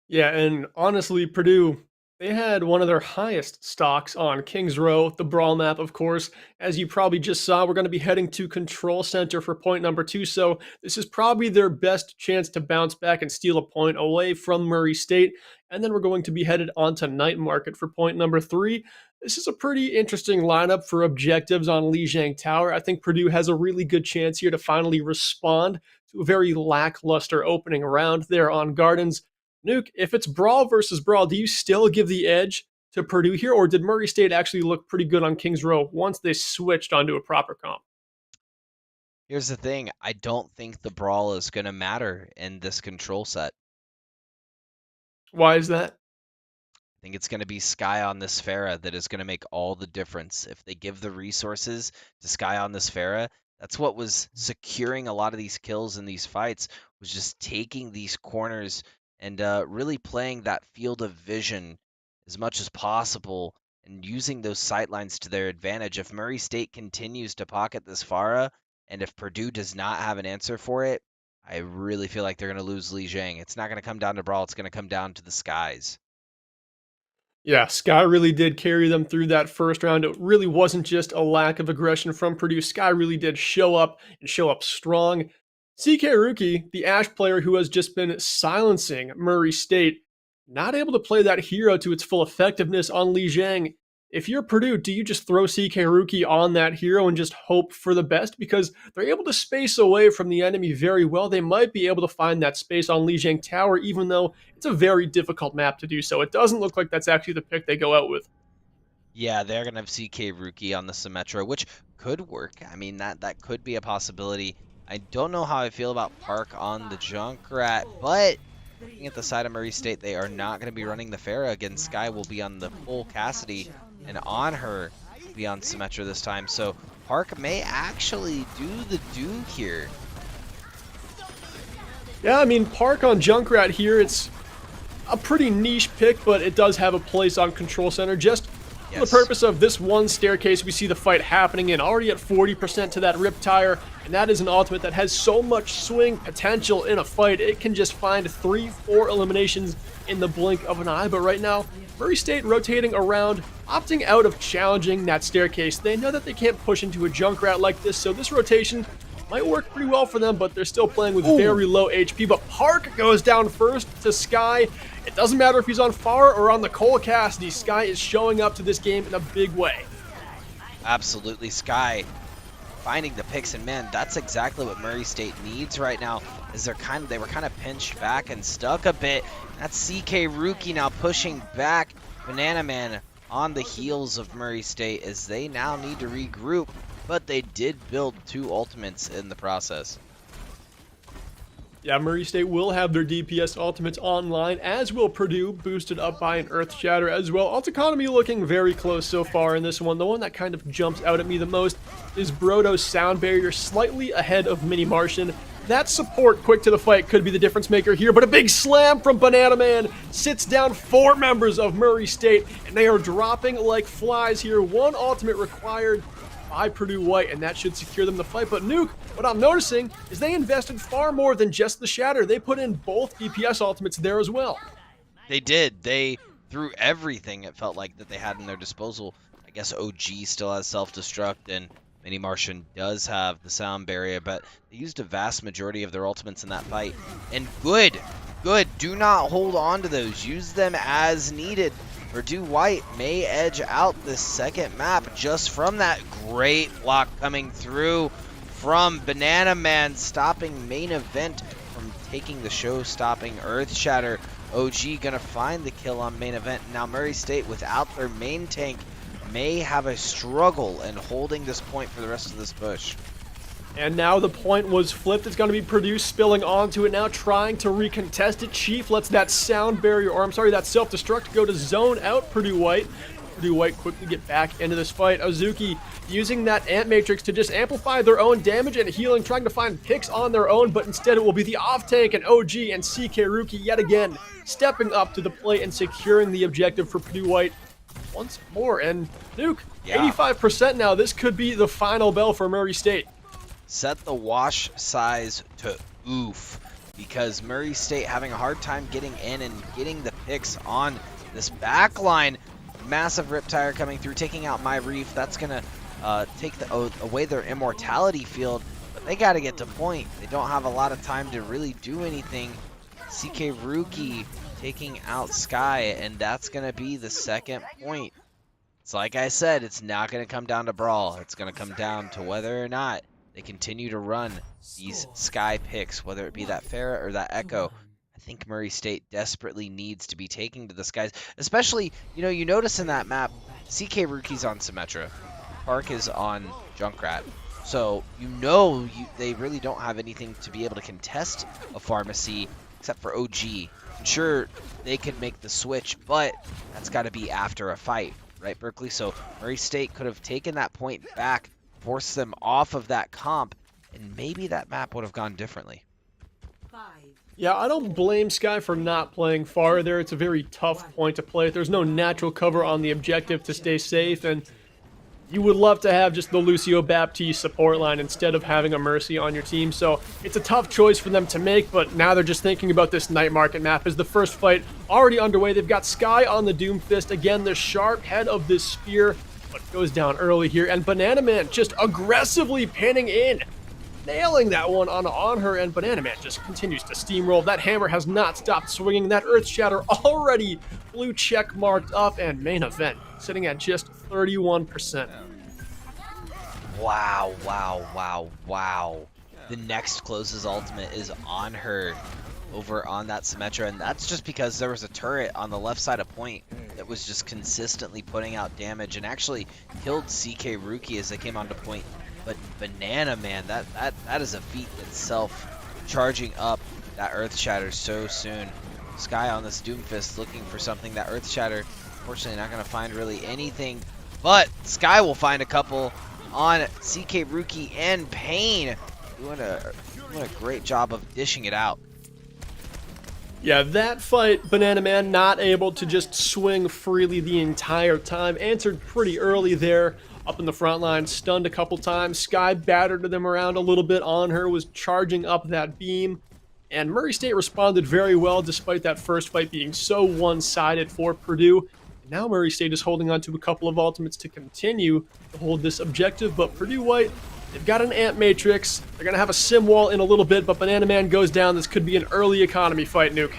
Yeah, and honestly, Purdue, they had one of their highest stocks on Kings Row, the Brawl map, of course. As you probably just saw, we're going to be heading to Control Center for point number 2, so this is probably their best chance to bounce back and steal a point away from Murray State. And then we're going to be headed onto Night Market for point number 3. This is a pretty interesting lineup for objectives on Lijiang Tower. I think Purdue has a really good chance here to finally respond to a very lackluster opening round there on Gardens. Nuke, if it's Brawl versus Brawl, do you still give the edge to Purdue here, or did Murray State actually look pretty good on Kings Row once they switched onto a proper comp? Here's the thing. I don't think the Brawl is going to matter in this control set. Why is that? I think it's going to be Sky on this Pharah that is going to make all the difference. If they give the resources to Sky on this Pharah, that's what was securing a lot of these kills in these fights, was just taking these corners and really playing that field of vision as much as possible and using those sightlines to their advantage. If Murray State continues to pocket this Pharah, and if Purdue does not have an answer for it, I really feel like they're going to lose Lijiang. It's not going to come down to Brawl. It's going to come down to the Skies. Yeah, Sky really did carry them through that first round. It really wasn't just a lack of aggression from Purdue. Sky really did show up and show up strong. CK Rookie, the Ash player who has just been silencing Murray State, not able to play that hero to its full effectiveness on Lijiang. If you're Purdue, do you just throw CK Rookie on that hero and just hope for the best? Because they're able to space away from the enemy very well. They might be able to find that space on Lijiang Tower, even though it's a very difficult map to do so. It doesn't look like that's actually the pick they go out with. Yeah, they're going to have CK Rookie on the Symmetra, which could work. I mean, that could be a possibility. I don't know how I feel about Park on the Junkrat, but looking at the side of Murray State, they are not going to be running the Pharah again. Sky will be on the full Cassidy, and on her will be on Symmetra this time. So Park may actually do the Duke here. Yeah, I mean, Park on Junkrat here, it's a pretty niche pick, but it does have a place on Control Center. Just for the purpose of this one staircase, we see the fight happening in, already at 40% to that Riptire, and that is an ultimate that has so much swing potential in a fight. It can just find 3-4 eliminations in the blink of an eye, but right now, Murray State rotating around, opting out of challenging that staircase. They know that they can't push into a Junkrat like this, so this rotation might work pretty well for them, but they're still playing with very low HP. But Park goes down first to Sky. It doesn't matter if he's on Pharah or on the Cole Cassidy. Sky is showing up to this game in a big way. Absolutely, Sky finding the picks, and man, that's exactly what Murray State needs right now. Is they were kind of pinched back and stuck a bit. That's CK Rookie now pushing back Banana Man on the heels of Murray State as they now need to regroup. But they did build 2 ultimates in the process. Yeah, Murray State will have their DPS ultimates online, as will Purdue, boosted up by an Earth Shatter as well. Alt Economy looking very close so far in this one. The one that kind of jumps out at me the most is Brodo's Sound Barrier, slightly ahead of Mini Martian. That support quick to the fight could be the difference maker here, but a big slam from Banana Man sits down 4 members of Murray State, and they are dropping like flies here. 1 ultimate required by Purdue White, and that should secure them the fight. But Nuke, what I'm noticing is they invested far more than just the Shatter. They put in both DPS ultimates there as well. They did. They threw everything, it felt like, that they had in their disposal. I guess OG still has self-destruct, and Mini Martian does have the Sound Barrier, but they used a vast majority of their ultimates in that fight. And good. Do not hold on to those. Use them as needed. Purdue White may edge out this second map just from that great block coming through from Banana Man, stopping Main Event from taking the show-stopping Earth Shatter. OG gonna find the kill on Main Event. Now Murray State, without their main tank, may have a struggle in holding this point for the rest of this push. And now the point was flipped. It's going to be Purdue spilling onto it now, trying to recontest it. Chief lets that Sound Barrier, or I'm sorry, that self-destruct go to zone out Purdue White. Purdue White quickly get back into this fight. Ozuki using that Ant Matrix to just amplify their own damage and healing, trying to find picks on their own, but instead it will be the off-tank and OG and CK Rookie yet again stepping up to the plate and securing the objective for Purdue White once more. And Nuke, 85% now. This could be the final bell for Murray State. Set the wash size to oof, because Murray State having a hard time getting in and getting the picks on this back line. Massive Riptire coming through, taking out My Reef. That's going to take away their immortality field, but they got to get to point. They don't have a lot of time to really do anything. CK Rookie taking out Sky, and that's going to be the second point. It's like I said, it's not going to come down to brawl. It's going to come down to whether or not they continue to run these Sky picks, whether it be that Pharah or that Echo. I think Murray State desperately needs to be taking to the skies, especially, you notice in that map, CK Rookie's on Symmetra, Park is on Junkrat, so they really don't have anything to be able to contest a pharmacy except for OG. I'm sure they could make the switch, but that's got to be after a fight, right, Berkeley? So Murray State could have taken that point back, forced them off of that comp, and maybe that map would have gone differently. Yeah, I don't blame Sky for not playing far there. It's a very tough point to play. There's no natural cover on the objective to stay safe, and you would love to have just the Lucio Baptiste support line instead of having a Mercy on your team. So it's a tough choice for them to make, but now they're just thinking about this Night Market map as the first fight already underway. They've got Sky on the Doomfist. Again, the sharp head of this spear, but goes down early here, and Banana Man just aggressively pinning in, nailing that one on her, and Banana Man just continues to steamroll. That hammer has not stopped swinging. That Earth Shatter already blue check marked up, and Main Event sitting at just 31%. Wow. The next closest ultimate is on her over on that Symmetra, and that's just because there was a turret on the left side of point that was just consistently putting out damage and actually killed CK Rookie as they came onto point But Banana Man, that is a feat itself. Charging up that Earth Shatter so soon. Sky on this Doomfist looking for something. That Earth Shatter, unfortunately, not going to find really anything. But Sky will find a couple on CK Rookie and Pain. Doing a great job of dishing it out. Yeah, that fight, Banana Man not able to just swing freely the entire time. Answered pretty early there, up in the front line, stunned a couple times. Sky battered them around a little bit on her, was charging up that beam. And Murray State responded very well despite that first fight being so one-sided for Purdue. And now Murray State is holding on to a couple of ultimates to continue to hold this objective, but Purdue White, they've got an Ant Matrix. They're going to have a Sim Wall in a little bit, but Banana Man goes down. This could be an early economy fight, Nuke.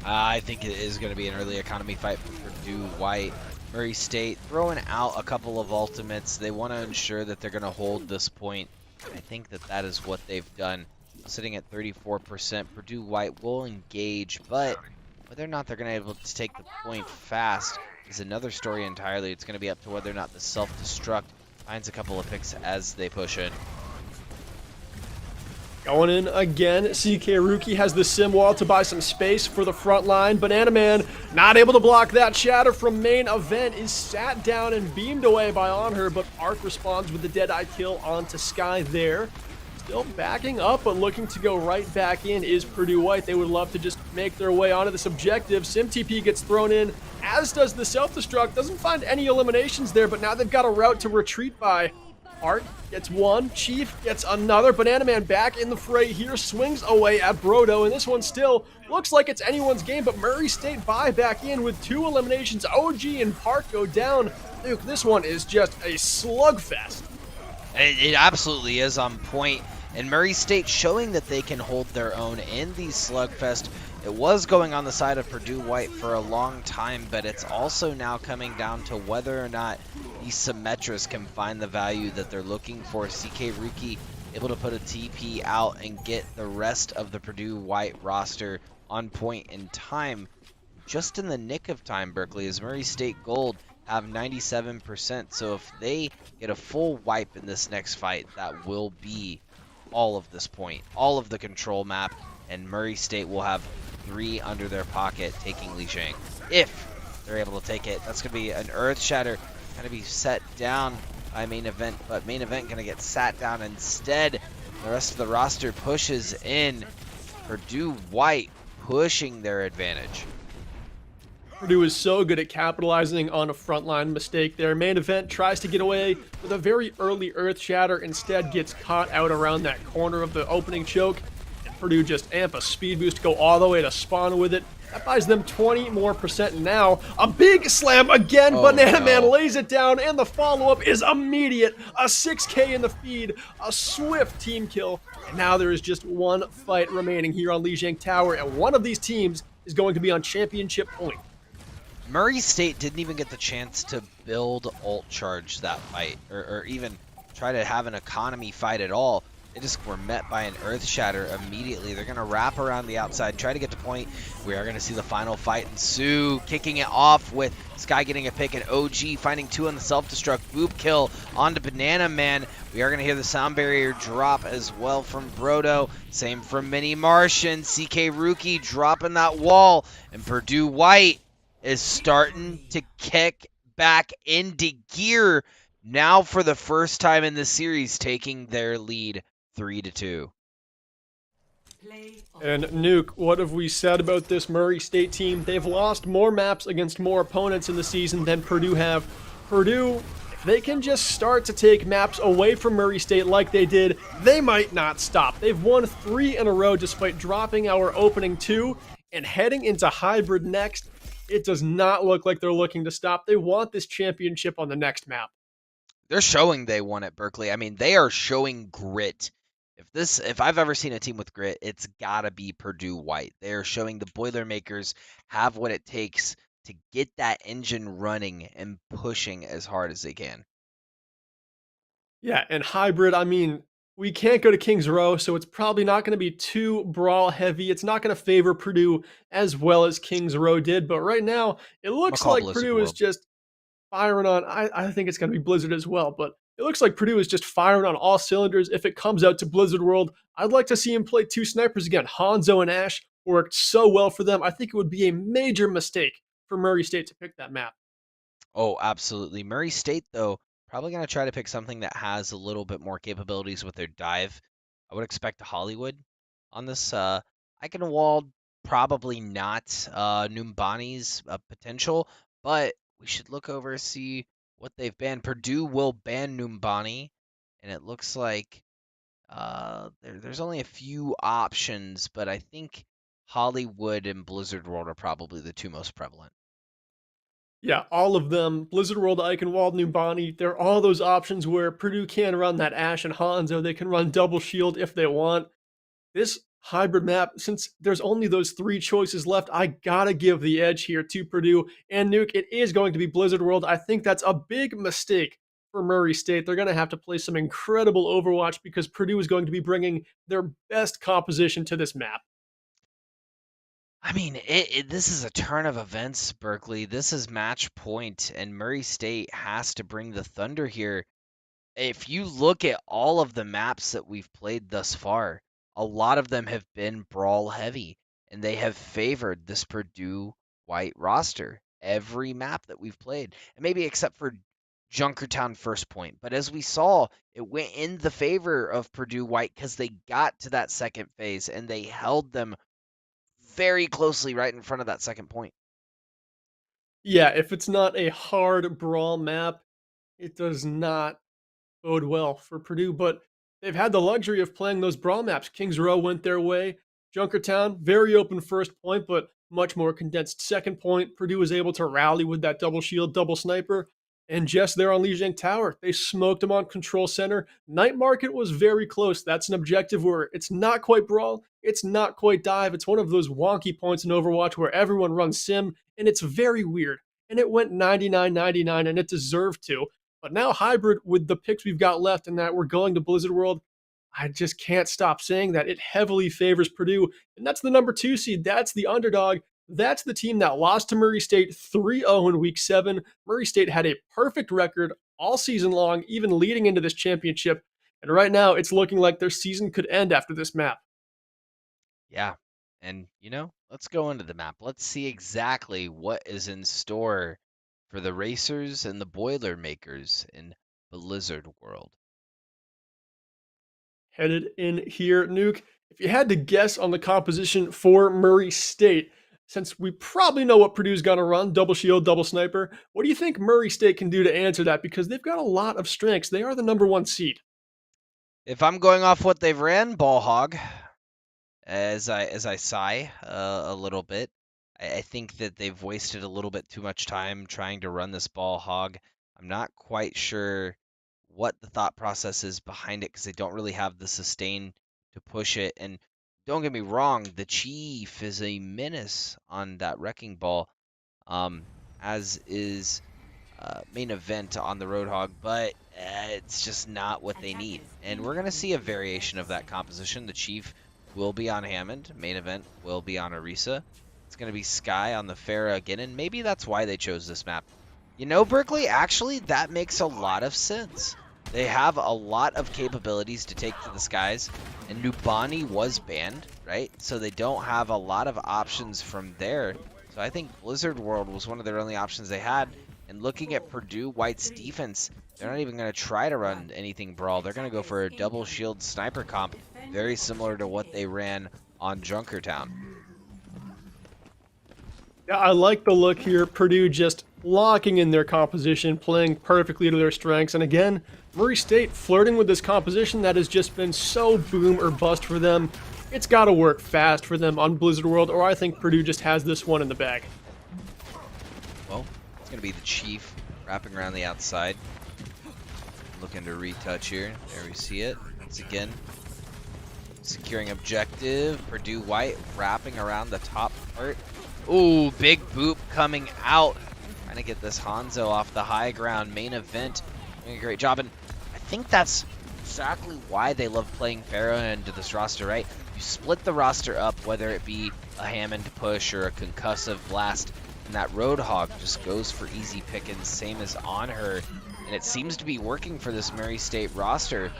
I think it is going to be an early economy fight for Purdue White. Murray State throwing out a couple of ultimates. They want to ensure that they're going to hold this point. I think that is what they've done. Sitting at 34%, Purdue White will engage, but whether or not they're going to be able to take the point fast is another story entirely. It's going to be up to whether or not the self-destruct finds a couple of picks as they push in. Going in again, CK Rookie has the Sim Wall to buy some space for the front line. Banana Man not able to block that shatter from main event, is sat down and beamed away by On Her, but Arc responds with the Deadeye kill onto Sky there. Still backing up, but looking to go right back in is Purdue White. They would love to just make their way onto this objective. Sim TP gets thrown in, as does the self-destruct. Doesn't find any eliminations there, but now they've got a route to retreat by. Art gets one, Chief gets another. Banana Man back in the fray here, swings away at Brodo, and this one still looks like it's anyone's game, but Murray State buy back in with 2 eliminations. OG and Park go down. Duke, this one is just a slugfest. It absolutely is on point, and Murray State showing that they can hold their own in these slugfest. It was going on the side of Purdue White for a long time, but it's also now coming down to whether or not these Symmetras can find the value that they're looking for. CK Rookie able to put a TP out and get the rest of the Purdue White roster on point in time. Just in the nick of time, Berkeley, as Murray State Gold have 97%. So if they get a full wipe in this next fight, that will be all of this point, all of the control map, and Murray State will have 3 under their pocket taking Lijiang. If they're able to take it, that's going to be an Earth Shatter, going to be set down by Main Event, but Main Event going to get sat down instead. The rest of the roster pushes in. Purdue White pushing their advantage. Purdue is so good at capitalizing on a frontline mistake there. Main Event tries to get away with a very early Earth Shatter, instead gets caught out around that corner of the opening choke. Purdue just amp a speed boost, go all the way to spawn with it. That buys them 20% more. Now, a big slam again. Banana Man lays it down, and the follow-up is immediate. A 6K in the feed, a swift team kill. And now there is just one fight remaining here on Lijiang Tower, and one of these teams is going to be on championship point. Murray State didn't even get the chance to build ult charge that fight, or even try to have an economy fight at all. They just were met by an Earth Shatter immediately. They're going to wrap around the outside, try to get to point. We are going to see the final fight ensue, kicking it off with Sky getting a pick and OG finding 2 on the self-destruct. Boop kill onto Banana Man. We are going to hear the sound barrier drop as well from Brodo. Same from Mini Martian. CK Rookie dropping that wall. And Purdue White is starting to kick back into gear. Now for the first time in the series, taking their lead 3-2. And Nuke, what have we said about this Murray State team? They've lost more maps against more opponents in the season than Purdue have. Purdue, if they can just start to take maps away from Murray State like they did, they might not stop. They've won 3 in a row despite dropping our opening 2 and heading into hybrid next. It does not look like they're looking to stop. They want this championship on the next map. They're showing they won at Berkeley. I mean, they are showing grit. If I've ever seen a team with grit, it's gotta be Purdue White. They're showing the Boilermakers have what it takes to get that engine running and pushing as hard as they can. Yeah, and hybrid, I mean, we can't go to Kings Row, so it's probably not going to be too brawl heavy. It's not going to favor Purdue as well as Kings Row did, but right now, it looks like Purdue is just firing on. I think it's going to be Blizzard as well, but It looks like Purdue is just firing on all cylinders. If it comes out to Blizzard World, I'd like to see him play 2 snipers again. Hanzo and Ash worked so well for them. I think it would be a major mistake for Murray State to pick that map. Oh, absolutely. Murray State, though, probably going to try to pick something that has a little bit more capabilities with their dive. I would expect Hollywood on this. Eichenwald, probably not. Numbani's potential, but we should look over see what they've banned. Purdue will ban Numbani, and it looks like there's only a few options, but I think Hollywood and Blizzard World are probably the 2 most prevalent. Yeah, all of them. Blizzard World, Eichenwald, Numbani, they're all those options where Purdue can run that Ash and Hanzo. They can run double shield if they want. This hybrid map, since there's only those 3 choices left, I gotta give the edge here to Purdue. And Nuke, it is going to be Blizzard World. I think that's a big mistake for Murray State. They're going to have to play some incredible Overwatch because Purdue is going to be bringing their best composition to this map. I mean, this is a turn of events, Berkeley. This is match point, and Murray State has to bring the thunder here. If you look at all of the maps that we've played thus far, a lot of them have been brawl heavy, and they have favored this Purdue white roster. Every map that we've played, and maybe except for Junkertown First Point. But as we saw, it went in the favor of Purdue white because they got to that second phase, and they held them very closely right in front of that second point. Yeah, if it's not a hard brawl map, it does not bode well for Purdue, but they've had the luxury of playing those brawl maps. Kings Row went their way. Junkertown, very open first point, but much more condensed second point. Purdue was able to rally with that double shield, double sniper, and just there on Lijiang Tower, they smoked them on Control Center. Night Market was very close. That's an objective where it's not quite brawl, it's not quite dive. It's one of those wonky points in Overwatch where everyone runs sim, and it's very weird. And it went 99-99, and it deserved to. But now hybrid with the picks we've got left and that we're going to Blizzard World, I just can't stop saying that it heavily favors Purdue. And that's the number 2 seed. That's the underdog. That's the team that lost to Murray State 3-0 in Week 7. Murray State had a perfect record all season long, even leading into this championship. And right now, it's looking like their season could end after this map. Yeah. And, let's go into the map. Let's see exactly what is in store for the Racers and the Boilermakers in Blizzard World. Headed in here, Nuke. If you had to guess on the composition for Murray State, since we probably know what Purdue's going to run, double shield, double sniper, what do you think Murray State can do to answer that? Because they've got a lot of strengths. They are the number 1 seed. If I'm going off what they've ran, ball hog, as I sigh a little bit, I think that they've wasted a little bit too much time trying to run this ball hog. I'm not quite sure what the thought process is behind it because they don't really have the sustain to push it. And don't get me wrong, the Chief is a menace on that wrecking ball, as is main event on the Roadhog, but it's just not what they need. And we're going to see a variation of that composition. The Chief will be on Hammond. Main event will be on Orisa. It's going to be Sky on the Pharah again, and maybe that's why they chose this map. Berkeley, actually, that makes a lot of sense. They have a lot of capabilities to take to the skies, and Numbani was banned, right? So they don't have a lot of options from there. So I think Blizzard World was one of their only options they had. And looking at Purdue White's defense, they're not even going to try to run anything brawl. They're going to go for a double shield sniper comp, very similar to what they ran on Junkertown. Yeah, I like the look here. Purdue just locking in their composition, playing perfectly to their strengths. And again, Murray State flirting with this composition that has just been so boom or bust for them. It's got to work fast for them on Blizzard World, or I think Purdue just has this one in the bag. Well, it's going to be the Chief wrapping around the outside. Looking to retouch here. There we see it. Once again, securing objective. Purdue White wrapping around the top part. Ooh, big boop coming out. Trying to get this Hanzo off the high ground. Main event doing a great job. And I think that's exactly why they love playing Pharah into this roster, right? You split the roster up, whether it be a Hammond push or a concussive blast, and that Roadhog just goes for easy pickings, same as on her. and it seems to be working for this Murray State roster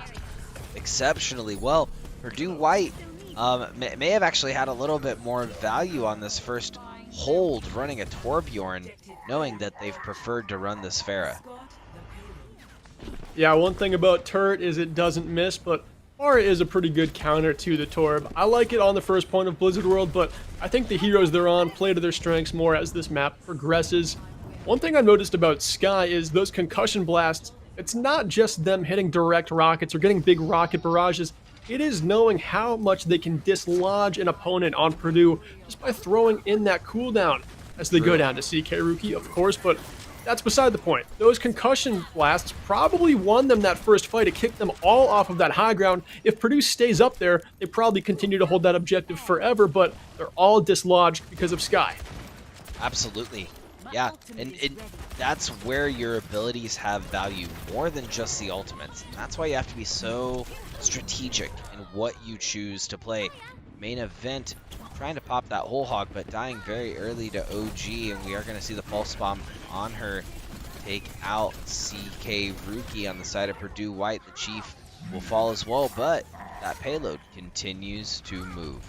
exceptionally well. Purdue White may have actually had a little bit more value on this first hold running a Torbjorn, knowing that they've preferred to run this Pharah. Yeah, one thing about Turret is it doesn't miss, but Pharah is a pretty good counter to the Torb. I like it on the first point of Blizzard World, but I think the heroes they're on play to their strengths more as this map progresses. One thing I noticed about Sky is those concussion blasts. It's not just them hitting direct rockets or getting big rocket barrages. It is knowing how much they can dislodge an opponent on Purdue just by throwing in that cooldown as they go down to CK Rookie, of course, but that's beside the point. Those concussion blasts probably won them that first fight. It kicked them all off of that high ground. If Purdue stays up there, they probably continue to hold that objective forever, but they're all dislodged because of Sky. Absolutely. Yeah, and that's where your abilities have value more than just the ultimates. That's why you have to be so strategic in what you choose to play. Main event, trying to pop that whole hog, but dying very early to OG, and we are going to see the pulse bomb on her take out CK Rookie on the side of Purdue White. The Chief will fall as well, but that payload continues to move.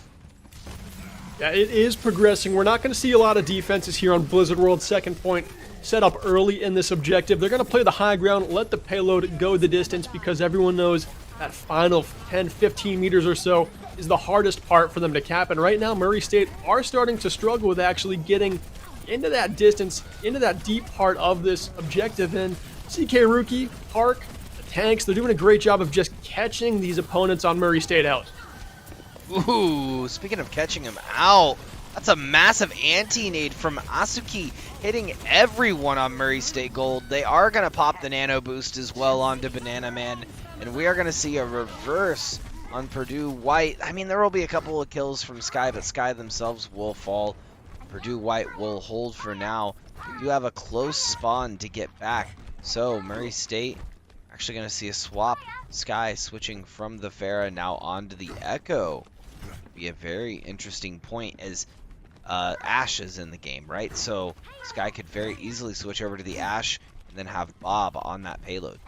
Yeah, it is progressing. We're not going to see a lot of defenses here on Blizzard World. Second point set up early in this objective. They're going to play the high ground, let the payload go the distance, because everyone knows that final 10, 15 meters or so is the hardest part for them to cap. And right now, Murray State are starting to struggle with actually getting into that distance, into that deep part of this objective. And CK Rookie, Park, the tanks, they're doing a great job of just catching these opponents on Murray State out. Ooh, speaking of catching him out, that's a massive anti-nade from Asuki, hitting everyone on Murray State Gold. They are going to pop the nano boost as well onto Banana Man, and we are going to see a reverse on Purdue White. I mean, there will be a couple of kills from Sky, but Sky themselves will fall. Purdue White will hold for now. We do have a close spawn to get back, so Murray State actually going to see a swap. Sky switching from the Pharah now onto the Echo. Be a very interesting point as Ashe is in the game, right? So Sky could very easily switch over to the Ashe and then have Bob on that payload.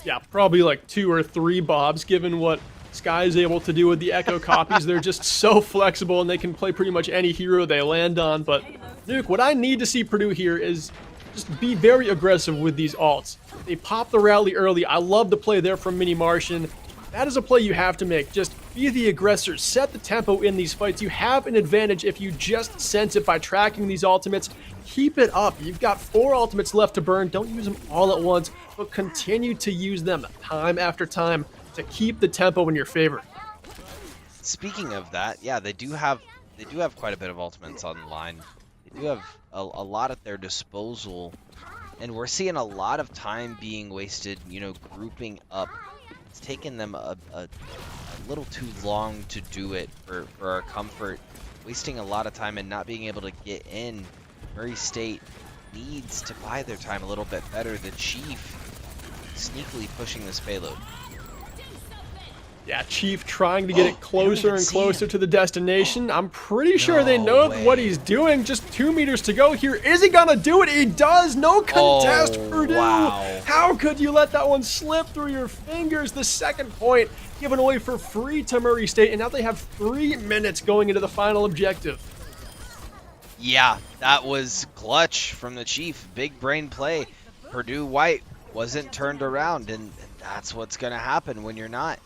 Yeah, probably like 2 or 3 Bobs, given what Sky is able to do with the Echo copies. They're just so flexible, and they can play pretty much any hero they land on. But, Nuke, what I need to see Purdue here is just be very aggressive with these alts. They pop the rally early. I love the play there from Mini Martian. That is a play you have to make. Just be the aggressor. Set the tempo in these fights. You have an advantage if you just sense it by tracking these ultimates. Keep it up. You've got 4 ultimates left to burn. Don't use them all at once, but continue to use them time after time to keep the tempo in your favor. Speaking of that, yeah, they do have quite a bit of ultimates online. They do have a lot at their disposal, and we're seeing a lot of time being wasted, you know, grouping up. It's taken them a little too long to do it for our comfort, wasting a lot of time and not being able to get in. Murray State needs to buy their time a little bit better. The Chief sneakily pushing this payload. Yeah, Chief trying to get it closer and closer to the destination. I'm pretty sure they know what he's doing. Just 2 meters to go here. Is he gonna do it? He does. No contest, Purdue. Wow. How could you let that one slip through your fingers? The second point given away for free to Murray State, and now they have 3 minutes going into the final objective. Yeah, that was clutch from the Chief. Big brain play. Purdue White wasn't turned around, and that's what's gonna happen when you're not.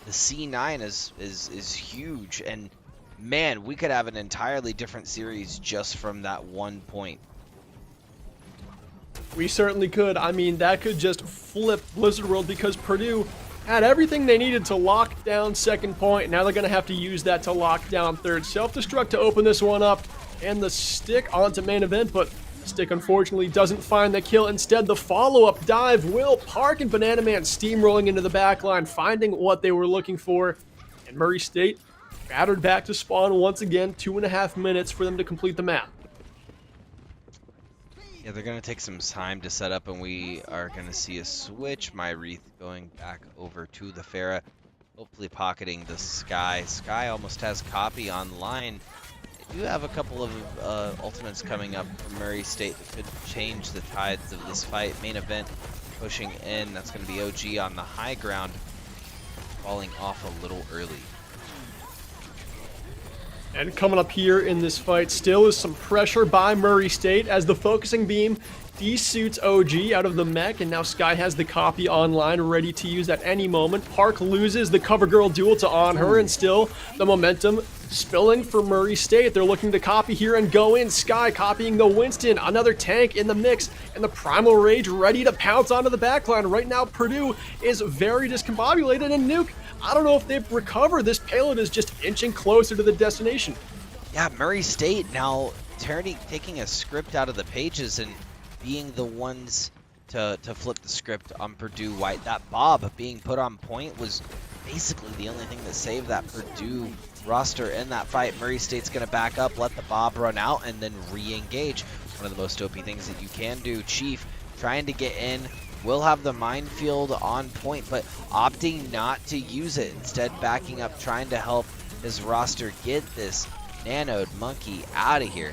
The C9 is huge, and man, we could have an entirely different series just from that 1 point. We certainly could. I mean, that could just flip Blizzard World, because Purdue had everything they needed to lock down second point. Now they're going to have to use that to lock down third. Self-destruct to open this one up, and the stick onto main event, but Stick unfortunately doesn't find the kill. Instead, the follow-up dive will. Park and Banana Man steamrolling into the backline, finding what they were looking for. And Murray State battered back to spawn once again. 2.5 minutes for them to complete the map. Yeah, they're going to take some time to set up, and we are going to see a switch. Myreath going back over to the Pharah, hopefully pocketing the Sky. Sky almost has copy online. do have a couple of ultimates coming up from Murray State that could change the tides of this fight. Main event pushing in. That's going to be OG on the high ground, falling off a little early. And coming up here in this fight still is some pressure by Murray State as the focusing beam desuits OG out of the mech, and now Sky has the copy online ready to use at any moment. Park loses the cover girl duel to on her, and still the momentum spilling for Murray State. They're looking to copy here and go in. Sky copying the Winston, another tank in the mix, and the Primal Rage ready to pounce onto the backline. Right now, Purdue is very discombobulated, and Nuke, I don't know if they've recovered. This payload is just inching closer to the destination. Yeah, Murray State now taking a script out of the pages and being the ones to flip the script on Purdue White. That Bob being put on point was basically the only thing that saved that Purdue roster in that fight. Murray State's going to back up, let the Bob run out, and then re-engage. One of the most OP things that you can do. Chief trying to get in, will have the minefield on point, but opting not to use it. Instead, backing up, trying to help his roster get this nanoed monkey out of here.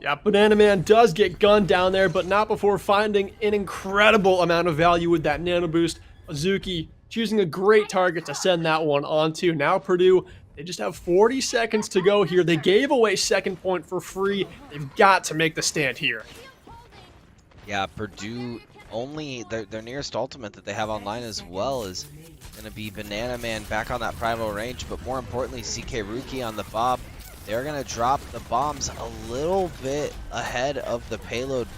Yeah, Banana Man does get gunned down there, but not before finding an incredible amount of value with that nano boost. Azuki choosing a great target to send that one onto. Now Purdue, they just have 40 seconds to go here. They gave away second point for free. They've got to make the stand here. Yeah, Purdue only, their nearest ultimate that they have online as well is going to be Banana Man back on that primal range, but more importantly, CK Rookie on the Bob. They're going to drop the bombs a little bit ahead of the payload.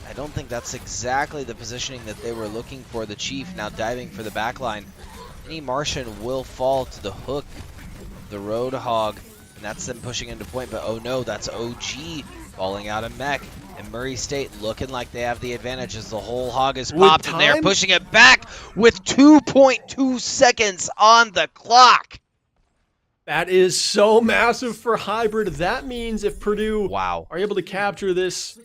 I don't think that's exactly the positioning that they were looking for. The Chief now diving for the backline. Any Martian will fall to the hook of the Roadhog, and that's them pushing into point, but oh no, that's OG falling out of mech. And Murray State looking like they have the advantage as the whole hog is popped, and they're pushing it back with 2.2 seconds on the clock. That is so massive for Hybrid. That means if Purdue are able to capture this,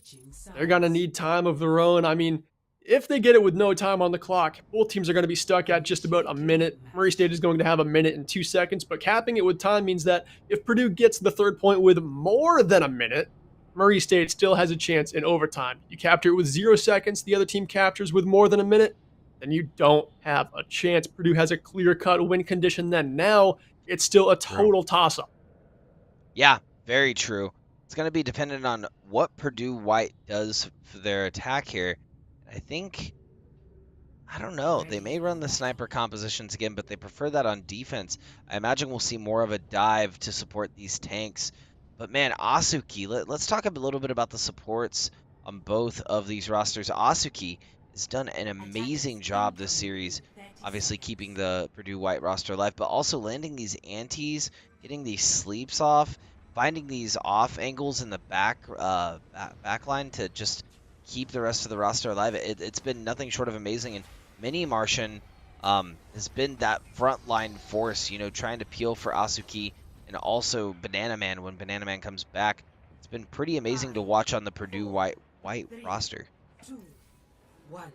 they're going to need time of their own. I mean, if they get it with no time on the clock, both teams are going to be stuck at just about a minute. Murray State is going to have a minute and 2 seconds, but capping it with time means that if Purdue gets the third point with more than a minute, Murray State still has a chance in overtime. You capture it with 0 seconds, the other team captures with more than a minute, then you don't have a chance. Purdue has a clear-cut win condition then. Now, it's still a total toss-up. Yeah, very true. It's going to be dependent on what Purdue White does for their attack here. I think, I don't know, they may run the sniper compositions again, but they prefer that on defense. I imagine we'll see more of a dive to support these tanks. But man, Asuki, let's talk a little bit about the supports on both of these rosters. Asuki has done an amazing job this series, obviously keeping the Purdue White roster alive, but also landing these antis, getting these sleeps off, finding these off angles in the backline to just keep the rest of the roster alive. It's been nothing short of amazing, and Mini Martian has been that frontline force, you know, trying to peel for Asuki, and also Banana Man when Banana Man comes back. It's been pretty amazing to watch on the Purdue White roster. 2, 1.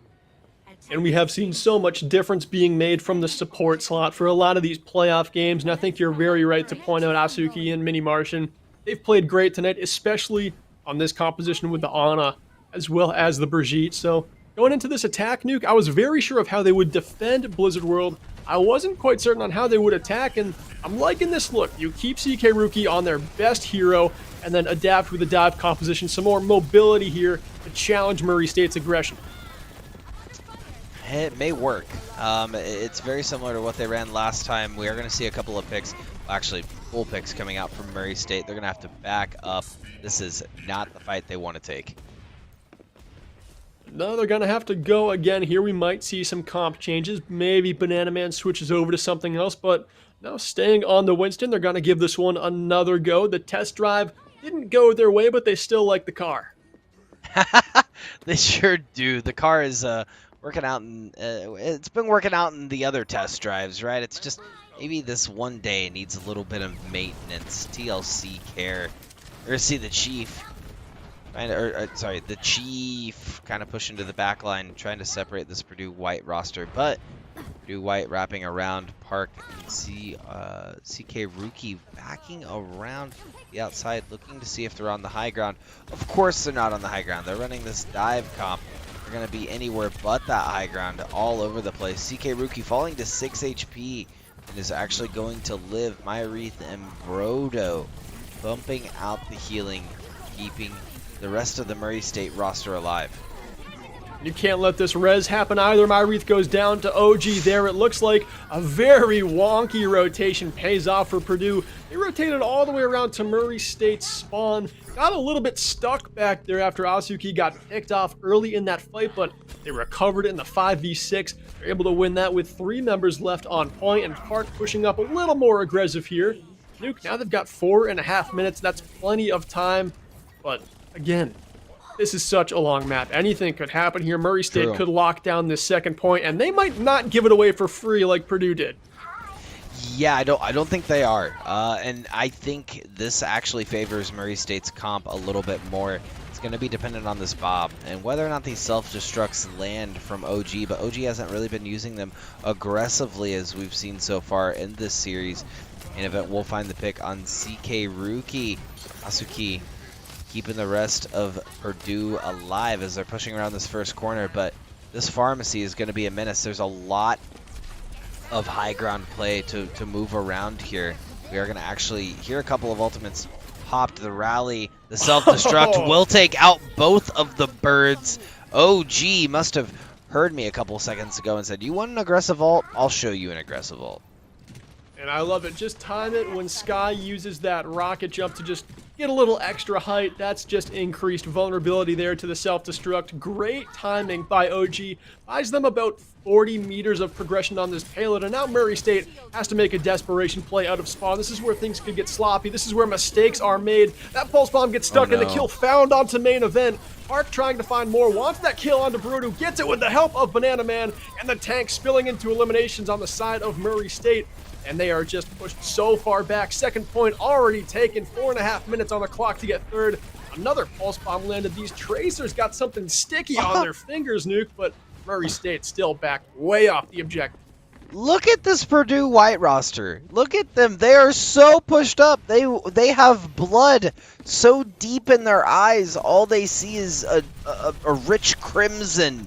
And we have seen so much difference being made from the support slot for a lot of these playoff games, and I think you're very right to point out Asuki and Mini Martian. They've played great tonight, especially on this composition with the Ana, as well as the Brigitte. So going into this attack, Nuke, I was very sure of how they would defend Blizzard World. I wasn't quite certain on how they would attack, and I'm liking this look. You keep CK Rookie on their best hero, and then adapt with the dive composition, some more mobility here to challenge Murray State's aggression. It may work. It's very similar to what they ran last time. We are going to see a couple of picks, actually full picks coming out from Murray State. They're going to have to back up. This is not the fight they want to take. No, they're going to have to go again here. We might see some comp changes. Maybe Banana Man switches over to something else, but no, staying on the Winston, they're going to give this one another go. The test drive didn't go their way, but they still like the car. They sure do. The car is working out, and it's been working out in the other test drives, right? It's just maybe this one day needs a little bit of maintenance, TLC care. We're gonna see the Chief, the Chief kind of push into the back line, trying to separate this Purdue White roster, but Purdue White wrapping around Park and CK Rookie backing around the outside, looking to see if they're on the high ground. Of course they're not on the high ground. They're running this dive comp. They're going to be anywhere but that high ground, all over the place. CK Rookie falling to 6 HP and is actually going to live. Myrith and Brodo bumping out the healing, keeping the rest of the Murray State roster alive. You can't let this res happen either. Myrith goes down to OG there. It looks like a very wonky rotation pays off for Purdue. They rotated all the way around to Murray State's spawn. Got a little bit stuck back there after Asuki got picked off early in that fight, but they recovered in the 5v6. They're able to win that with 3 members left on point, and Park pushing up a little more aggressive here. Nuke, now they've got 4.5 minutes. That's plenty of time, but again, this is such a long map. Anything could happen here. Murray State True. could lock down this second point, and they might not give it away for free like Purdue did. Yeah, I don't think they are. And I think this actually favors Murray State's comp a little bit more. It's going to be dependent on this Bob and whether or not these self-destructs land from OG, but OG hasn't really been using them aggressively as we've seen so far in this series. In event, we'll find the pick on CK Rookie. Asuki keeping the rest of Purdue alive as they're pushing around this first corner, but this pharmacy is going to be a menace. There's a lot of high ground play to move around here. We are going to actually hear a couple of ultimates popped. The rally, the self-destruct will take out both of the birds. OG must have heard me a couple seconds ago and said, you want an aggressive ult? I'll show you an aggressive ult. And I love it. Just time it when Sky uses that rocket jump to just get a little extra height. That's just increased vulnerability there to the self-destruct. Great timing by OG. Buys them about 40 meters of progression on this payload, and now Murray State has to make a desperation play out of spawn. This is where things could get sloppy. This is where mistakes are made. That pulse bomb gets stuck, and the kill found onto main event. Park trying to find more, wants that kill onto Brodo, gets it with the help of Banana Man, and the tank spilling into eliminations on the side of Murray State. And they are just pushed so far back. Second point already taken. 4.5 minutes on the clock to get third. Another pulse bomb landed. These tracers got something sticky on their fingers, Nuke, but Murray State still back way off the objective. Look at this Purdue White roster. Look at them. They are so pushed up. They have blood so deep in their eyes. All they see is a rich crimson.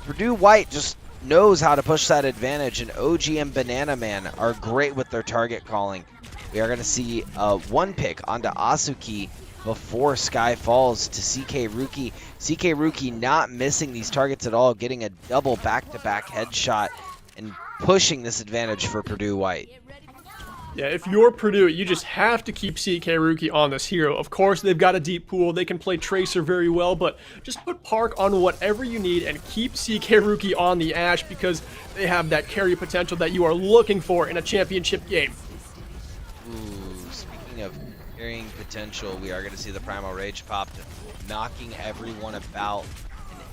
Purdue White just knows how to push that advantage, and OG and Banana Man are great with their target calling. We are going to see one pick onto Asuki before Sky falls to CK Rookie. CK Rookie not missing these targets at all, getting a double back-to-back headshot and pushing this advantage for Purdue White. Yeah, if you're Purdue, you just have to keep CK Rookie on this hero. Of course, they've got a deep pool. They can play Tracer very well, but just put Park on whatever you need and keep CK Rookie on the Ash because they have that carry potential that you are looking for in a championship game. Ooh, speaking of carrying potential, we are going to see the Primal Rage popped, knocking everyone about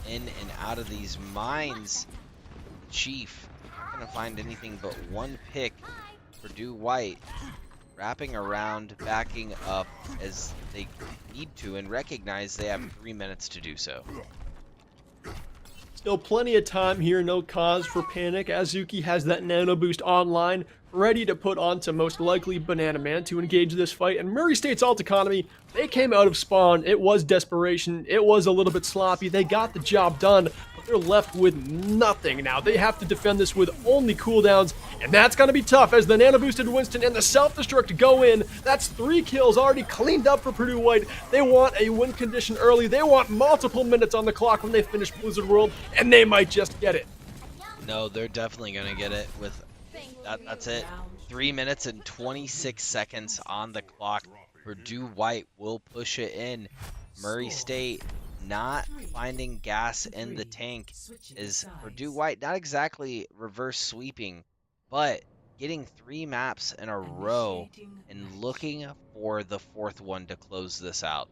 and in and out of these mines. Chief, not going to find anything but one pick. Purdue White wrapping around, backing up as they need to, and recognize they have 3 minutes to do so. Still plenty of time here, no cause for panic. Azuki has that nano boost online, ready to put onto most likely Banana Man to engage this fight. And Murray State's ult economy, they came out of spawn. It was desperation. It was a little bit sloppy. They got the job done, but they're left with nothing now. They have to defend this with only cooldowns, and that's going to be tough as the nano boosted Winston and the self-destruct go in. That's 3 kills already cleaned up for Purdue White. They want a win condition early. They want multiple minutes on the clock when they finish Blizzard World, and they might just get it. No, they're definitely going to get it with that's it. 3 minutes and 26 seconds on the clock. Purdue White will push it in. Murray State not finding gas in the tank is Purdue White not exactly reverse sweeping, but getting 3 maps in a row and looking for the 4th one to close this out.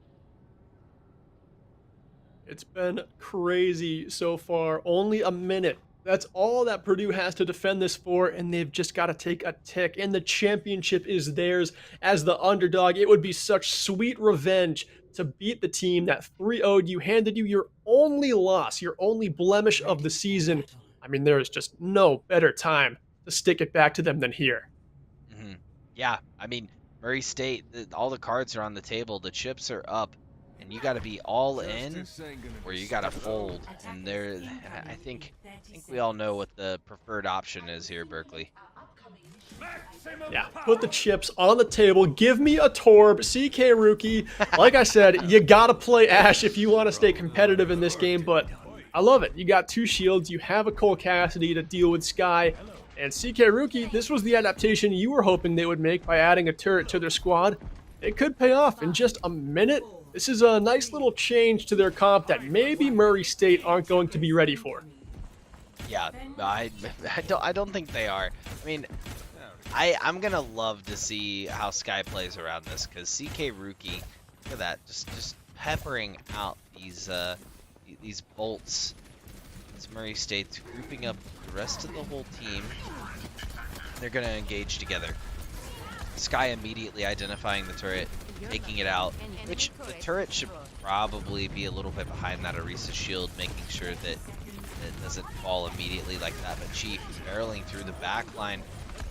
It's been crazy so far. Only a minute. That's all that Purdue has to defend this for, and they've just got to take a tick, and the championship is theirs as the underdog. It would be such sweet revenge to beat the team that 3-0'd you, handed you your only loss, your only blemish of the season, I mean, there is just no better time to stick it back to them than here. Yeah, I mean, Murray State, all the cards are on the table, the chips are up, and you got to be all in, or you got to fold. And I think we all know what the preferred option is here, Berkeley. Yeah, put the chips on the table. Give me a Torb, CK Rookie. Like I said, you gotta play Ashe if you want to stay competitive in this game, but I love it. You got 2 shields, you have a Cole Cassidy to deal with Sky, and CK Rookie, this was the adaptation you were hoping they would make by adding a turret to their squad. It could pay off in just a minute. This is a nice little change to their comp that maybe Murray State aren't going to be ready for. Yeah, I don't think they are. I mean, I'm gonna love to see how Sky plays around this, because CK Rookie, look at that, just peppering out these bolts. As Murray State's grouping up the rest of the whole team. They're gonna engage together. Sky immediately identifying the turret, taking it out, which the turret should probably be a little bit behind that Orisa shield, making sure that it doesn't fall immediately like that. But Chief barreling through the back line,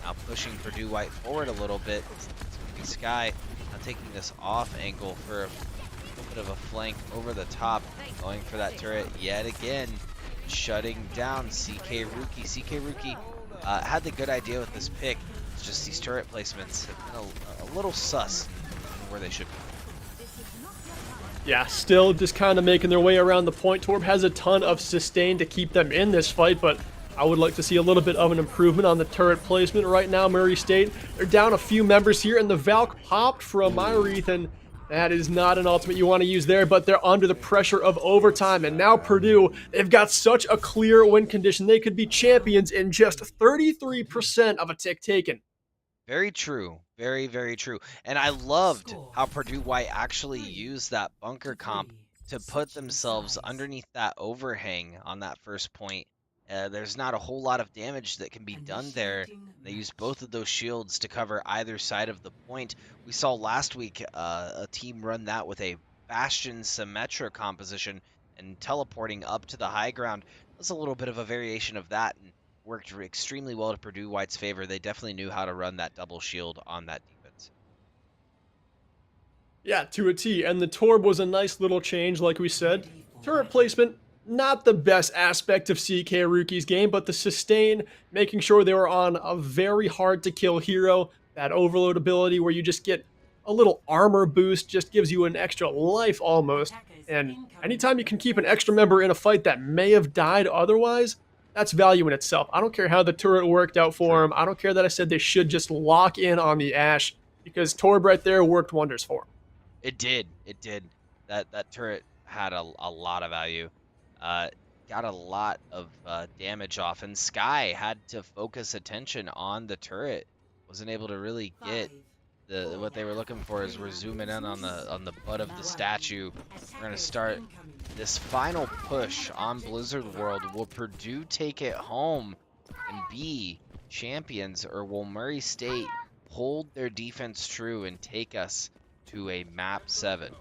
now pushing Purdue White forward a little bit. It's gonna be Sky now taking this off angle for a little bit of a flank over the top, going for that turret yet again, shutting down CK Rookie. CK Rookie had the good idea with this pick. It's just these turret placements have been a little sus where they should be. Yeah, still just kind of making their way around the point. Torb has a ton of sustain to keep them in this fight, but I would like to see a little bit of an improvement on the turret placement. Right now, Murray State, they're down a few members here, and the Valk popped from Myreath, and that is not an ultimate you want to use there, but they're under the pressure of overtime. And now Purdue, they've got such a clear win condition. They could be champions in just 33% of a tick taken. Very true. Very, very true. And I loved how Purdue White actually used that bunker comp to put themselves underneath that overhang on that first point. There's not a whole lot of damage that can be done there. They used both of those shields to cover either side of the point. We saw last week a team run that with a Bastion Symmetra composition and teleporting up to the high ground. That's a little bit of a variation of that, and worked extremely well to Purdue White's favor. They definitely knew how to run that double shield on that defense. Yeah, to a T. And the Torb was a nice little change, like we said. Turret placement, not the best aspect of CK Rookie's game, but the sustain, making sure they were on a very hard-to-kill hero. That overload ability where you just get a little armor boost, just gives you an extra life almost. And anytime you can keep an extra member in a fight that may have died otherwise, that's value in itself. I don't care how the turret worked out for him. I don't care that I said they should just lock in on the Ashe, because Torb right there worked wonders for him. It did. It did. That turret had a lot of value. Got a lot of damage off, and Sky had to focus attention on the turret. Wasn't able to really get what they were looking for. As we're zooming in on the butt of the statue, we're gonna start this final push on Blizzard World. Will Purdue take it home and be champions, or will Murray State hold their defense true and take us to a map 7?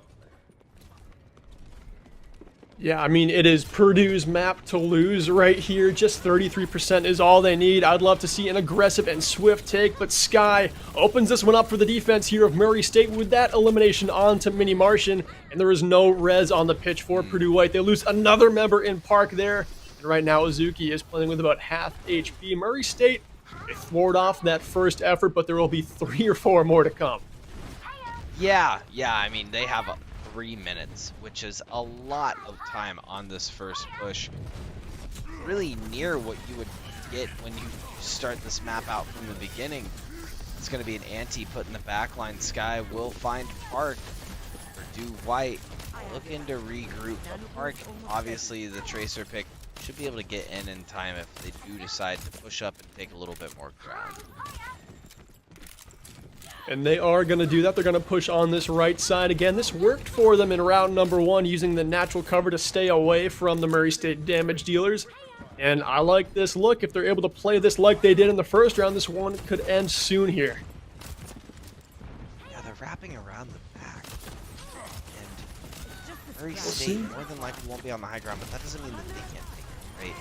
Yeah, I mean, it is Purdue's map to lose right here. Just 33% is all they need. I'd love to see an aggressive and swift take, but Sky opens this one up for the defense here of Murray State with that elimination onto Mini Martian, and there is no res on the pitch for Purdue White. They lose another member in Park there, and right now Uzuki is playing with about half HP. Murray State, they thwart off that first effort, but there will be 3 or 4 more to come. Yeah, I mean, they have 3 minutes, which is a lot of time on this first push. Really near what you would get when you start this map out from the beginning. It's going to be an anti put in the backline. Sky will find Park. Purdue White looking to regroup. Park, obviously the Tracer pick, should be able to get in time if they do decide to push up and take a little bit more ground. And they are going to do that. They're going to push on this right side again. This worked for them in round number 1, using the natural cover to stay away from the Murray State damage dealers. And I like this look. If they're able to play this like they did in the first round, this one could end soon here. Yeah, they're wrapping around the back. And Murray State more than likely won't be on the high ground, but that doesn't mean that they can't take it, right?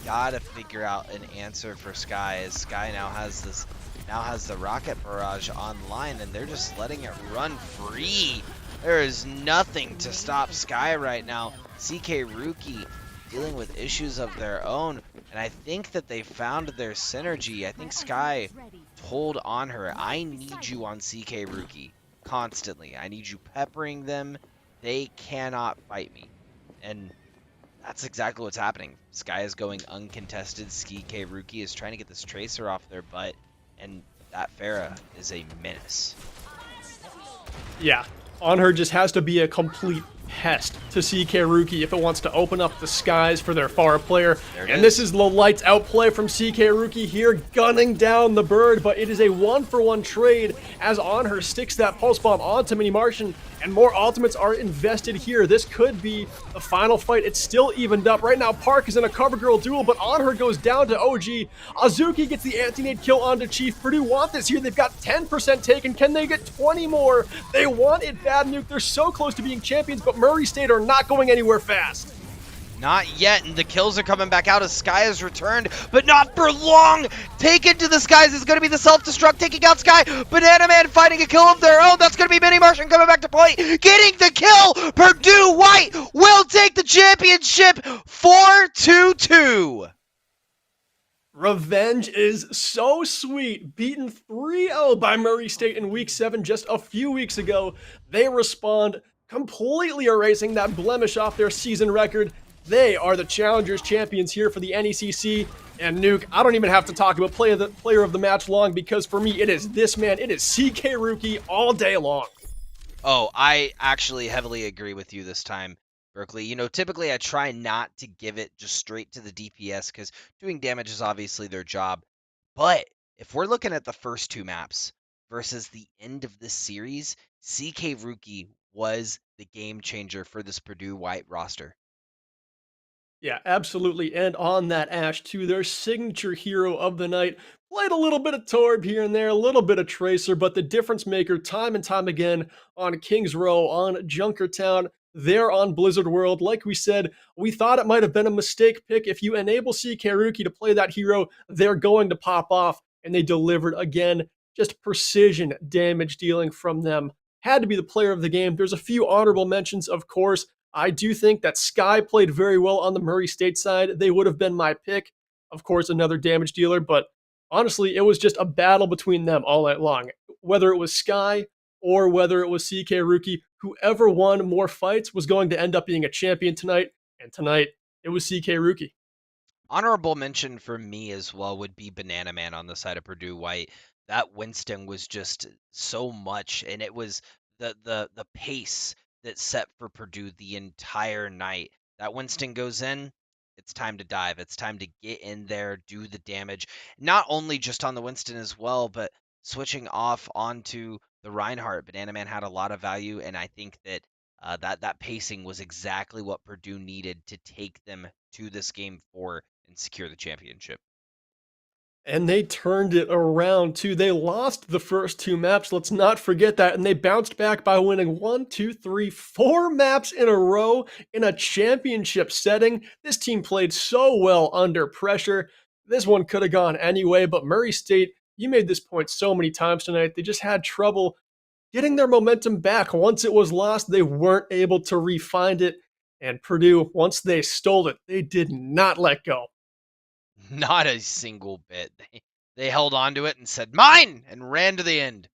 gotta figure out an answer for Sky, as Sky now has the rocket barrage online, and they're just letting it run free. There is nothing to stop Sky right now. CK Rookie dealing with issues of their own, and I think that they found their synergy. I think Sky told on her, I need you on CK Rookie constantly. I need you peppering them. They cannot fight me. And that's exactly what's happening. Sky is going uncontested. CK Rookie is trying to get this Tracer off their butt, and that Pharah is a menace. Yeah, On Her just has to be a complete pest to CK Rookie if it wants to open up the skies for their Pharah player. And this is the lights out play from CK Rookie here, gunning down the bird, but it is a 1-for-1 trade as On Her sticks that pulse bomb onto Mini Martian, and more ultimates are invested here. This could be the final fight. It's still evened up. Right now, Park is in a cover girl duel, but On Her goes down to OG. Azuki gets the anti-nade kill onto Chief. Purdue want this here. They've got 10% taken. Can they get 20 more? They want it bad, Nuke. They're so close to being champions, but Murray State are not going anywhere fast. Not yet, and the kills are coming back out as Sky has returned, but not for long. Taken to the skies is going to be the self-destruct, taking out Sky. Banana Man fighting a kill of their own. That's going to be Mini Martian coming back to play, getting the kill. Purdue White will take the championship 4-2-2. Revenge is so sweet. Beaten 3-0 by Murray State in Week 7 just a few weeks ago. They respond, completely erasing that blemish off their season record. They are the Challengers champions here for the NECC. And Nuke, I don't even have to talk about player of the match long, because for me, it is this man. It is CK Rookie all day long. Oh, I actually heavily agree with you this time, Berkeley. You know, typically I try not to give it just straight to the DPS because doing damage is obviously their job. But if we're looking at the first two maps versus the end of this series, CK Rookie was the game changer for this Purdue White roster. Yeah, absolutely. And on that, Ash, too, their signature hero of the night. Played a little bit of Torb here and there, a little bit of Tracer, but the difference maker time and time again on Kings Row, on Junkertown, there on Blizzard World. Like we said, we thought it might have been a mistake pick. If you enable CK Rookie to play that hero, they're going to pop off, and they delivered again. Just precision damage dealing from them. Had to be the player of the game. There's a few honorable mentions, of course. I do think that Sky played very well on the Murray State side. They would have been my pick. Of course, another damage dealer, but honestly, it was just a battle between them all night long. Whether it was Sky or whether it was CK Rookie, whoever won more fights was going to end up being a champion tonight. And tonight, it was CK Rookie. Honorable mention for me as well would be Banana Man on the side of Purdue White. That Winston was just so much, and it was the pace that set for Purdue the entire night. That Winston goes in, it's time to dive. It's time to get in there, do the damage. Not only just on the Winston as well, but switching off onto the Reinhardt. Banana Man had a lot of value, and I think that that pacing was exactly what Purdue needed to take them to this game 4 and secure the championship. And they turned it around too. They lost the first two maps, let's not forget that. And they bounced back by winning 1, 2, 3, 4 maps in a row in a championship setting. This team played so well under pressure. This one could have gone anyway, but Murray State, you made this point so many times tonight. They just had trouble getting their momentum back. Once it was lost, they weren't able to re-find it. And Purdue, once they stole it, they did not let go. Not a single bit. They held on to it and said, mine, and ran to the end.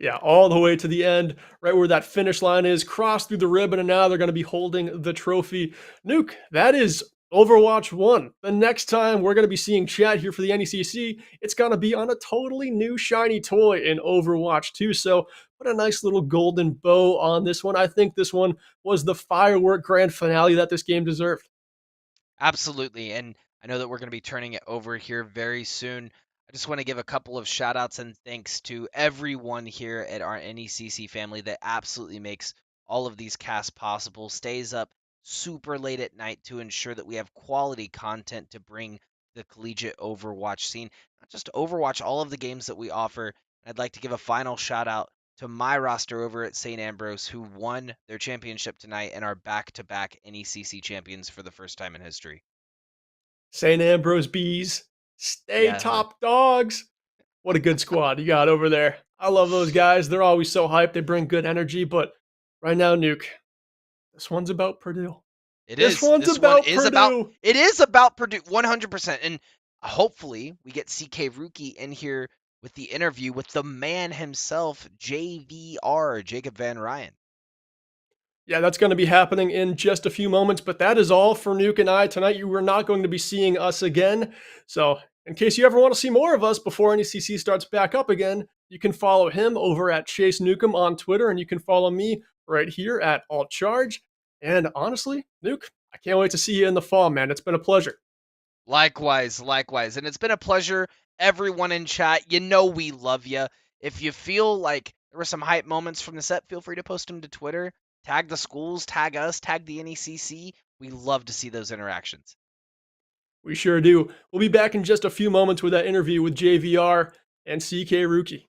Yeah, all the way to the end, right where that finish line is, crossed through the ribbon, and now they're going to be holding the trophy. Nuke, that is Overwatch 1. The next time we're going to be seeing chat here for the NECC, it's going to be on a totally new shiny toy in Overwatch 2. So put a nice little golden bow on this one. I think this one was the firework grand finale that this game deserved. Absolutely. And I know that we're going to be turning it over here very soon. I just want to give a couple of shout outs and thanks to everyone here at our NECC family that absolutely makes all of these casts possible, stays up super late at night to ensure that we have quality content to bring the collegiate Overwatch scene. Not just Overwatch, all of the games that we offer. I'd like to give a final shout out to my roster over at St. Ambrose, who won their championship tonight and are back-to-back NECC champions for the first time in history. St. Ambrose Bees, stay Yeah. top dogs. What a good squad you got over there. I love those guys. They're always so hyped. They bring good energy. But right now, Nuke, this one's about Purdue. It This is. one's This one about is about. Purdue. It is about Purdue, 100%. And hopefully, we get CK Rookie in here with the interview with the man himself, JVR, Jacob Van Ryan. Yeah, that's going to be happening in just a few moments, but that is all for Nuke and I tonight. You are not going to be seeing us again. So, in case you ever want to see more of us before NECC starts back up again, you can follow him over at Chase Newcomb on Twitter, and you can follow me right here at Alt Charge. And honestly, Nuke, I can't wait to see you in the fall, man. It's been a pleasure. Likewise, likewise. And it's been a pleasure, everyone in chat. You know we love you. If you feel like there were some hype moments from the set, feel free to post them to Twitter. Tag the schools, tag us, tag the NECC. We love to see those interactions. We sure do. We'll be back in just a few moments with that interview with JVR and CK Rookie.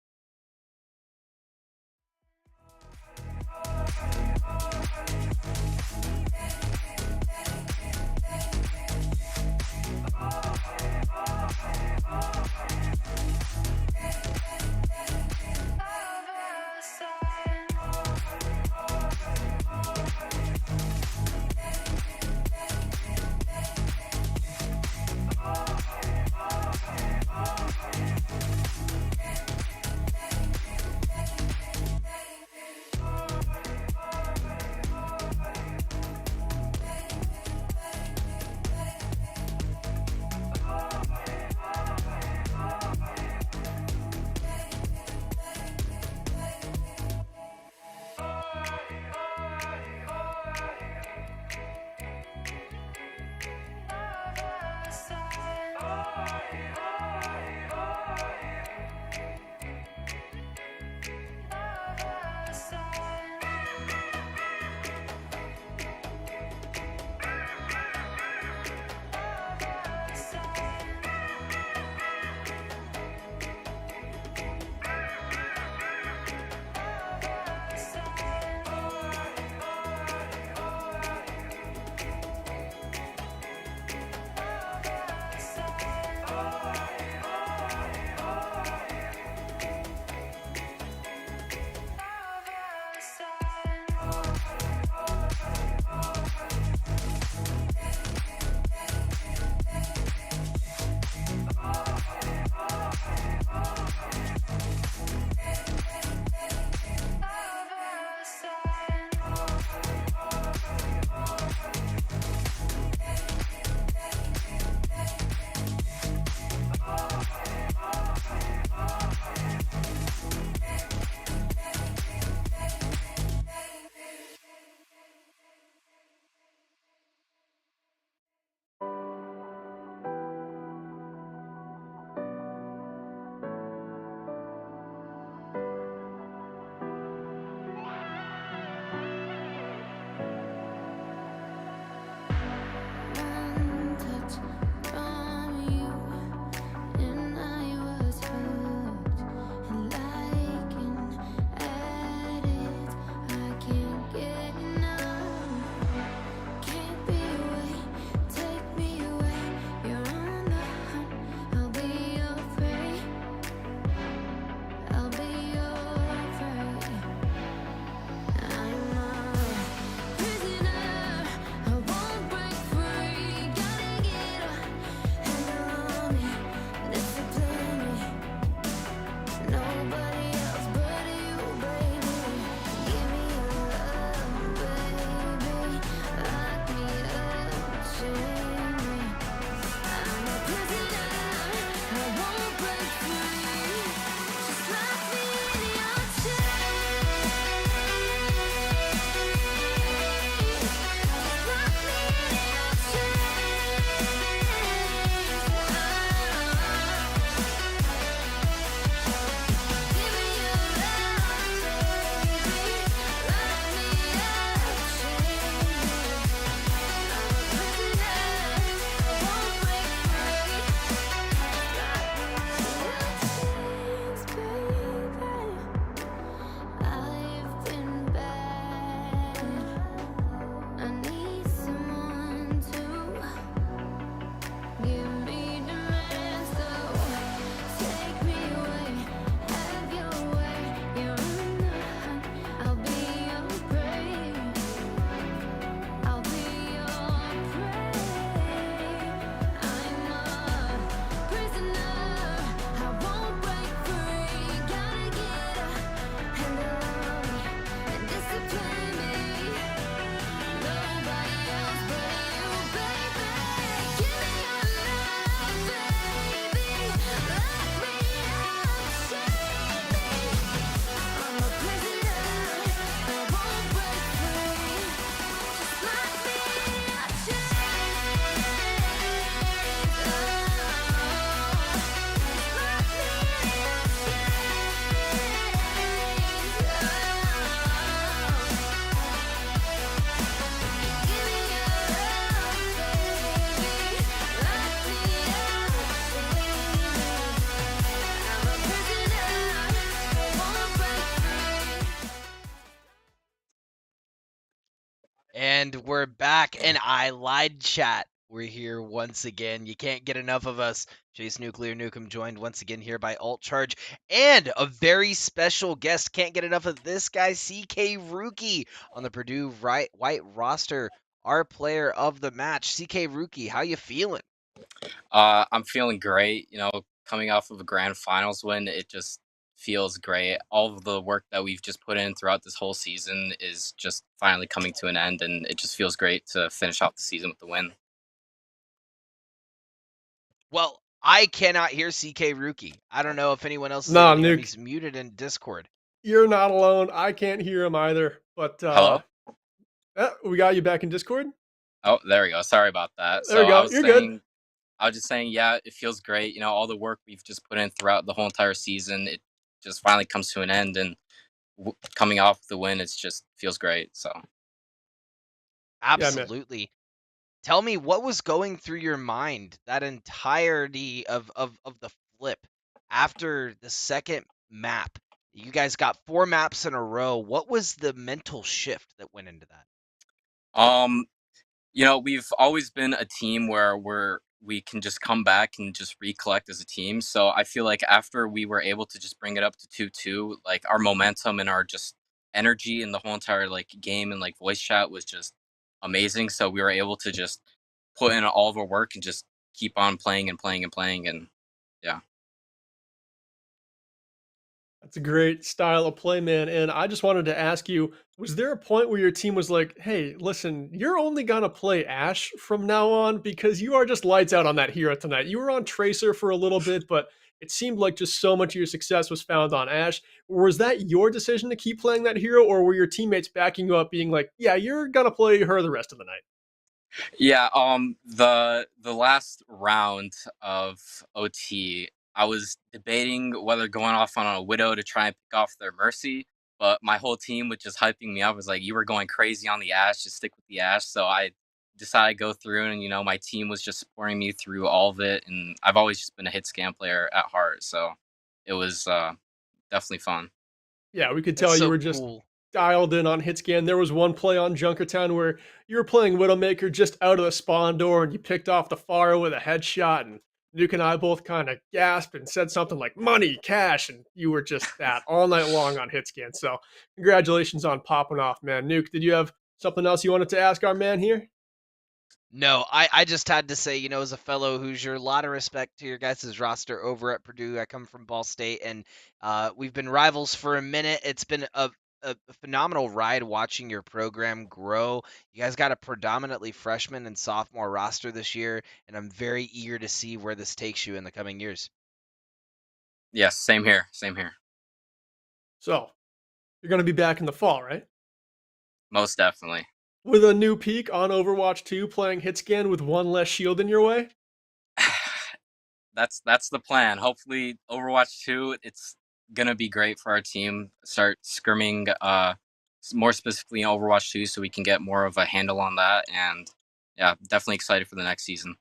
And we're back, and I lied, chat. We're here once again. You can't get enough of us. Chase Nuclear Nukem joined once again here by Alt Charge and a very special guest. Can't get enough of this guy, CK Rookie, on the Purdue White roster. Our player of the match, CK Rookie. How you feeling? I'm feeling great. Coming off of a grand finals win, it just feels great. All of the work that we've just put in throughout this whole season is just finally coming to an end, and it just feels great to finish off the season with the win. Well, I cannot hear CK Rookie. I don't know if anyone else is Nah, able to hear him. Nuke. He's muted in Discord. You're not alone. I can't hear him either. But Hello? we got you back in Discord. Oh, there we go. Sorry about that. There we go. You're good. I was just saying, yeah, it feels great. All the work we've just put in throughout the whole entire season, it just finally comes to an end, and coming off the win, it just feels great. So Absolutely. Tell me what was going through your mind that entirety of the flip after the second map. You guys got 4 maps in a row. What was the mental shift that went into that? we've always been a team where we can just come back and just recollect as a team. So I feel like after we were able to just bring it up to 2-2, like our momentum and our just energy in the whole entire like game and like voice chat was just amazing. So we were able to just put in all of our work and just keep on playing and playing and playing, and yeah. That's a great style of play, man. And I just wanted to ask you, was there a point where your team was like, hey, listen, you're only going to play Ash from now on because you are just lights out on that hero tonight? You were on Tracer for a little bit, but it seemed like just so much of your success was found on Ash. Was that your decision to keep playing that hero, or were your teammates backing you up, being like, yeah, you're going to play her the rest of the night? Yeah, the last round of OT, I was debating whether going off on a Widow to try and pick off their Mercy, but my whole team was just hyping me up. It was like, you were going crazy on the Ashe, just stick with the Ashe. So I decided to go through, and my team was just supporting me through all of it, and I've always just been a hit scan player at heart, so it was definitely fun. Yeah, we could That's tell you so were just cool. dialed in on Hitscan. There was one play on Junkertown where you were playing Widowmaker just out of the spawn door, and you picked off the Faro with a headshot, and Nuke and I both kind of gasped and said something like money, cash, and you were just that all night long on Hitscan. So congratulations on popping off, man. Nuke, did you have something else you wanted to ask our man here? No, I just had to say, as a fellow Hoosier, a lot of respect to your guys' roster over at Purdue. I come from Ball State, and we've been rivals for a minute. It's been a phenomenal ride watching your program grow. You guys got a predominantly freshman and sophomore roster this year, and I'm very eager to see where this takes you in the coming years. Yes, same here, same here. So you're going to be back in the fall, right? Most definitely. With a new peak on Overwatch 2, playing Hitscan with one less shield in your way? That's the plan. Hopefully Overwatch 2, it's gonna be great for our team. Start scrimming more specifically in Overwatch 2 so we can get more of a handle on that, and yeah, definitely excited for the next season.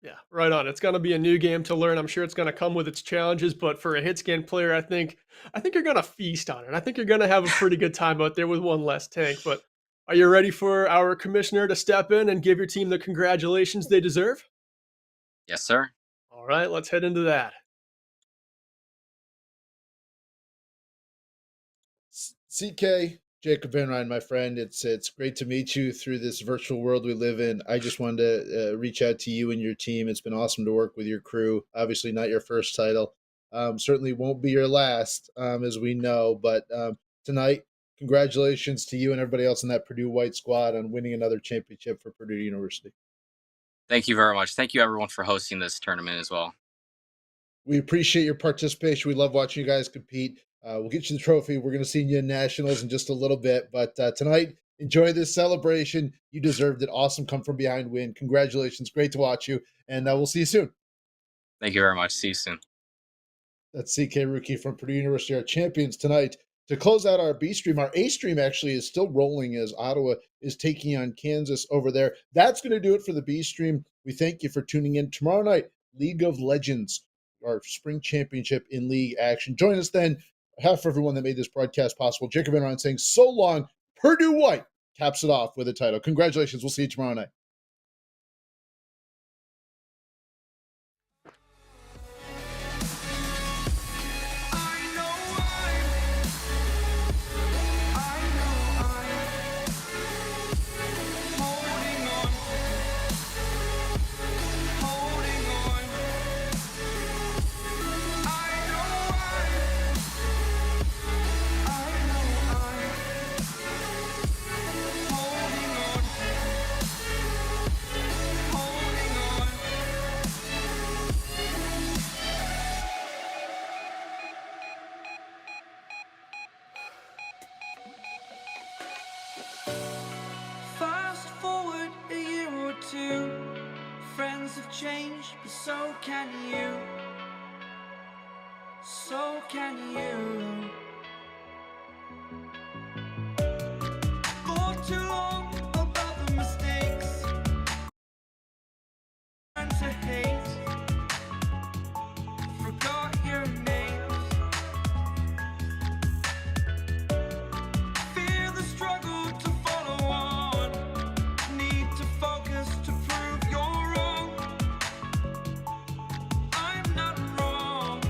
Yeah, right on. It's going to be a new game to learn. I'm sure it's going to come with its challenges, but for a Hitscan player, I think you're going to feast on it. I think you're going to have a pretty good time out there with one less tank. But are you ready for our commissioner to step in and give your team the congratulations they deserve? Yes, sir. All right, let's head into that. CK, Jacob Van Ryn, my friend, it's great to meet you through this virtual world we live in. I just wanted to reach out to you and your team. It's been awesome to work with your crew. Obviously, not your first title. Certainly won't be your last, as we know. But tonight, congratulations to you and everybody else in that Purdue White squad on winning another championship for Purdue University. Thank you very much. Thank you, everyone, for hosting this tournament as well. We appreciate your participation. We love watching you guys compete. We'll get you the trophy. We're going to see you in nationals in just a little bit. But tonight, enjoy this celebration. You deserved it. Awesome come from behind win. Congratulations. Great to watch you. And we'll see you soon. Thank you very much. See you soon. That's CK Rookie from Purdue University, our champions tonight. To close out our B stream, our A stream actually is still rolling as Ottawa is taking on Kansas over there. That's going to do it for the B stream. We thank you for tuning in. Tomorrow night, League of Legends, our spring championship in league action. Join us then. On behalf of everyone that made this broadcast possible, Jacob Van Ryn saying so long, Purdue White. caps it off with a title. Congratulations. We'll see you tomorrow night. Fast forward a year or two, friends have changed, but so can you. So can you. For too long about the mistakes and to hate. Forgot your names. Fear the struggle to follow on. Need to focus to prove you're wrong. I'm not wrong.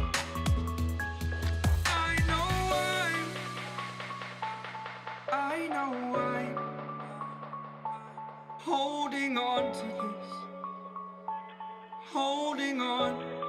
I know I'm holding on to this. Holding on.